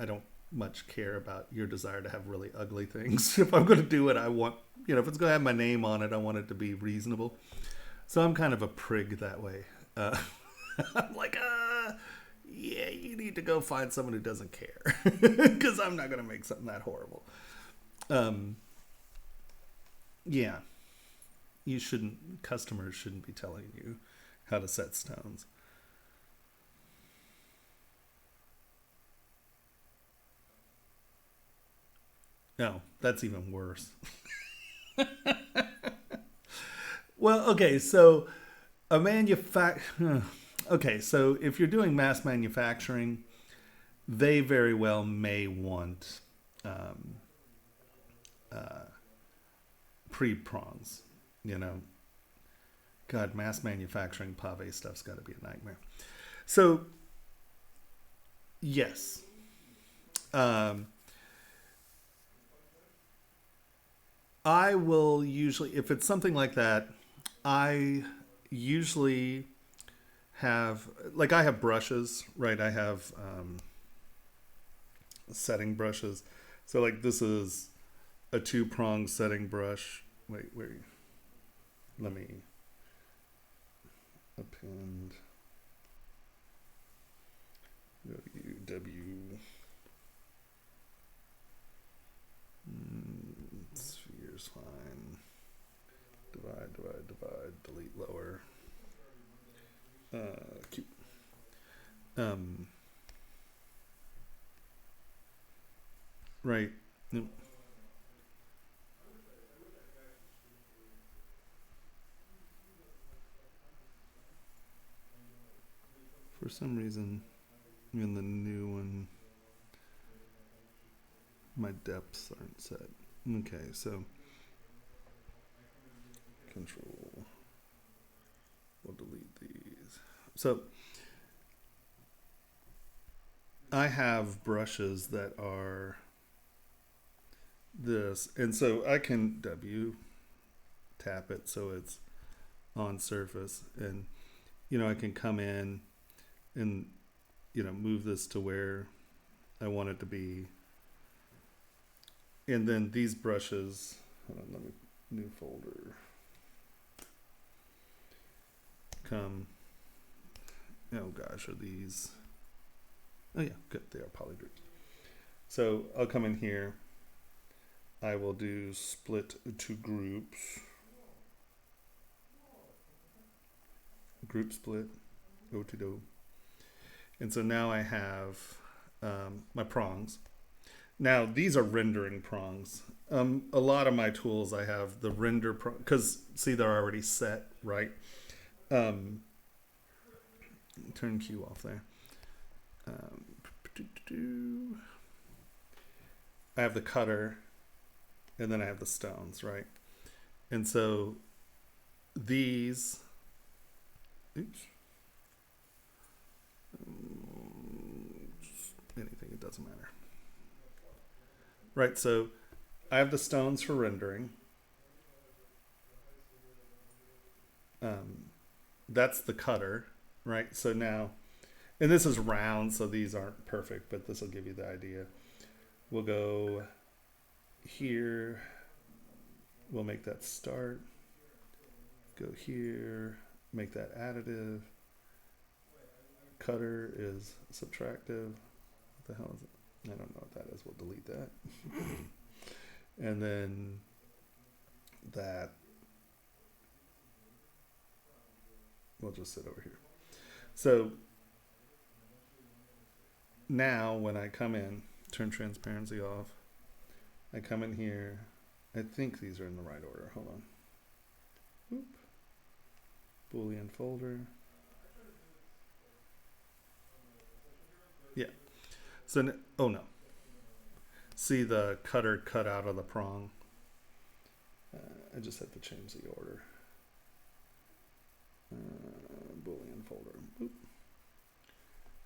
don't much care about your desire to have really ugly things. If I'm going to do it, I want, if it's going to have my name on it, I want it to be reasonable. So I'm kind of a prig that way. I'm like, yeah, you need to go find someone who doesn't care, because I'm not going to make something that horrible. Yeah, customers shouldn't be telling you how to set stones. No, that's even worse. Well, okay, so okay, so if you're doing mass manufacturing, they very well may want pre-prongs, God, mass manufacturing pave stuff's got to be a nightmare. So, yes. I will usually, if it's something like that, I usually have, I have brushes, right? I have setting brushes. So this is a 2-prong setting brush. Wait, let me append W. Sphere's fine. Divide, delete lower. Cute. Right. Nope. For some reason, in the new one, my depths aren't set. Okay, so Control. We'll delete these. So I have brushes that are this, and so I can W tap it so it's on surface, and I can come in and move this to where I want it to be. And then these brushes, hold on, let me, new folder, come, oh gosh, are these, oh yeah, good, they are polygroups. So I'll come in here, I will do split to groups, group split, O2Do. And so now I have my prongs. Now these are rendering prongs. A lot of my tools I have the render prong, because see they're already set, right? Turn Q off there. I have the cutter, and then I have the stones, right? And so these, oops. Anything, it doesn't matter. Right, so I have the stones for rendering. That's the cutter, right? So now, and this is round, so these aren't perfect, but this will give you the idea. We'll go here. We'll make that start. Go here, make that additive. Cutter is subtractive. What the hell is it? I don't know what that is. We'll delete that. And then that, we'll just sit over here. So now when I come in, turn transparency off, I come in here. I think these are in the right order. Hold on. Oop. Boolean folder. Yeah. So, oh no. See the cutter cut out of the prong? I just have to change the order. Boolean folder. Boop.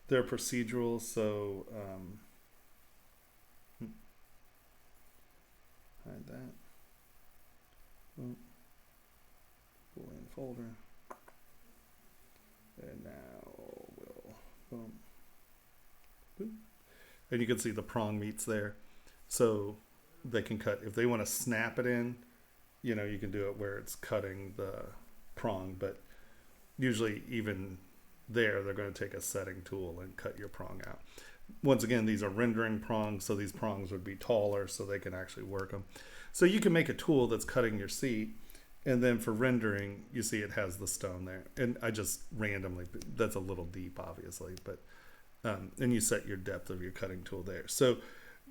They're procedural, so hide that. Boom. Boolean folder. And now we'll boom. Boop. And you can see the prong meets there. So they can cut, if they want to snap it in, you know, you can do it where it's cutting the prong, but usually even there, they're going to take a setting tool and cut your prong out. Once again, these are rendering prongs, so these prongs would be taller so they can actually work them. So you can make a tool that's cutting your seat, and then for rendering, you see it has the stone there. And I just randomly, that's a little deep, obviously, but and you set your depth of your cutting tool there. So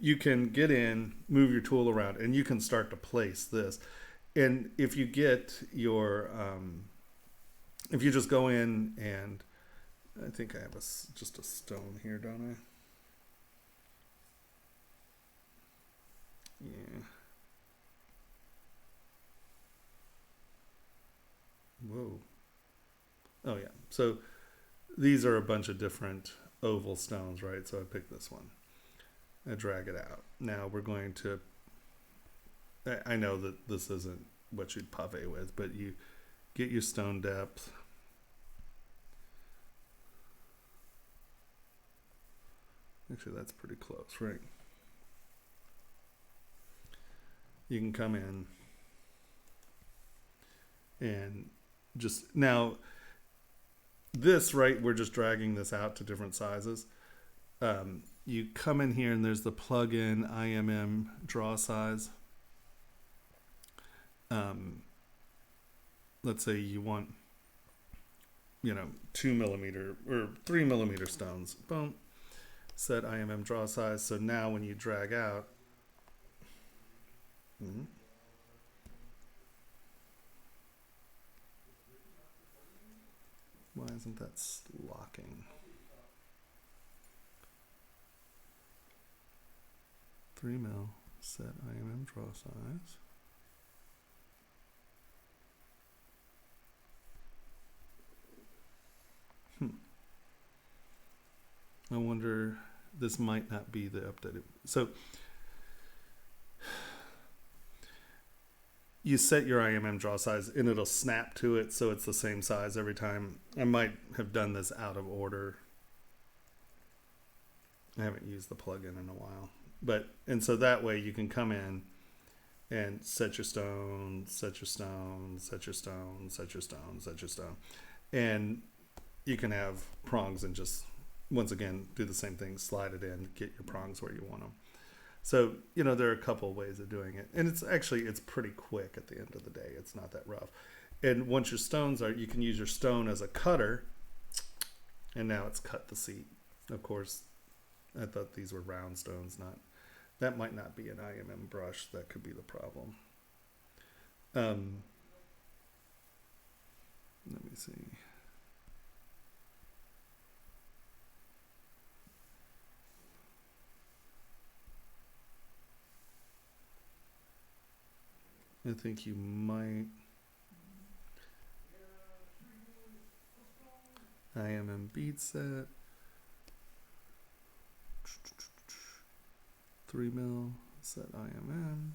you can get in, move your tool around, and you can start to place this. And if you get your, if you just go in and, I think I have just a stone here, don't I? Yeah. Whoa. Oh yeah. So these are a bunch of different oval stones, right? So I picked this one. I drag it out. Now we're going to, I know that this isn't what you'd pave with, but you get your stone depth. Actually, that's pretty close, right? You can come in and just, now this, right, we're just dragging this out to different sizes. You come in here and there's the plug-in IMM draw size. Let's say you want, 2 millimeter or 3 millimeter stones. Boom. Set IMM draw size. So now when you drag out, why isn't that locking? 3 mil, set IMM draw size. I wonder, this might not be the updated. So you set your IMM draw size and it'll snap to it so it's the same size every time. I might have done this out of order. I haven't used the plugin in a while. And so that way you can come in and set your stone, set your stone, set your stone, set your stone, set your stone. And you can have prongs and just, once again, do the same thing, slide it in, get your prongs where you want them. So, there are a couple of ways of doing it. And it's pretty quick at the end of the day. It's not that rough. And once your stones are, you can use your stone as a cutter. And now it's cut the seat. Of course, I thought these were round stones, that might not be an IMM brush. That could be the problem. Let me see. I think you might. IMM bead set. 3 mil, set IMM.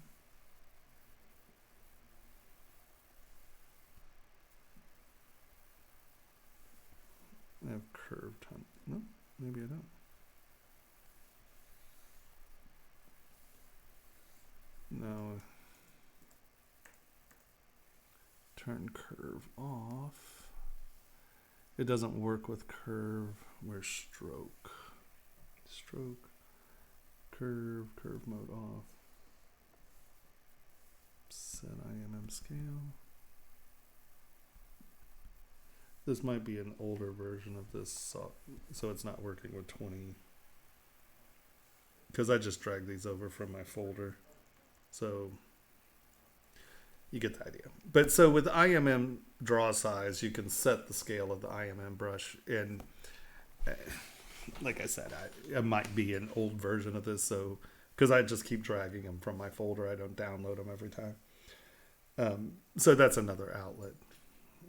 I have curved hunt. No, maybe I don't. No. Turn curve off. It doesn't work with curve. Where's stroke? Stroke. Curve mode off. Set IMM scale. This might be an older version of this, so it's not working with 20. Because I just dragged these over from my folder. So you get the idea. But so with IMM draw size, you can set the scale of the IMM brush. And like I said, I might be an old version of this, so because I just keep dragging them from my folder, I don't download them every time. So that's another outlet,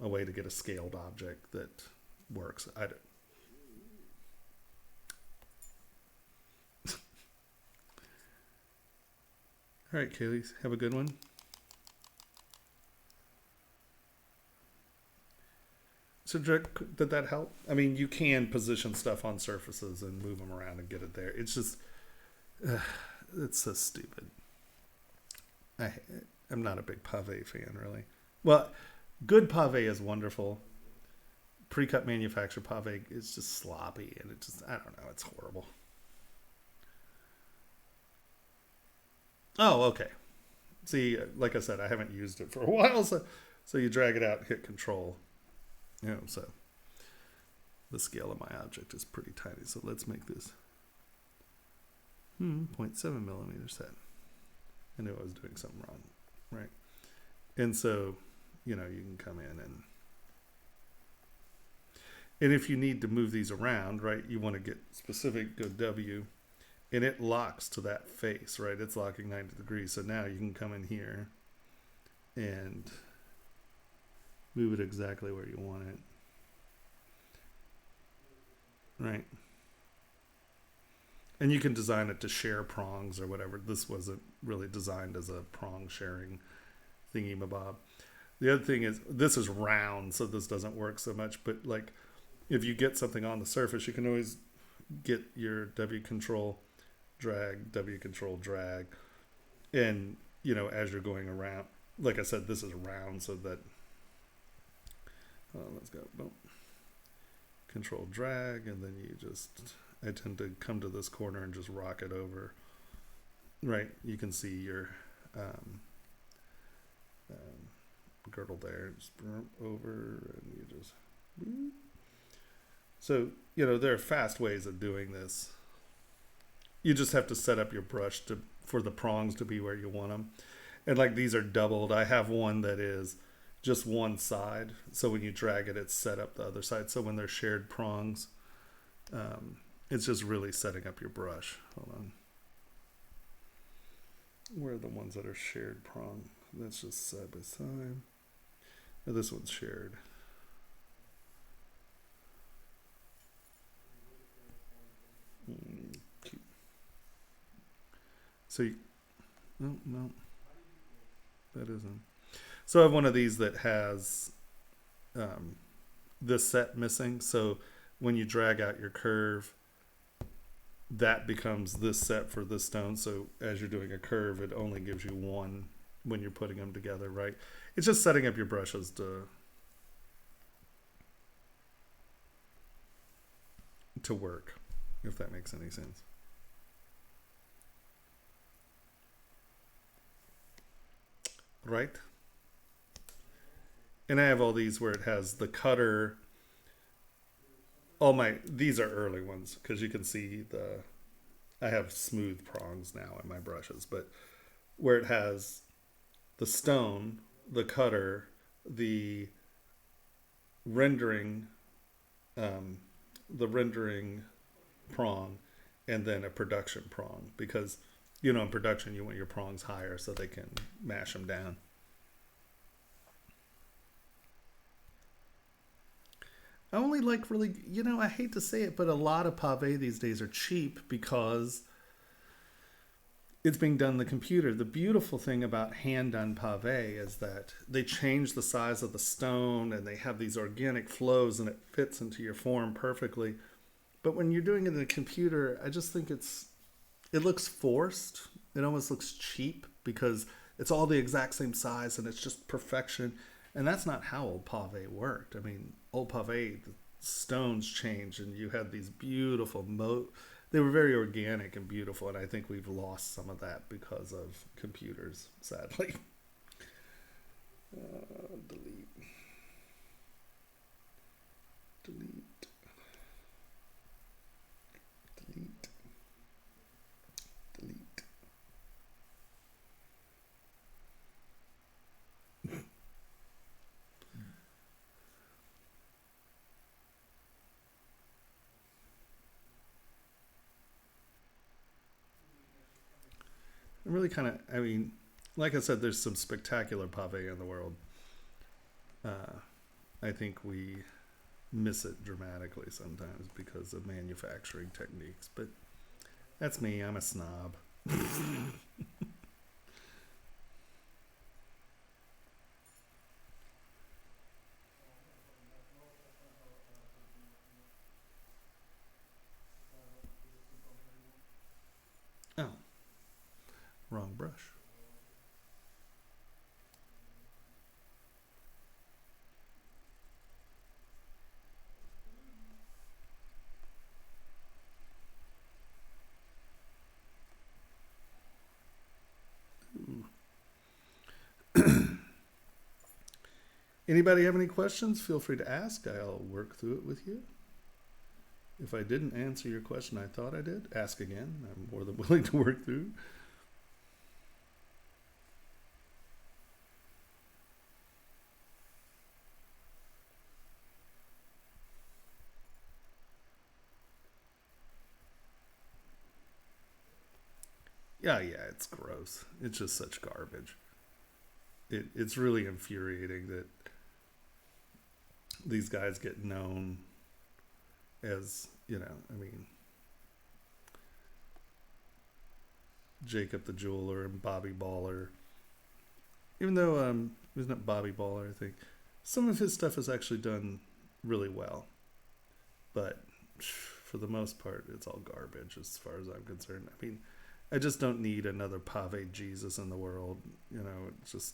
a way to get a scaled object that works. I don't. All right, Kaylee, have a good one. So, did that help? I mean, you can position stuff on surfaces and move them around and get it there. It's just, it's so stupid. I'm not a big pave fan, really. Well, good pave is wonderful. Pre-cut manufactured pave is just sloppy, and it just, I don't know, it's horrible. Oh, okay. See, like I said, I haven't used it for a while, so you drag it out, hit Control. You know, so the scale of my object is pretty tiny. So let's make this 0.7 millimeter set. I knew I was doing something wrong, right? And so, you know, you can come in and if you need to move these around, right, you want to get specific, go W, and it locks to that face, right? It's locking 90 degrees. So now you can come in here and move it exactly where you want it. Right. And you can design it to share prongs or whatever. This wasn't really designed as a prong sharing thingy-mabob. The other thing is, this is round, so this doesn't work so much. But like, if you get something on the surface, you can always get your W control, drag, W control, drag. And, you know, as you're going around, like I said, this is round, so that let's go. Boom. Control drag, and then you just, I tend to come to this corner and just rock it over. Right, you can see your girdle there. Just over, and you just. So, you know, there are fast ways of doing this. You just have to set up your brush for the prongs to be where you want them. And like these are doubled. I have one that is just one side, so when you drag it, it's set up the other side. So when they're shared prongs, it's just really setting up your brush. Hold on, where are the ones that are shared prong? That's just side by side. Oh, this one's shared. Cute. So you, no, that isn't. So I have one of these that has this set missing. So when you drag out your curve, that becomes this set for this stone. So as you're doing a curve, it only gives you one when you're putting them together, right? It's just setting up your brushes to work, if that makes any sense. Right? And I have all these where it has the cutter. These are early ones because you can see I have smooth prongs now in my brushes, but where it has the stone, the cutter, the rendering prong, and then a production prong, because, you know, in production you want your prongs higher so they can mash them down. I only like really, you know, I hate to say it, but a lot of pave these days are cheap because it's being done in the computer. The beautiful thing about hand-done pave is that they change the size of the stone and they have these organic flows and it fits into your form perfectly. But when you're doing it in the computer, I just think it looks forced. It almost looks cheap because it's all the exact same size and it's just perfection. And that's not how old pave worked. I mean, old pave, the stones changed and you had these beautiful they were very organic and beautiful, and I think we've lost some of that because of computers, sadly. Delete. Delete. Delete. Delete. I'm really kind of, I mean, like I said, there's some spectacular pave in the world. I think we miss it dramatically sometimes because of manufacturing techniques, but that's me. I'm a snob. Oh, wrong brush. Anybody have any questions? Feel free to ask. I'll work through it with you. If I didn't answer your question I thought I did, ask again. I'm more than willing to work through. Yeah, it's gross. It's just such garbage. It's really infuriating that these guys get known as, I mean, Jacob the Jeweler and Bobby Baller. Even though, isn't it Bobby Baller, I think? Some of his stuff is actually done really well. But for the most part, it's all garbage as far as I'm concerned. I mean, I just don't need another pave Jesus in the world. It's just,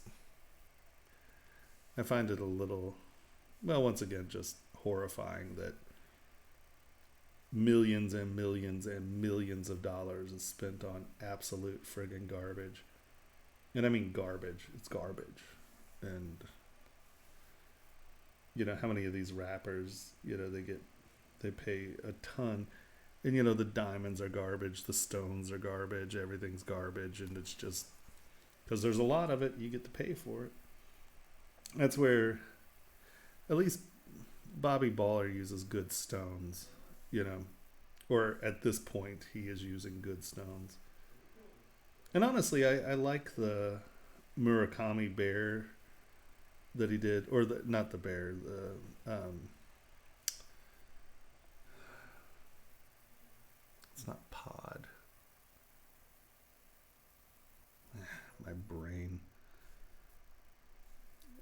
I find it a little, well, once again, just horrifying that millions and millions and millions of dollars is spent on absolute friggin' garbage. And I mean garbage. It's garbage. And, how many of these rappers, they pay a ton. And, the diamonds are garbage, the stones are garbage, everything's garbage. And it's just, because there's a lot of it, you get to pay for it. That's where, at least Bobby Baller uses good stones, or at this point, he is using good stones. And honestly, I like the Murakami bear that he did, or not the bear, it's not pod. My brain.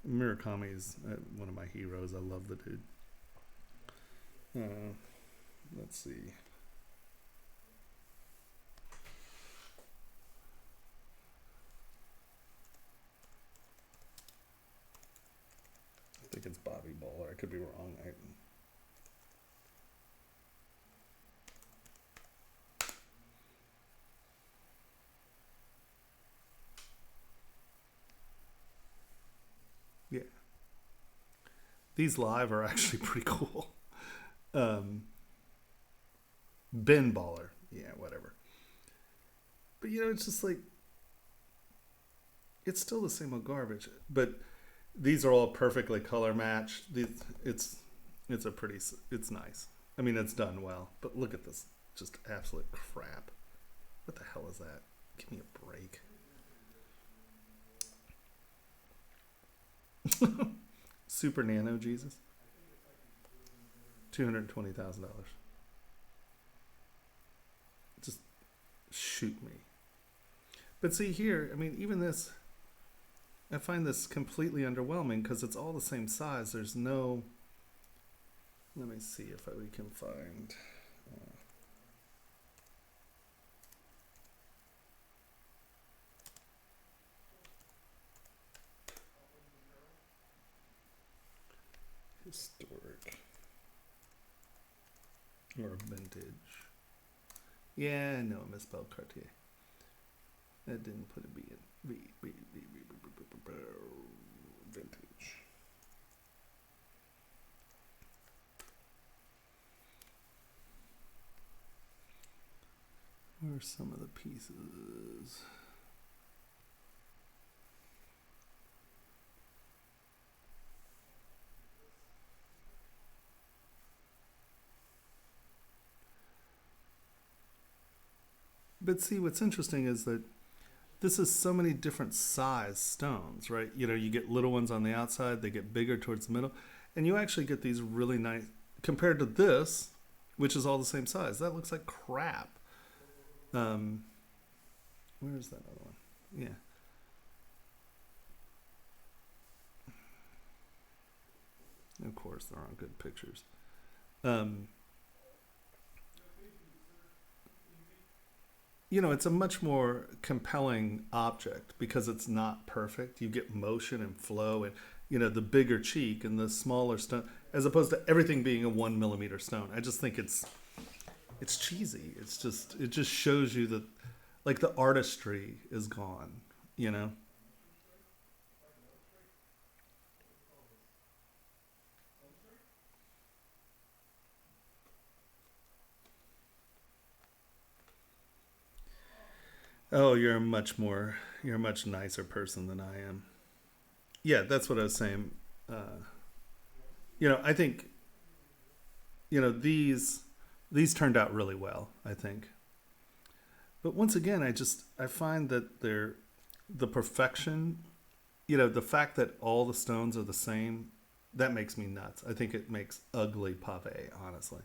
Murakami is one of my heroes. I love the dude. Let's see. I think it's Bobby Baller. I could be wrong. Yeah. These live are actually pretty cool. Ben Baller. Yeah, whatever. But it's just like, it's still the same old garbage. But these are all perfectly color matched. It's nice. I mean, it's done well. But look at this. Just absolute crap. What the hell is that? Give me a break. Super Nano Jesus. $220,000. Just shoot me. But see here, I mean, even this, I find this completely underwhelming because it's all the same size. There's no, let me see if we can find, historic or vintage. Yeah, no, I misspelled Cartier. That didn't put a B in. Vintage. Where are some of the pieces? But see, what's interesting is that this is so many different size stones, right? You know, you get little ones on the outside, they get bigger towards the middle, and you actually get these really nice, compared to this, which is all the same size. That looks like crap. Where is that other one? Yeah. Of course, there aren't good pictures. You know, it's a much more compelling object because it's not perfect. You get motion and flow and, you know, the bigger cheek and the smaller stone, as opposed to everything being a 1 millimeter stone. I just think it's cheesy. It just shows you that, like, the artistry is gone, you know? Oh, you're a much nicer person than I am. Yeah, that's what I was saying. You know, I think, you know, these turned out really well, I think. But once again, I find that the perfection, you know, the fact that all the stones are the same, that makes me nuts. I think it makes ugly pave, honestly.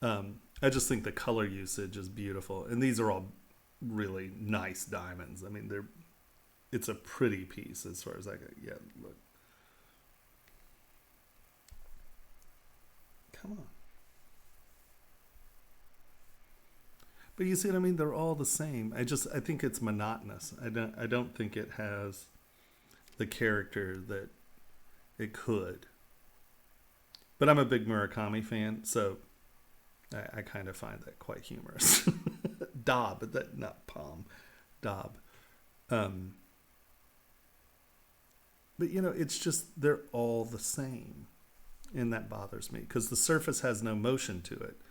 I just think the color usage is beautiful, and these are all really nice diamonds. I mean, it's a pretty piece as far as I can. Yeah, look. Come on. But you see what I mean? They're all the same. I think it's monotonous. I don't think it has the character that it could. But I'm a big Murakami fan, so I kind of find that quite humorous. Daub, that not Palm, Daub. But you know, it's just they're all the same, and that bothers me because the surface has no motion to it,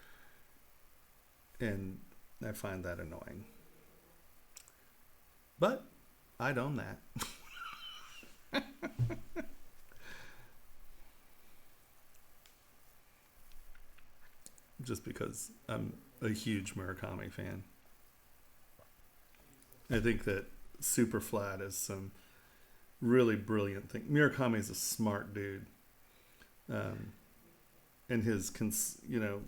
and I find that annoying. But I'd own that. Just because I'm a huge Murakami fan. I think that Super Flat is some really brilliant thing. Murakami is a smart dude. And his, you know,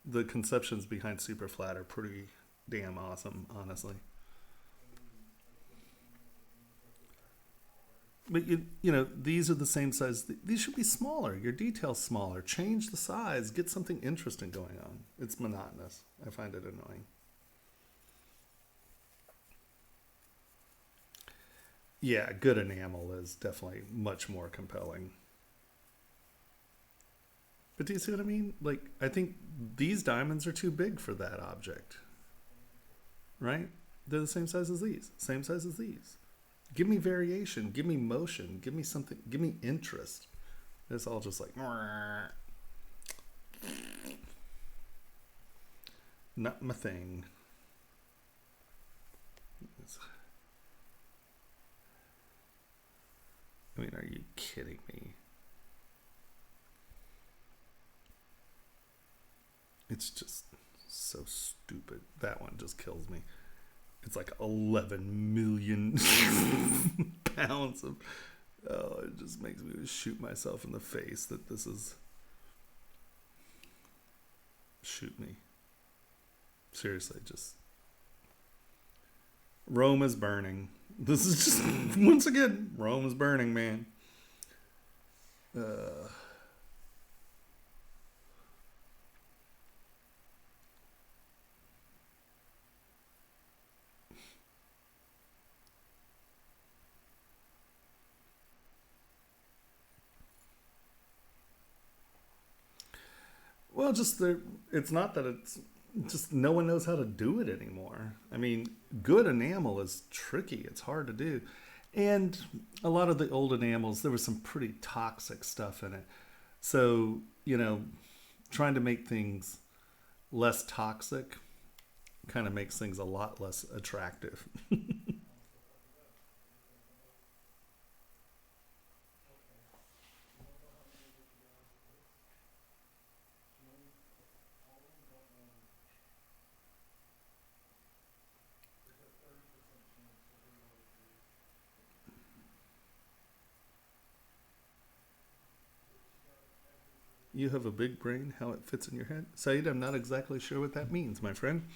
the conceptions behind Super Flat are pretty damn awesome, honestly. But you know, these are the same size. These should be smaller. Your detail's smaller. Change the size. Get something interesting going on. It's monotonous. I find it annoying. Yeah, good enamel is definitely much more compelling. But do you see what I mean? Like, I think these diamonds are too big for that object. Right? They're the same size as these. Same size as these. Give me variation. Give me motion. Give me something. Give me interest. It's all just like... Not my thing. I mean, are you kidding me? It's just so stupid. That one just kills me. It's like 11 million pounds of... Oh, it just makes me shoot myself in the face that this is... Shoot me. Seriously, just... Rome is burning. This is just... Once again, Rome is burning, man. Well, just it's not that it's just no one knows how to do it anymore. I mean, good enamel is tricky. It's hard to do. And a lot of the old enamels, there was some pretty toxic stuff in it. So, you know, trying to make things less toxic kind of makes things a lot less attractive. You have a big brain, how it fits in your head. Saeed, I'm not exactly sure what that means, my friend.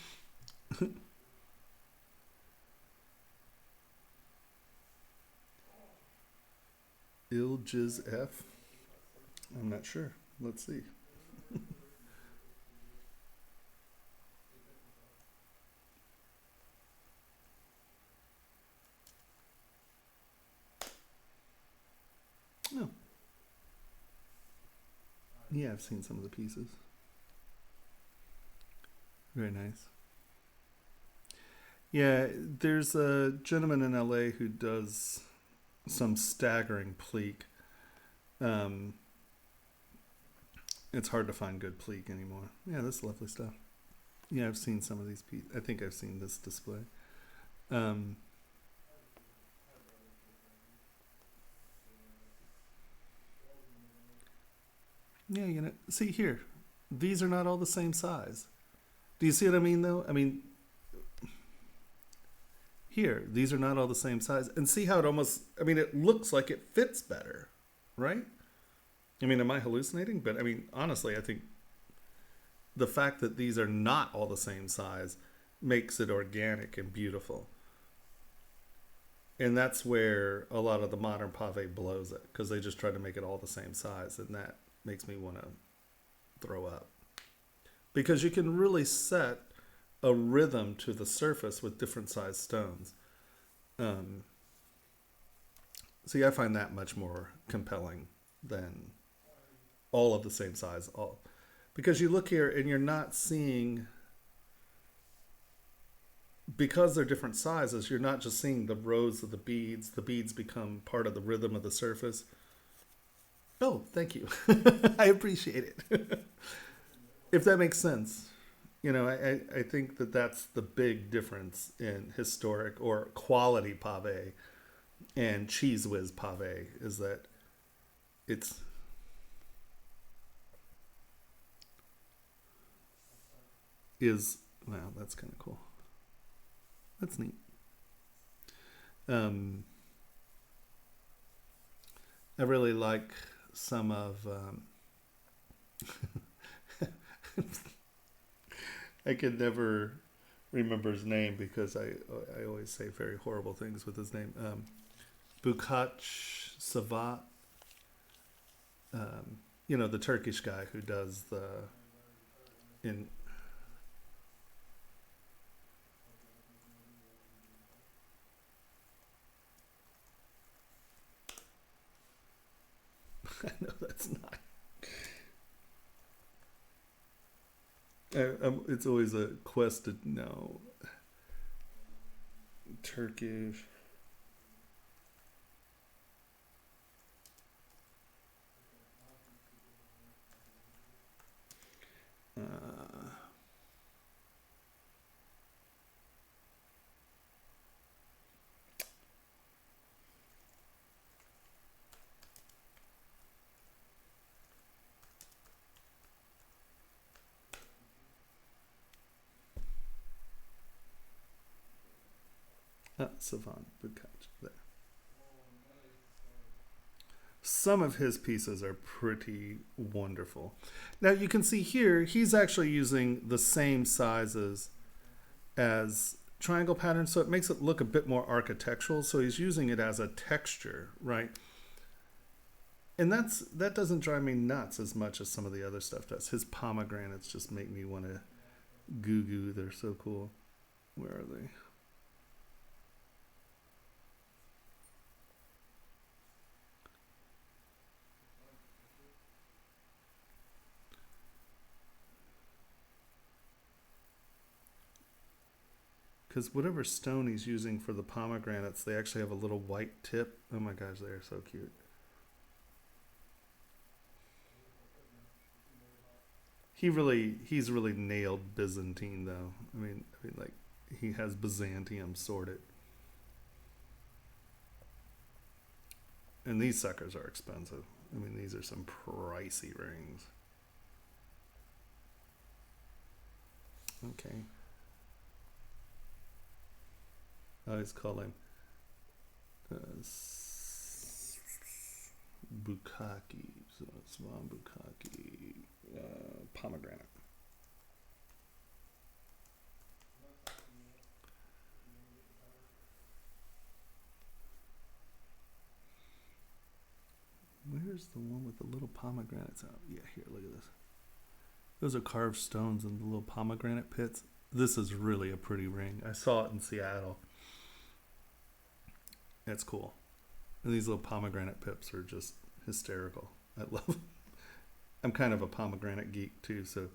Iljiz F. I'm not sure. Let's see. Oh. Yeah, I've seen some of the pieces. Very nice. Yeah, there's a gentleman in LA who does some staggering pleek. It's hard to find good pleek anymore. Yeah, this is lovely stuff. Yeah, I've seen some of these pieces. I think I've seen this display. Yeah, you know, see here, these are not all the same size. Do you see what I mean, though? I mean, here, these are not all the same size. And see how it almost, I mean, it looks like it fits better, right? I mean, am I hallucinating? But I mean, honestly, I think the fact that these are not all the same size makes it organic and beautiful. And that's where a lot of the modern pave blows it, because they just try to make it all the same size, and that makes me want to throw up. Because you can really set a rhythm to the surface with different size stones. See, I find that much more compelling than all of the same size. Because you look here and you're not seeing, because they're different sizes, you're not just seeing the rows of the beads. The beads become part of the rhythm of the surface. Oh, thank you. I appreciate it. If that makes sense. You know, I think that that's the big difference in historic or quality pave and cheese whiz pave, is that it's wow, that's kind of cool. That's neat. I really like some of I could never remember his name because I always say very horrible things with his name. Bukach Savat. You know, the Turkish guy who does in I know that's not. It's always a quest to know. Turkish. Savant Bukach there. Some of his pieces are pretty wonderful. Now you can see here, he's actually using the same sizes as triangle patterns, so it makes it look a bit more architectural. So he's using it as a texture, right? And that doesn't drive me nuts as much as some of the other stuff does. His pomegranates just make me want to goo. They're so cool. Where are they? Because whatever stone he's using for the pomegranates, they actually have a little white tip. Oh my gosh, they're so cute. He's really nailed Byzantine though. I mean like he has Byzantium sorted. And these suckers are expensive. I mean, these are some pricey rings. Okay. I always call him Bukakis. Swan Bukkake, pomegranate. Where's the one with the little pomegranates out? Yeah, here, look at this. Those are carved stones and the little pomegranate pits. This is really a pretty ring. I saw it in Seattle. It's cool. And these little pomegranate pips are just hysterical. I love them. I'm kind of a pomegranate geek too, so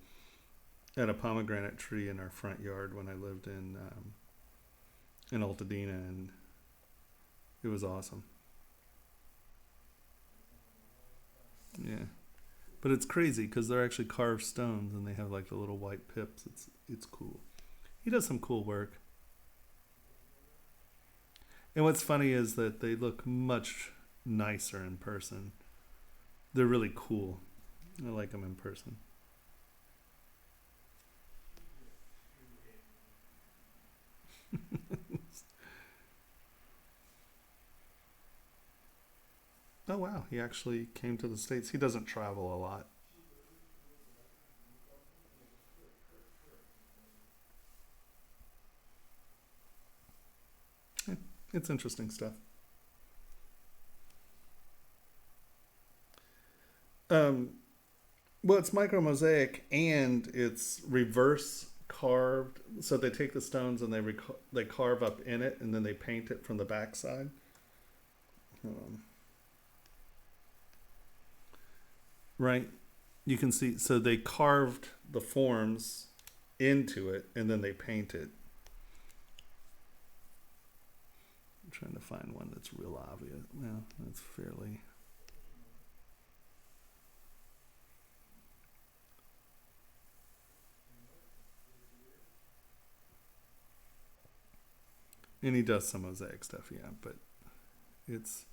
I had a pomegranate tree in our front yard when I lived in Altadena, and it was awesome. Yeah, but it's crazy because they're actually carved stones and they have like the little white pips. It's cool. He does some cool work. And what's funny is that they look much nicer in person. They're really cool. I like them in person. Oh wow, he actually came to the States. He doesn't travel a lot. Yeah, it's interesting stuff. Well, it's micro mosaic and it's reverse carved. So they take the stones and they carve up in it, and then they paint it from the backside. Right, you can see. So they carved the forms into it, and then they paint it. I'm trying to find one that's real obvious. Well, that's fairly. And he does some mosaic stuff, yeah, but it's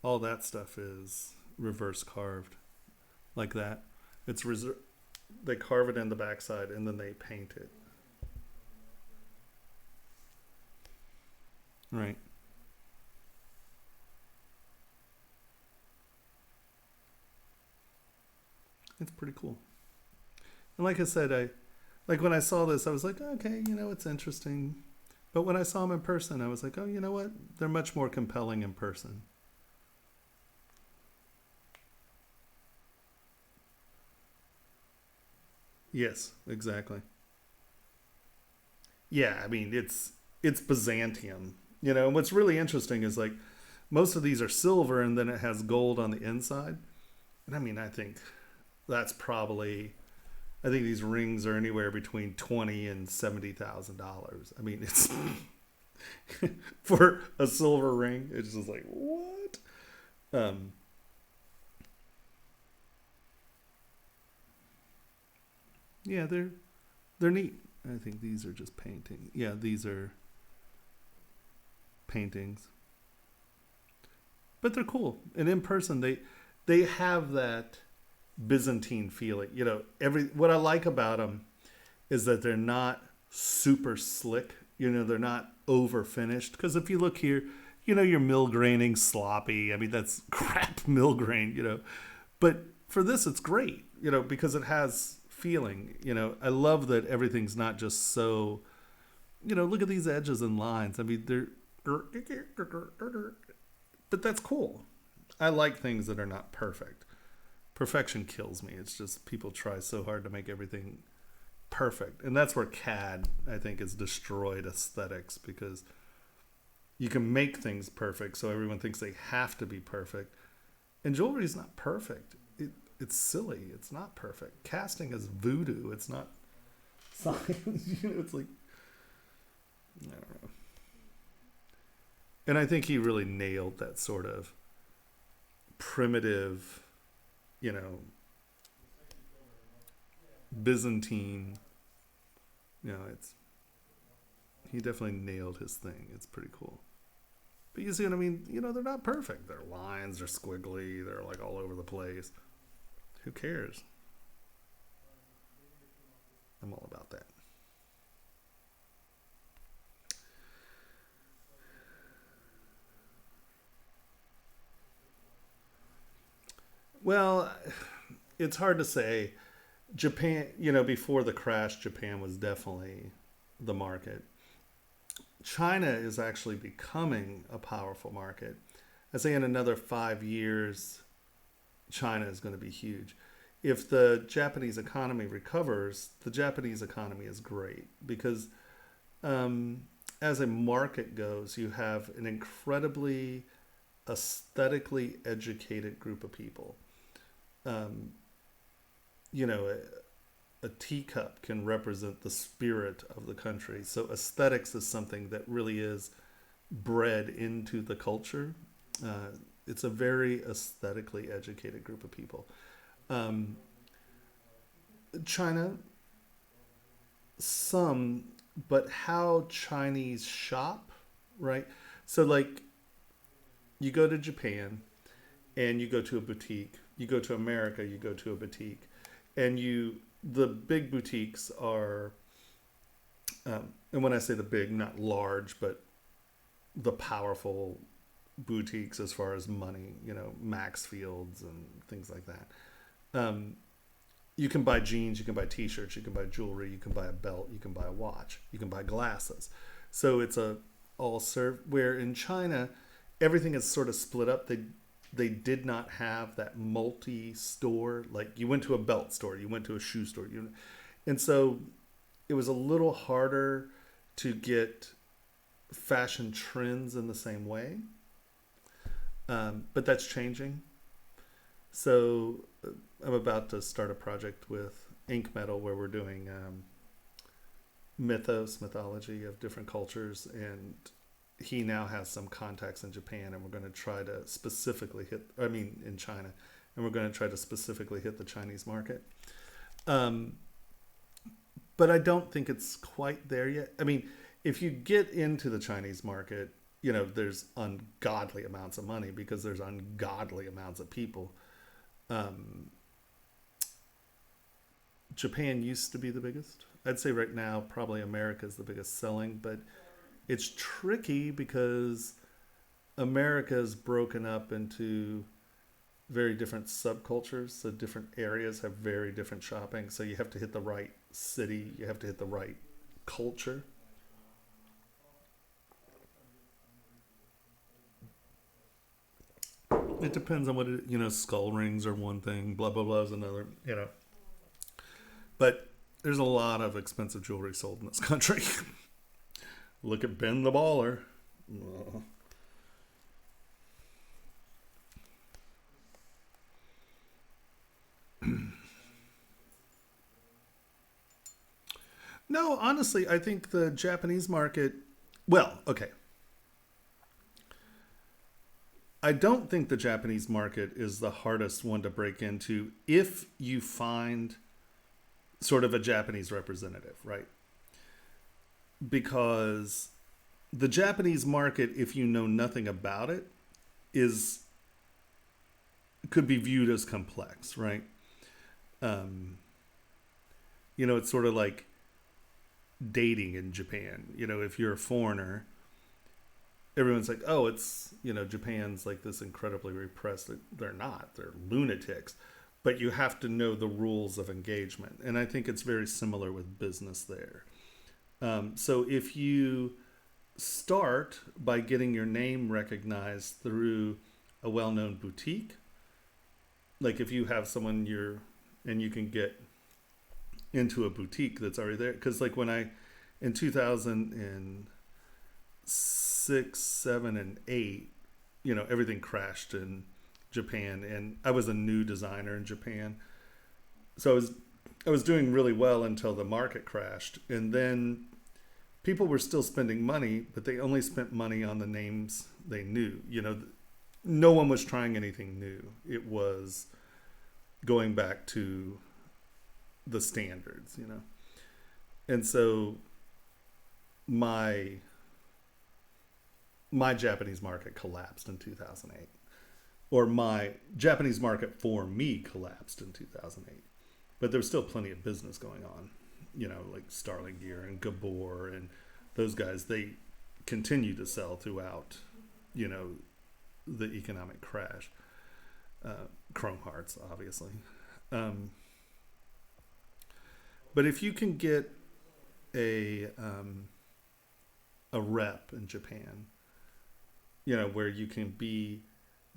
all that stuff is reverse carved like that. It's they carve it in the backside and then they paint it. Right. It's pretty cool. And like I said, like when I saw this, I was like, okay, it's interesting. But when I saw them in person, I was like, oh, you know what? They're much more compelling in person. Yes, exactly. Yeah, I mean, it's Byzantium. And what's really interesting is like most of these are silver and then it has gold on the inside. And I mean, I think these rings are anywhere between $20,000 and $70,000. I mean, it's for a silver ring. It's just like what? Yeah, they're neat. I think these are just painting. Yeah, these are paintings, but they're cool. And in person, they have that Byzantine feeling. What I like about them is that they're not super slick. They're not over finished. Because if you look here, you're mill graining sloppy. I mean, that's crap mill grain. But for this, it's great. Because it has feeling. I love that everything's not just so. Look at these edges and lines. I mean, they're. But that's cool. I like things that are not perfect. Perfection kills me. It's just people try so hard to make everything perfect. And that's where CAD, I think, has destroyed aesthetics, because you can make things perfect so everyone thinks they have to be perfect. And jewelry is not perfect. It's silly. It's not perfect. Casting is voodoo. It's not science. It's like, I don't know. And I think he really nailed that sort of primitive, Byzantine. He definitely nailed his thing. It's pretty cool. But you see what I mean? They're not perfect. Their lines are squiggly. They're like all over the place. Who cares? I'm all about that. Well, it's hard to say. Japan, before the crash, Japan was definitely the market. China is actually becoming a powerful market. I say in another 5 years, China is going to be huge. If the Japanese economy recovers, the Japanese economy is great because as a market goes, you have an incredibly aesthetically educated group of people. Um, a teacup can represent the spirit of the country. So aesthetics is something that really is bred into the culture. It's a very aesthetically educated group of people. Um, China, some, but how Chinese shop, right? So, like, you go to Japan and you go to a boutique. You go to America, you go to a boutique. And the big boutiques are, and when I say the big, not large, but the powerful boutiques as far as money, Maxfields and things like that. You can buy jeans, you can buy t-shirts, you can buy jewelry, you can buy a belt, you can buy a watch, you can buy glasses. So it's all serve, where in China, everything is sort of split up. They did not have that multi-store, like you went to a belt store, you went to a shoe store, and so it was a little harder to get fashion trends in the same way. But that's changing. So I'm about to start a project with Ink Metal where we're doing mythology of different cultures, and he now has some contacts in Japan, and we're going to try to specifically in China, and we're going to try to specifically hit the Chinese market. But I don't think it's quite there yet. I mean, if you get into the Chinese market, there's ungodly amounts of money because there's ungodly amounts of people. Japan used to be the biggest. I'd say right now probably America is the biggest selling, but it's tricky because America is broken up into very different subcultures. So different areas have very different shopping. So you have to hit the right city. You have to hit the right culture. It depends on what skull rings are one thing, blah, blah, blah is another, But there's a lot of expensive jewelry sold in this country. Look at Ben the Baller. No, honestly, I think the Japanese market, well, okay. I don't think the Japanese market is the hardest one to break into if you find sort of a Japanese representative, right? Because the Japanese market, if you know nothing about it, could be viewed as complex, right? It's sort of like dating in Japan. If you're a foreigner, everyone's like, oh, it's, Japan's like this incredibly repressed. They're not. They're lunatics. But you have to know the rules of engagement. And I think it's very similar with business there. So if you start by getting your name recognized through a well-known boutique, like if you have someone and you can get into a boutique that's already there. Because like in 2006, 7, and 8, everything crashed in Japan, and I was a new designer in Japan. So I was doing really well until the market crashed, and then people were still spending money, but they only spent money on the names they knew. No one was trying anything new. It was going back to the standards, And so my Japanese market collapsed in 2008. Or my Japanese market for me collapsed in 2008. But there was still plenty of business going on, like Starling Gear and Gabor and those guys. They continued to sell throughout, the economic crash. Chrome Hearts, obviously. But if you can get a rep in Japan, where you can be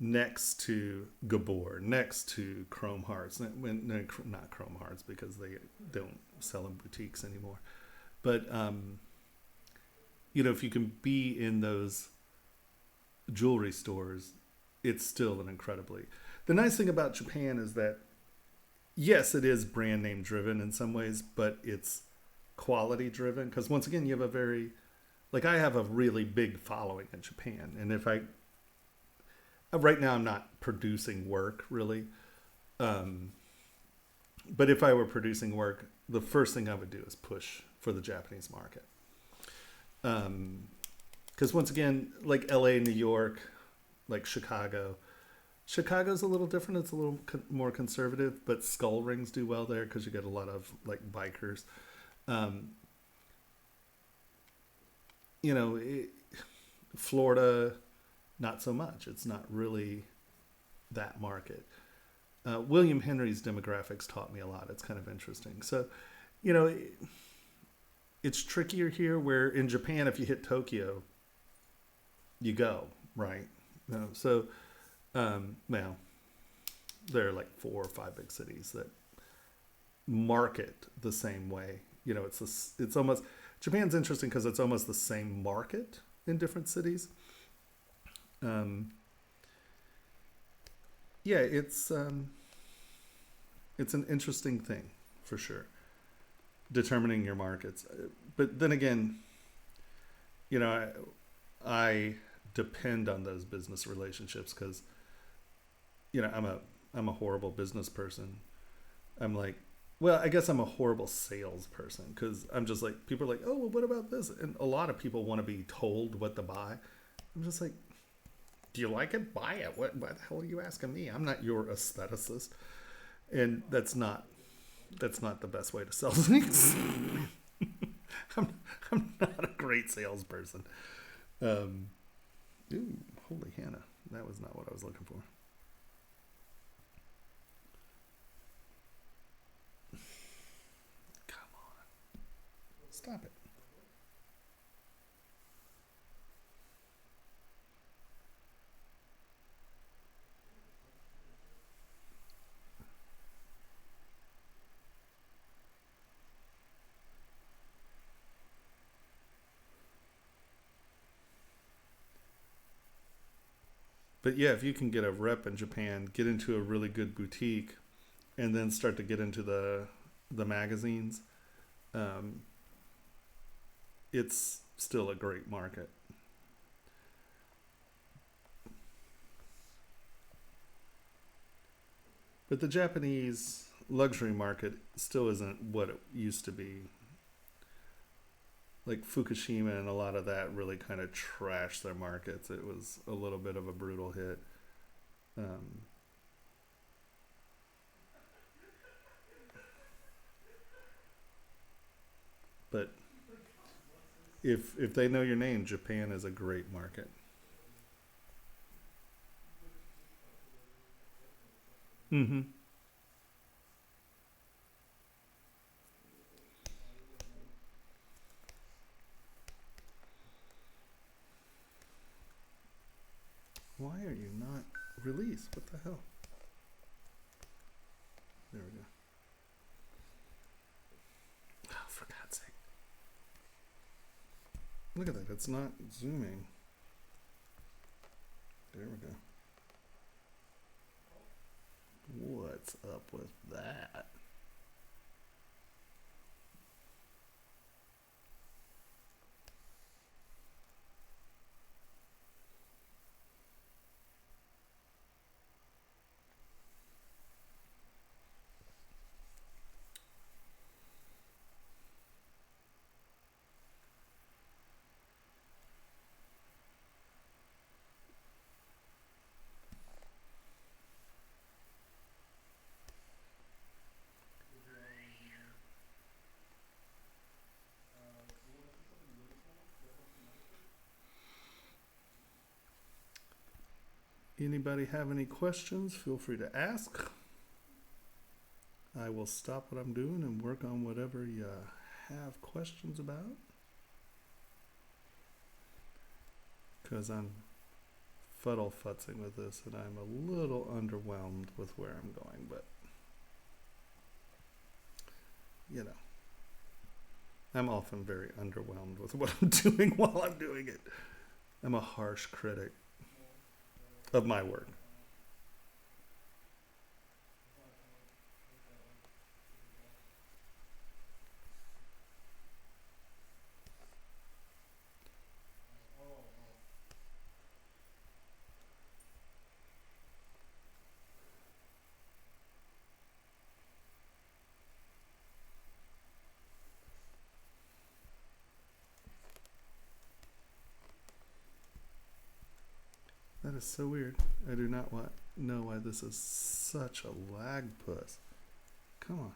next to Gabor, next to Chrome Hearts, not Chrome Hearts because they don't sell in boutiques anymore, but if you can be in those jewelry stores, it's still an incredibly. The nice thing about Japan is that, yes, it is brand name driven in some ways, but it's quality driven. Because once again, you have I have a really big following in Japan. And right now I'm not producing work really. But if I were producing work, the first thing I would do is push for the Japanese market. Because once again, like LA, New York, like Chicago's a little different. It's a little more conservative, but skull rings do well there because you get a lot of like bikers. Florida, not so much. It's not really that market. William Henry's demographics taught me a lot. It's kind of interesting. So, it's trickier here, where in Japan, if you hit Tokyo, you go, right? So, well, there are like 4 or 5 big cities that market the same way. It's almost, Japan's interesting because it's almost the same market in different cities. Yeah, it's an interesting thing for sure, determining your markets. But then again, I depend on those business relationships because, I'm a horrible business person. I'm like, well, I guess I'm a horrible salesperson because I'm just like, people are like, oh, well, what about this? And a lot of people want to be told what to buy. I'm just like, do you like it? Buy it. What the hell are you asking me? I'm not your aestheticist. And that's not the best way to sell things. I'm not a great salesperson. Ooh, holy Hannah. That was not what I was looking for. Come on. Stop it. But yeah, if you can get a rep in Japan, get into a really good boutique, and then start to get into the magazines, it's still a great market. But the Japanese luxury market still isn't what it used to be. Like Fukushima and a lot of that really kind of trashed their markets. It was a little bit of a brutal hit. But if they know your name, Japan is a great market. Mm-hmm. Why are you not released? What the hell? There we go. Oh, for God's sake. Look at that. It's not zooming. There we go. What's up with that? Anybody have any questions? Feel free to ask. I will stop what I'm doing and work on whatever you have questions about. Because I'm futzing with this and I'm a little underwhelmed with where I'm going, but you know, I'm often very underwhelmed with what I'm doing while I'm doing it. I'm a harsh critic of my work. That is so weird. I do not know why this is such a lag puss. Come on.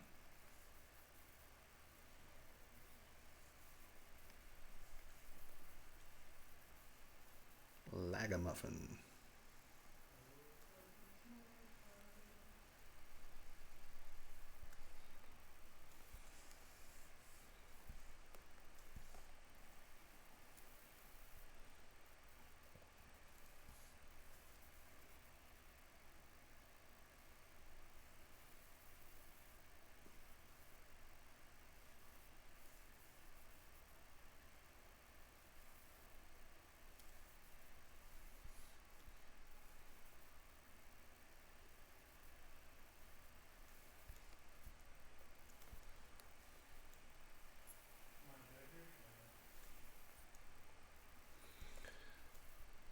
Lagamuffin.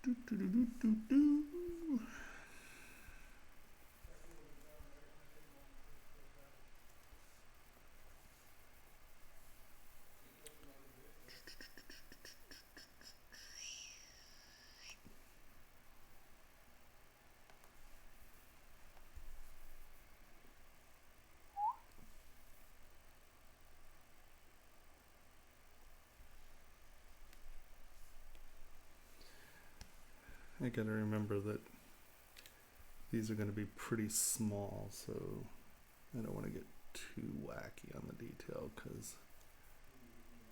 Do, do, do, do, do, do. I gotta remember that these are gonna be pretty small, so I don't want to get too wacky on the detail because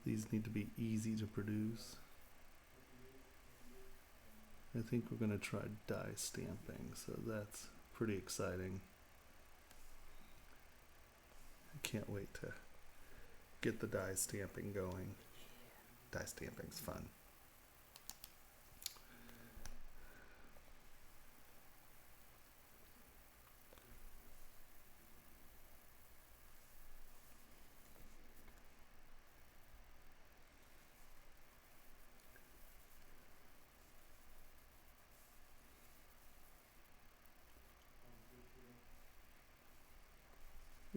these need to be easy to produce. I think we're gonna try die stamping, so that's pretty exciting. I can't wait to get the die stamping going. Die stamping's fun.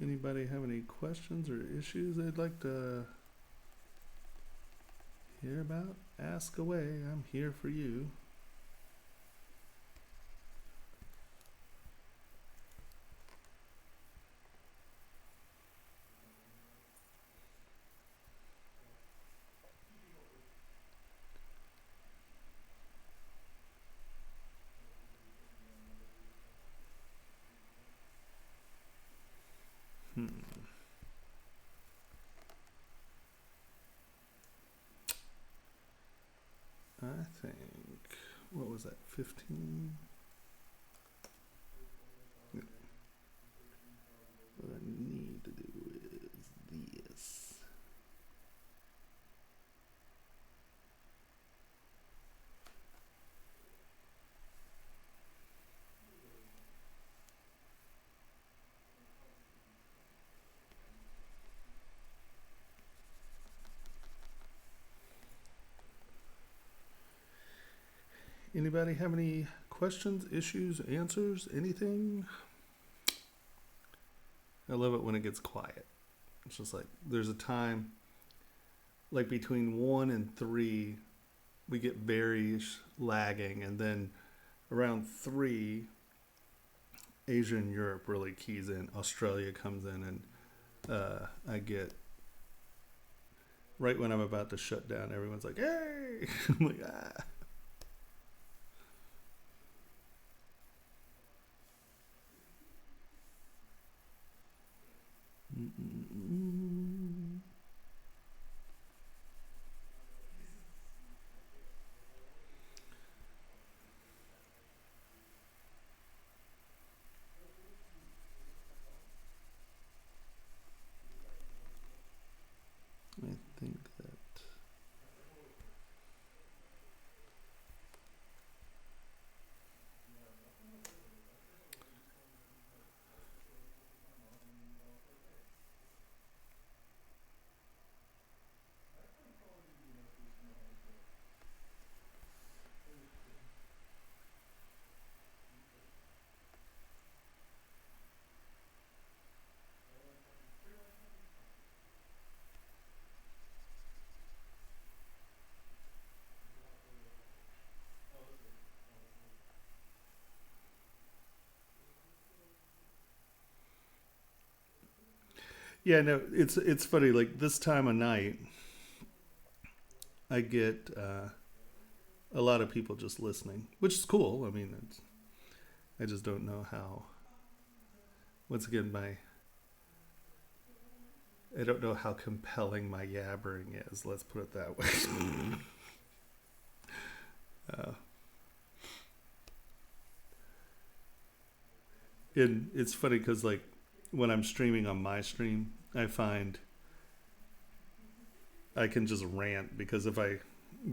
Anybody have any questions or issues they'd like to hear about? Ask away. I'm here for you. I think, what was that, 15? Yeah. What I need to do is this. Anybody have any questions, issues, answers, anything? I love it when it gets quiet. It's just like there's a time, like between 1 and 3, we get very lagging, and then around 3, Asia and Europe really keys in. Australia comes in, and I get right when I'm about to shut down. Everyone's like, "Hey!" I'm like, "Ah." I think that. Yeah, no, it's funny. Like this time of night, I get a lot of people just listening, which is cool. I mean, I just don't know how. Once again, I don't know how compelling my yabbering is. Let's put it that way. uh, and it's funny because like when I'm streaming on my stream, I find I can just rant because if I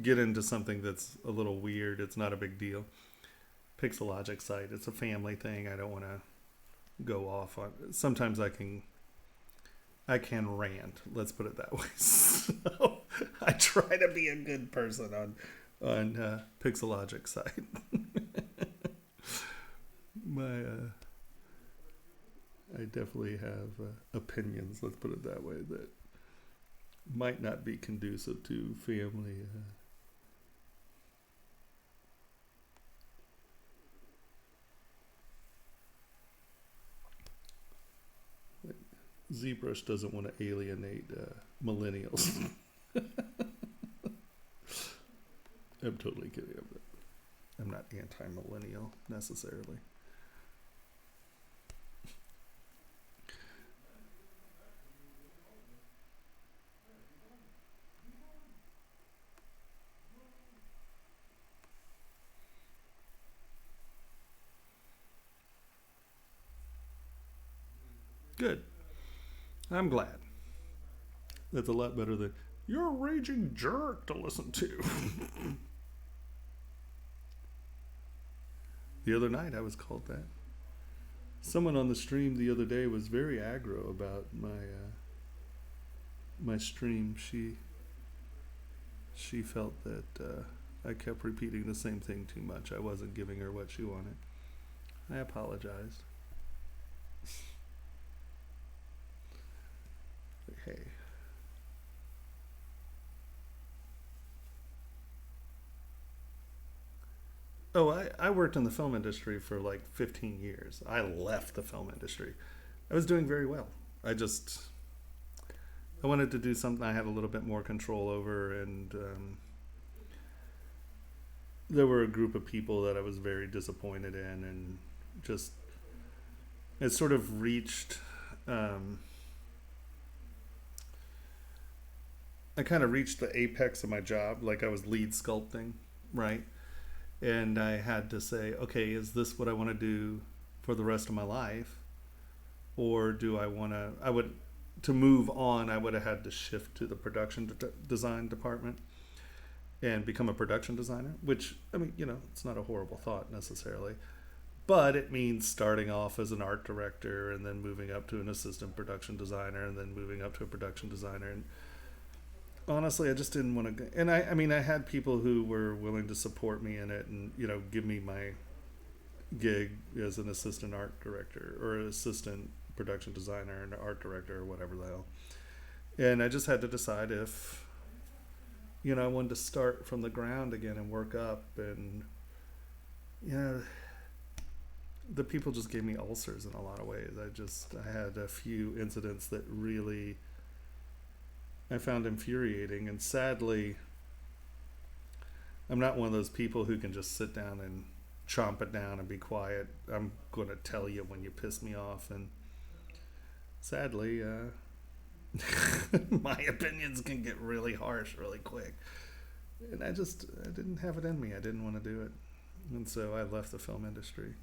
get into something that's a little weird, it's not a big deal. Pixologic site, it's a family thing. I don't want to go off on. Sometimes I can rant. Let's put it that way. So I try to be a good person on Pixologic site. I definitely have opinions. Let's put it that way. That might not be conducive to family. ZBrush doesn't want to alienate millennials. I'm totally kidding. I'm not anti-millennial necessarily. Good. I'm glad. That's a lot better than you're a raging jerk to listen to. The other night I was called that. Someone on the stream the other day was very aggro about my stream. She felt that I kept repeating the same thing too much. I wasn't giving her what she wanted. I apologized. Hey. Oh, I worked in the film industry for like 15 years. I left the film industry. I was doing very well. I wanted to do something I had a little bit more control over, and there were a group of people that I was very disappointed in, and just it sort of reached I kind of reached the apex of my job. Like I was lead sculpting, right? And I had to say, okay, is this what I want to do for the rest of my life? Or do I want to move on, I would have had to shift to the production design department and become a production designer, which, I mean, it's not a horrible thought necessarily, but it means starting off as an art director and then moving up to an assistant production designer and then moving up to a production designer. And honestly, I just didn't want to go. And I mean, I had people who were willing to support me in it and, give me my gig as an assistant art director or assistant production designer and art director or whatever the hell. And I just had to decide if, I wanted to start from the ground again and work up. And, the people just gave me ulcers in a lot of ways. I had a few incidents that really I found infuriating, and sadly, I'm not one of those people who can just sit down and chomp it down and be quiet. I'm going to tell you when you piss me off, and sadly, my opinions can get really harsh really quick. And I didn't have it in me. I didn't want to do it. And so I left the film industry.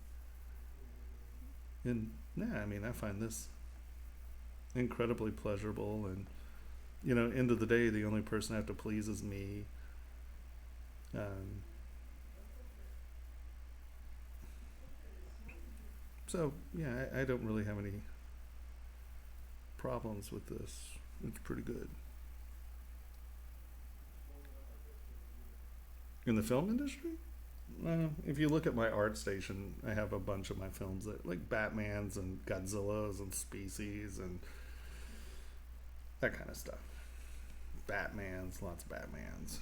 And yeah, I mean, I find this incredibly pleasurable. And, end of the day, the only person I have to please is me. So, yeah, I don't really have any problems with this. It's pretty good. In the film industry? If you look at my art station, I have a bunch of my films that like Batmans and Godzillas and Species and that kind of stuff. Batmans, lots of Batmans.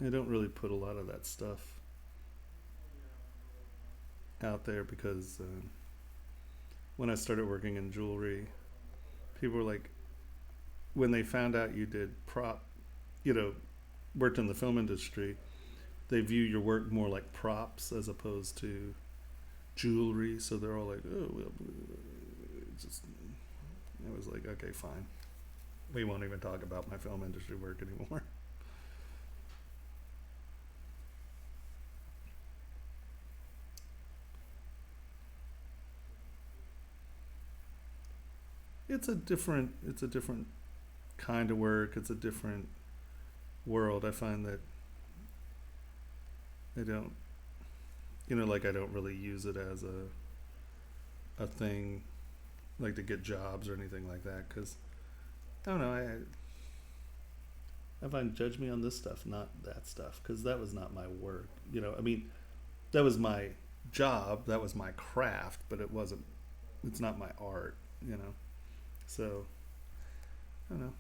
I don't really put a lot of that stuff out there because when I started working in jewelry, people were like, when they found out you did worked in the film industry, they view your work more like props as opposed to jewelry. So they're all like, oh, well, I was like, okay, fine. We won't even talk about my film industry work anymore. It's a different kind of work. It's a different world. I find that I don't, I don't really use it as a thing, like to get jobs or anything like that. Because I don't know. I find judge me on this stuff, not that stuff, because that was not my work. I mean, that was my job. That was my craft, but it wasn't. It's not my art. So, I don't know.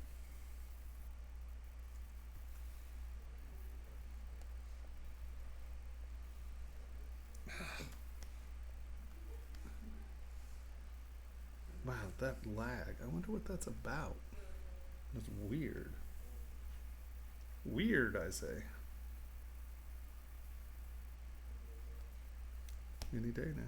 Wow, that lag. I wonder what that's about. That's weird. Weird, I say. Any day now.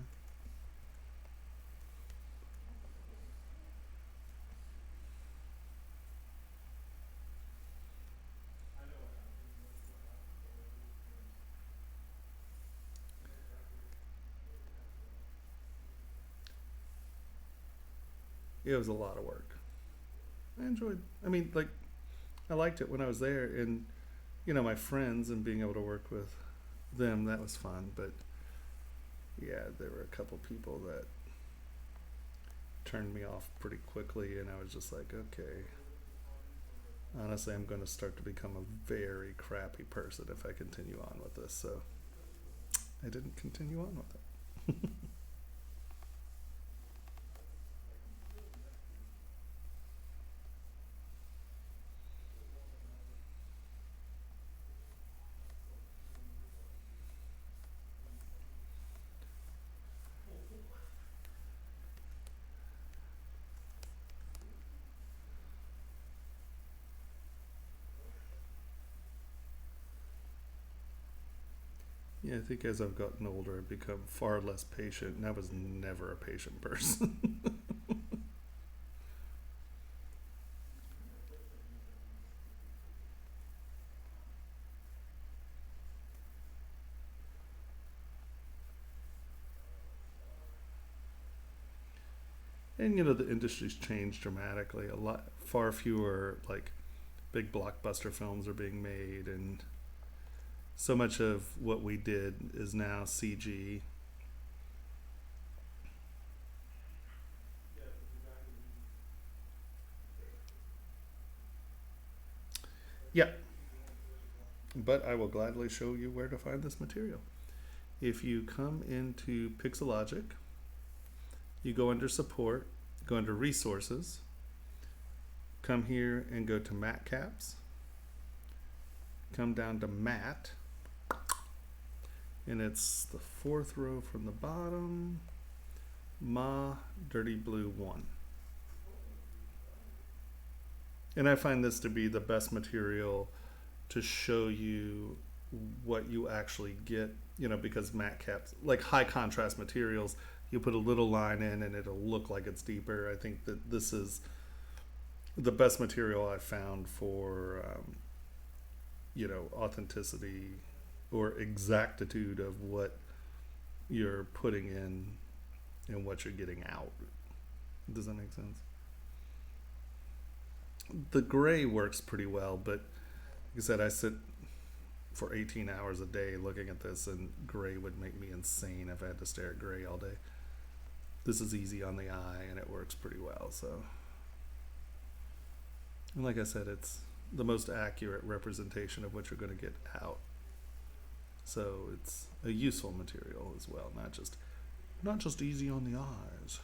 It was a lot of work. I liked it when I was there, and my friends and being able to work with them, that was fun. But yeah, there were a couple people that turned me off pretty quickly, and I was just like, okay, honestly, I'm going to start to become a very crappy person if I continue on with this. So I didn't continue on with it. Yeah, I think as I've gotten older, I've become far less patient, and I was never a patient person. And the industry's changed dramatically. A lot, far fewer like big blockbuster films are being made, and so much of what we did is now CG. Yeah, but I will gladly show you where to find this material. If you come into Pixologic, you go under support, go under resources, come here and go to matte caps, come down to matte, and it's the fourth row from the bottom, Ma Dirty Blue 1. And I find this to be the best material to show you what you actually get, you know, because matte caps, like high contrast materials, you put a little line in and it'll look like it's deeper. I think that this is the best material I've found for, you know, authenticity or exactitude of what you're putting in and what you're getting out. Does that make sense? The gray works pretty well, but like I said, I sit for 18 hours a day looking at this, and gray would make me insane if I had to stare at gray all day. This is easy on the eye and it works pretty well. So, and like I said, it's the most accurate representation of what you're going to get out. So it's a useful material as well, not just easy on the eyes.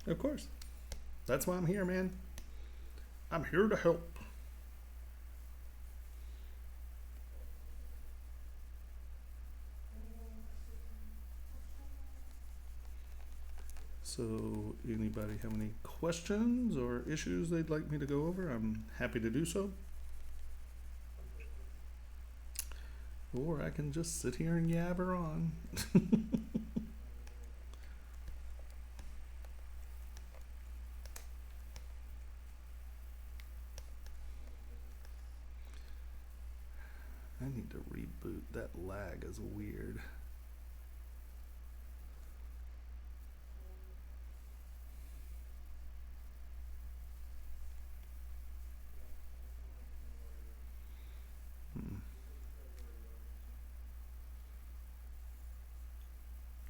Of course. That's why I'm here, man. I'm here to help. So, anybody have any questions or issues they'd like me to go over? I'm happy to do so. Or I can just sit here and yabber on. I need to reboot. That lag is weird.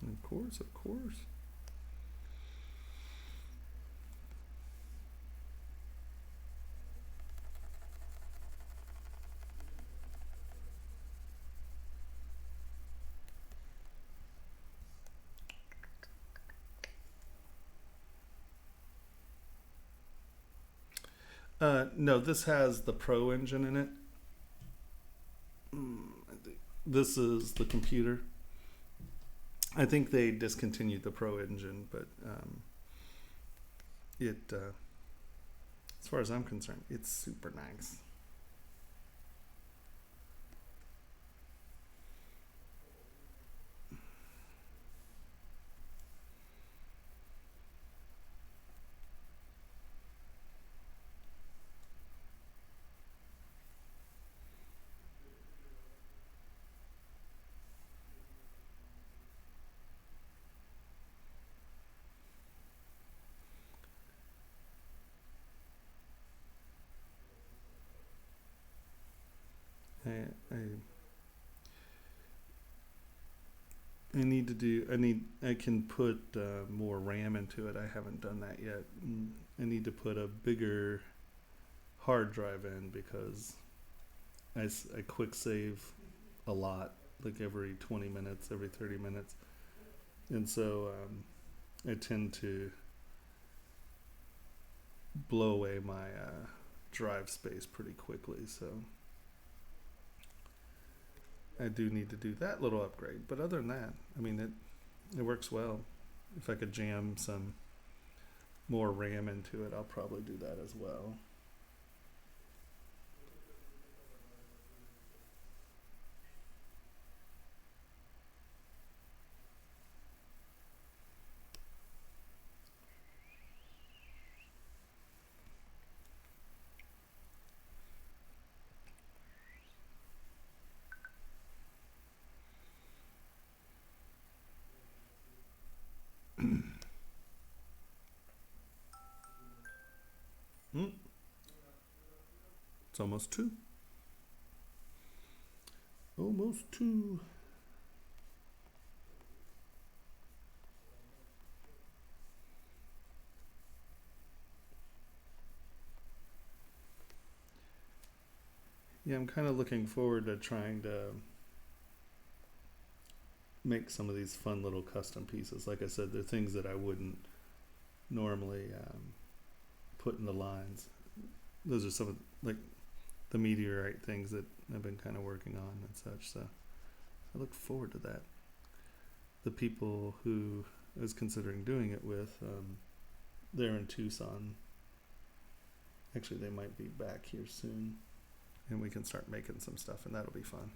Of course, of course. No, this has the Pro engine in it. This is the computer. I think they discontinued the Pro engine, but as far as I'm concerned, it's super nice. I can put more RAM into it. I haven't done that yet. I need to put a bigger hard drive in because I quick save a lot, like every 20 minutes, every 30 minutes. And so I tend to blow away my drive space pretty quickly. So I do need to do that little upgrade. But other than that, I mean, it works well. If I could jam some more RAM into it, I'll probably do that as well. It's almost 2. Almost 2. Yeah, I'm kind of looking forward to trying to make some of these fun little custom pieces. Like I said, they're things that I wouldn't normally put in the lines. Those are some of, like, the meteorite things that I've been kind of working on and such. So I look forward to that. the people who I was considering doing it with, they're in Tucson. Actually, they might be back here soon, and we can start making some stuff, and that'll be fun.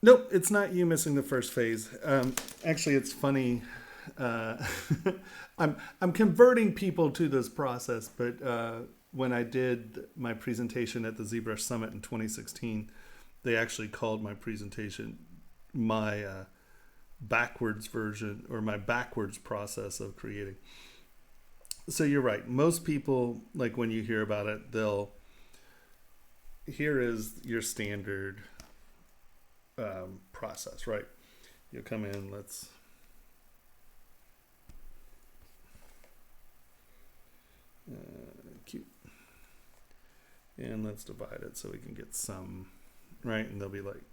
Nope, it's not you missing the first phase. Actually, it's funny. I'm converting people to this process, but when I did my presentation at the ZBrush Summit in 2016, they actually called my presentation my backwards version, or my backwards process of creating. So you're right. Most people, like when you hear about it, here is your standard process, right? You'll come in, let's cute, and let's divide it so we can get some, right? And they'll be like,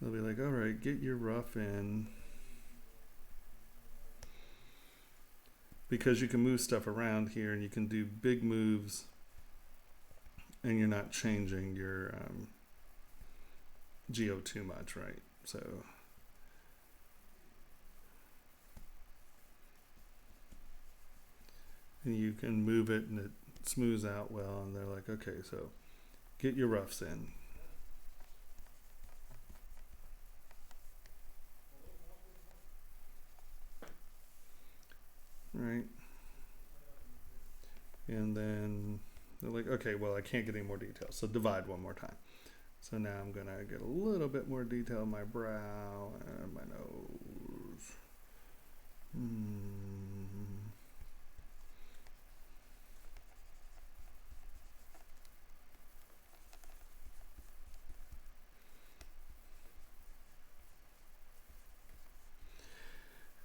all right, get your rough in, because you can move stuff around here and you can do big moves and you're not changing your geo too much, right? So and you can move it and it smooths out well, and they're like, okay, so get your roughs in. Right? And then they're like, okay, well, I can't get any more detail, so divide one more time. So now I'm gonna get a little bit more detail in my brow and my nose.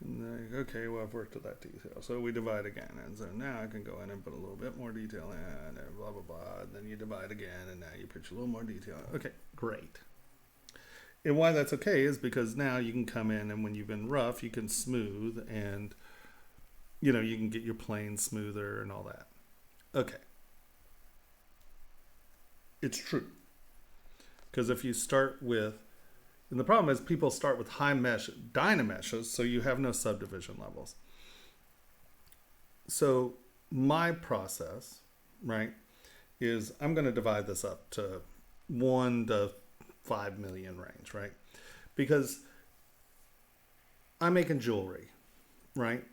And okay, well, I've worked with that detail. So we divide again. And so now I can go in and put a little bit more detail in and blah, blah, blah. And then you divide again, and now you put a little more detail in. Okay, great. And why that's okay is because now you can come in, and when you've been rough, you can smooth, and, you know, you can get your plane smoother and all that. Okay. It's true. Because if you start with, and the problem is people start with high mesh dynameshes, so you have no subdivision levels. So my process, right, is I'm going to divide this up to 1 to 5 million range, right? Because I'm making jewelry, right?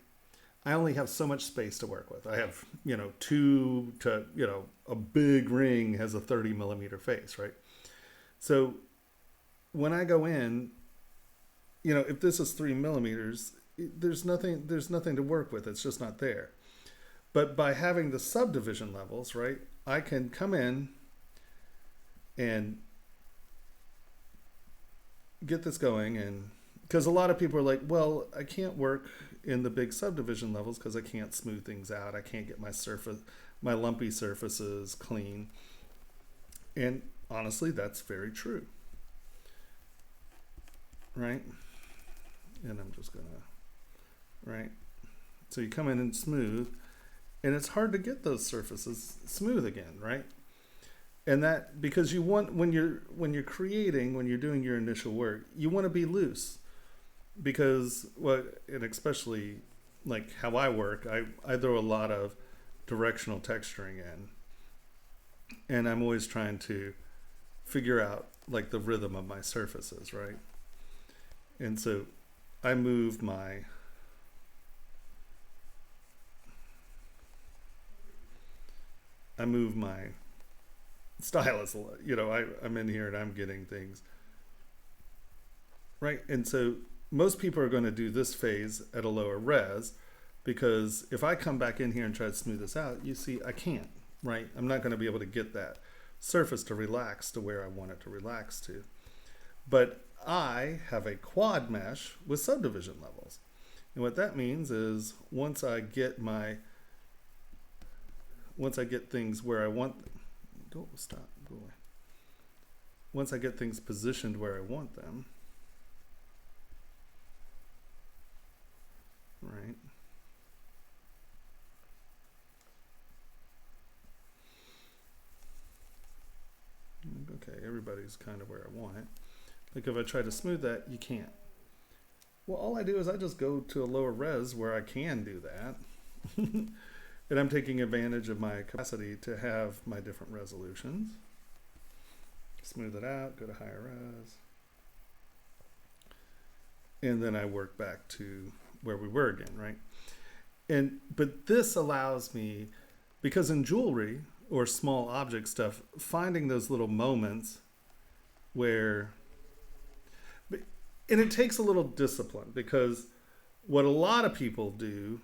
I only have so much space to work with. I have, you know, a big ring has a 30 millimeter face, right? So when I go in, you know, if this is 3 millimeters, there's nothing to work with. It's just not there. But by having the subdivision levels, right, I can come in and get this going. And because a lot of people are like, well, I can't work in the big subdivision levels because I can't smooth things out. I can't get my lumpy surfaces clean. And honestly, that's very true. Right? And I'm just gonna, right? So you come in and smooth, and it's hard to get those surfaces smooth again, right? And that, because you want, when you're creating, when you're doing your initial work, you want to be loose, because and especially like how I work, I throw a lot of directional texturing in, and I'm always trying to figure out like the rhythm of my surfaces, right? And so I moved my stylus, you know, I'm in here and I'm getting things, right? And so most people are going to do this phase at a lower res, because if I come back in here and try to smooth this out, you see I can't, right? I'm not going to be able to get that surface to relax to where I want it to relax to. But I have a quad mesh with subdivision levels. And what that means is once I get things where I want them, go away. Once I get things positioned where I want them, right? Okay, everybody's kind of where I want it. Like if I try to smooth that, you can't. Well, all I do is I just go to a lower res where I can do that. And I'm taking advantage of my capacity to have my different resolutions. Smooth it out, go to higher res. And then I work back to where we were again, right? But this allows me, because in jewelry or small object stuff, finding those little moments where, and it takes a little discipline, because what a lot of people do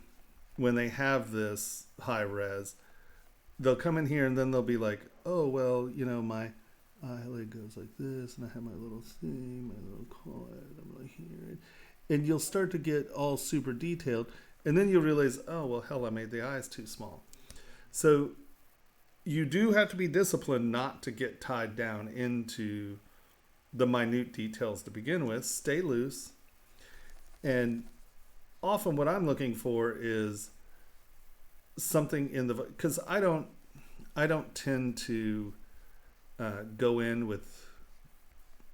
when they have this high res, they'll come in here and then they'll be like, oh, well, you know, my eyelid goes like this, and I have my little thing, my little quad, I'm like here. And you'll start to get all super detailed, and then you'll realize, oh, well, hell, I made the eyes too small. So you do have to be disciplined not to get tied down into the minute details to begin with. Stay loose. And often what I'm looking for is something in the, because I don't tend to go in with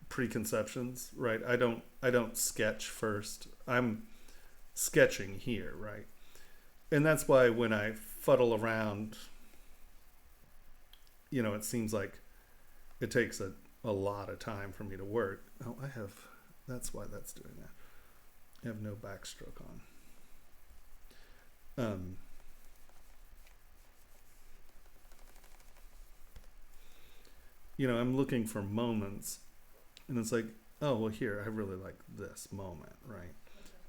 preconceptions, right? I don't sketch first. I'm sketching here, right? And that's why when I fuddle around, you know, it seems like it takes a lot of time for me to work. Oh, that's why that's doing that. I have no backstroke on. You know, I'm looking for moments, and it's like, oh, well, here, I really like this moment, right?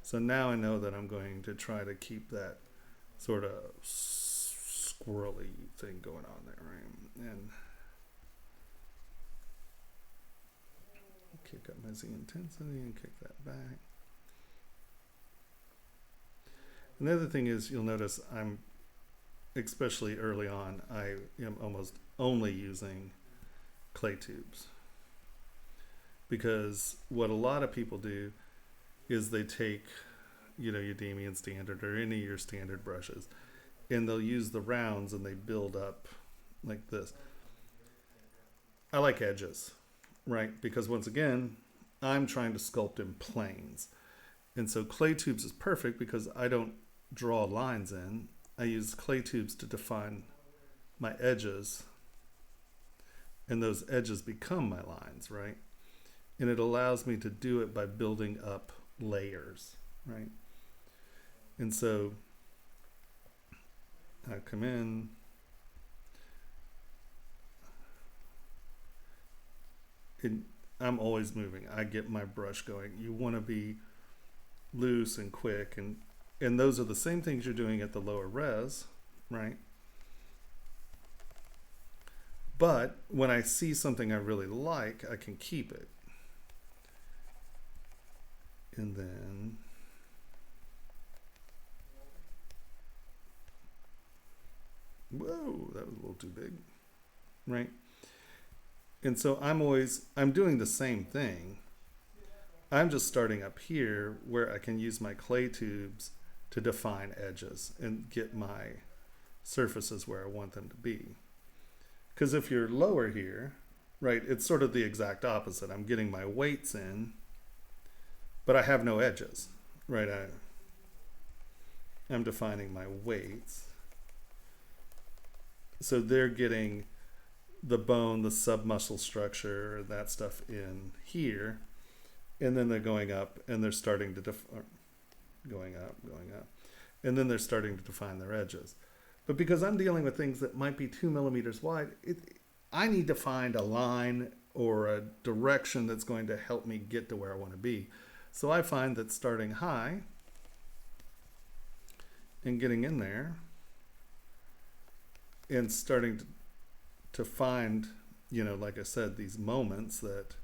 So now I know that I'm going to try to keep that sort of squirrely thing going on there, right? And kick up my Z intensity and kick that back. And the other thing is, you'll notice I'm, especially early on, I am almost only using clay tubes, because what a lot of people do is they take, you know, your Damien standard or any of your standard brushes, and they'll use the rounds and they build up like this. I like edges, right? Because once again, I'm trying to sculpt in planes, and so clay tubes is perfect because I don't draw lines in. I use clay tubes to define my edges, and those edges become my lines, right? And it allows me to do it by building up layers, right? And so I come in, and I'm always moving. I get my brush going. You want to be loose and quick, and those are the same things you're doing at the lower res, right? But when I see something I really like, I can keep it. And then whoa, that was a little too big, right? And so I'm doing the same thing. I'm just starting up here where I can use my clay tubes to define edges and get my surfaces where I want them to be. Because if you're lower here, right, it's sort of the exact opposite. I'm getting my weights in, but I have no edges, right? I'm defining my weights. So they're getting the bone, the submuscle structure, that stuff in here, and then they're going up and they're starting to going up, and then they're starting to define their edges. But because I'm dealing with things that might be 2 millimeters wide, I need to find a line or a direction that's going to help me get to where I want to be. So I find that starting high and getting in there and starting to find, you know, like I said, these moments that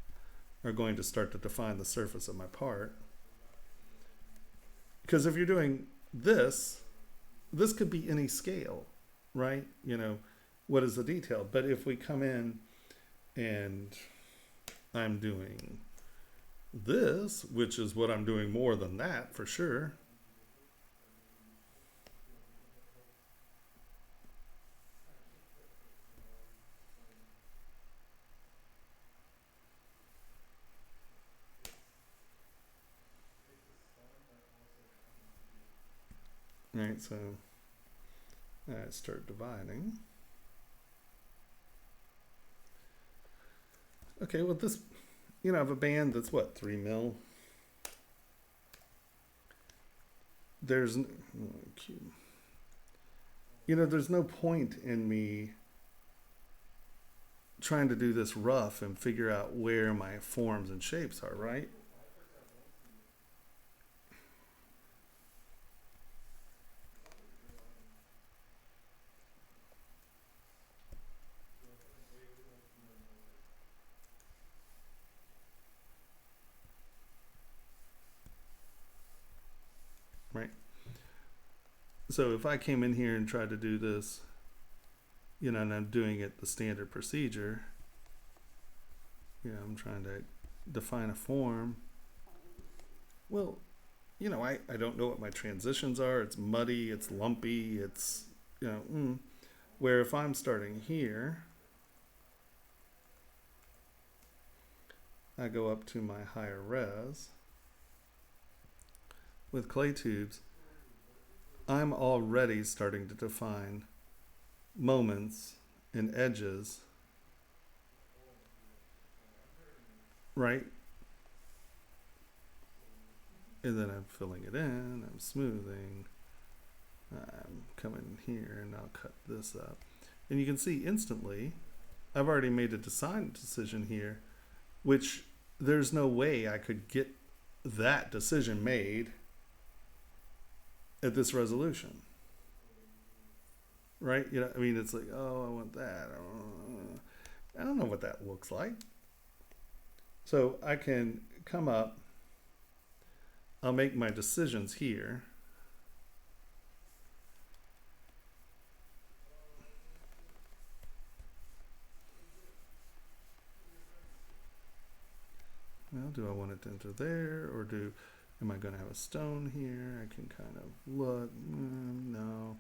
are going to start to define the surface of my part. Because if you're doing this could be any scale, right? You know, what is the detail? But if we come in and I'm doing this, which is what I'm doing more than that for sure, Right, so I start dividing. Okay, well this, you know, I have a band that's what, 3 mil? There's, you know, there's no point in me trying to do this rough and figure out where my forms and shapes are, right? Right. So if I came in here and tried to do this, you know, and I'm doing it the standard procedure, you know, I'm trying to define a form. Well, you know, I don't know what my transitions are. It's muddy, it's lumpy, it's, you know, where if I'm starting here, I go up to my higher res. With clay tubes, I'm already starting to define moments and edges, right? And then I'm filling it in, I'm smoothing, I'm coming here and I'll cut this up. And you can see instantly, I've already made a design decision here, which there's no way I could get that decision made at this resolution, right? You know, I mean, it's like, oh, I want that. I don't know what that looks like. So I can come up, I'll make my decisions here. Well, do I want it to enter there, or am I going to have a stone here? I can kind of look. No.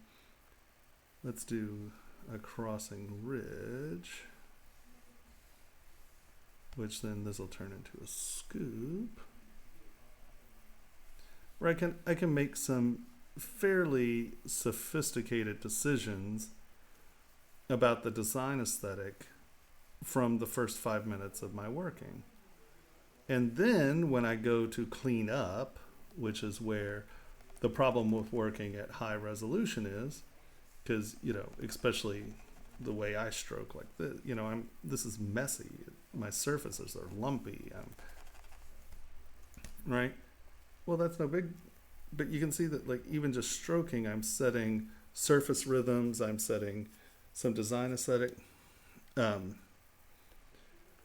Let's do a crossing ridge, which then this will turn into a scoop. Where I can make some fairly sophisticated decisions about the design aesthetic from the first 5 minutes of my working. And then when I go to clean up, which is where the problem with working at high resolution is, because, you know, especially the way I stroke like this, you know, this is messy. My surfaces are lumpy. Right? Well, that's no big, but you can see that, like, even just stroking, I'm setting surface rhythms, I'm setting some design aesthetic.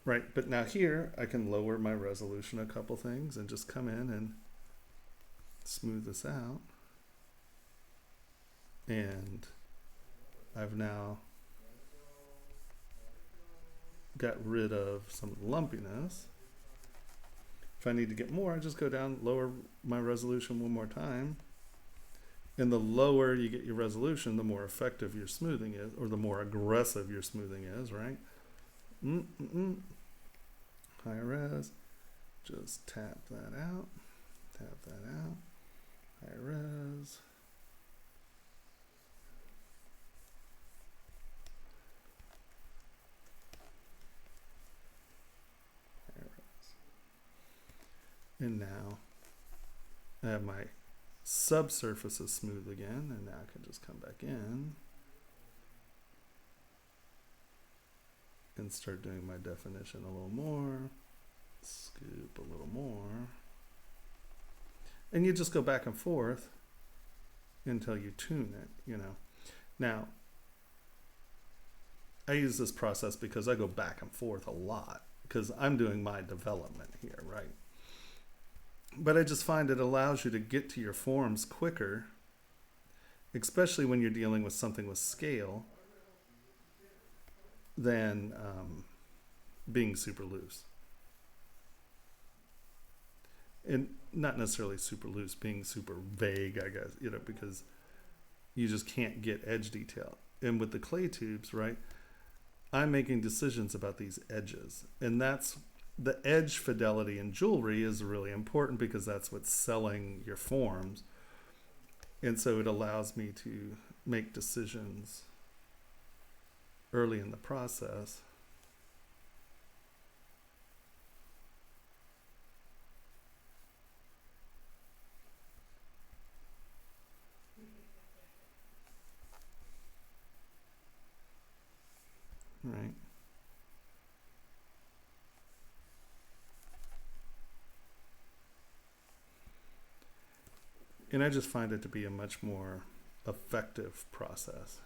Right, but now here I can lower my resolution a couple things and just come in and smooth this out. And I've now got rid of some lumpiness. If I need to get more, I just go down, lower my resolution one more time. And the lower you get your resolution, the more effective your smoothing is, or the more aggressive your smoothing is, right? High res, just tap that out, high res. High res. And now I have my subsurfaces smooth again, and now I can just come back in and start doing my definition a little more, scoop a little more, and you just go back and forth until you tune it, you know. Now, I use this process because I go back and forth a lot because I'm doing my development here, right? But I just find it allows you to get to your forms quicker, especially when you're dealing with something with scale, than being super loose. And not necessarily super loose, being super vague, I guess, you know, because you just can't get edge detail. And with the clay tubes, right, I'm making decisions about these edges. And that's the edge fidelity in jewelry is really important because that's what's selling your forms. And so it allows me to make decisions early in the process. Right. And I just find it to be a much more effective process.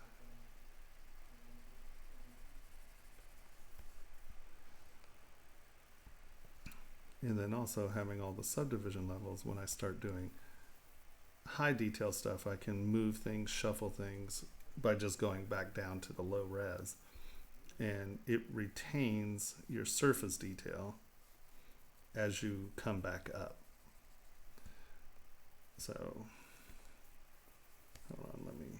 And then also having all the subdivision levels, when I start doing high detail stuff, I can move things, shuffle things by just going back down to the low res. And it retains your surface detail as you come back up. So, hold on, let me.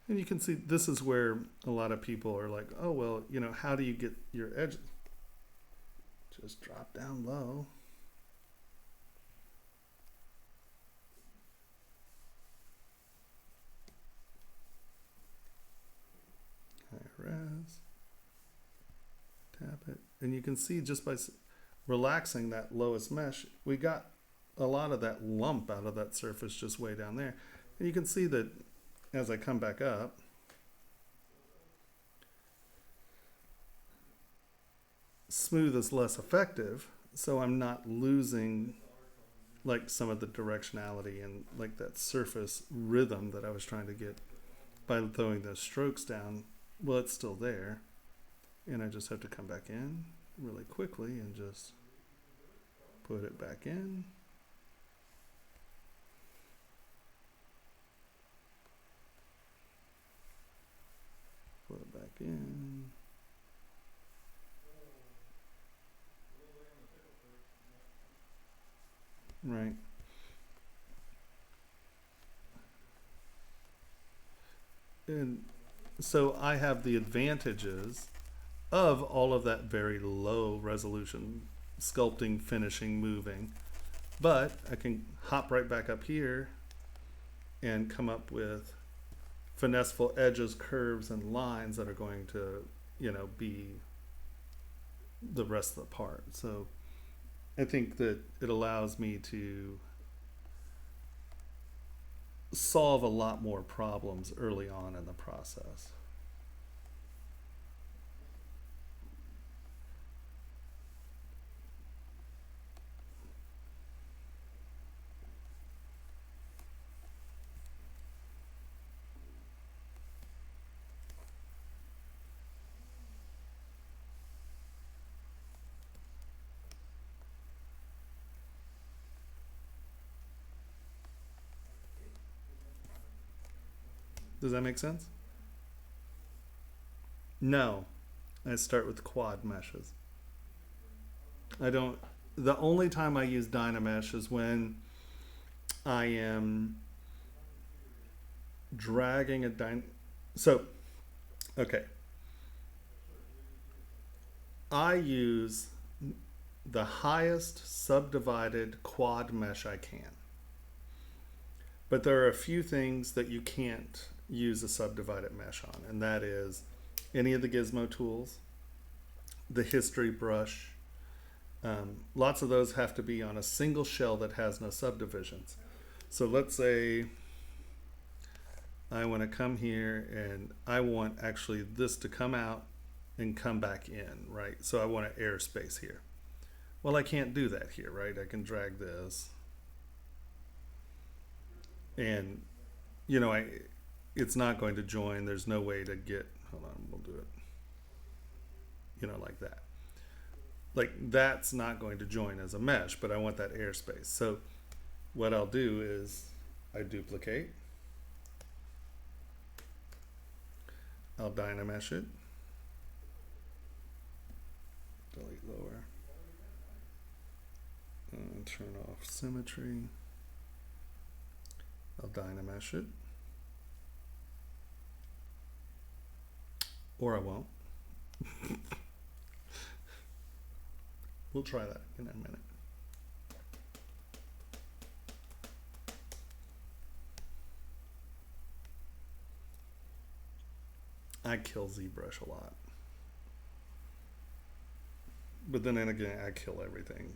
And you can see this is where a lot of people are like, oh, well, you know, how do you get your edges? Just drop down low. High res. Tap it. And you can see just by relaxing that lowest mesh, we got a lot of that lump out of that surface just way down there. And you can see that as I come back up, smooth is less effective, so I'm not losing like some of the directionality and like that surface rhythm that I was trying to get by throwing those strokes down. Well, it's still there, and I just have to come back in really quickly and just put it back in. Put it back in. Right. And so I have the advantages of all of that very low resolution sculpting, finishing, moving, but I can hop right back up here and come up with finesseful edges, curves, and lines that are going to, you know, be the rest of the part. So I think that it allows me to solve a lot more problems early on in the process. Does that make sense? No, I start with quad meshes. The only time I use Dynamesh is when I am dragging a so, okay. I use the highest subdivided quad mesh I can. But there are a few things that you can't use a subdivided mesh on, and that is any of the gizmo tools, the history brush. Lots of those have to be on a single shell that has no subdivisions. So let's say I want to come here and I want actually this to come out and come back in, right? So I want an airspace here. Well, I can't do that here, right? I can drag this. And, you know, it's not going to join. There's no way to get, hold on, we'll do it, you know, like that. like that's not going to join as a mesh, but I want that airspace. So what I'll do is I duplicate. I'll dynamesh it. Delete lower. And turn off symmetry. I'll dynamesh it. Or I won't. We'll try that in a minute. I kill ZBrush a lot. But then again, I kill everything.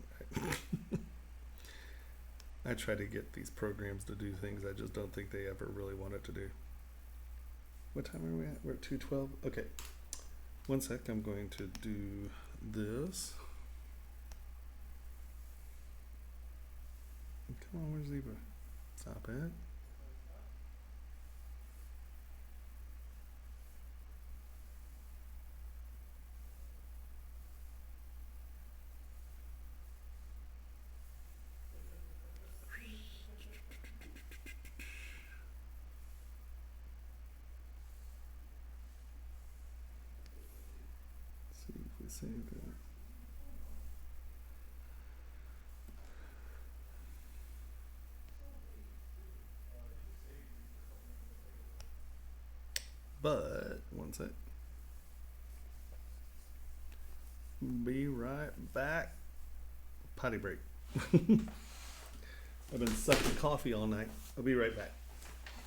I try to get these programs to do things I just don't think they ever really want it to do. What time are we at? We're at 2:12. Okay. One sec. I'm going to do this. Come on, where's Zebra? Stop it. See if we save that. But one sec. Be right back. Potty break. I've been sucking coffee all night. I'll be right back.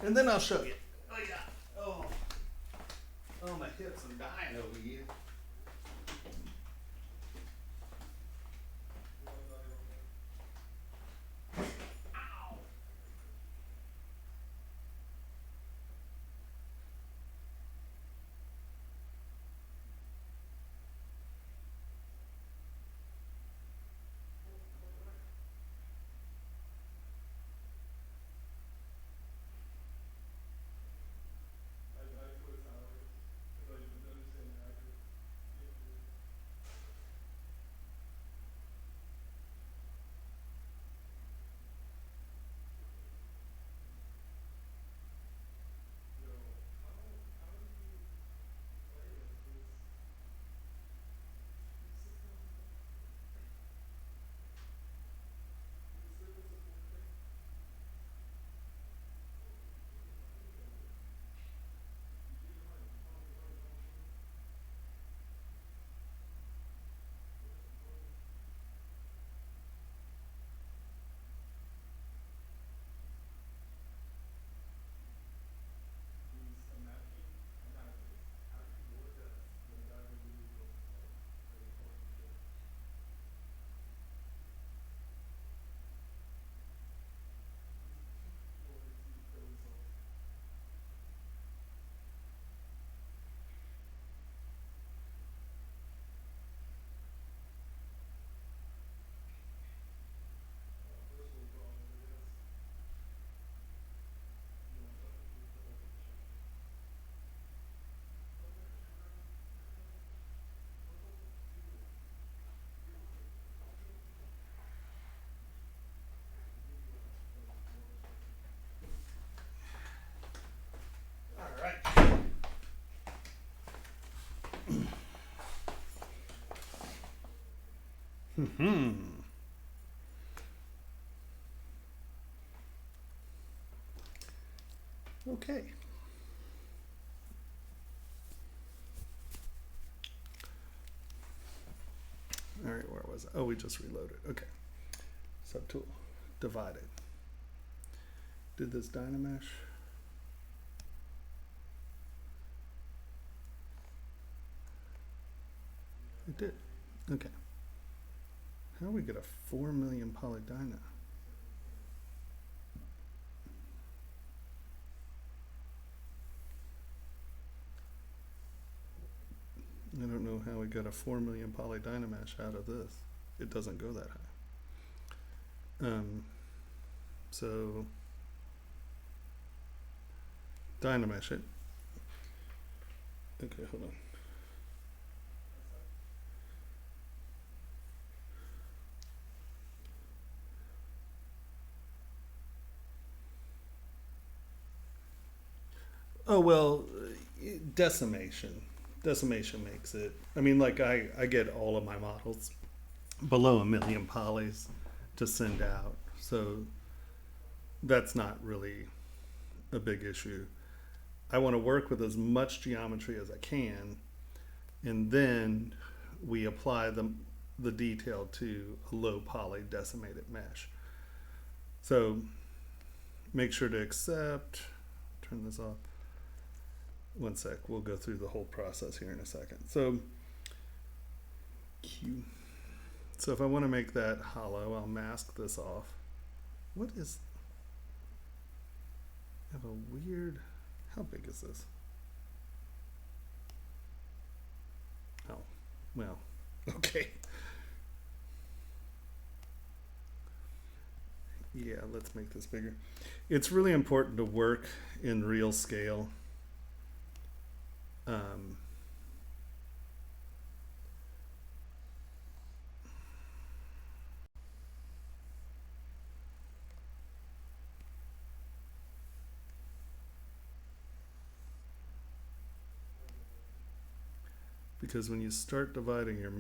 And then I'll show you. Oh yeah. Oh. Oh, my hips are dying over here. Hmm. Okay. All right, where was it? Oh, we just reloaded. Okay. Subtool. Divided. Did this Dynamesh? It did. Okay. How do we get a 4 million poly dyna? I don't know how we got a 4 million poly Dynamesh out of this. It doesn't go that high. So Dynamesh it. Okay, hold on. Oh, well, decimation. Decimation makes it. I mean, like I get all of my models below 1,000,000 polys to send out. So that's not really a big issue. I want to work with as much geometry as I can, and then we apply the detail to a low poly decimated mesh. So make sure to accept, turn this off. One sec, we'll go through the whole process here in a second. So Q. So if I want to make that hollow, I'll mask this off. What is, I have a weird, how big is this? Oh, well, okay. Yeah, let's make this bigger. It's really important to work in real scale. Because when you start dividing your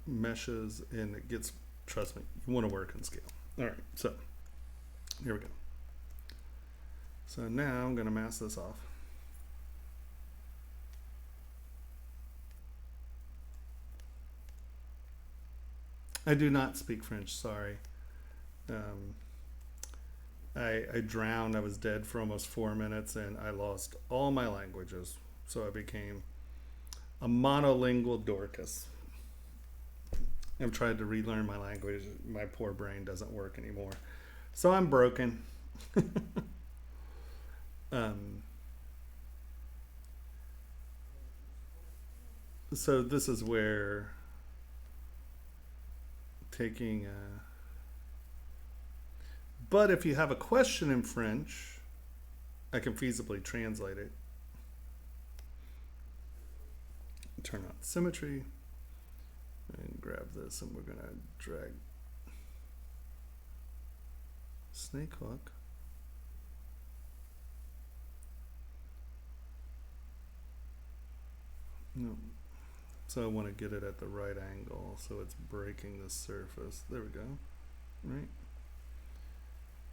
meshes and it gets, trust me, you want to work in scale. All right, so here we go. So now I'm going to mask this off. I do not speak French, sorry. I drowned, I was dead for almost 4 minutes, and I lost all my languages. So I became a monolingual Dorcas. I've tried to relearn my language. My poor brain doesn't work anymore. So I'm broken. So this is where taking but if you have a question in French, I can feasibly translate it. Turn on symmetry and grab this, and we're going to drag snake hook. No. So I want to get it at the right angle so it's breaking the surface. There we go. Right?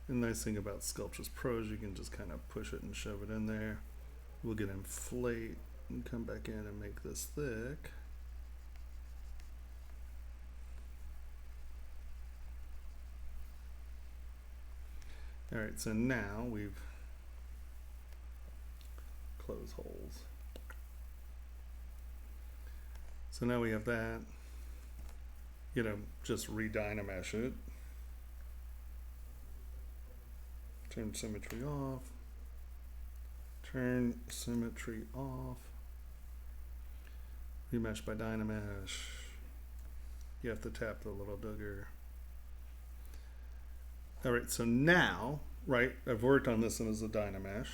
The nice thing about Sculptris Pro is you can just kind of push it and shove it in there. We'll get inflate and come back in and make this thick. All right, so now we've closed holes. So now we have that. You know, just re-dynamesh it. Turn symmetry off. Turn symmetry off. Remesh by Dynamesh. You have to tap the little dugger. All right, so now, right, I've worked on this one as a Dynamesh.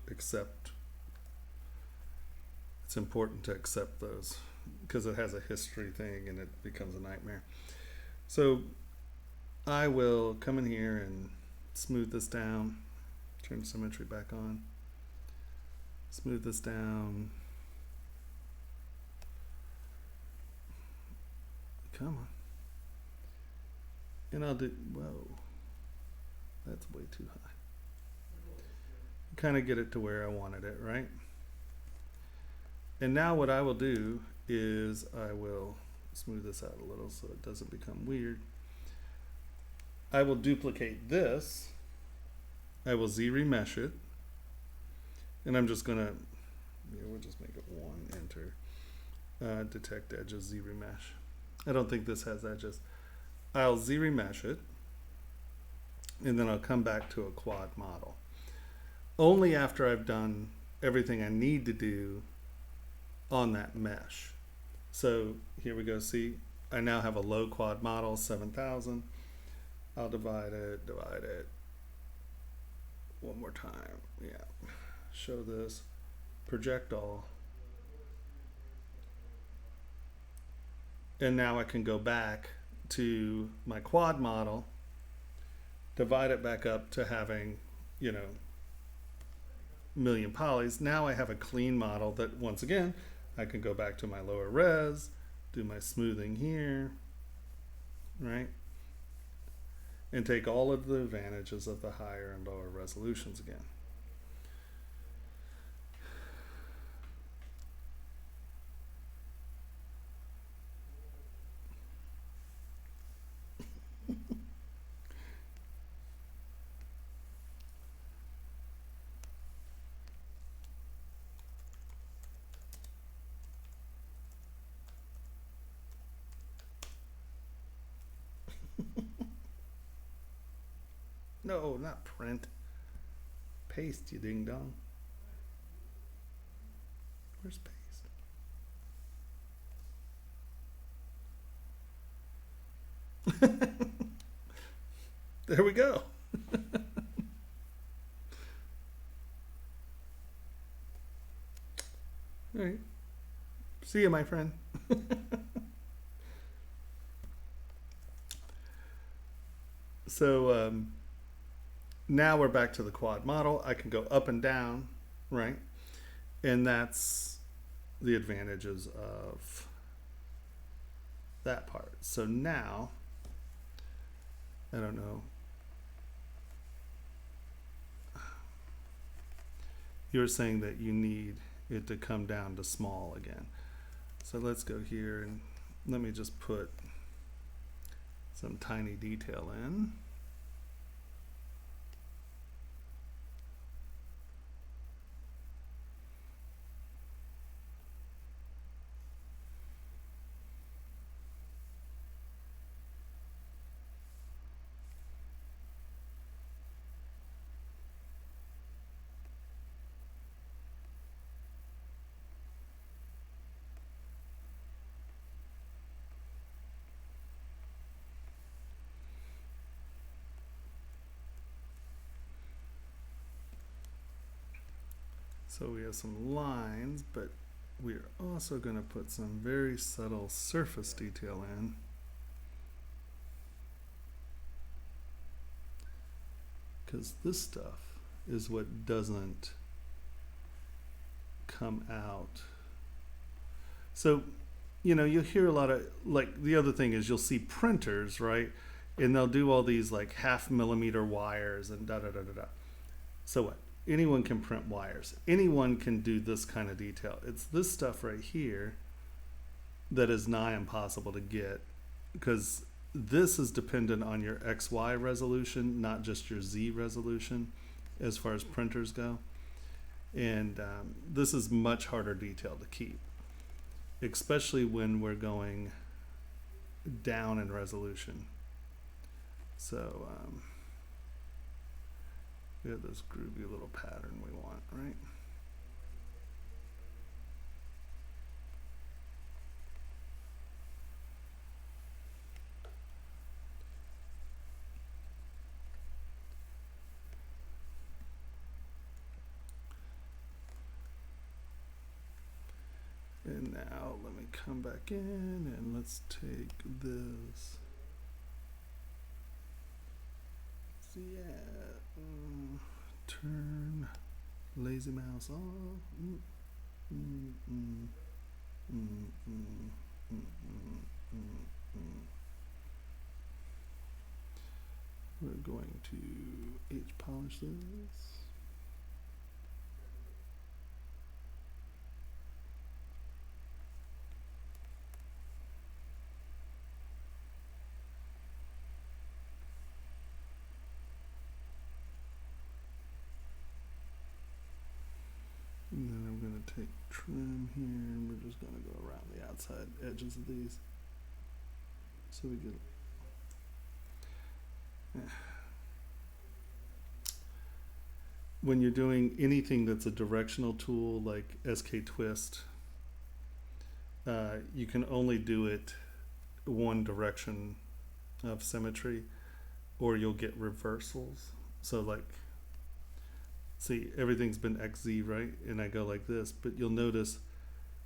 Accept. It's important to accept those because it has a history thing and it becomes a nightmare. So I will come in here and smooth this down, turn symmetry back on, smooth this down. Come on. And I'll do, whoa, that's way too high. Kind of get it to where I wanted it, right? And now what I will do is I will smooth this out a little so it doesn't become weird. I will duplicate this. I will Z-remesh it. And I'm just gonna, yeah, we'll just make it one, enter. Detect edges, Z-remesh. I don't think this has edges. I'll Z-remesh it. And then I'll come back to a quad model. Only after I've done everything I need to do on that mesh. So here we go, see, I now have a low quad model, 7,000. I'll divide it one more time. Yeah, show this, project all. And now I can go back to my quad model, divide it back up to having you know, million polys. Now I have a clean model that, once again, I can go back to my lower res, do my smoothing here, right? And take all of the advantages of the higher and lower resolutions again. No, not print. Paste, you ding dong. Where's paste? There we go. All right. See you, my friend. So now we're back to the quad model. I can go up and down, right? And that's the advantages of that part. So now, I don't know. You were saying that you need it to come down to small again. So let's go here and let me just put some tiny detail in. So we have some lines, but we're also going to put some very subtle surface detail in. Because this stuff is what doesn't come out. So, you know, you'll hear a lot of, like, the other thing is you'll see printers, right? And they'll do all these like 0.5 millimeter wires and da da da da da. So what? Anyone can print wires. Anyone can do this kind of detail. It's this stuff right here that is nigh impossible to get, because this is dependent on your XY resolution, not just your Z resolution as far as printers go. And this is much harder detail to keep, especially when we're going down in resolution. So we have this groovy little pattern we want, right? And now let me come back in and let's take this. So yeah, turn lazy mouse off. We're going to H polish this. And then I'm going to take trim here, and we're just going to go around the outside edges of these. So we get... When you're doing anything that's a directional tool like SK Twist, you can only do it one direction of symmetry, or you'll get reversals. So like, see, everything's been XZ, right? And I go like this, but you'll notice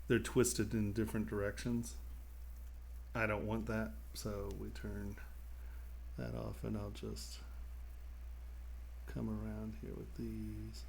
they're twisted in different directions. I don't want that, so we turn that off, and I'll just come around here with these.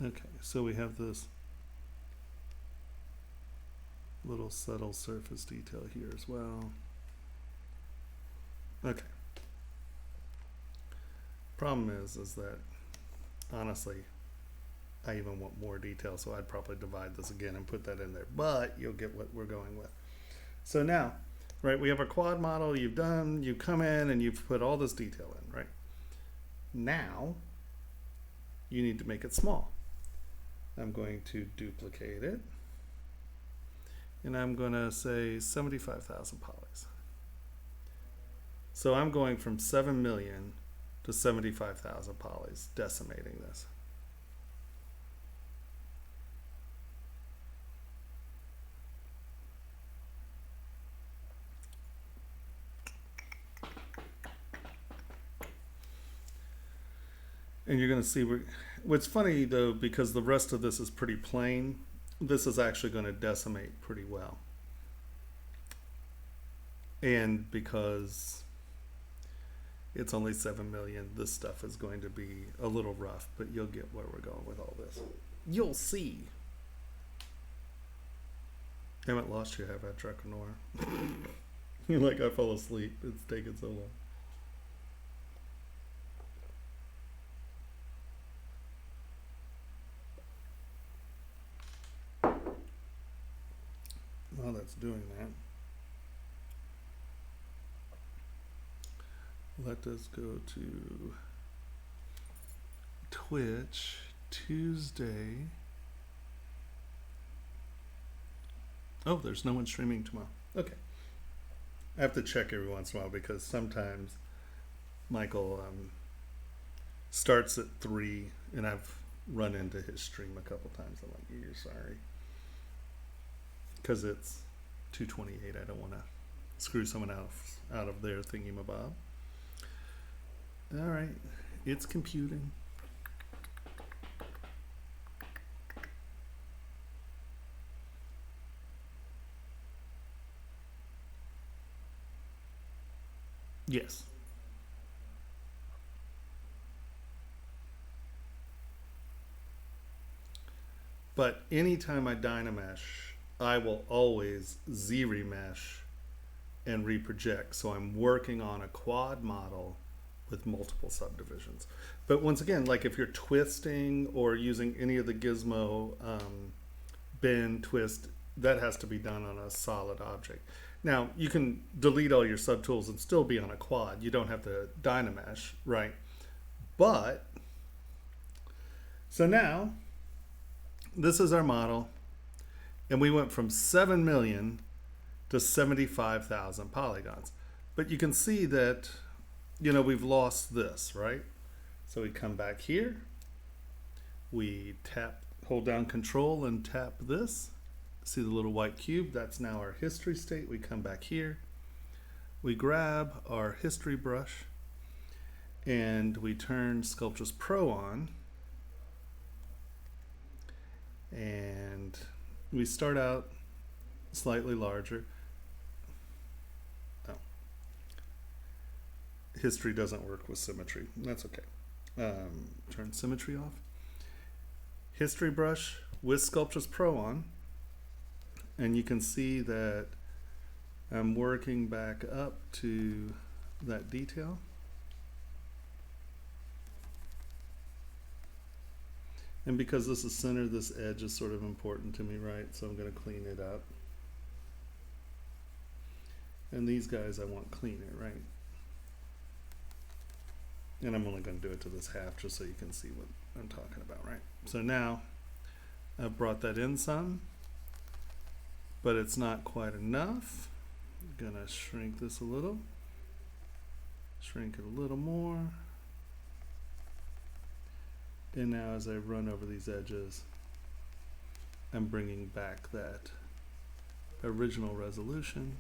Okay, so we have this little subtle surface detail here as well. Okay. Problem is that honestly, I even want more detail, so I'd probably divide this again and put that in there, but you'll get what we're going with. So now, right, we have our quad model, you come in and you've put all this detail in, right? Now, you need to make it small. I'm going to duplicate it, and I'm going to say 75,000 polys. So I'm going from 7 million to 75,000 polys, decimating this. And you're going to see what's funny though, because the rest of this is pretty plain, this is actually going to decimate pretty well. And because it's only 7 million, this stuff is going to be a little rough, but you'll get where we're going with all this. You'll see. I haven't lost you, have I, Draconor? You're like, I fell asleep. It's taking so long. While that's doing that, let us go to Twitch Tuesday. Oh, there's no one streaming tomorrow. Okay. I have to check every once in a while because sometimes Michael starts at 3 and I've run into his stream a couple times. I'm like, you're sorry. Because it's 2:28. I don't want to screw someone else out of their thingy-mabob. All right. It's computing. Yes. But anytime I Dynamesh, I will always Z-remesh and reproject. So I'm working on a quad model with multiple subdivisions. But once again, like if you're twisting or using any of the gizmo bend, twist, that has to be done on a solid object. Now, you can delete all your subtools and still be on a quad. You don't have to Dynamesh, right? But, so now, this is our model. And we went from 7 million to 75,000 polygons. But you can see that, you know, we've lost this, right? So we come back here. We tap, hold down Control and tap this. See the little white cube? That's now our history state. We come back here. We grab our history brush and we turn Sculptris Pro on. And we start out slightly larger. Oh. History doesn't work with symmetry. That's okay. Turn symmetry off. History brush with Sculptris Pro on. And you can see that I'm working back up to that detail. And because this is center, this edge is sort of important to me, right? So I'm going to clean it up. And these guys I want cleaner, right? And I'm only going to do it to this half just so you can see what I'm talking about, right? So now I've brought that in some, but it's not quite enough. I'm going to shrink this a little. Shrink it a little more. And now as I run over these edges, I'm bringing back that original resolution.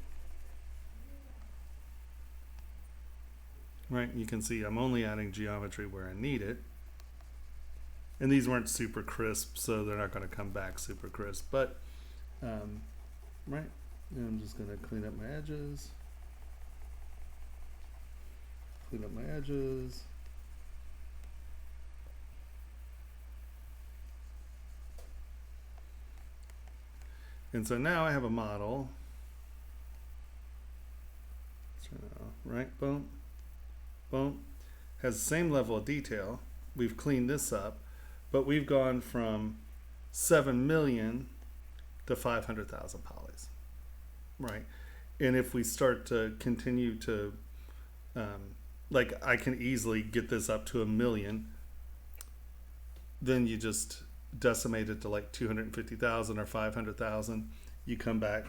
right? You can see I'm only adding geometry where I need it. And these weren't super crisp, so they're not going to come back super crisp. But, right, and I'm just going to clean up my edges. Clean up my edges. And so now I have a model. Right, boom, boom. Has the same level of detail. We've cleaned this up, but we've gone from 7 million to 500,000 polys, right? And if we start to continue to, like I can easily get this up to 1 million, then you just decimate it to like 250,000 or 500,000. You come back,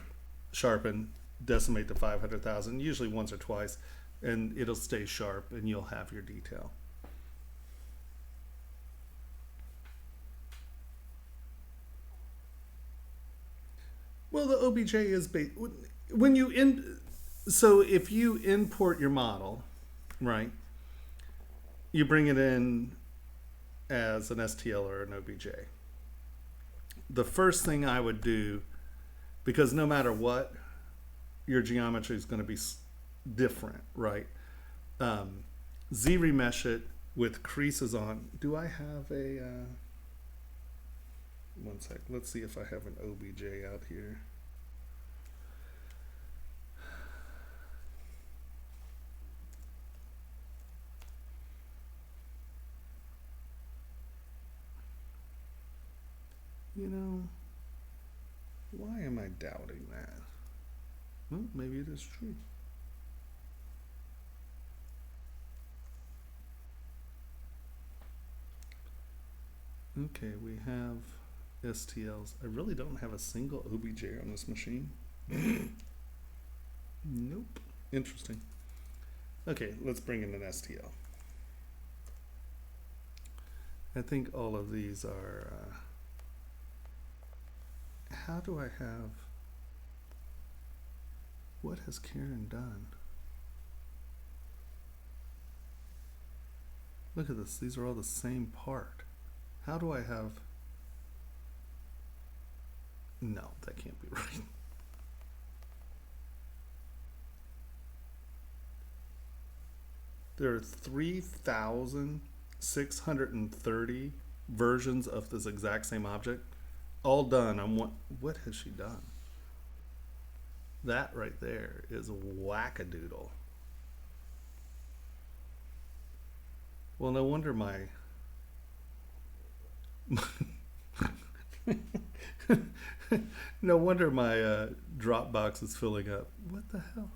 sharpen, decimate to 500,000, usually once or twice, and it'll stay sharp and you'll have your detail. Well, the OBJ is when you so if you import your model, right, you bring it in as an STL or an OBJ. The first thing I would do, because no matter what, your geometry is going to be different, right? Z-remesh it with creases on. Do I have a, one sec, let's see if I have an OBJ out here. You know, why am I doubting that? Well, maybe it is true. Okay, we have STLs. I really don't have a single OBJ on this machine. Nope. Interesting. Okay, let's bring in an STL. I think all of these are... how do I have... what has Karen done? Look at this. These are all the same part. How do I have... no, that can't be right. There are 3,630 versions of this exact same object, all done on one. What has she done? That right there is wackadoodle. Well, no wonder my no wonder my Dropbox is filling up. What the hell?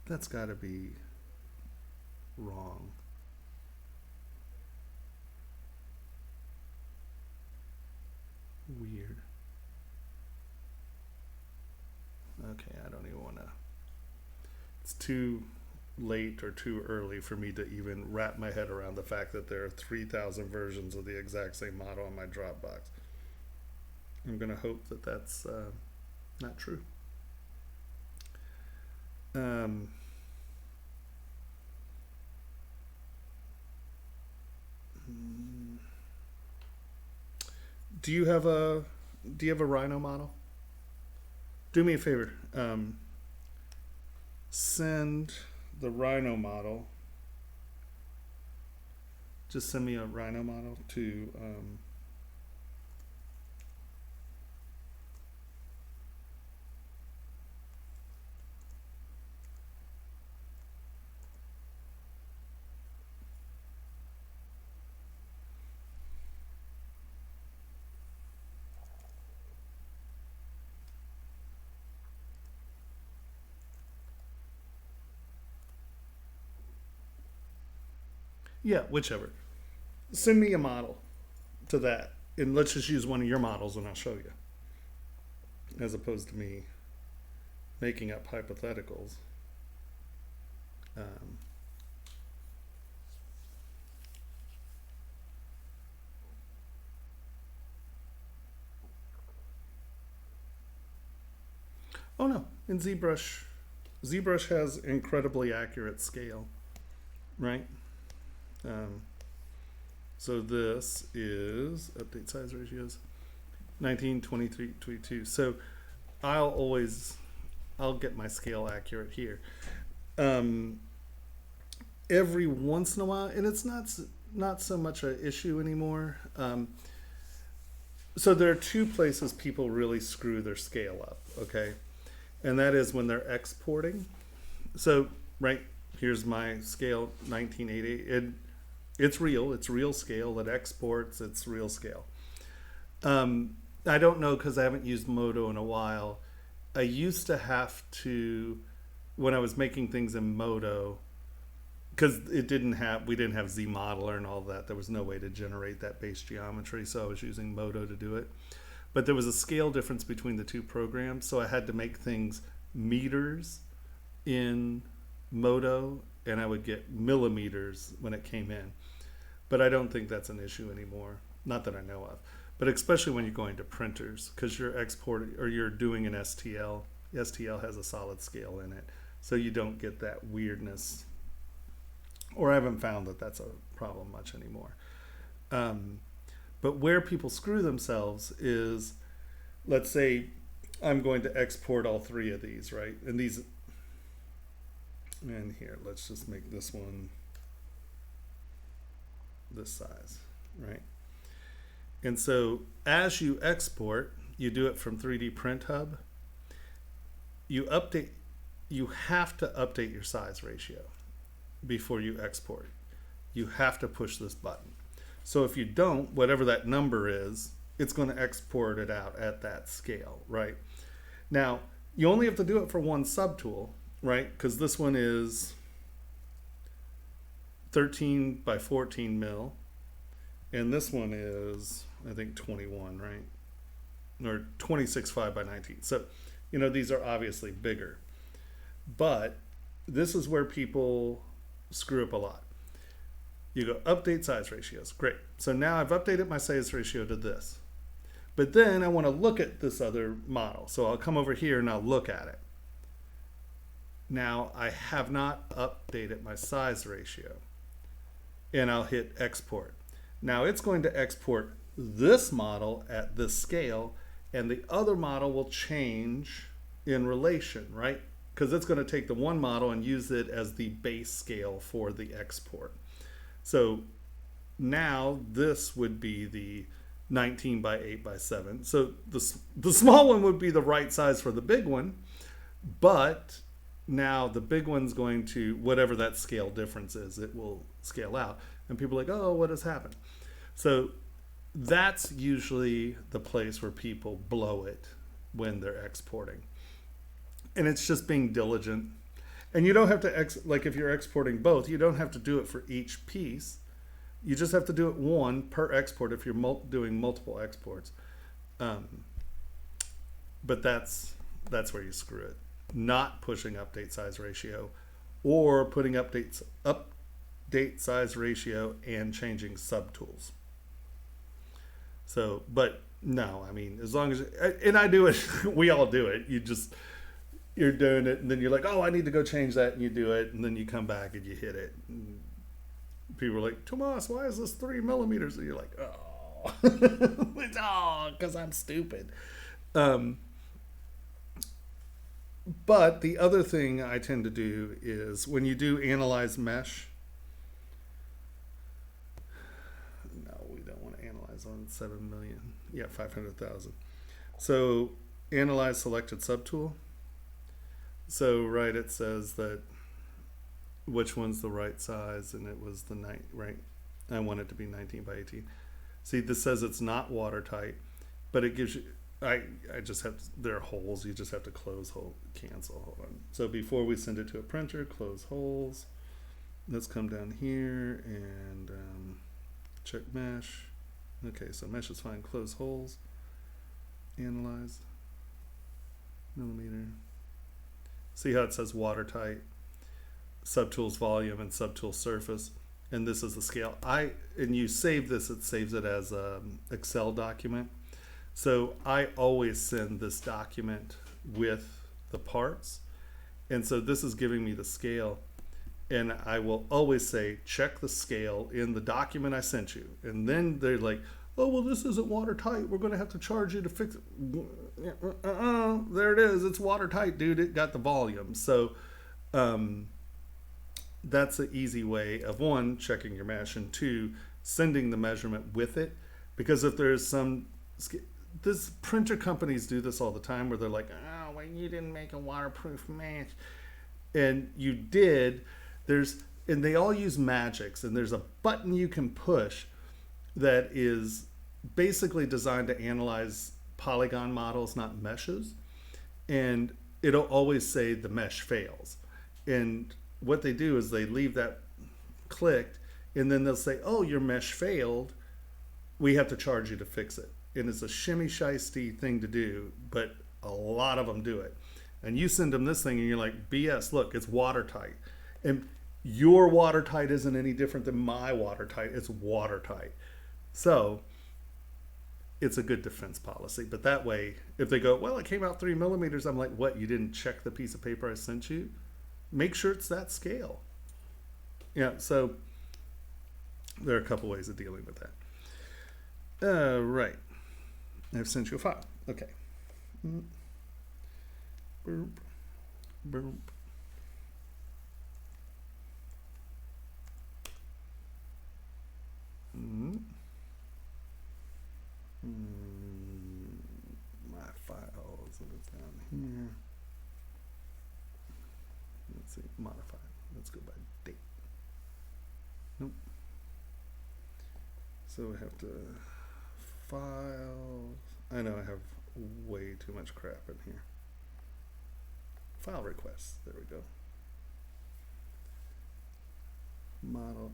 That's got to be wrong. Weird. Okay, I don't even want to. It's too late or too early for me to even wrap my head around the fact that there are 3,000 versions of the exact same model on my Dropbox. I'm going to hope that that's not true. Do you have a Rhino model? Do me a favor. Send the Rhino model. Just send me a Rhino model to yeah, whichever. Send me a model to that, and let's just use one of your models and I'll show you, as opposed to me making up hypotheticals. Oh no, in ZBrush ZBrush has incredibly accurate scale, right? So this is update size ratios 19, 23, 22. So I'll get my scale accurate here. Every once in a while, and it's not so much an issue anymore. So there are two places people really screw their scale up, okay? And that is when they're exporting. So, right, here's my scale, 1980. It's real scale. It exports, it's real scale. I don't know because I haven't used Modo in a while. I used to have to, when I was making things in Modo, because we didn't have ZModeler and all that. There was no way to generate that base geometry, so I was using Modo to do it. But there was a scale difference between the two programs, so I had to make things meters in Modo, and I would get millimeters when it came in. But I don't think that's an issue anymore, not that I know of. But especially when you're going to printers, because you're exporting or you're doing an STL. STL has a solid scale in it, so you don't get that weirdness. Or I haven't found that that's a problem much anymore. But where people screw themselves is, let's say I'm going to export all three of these, right? And here, let's just make this one this size, right? And so as you export, you do it from 3D Print Hub. You have to update your size ratio before you export. You have to push this button. So if you don't, whatever that number is, it's going to export it out at that scale, right? Now, you only have to do it for one subtool, right? Because this one is 13 by 14 mil, and this one is, I think, 21, right? Or 26.5 by 19. So, these are obviously bigger. But this is where people screw up a lot. You go update size ratios. Great. So now I've updated my size ratio to this. But then I want to look at this other model. So I'll come over here and I'll look at it. Now I have not updated my size ratio. And I'll hit export. Now it's going to export this model at this scale, and the other model will change in relation, right? Because it's going to take the one model and use it as the base scale for the export. So now this would be the 19 by 8 by 7. So the small one would be the right size for the big one, but now the big one's going to, whatever that scale difference is, it will scale out. And people are like, oh, what has happened? So that's usually the place where people blow it when they're exporting. And it's just being diligent. And you don't have to, like if you're exporting both, you don't have to do it for each piece. You just have to do it one per export if you're doing multiple exports. But that's where you screw it. Not pushing update size ratio, or putting update size ratio and changing subtools. So, but no, I mean, as long as, and I do it, we all do it. You're doing it, and then you're like, oh, I need to go change that, and you do it, and then you come back and you hit it. And people are like, Tomas, why is this 3 millimeters? And you're like, oh, it's because I'm stupid. But the other thing I tend to do is when you do analyze mesh, no, we don't want to analyze on 7 million. Yeah, 500,000. So analyze selected subtool. So, right, it says that which one's the right size, and it was the right. I want it to be 19 by 18. See, this says it's not watertight, but it gives you, I just have, there are holes, you just have to close hole, cancel, hold on. So before we send it to a printer, close holes. Let's come down here and check mesh. Okay, so mesh is fine, close holes, analyze, millimeter. See how it says watertight, subtools volume, and subtool surface, and this is the scale. And you save this, it saves it as an Excel document. So I always send this document with the parts, And so this is giving me the scale. And I will always say, check the scale in the document I sent you. And then they're like, oh, well, this isn't watertight. We're going to have to charge you to fix it. There it is. It's watertight, dude. It got the volume. So that's an easy way of, one, checking your mesh, and two, sending the measurement with it. Because if there's this printer companies do this all the time where they're like, oh, well, you didn't make a waterproof mesh. And you did. And they all use magics, and there's a button you can push that is basically designed to analyze polygon models, not meshes. And it'll always say the mesh fails. And what they do is they leave that clicked, and then they'll say, oh, your mesh failed. We have to charge you to fix it. And it's a shimmy shiesty thing to do, but a lot of them do it. And you send them this thing, and you're like, BS, look, it's watertight. And your watertight isn't any different than my watertight. It's watertight. So it's a good defense policy. But that way, if they go, well, it came out 3 millimeters, I'm like, what? You didn't check the piece of paper I sent you? Make sure it's that scale. Yeah, so there are a couple ways of dealing with that. Right. I've sent you a file. Okay. Boop. Boop. My files that are down here. Let's see, modify. Let's go by date. Nope. So we have to file. I know I have way too much crap in here. File requests. There we go. Model.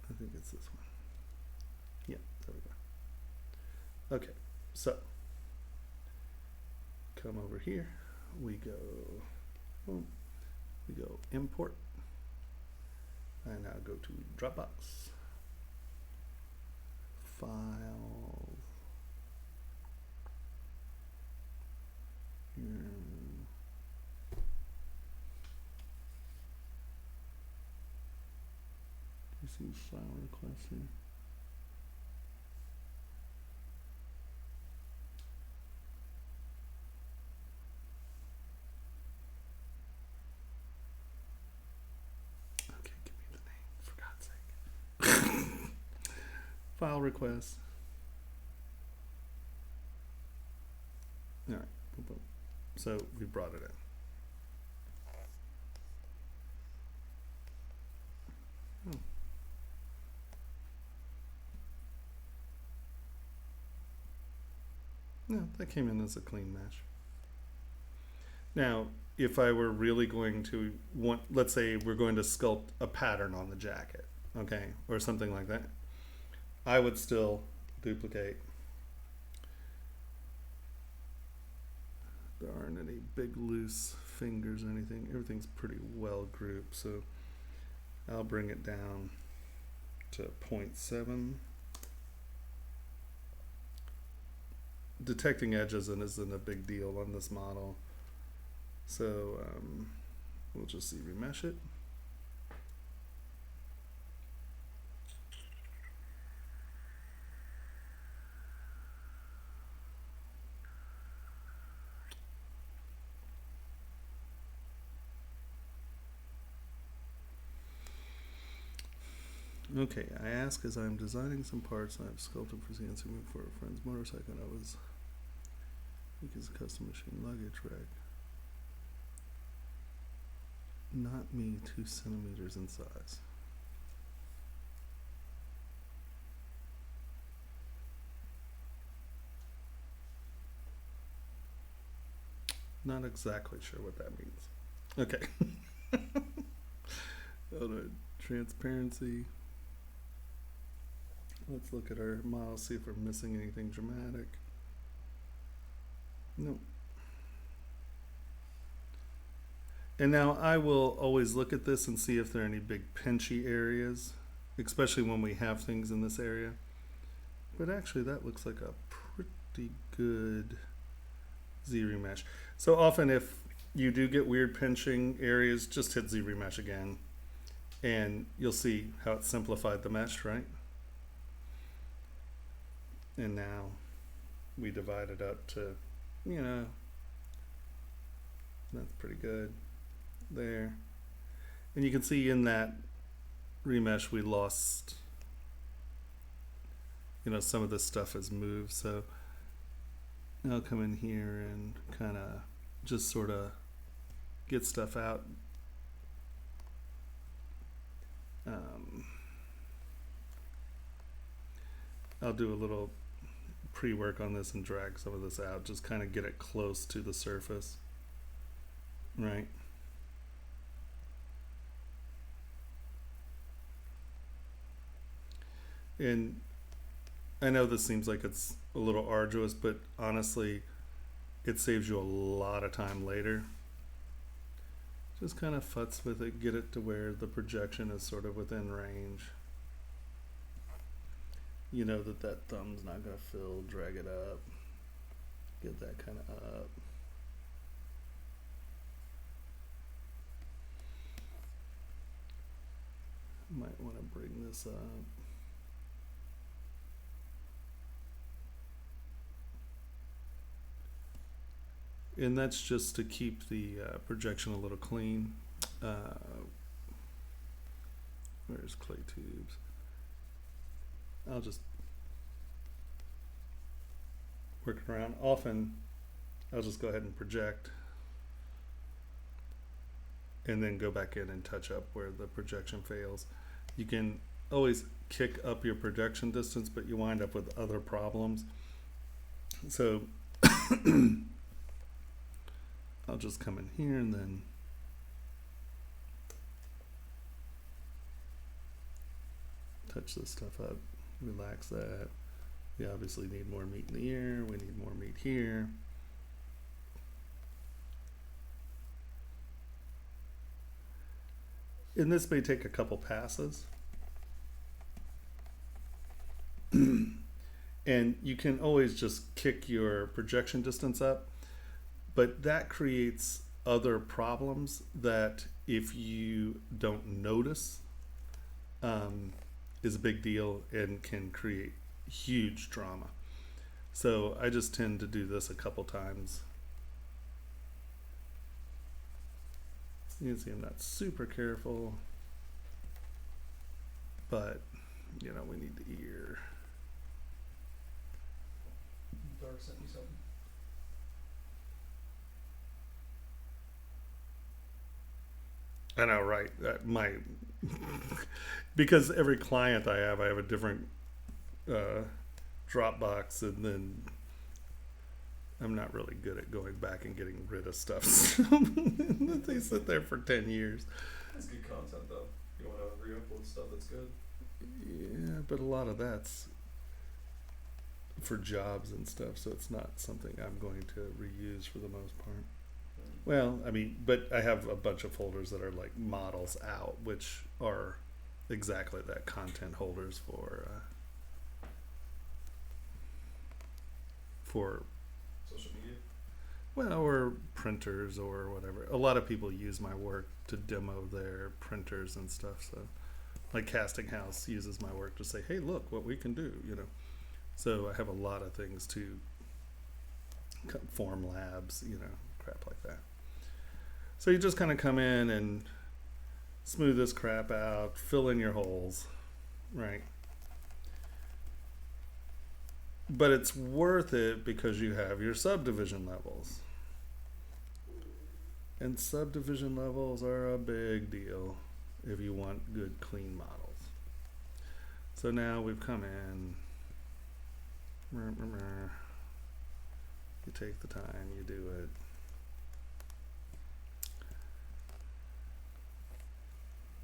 I think it's this one. Yeah, there we go. Okay, so come over here. We go, boom. We go import. I now go to Dropbox. File. Here. You see file request here. Okay, give me the name, for God's sake. File request. All right, boom, boom. So we brought it in. No, that came in as a clean mesh. Now, if I were really going to want, let's say we're going to sculpt a pattern on the jacket, okay, or something like that, I would still duplicate. There aren't any big loose fingers or anything. Everything's pretty well grouped, so I'll bring it down to 0.7. Detecting edges isn't a big deal on this model, so we'll just remesh it. Okay, I ask as I'm designing some parts I've sculpted for CNC move for a friend's motorcycle. I was because a custom machine luggage rack. Not me, 2 centimeters in size. Not exactly sure what that means. Okay. Transparency. Let's look at our model, see if we're missing anything dramatic. No. And now I will always look at this and see if there are any big pinchy areas, especially when we have things in this area. But actually that looks like a pretty good Z remesh. So often if you do get weird pinching areas, just hit Z remesh again and you'll see how it simplified the mesh, right? And now we divide it up to, you know, that's pretty good there. And you can see in that remesh we lost, you know, some of this stuff has moved. So I'll come in here and kind of just sort of get stuff out. I'll do a little pre-work on this and drag some of this out, just kind of get it close to the surface, right? And I know this seems like it's a little arduous, but honestly, it saves you a lot of time later. Just kind of futz with it, get it to where the projection is sort of within range. You know that that thumb's not going to fill, drag it up, get that kind of up. Might want to bring this up. And that's just to keep the projection a little clean. Where's clay tubes? I'll just work it around. Often I'll just go ahead and project and then go back in and touch up where the projection fails. You can always kick up your projection distance, but you wind up with other problems. So I'll just come in here and then touch this stuff up, relax that. We obviously need more meat in the ear, we need more meat here. And this may take a couple passes. And you can always just kick your projection distance up, but that creates other problems that if you don't notice is a big deal and can create huge drama. So I just tend to do this a couple times. You can see I'm not super careful, but you know, we need the ear. Dark sent me something. I know, right? My because every client I have a different Dropbox, and then I'm not really good at going back and getting rid of stuff. They sit there for 10 years. That's good content, though. You want to re-upload stuff that's good. Yeah, but a lot of that's for jobs and stuff, so it's not something I'm going to reuse for the most part. Well, I mean, but I have a bunch of folders that are like models out, which are exactly that, content holders for Social media? well, or printers or whatever. A lot of people use my work to demo their printers and stuff. So like Casting House uses my work to say, hey, look what we can do, you know. So I have a lot of things to form labs, you know, crap like that. So you just kind of come in and smooth this crap out, fill in your holes, right? But it's worth it because you have your subdivision levels. And subdivision levels are a big deal if you want good, clean models. So now we've come in. You take the time, you do it.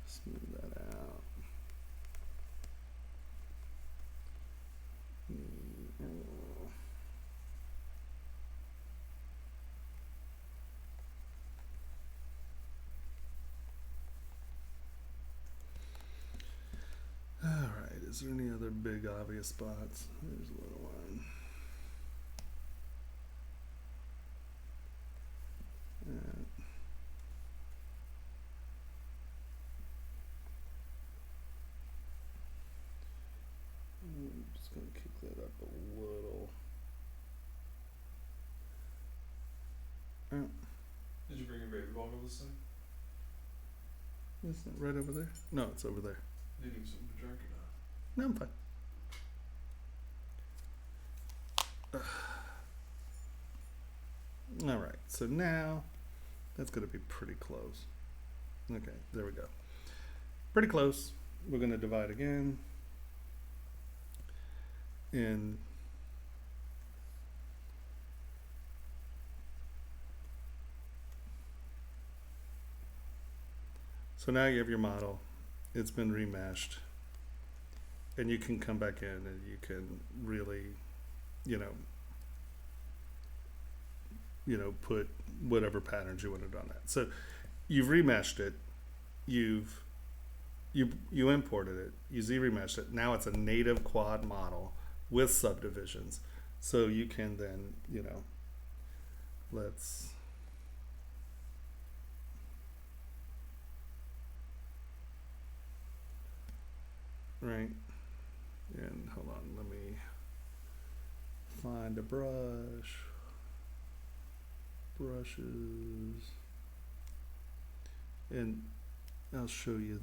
Smooth that out. All right, is there any other big obvious spots? There's a little one. this thing? Isn't it right over there? No, it's over there. Needing something to drink or not? No, I'm fine. All right, so now that's going to be pretty close. Okay, there we go. Pretty close. We're going to divide again. And so now you have your model. It's been remeshed. And you can come back in and you can really, you know, put whatever patterns you wanted on that. So you've remeshed it, you imported it, you z-remeshed it. Now it's a native quad model with subdivisions. So you can then, you know, let's right. And hold on, let me find a brush. Brushes. And I'll show you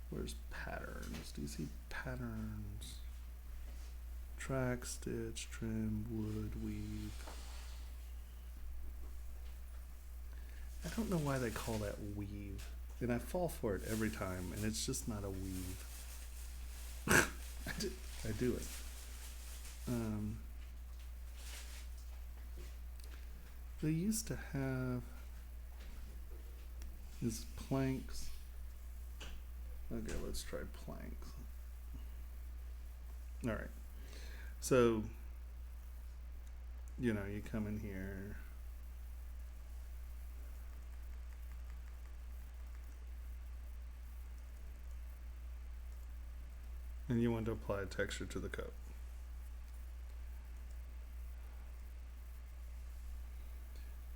where's patterns? Do you see patterns? Track, stitch, trim, wood, weave. I don't know why they call that weave. And I fall for it every time, and it's just not a weave. I do it. They used to have these planks. Okay, let's try planks. All right. So, you know, you come in here. And you want to apply a texture to the coat.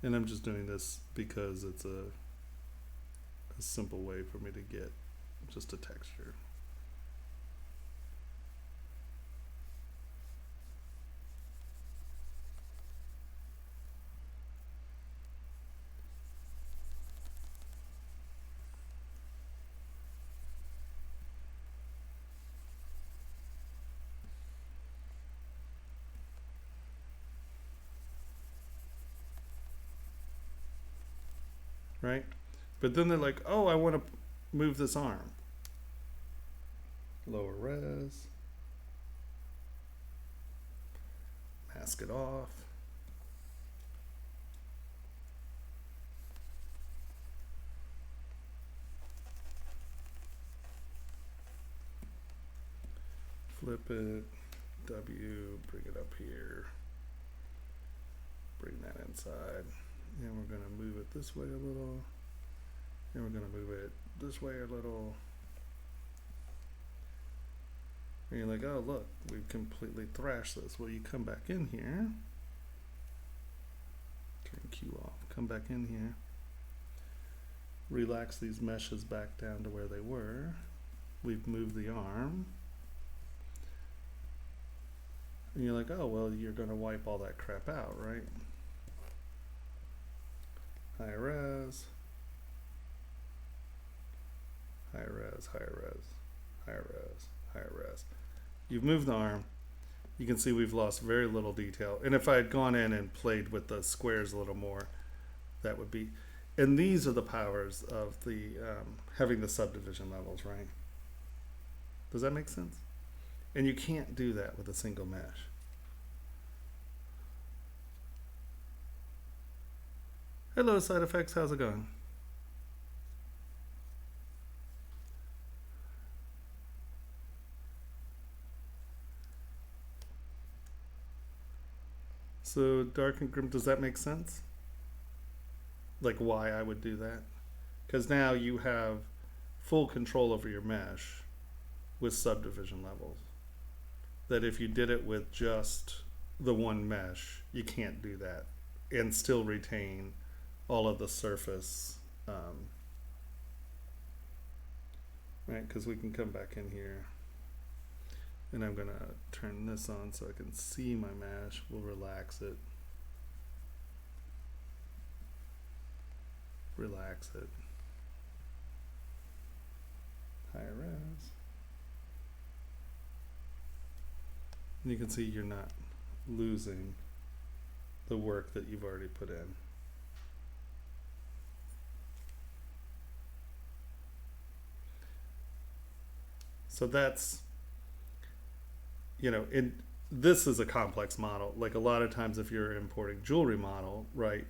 And I'm just doing this because it's a simple way for me to get just a texture. Right? But then they're like, oh, I want to move this arm. Lower res. Mask it off. Flip it. W, bring it up here. Bring that inside. And we're going to move it this way a little. And we're going to move it this way a little. And you're like, oh, look, we've completely thrashed this. Well, you come back in here. Turn Q off. Come back in here. Relax these meshes back down to where they were. We've moved the arm. And you're like, oh, well, you're going to wipe all that crap out, right? High res, high res, high res, high res, high res. You've moved the arm. You can see we've lost very little detail. And if I had gone in and played with the squares a little more, that would be. And these are the powers of the having the subdivision levels, right? Does that make sense? And you can't do that with a single mesh. Hello, side effects. How's it going? So dark and grim, does that make sense? Like why I would do that? Because now you have full control over your mesh with subdivision levels. That if you did it with just the one mesh, you can't do that and still retain all of the surface, right? Because we can come back in here and I'm gonna turn this on so I can see my mesh. We'll relax it. relax it. Higher res. And you can see you're not losing the work that you've already put in. So that's, you know, this is a complex model. Like a lot of times if you're importing jewelry model, right,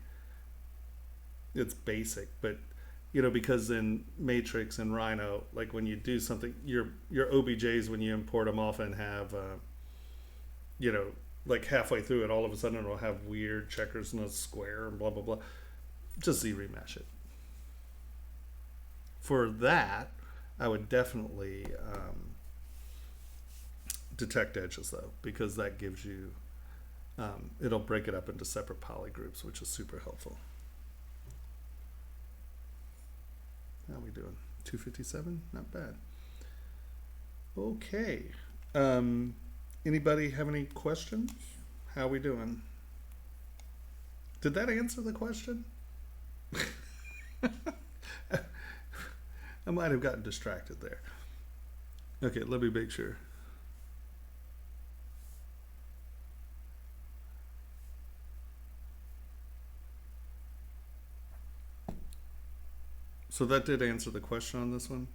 it's basic, but you know, because in Matrix and Rhino, like when you do something, your OBJs, when you import them, often have, you know, like halfway through it, all of a sudden it'll have weird checkers and a square and blah, blah, blah. Just Z-remesh it. For that, I would definitely detect edges though, because that gives you, it'll break it up into separate poly groups, which is super helpful. How are we doing? 257? Not bad. Okay. Anybody have any questions? How are we doing? Did that answer the question? I might have gotten distracted there. Okay, let me make sure. So that did answer the question on this one.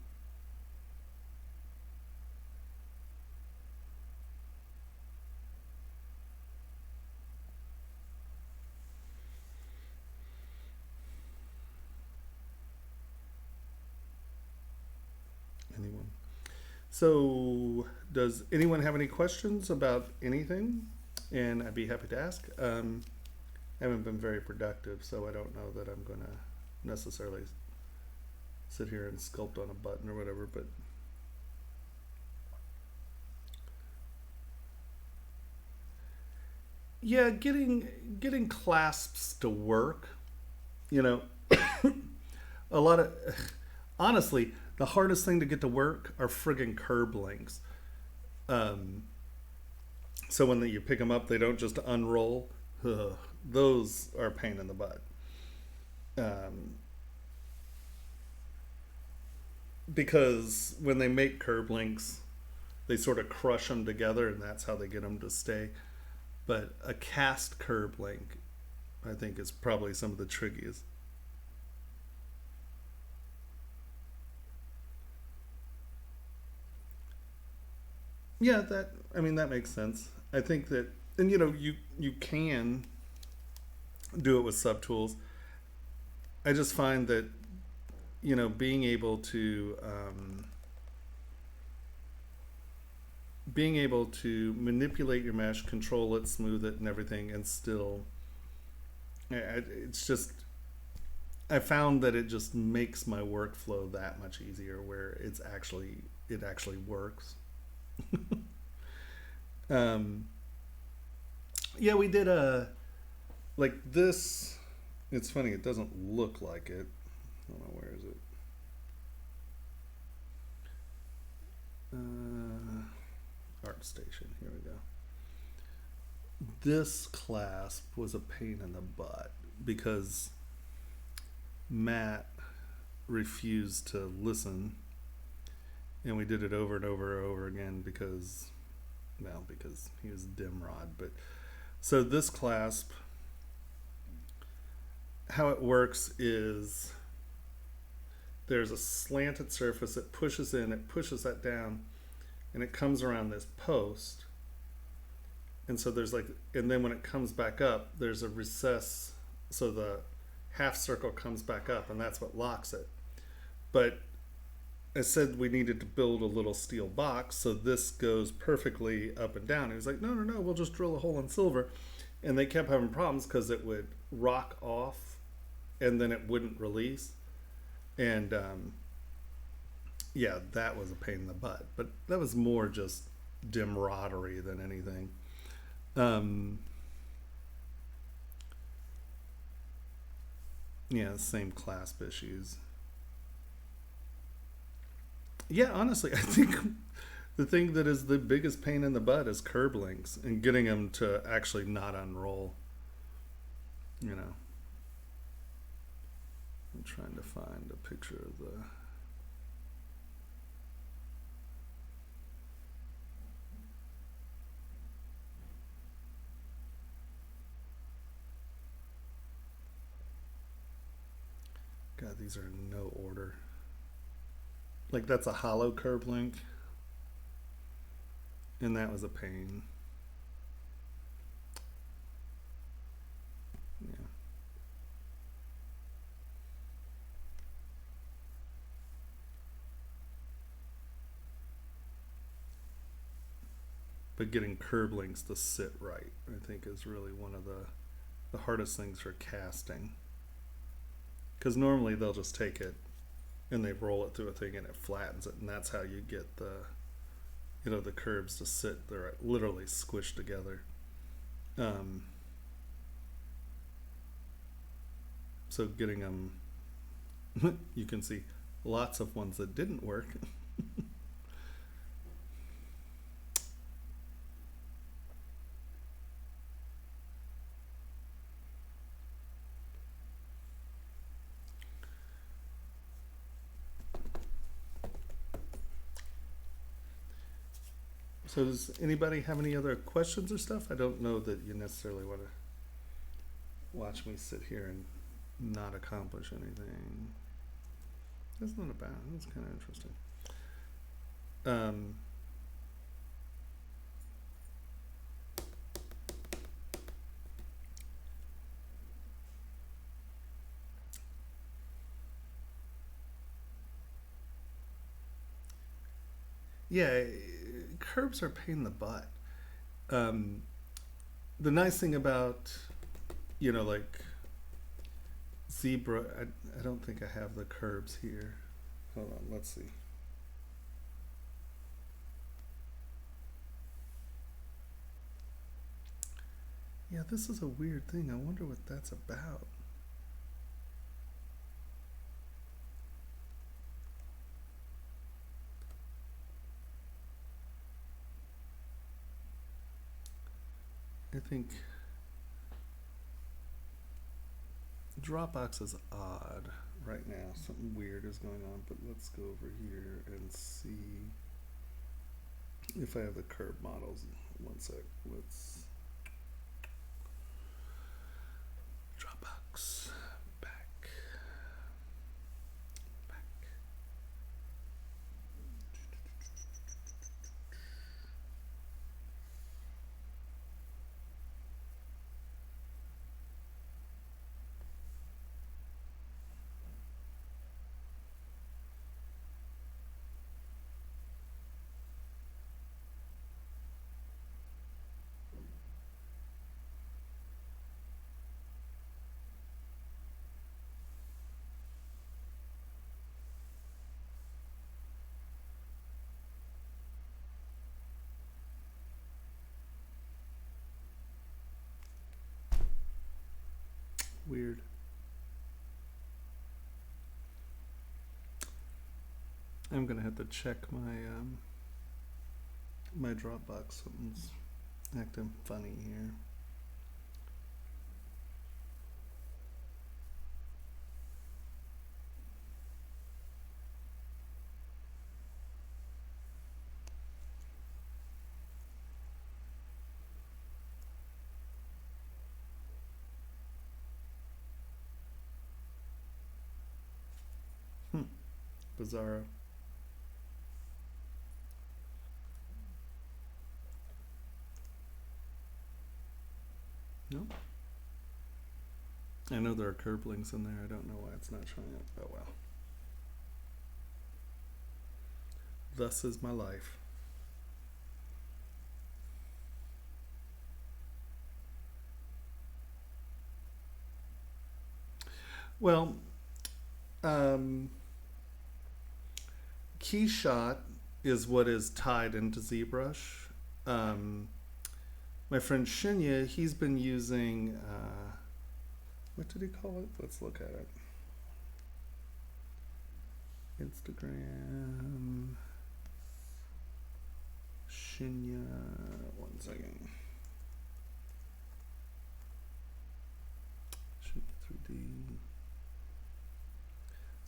Anyone? So does anyone have any questions about anything? And I'd be happy to ask. I haven't been very productive, so I don't know that I'm going to necessarily sit here and sculpt on a button or whatever, but yeah, getting clasps to work, you know, a lot of, honestly, the hardest thing to get to work are friggin' curb links. So when you pick them up, they don't just unroll. Those are a pain in the butt. Because when they make curb links, they sort of crush them together, and that's how they get them to stay. But a cast curb link, I think, is probably some of the trickiest. Yeah, that makes sense. I think that, and you know, you can do it with subtools. I just find that, you know, being able to manipulate your mesh, control it, smooth it, and everything, and still, it's just, I found that it just makes my workflow that much easier, where it actually works. Yeah, we did like this. It's funny, it doesn't look like it. I don't know, where is it? ArtStation, here we go. This clasp was a pain in the butt because Matt refused to listen, and we did it over and over and over again because he was Dimrod. But so this clasp, how it works is there's a slanted surface, it pushes in, it pushes that down, and it comes around this post. And so there's like, and then when it comes back up, there's a recess, so the half circle comes back up, and that's what locks it. But I said we needed to build a little steel box, so this goes perfectly up and down. He was like, no, we'll just drill a hole in silver. And they kept having problems because it would rock off and then it wouldn't release. And yeah, that was a pain in the butt. But that was more just dimrodery than anything. Yeah, same clasp issues. Yeah, honestly, I think the thing that is the biggest pain in the butt is curb links and getting them to actually not unroll, you know. I'm trying to find a picture of the. God, these are in no order. Like that's a hollow curb link. And that was a pain. Yeah. But getting curb links to sit right, I think, is really one of the hardest things for casting. Because normally they'll just take it and they roll it through a thing and it flattens it, and that's how you get the, you know, the curbs to sit. They're literally squished together. So getting them, you can see lots of ones that didn't work. So does anybody have any other questions or stuff? I don't know that you necessarily want to watch me sit here and not accomplish anything. That's not bad. That's kind of interesting. Yeah, curbs are a pain in the butt. The nice thing about, you know, like Zebra, I don't think I have the curbs here. Hold on, let's see. Yeah, this is a weird thing. I wonder what that's about. I think Dropbox is odd right now. Something weird is going on, but let's go over here and see if I have the curve models. One sec. Let's Dropbox back. Weird. I'm gonna have to check my my Dropbox. Something's acting funny here. Bizarro. Nope. I know there are curb links in there. I don't know why it's not showing up. Oh well. Thus is my life. Well, Keyshot is what is tied into ZBrush. My friend Shinya, he's been using, what did he call it? Let's look at it. Instagram. Shinya, 1 second. Shinya 3D.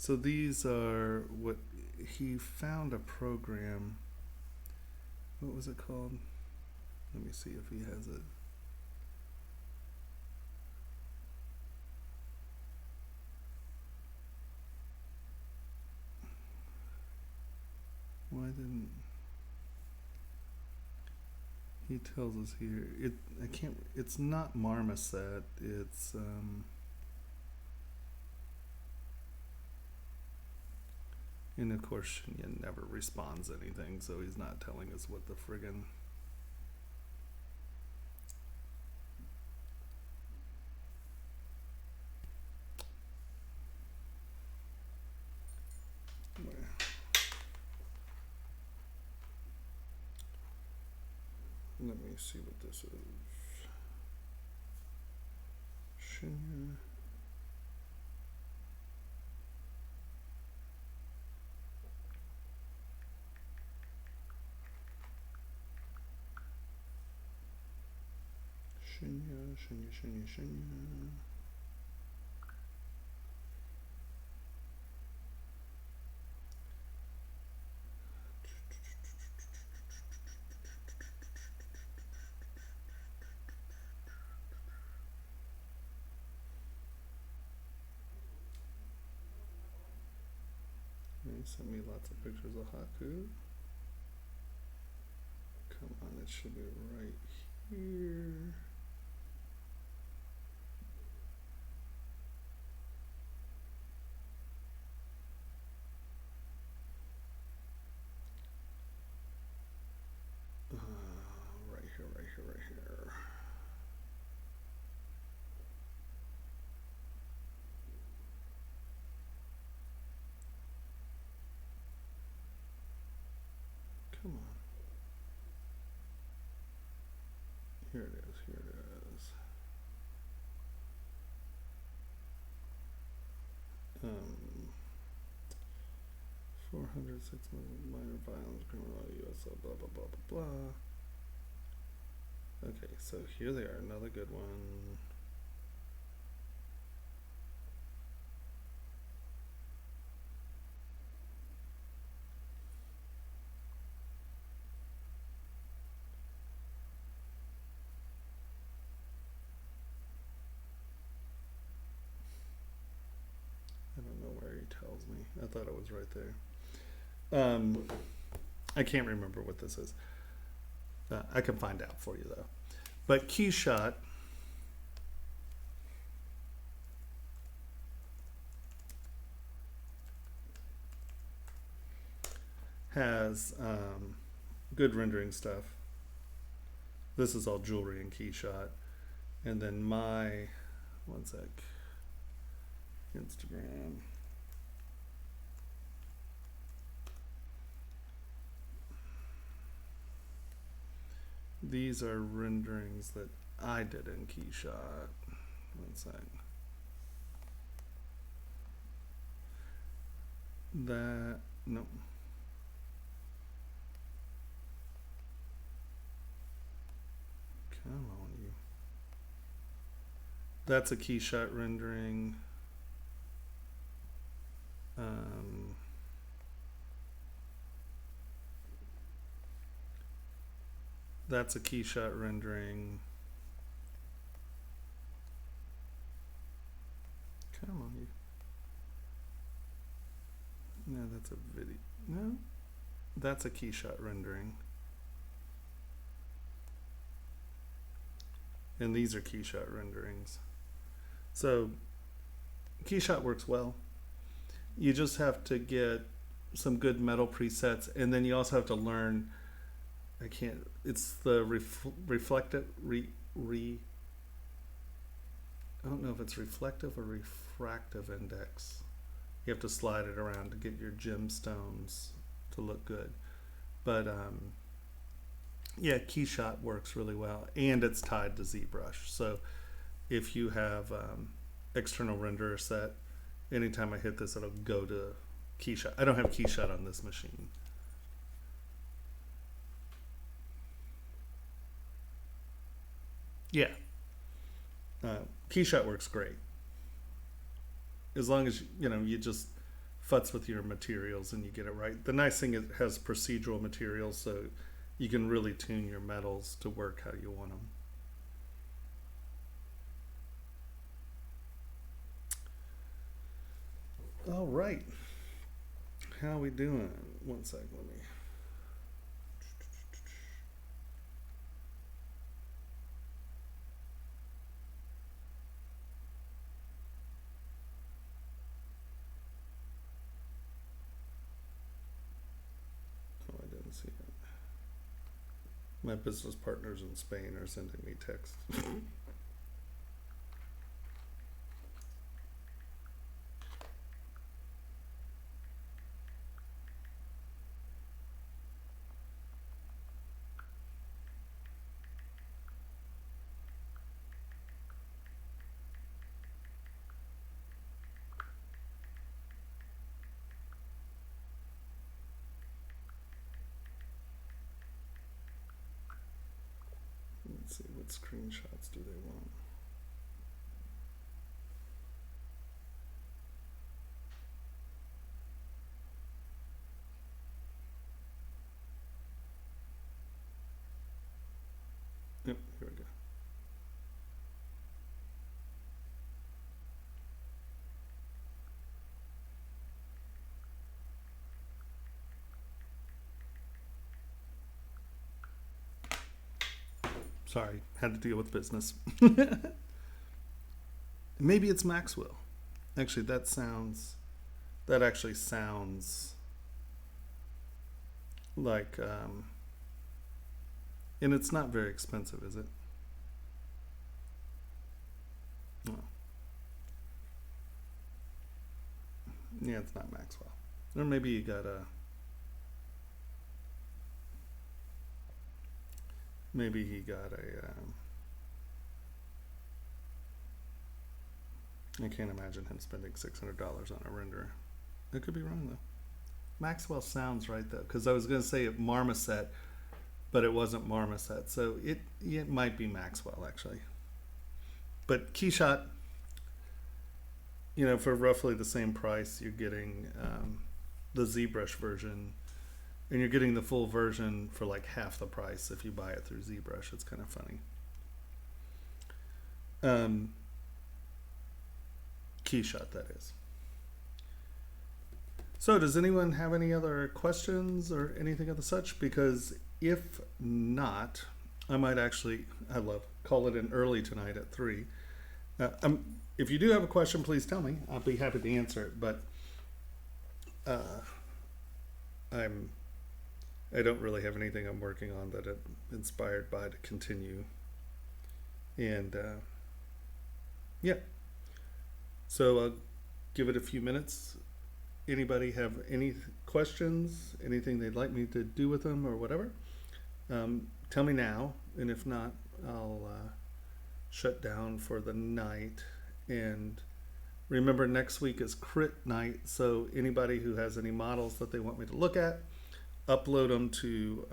So these are what he found a program. What was it called? Let me see if he has it. Why didn't he tells us here? I can't. It's not Marmoset. It's and of course Shinya never responds anything, so he's not telling us what the friggin'. Where? Let me see what this is. Shinya. Shinya. He sent me lots of pictures of Haku. Come on, it should be right here. Right here. Come on. Here it is. 406 minor violence, criminal, USO, blah, blah, blah, blah, blah. Okay, so here they are, another good one. I don't know where he tells me. I thought it was right there. I can't remember what this is. I can find out for you though. But Keyshot has good rendering stuff. This is all jewelry in Keyshot. And then my, one sec, Instagram. These are renderings that I did in Keyshot. One sec. That, no. Come on, you. That's a Keyshot rendering. That's a Keyshot rendering. Come on, you. No, that's a video. No, that's a Keyshot rendering. And these are Keyshot renderings. So Keyshot works well. You just have to get some good metal presets, and then you also have to learn. I can't. It's the reflective. I don't know if it's reflective or refractive index. You have to slide it around to get your gemstones to look good. But yeah, Keyshot works really well, and it's tied to ZBrush. So if you have external renderer set, anytime I hit this, it'll go to Keyshot. I don't have Keyshot on this machine. Yeah. Keyshot works great. As long as, you just futz with your materials and you get it right. The nice thing is it has procedural materials, so you can really tune your metals to work how you want them. All right. How we doing? One sec, let me. Oh, I didn't see it. My business partners in Spain are sending me texts. Let's see, what screenshots do they want? Yep, here we go. Sorry, had to deal with business. Maybe it's Maxwell. Actually, that actually sounds like, and it's not very expensive, is it? No. Yeah, it's not Maxwell. Or maybe you got a, maybe he got a, I can't imagine him spending $600 on a renderer. I could be wrong though. Maxwell sounds right though, because I was going to say Marmoset, but it wasn't Marmoset, so it might be Maxwell actually. But Keyshot, you know, for roughly the same price, you're getting the ZBrush version, and you're getting the full version for like half the price if you buy it through ZBrush. It's kind of funny. Keyshot, that is. So does anyone have any other questions or anything of the such? Because if not, I might actually, call it in early tonight at 3. If you do have a question, please tell me. I'll be happy to answer it, but I don't really have anything I'm working on that I'm inspired by to continue. And yeah. So I'll give it a few minutes. Anybody have any questions, anything they'd like me to do with them or whatever? Tell me now, and if not, I'll shut down for the night. And remember, next week is crit night, so anybody who has any models that they want me to look at, upload them to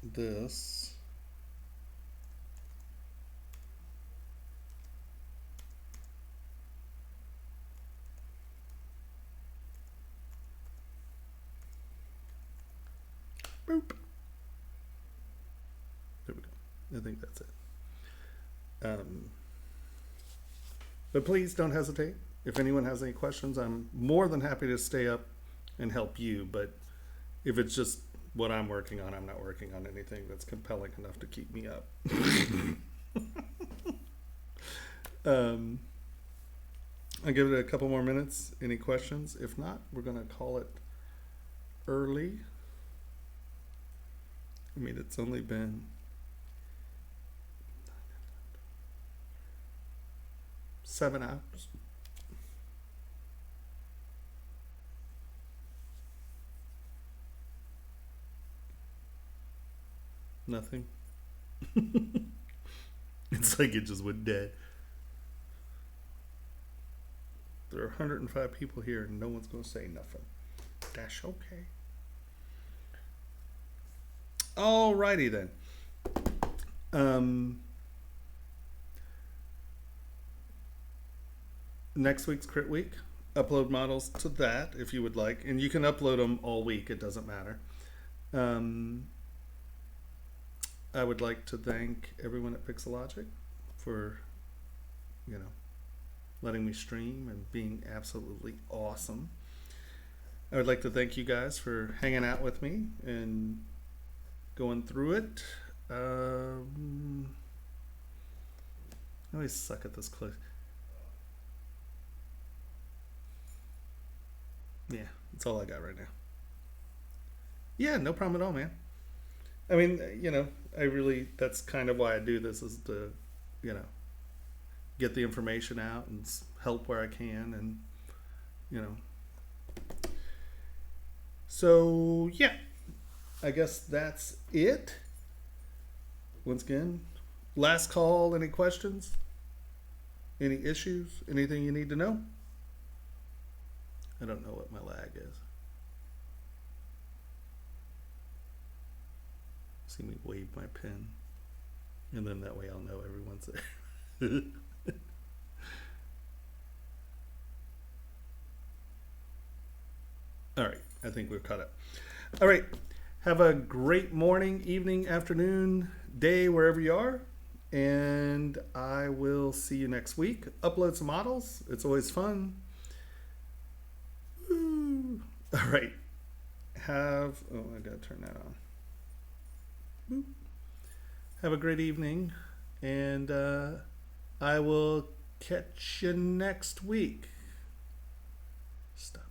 this. Boop. There we go. I think that's it. But please don't hesitate. If anyone has any questions, I'm more than happy to stay up and help you. But if it's just what I'm working on, I'm not working on anything that's compelling enough to keep me up. I'll give it a couple more minutes. Any questions? If not, we're going to call it early. I mean, it's only been 7 hours. Nothing. It's like it just went dead. There are 105 people here and no one's going to say nothing. That's okay. Alrighty then. Next week's crit week. upload models to that if you would like, and you can upload them all week. It doesn't matter. I would like to thank everyone at Pixologic for, letting me stream and being absolutely awesome. I would like to thank you guys for hanging out with me and going through it. I always suck at this close. Yeah, that's all I got right now. Yeah, no problem at all, man. I mean, that's kind of why I do this, is to, get the information out and help where I can, and, So, yeah, I guess that's it. Once again, last call, any questions? Any issues? Anything you need to know? I don't know what my lag is. See me wave my pen, and then that way I'll know everyone's there. All right, I think we're caught up. All right, have a great morning, evening, afternoon, day, wherever you are, and I will see you next week. Upload some models. It's always fun. Woo. All right, I gotta turn that on. Boop. Have a great evening, and I will catch you next week. Stop.